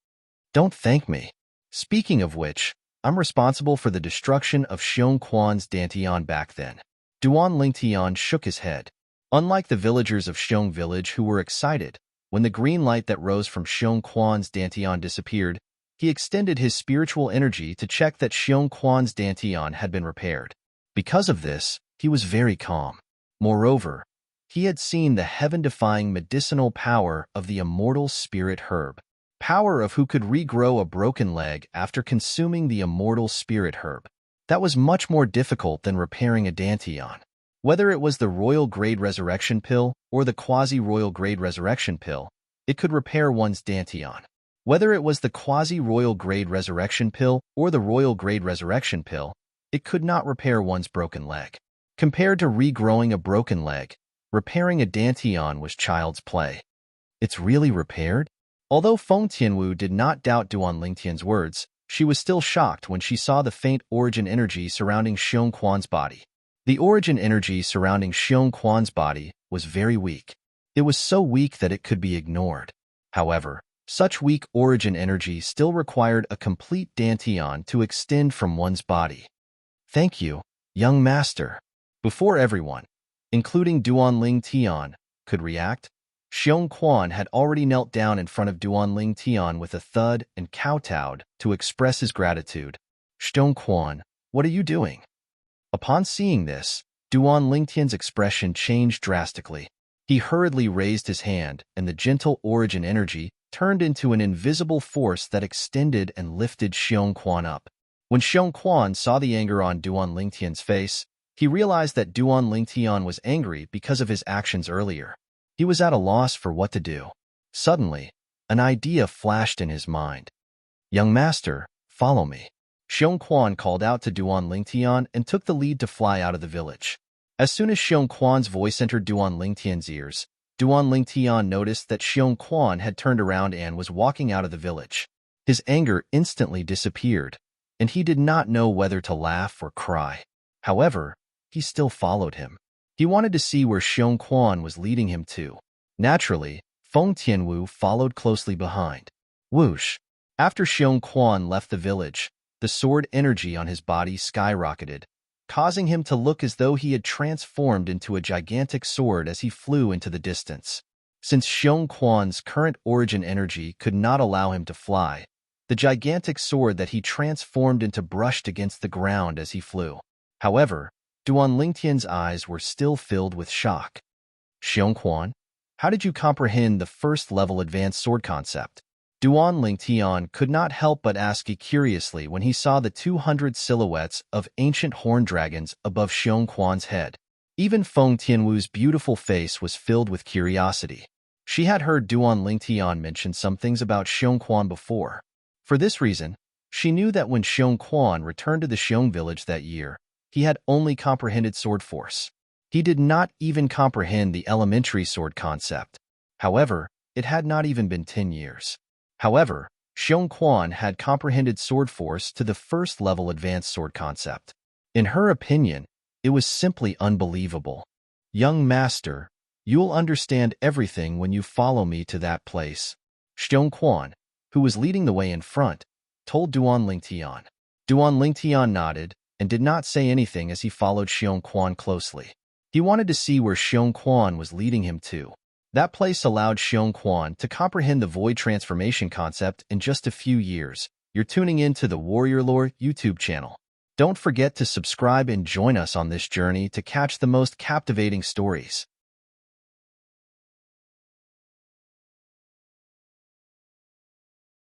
Don't thank me. Speaking of which, I'm responsible for the destruction of Xiong Quan's Dantian back then. Duan Lingtian shook his head. Unlike the villagers of Xiong Village who were excited, when the green light that rose from Xiong Quan's Dantian disappeared, he extended his spiritual energy to check that Xiong Quan's Dantian had been repaired. Because of this, he was very calm. Moreover, he had seen the heaven-defying medicinal power of the immortal spirit herb. Power of who could regrow a broken leg after consuming the immortal spirit herb. That was much more difficult than repairing a Dantian. Whether it was the royal grade resurrection pill or the quasi-royal grade resurrection pill, it could repair one's Dantian. Whether it was the quasi-royal grade resurrection pill or the royal grade resurrection pill, it could not repair one's broken leg. Compared to regrowing a broken leg, repairing a Dantian was child's play. It's really repaired? Although Feng Tianwu did not doubt Duan Lingtian's words, she was still shocked when she saw the faint origin energy surrounding Xiong Quan's body. The origin energy surrounding Xiong Quan's body was very weak. It was so weak that it could be ignored. However, such weak origin energy still required a complete Dantian to extend from one's body. Thank you, young master. Before everyone, including Duan Lingtian, could react, Xiong Quan had already knelt down in front of Duan Lingtian with a thud and kowtowed to express his gratitude. Xiong Quan, what are you doing? Upon seeing this, Duan Lingtian's expression changed drastically. He hurriedly raised his hand, and the gentle origin energy turned into an invisible force that extended and lifted Xiong Quan up. When Xiong Quan saw the anger on Duan Lingtian's face, he realized that Duan Lingtian was angry because of his actions earlier. He was at a loss for what to do. Suddenly, an idea flashed in his mind. Young master, follow me. Xiong Quan called out to Duan Lingtian and took the lead to fly out of the village. As soon as Xiong Quan's voice entered Duan Lingtian's ears, Duan Lingtian noticed that Xiong Quan had turned around and was walking out of the village. His anger instantly disappeared, and he did not know whether to laugh or cry. However, he still followed him. He wanted to see where Xiong Quan was leading him to. Naturally, Feng Tianwu followed closely behind. Whoosh! After Xiong Quan left the village, the sword energy on his body skyrocketed, causing him to look as though he had transformed into a gigantic sword as he flew into the distance. Since Xiong Quan's current origin energy could not allow him to fly, the gigantic sword that he transformed into brushed against the ground as he flew. However, Duan Lingtian's eyes were still filled with shock. Xiong Quan, how did you comprehend the first-level advanced sword concept? Duan Lingtian could not help but ask curiously when he saw the 200 silhouettes of ancient horned dragons above Xiong Quan's head. Even Feng Tianwu's beautiful face was filled with curiosity. She had heard Duan Lingtian mention some things about Xiong Quan before. For this reason, she knew that when Xiong Quan returned to the Xiong village that year, he had only comprehended sword force. He did not even comprehend the elementary sword concept. However, it had not even been 10 years. However, Xiong Quan had comprehended sword force to the first-level advanced sword concept. In her opinion, it was simply unbelievable. Young master, you'll understand everything when you follow me to that place. Xiong Quan, who was leading the way in front, told Duan Lingtian. Duan Lingtian nodded and did not say anything as he followed Xiong Quan closely. He wanted to see where Xiong Quan was leading him to. That place allowed Xiong Quan to comprehend the void transformation concept in just a few years. You're tuning in to the Warrior Lore YouTube channel. Don't forget to subscribe and join us on this journey to catch the most captivating stories.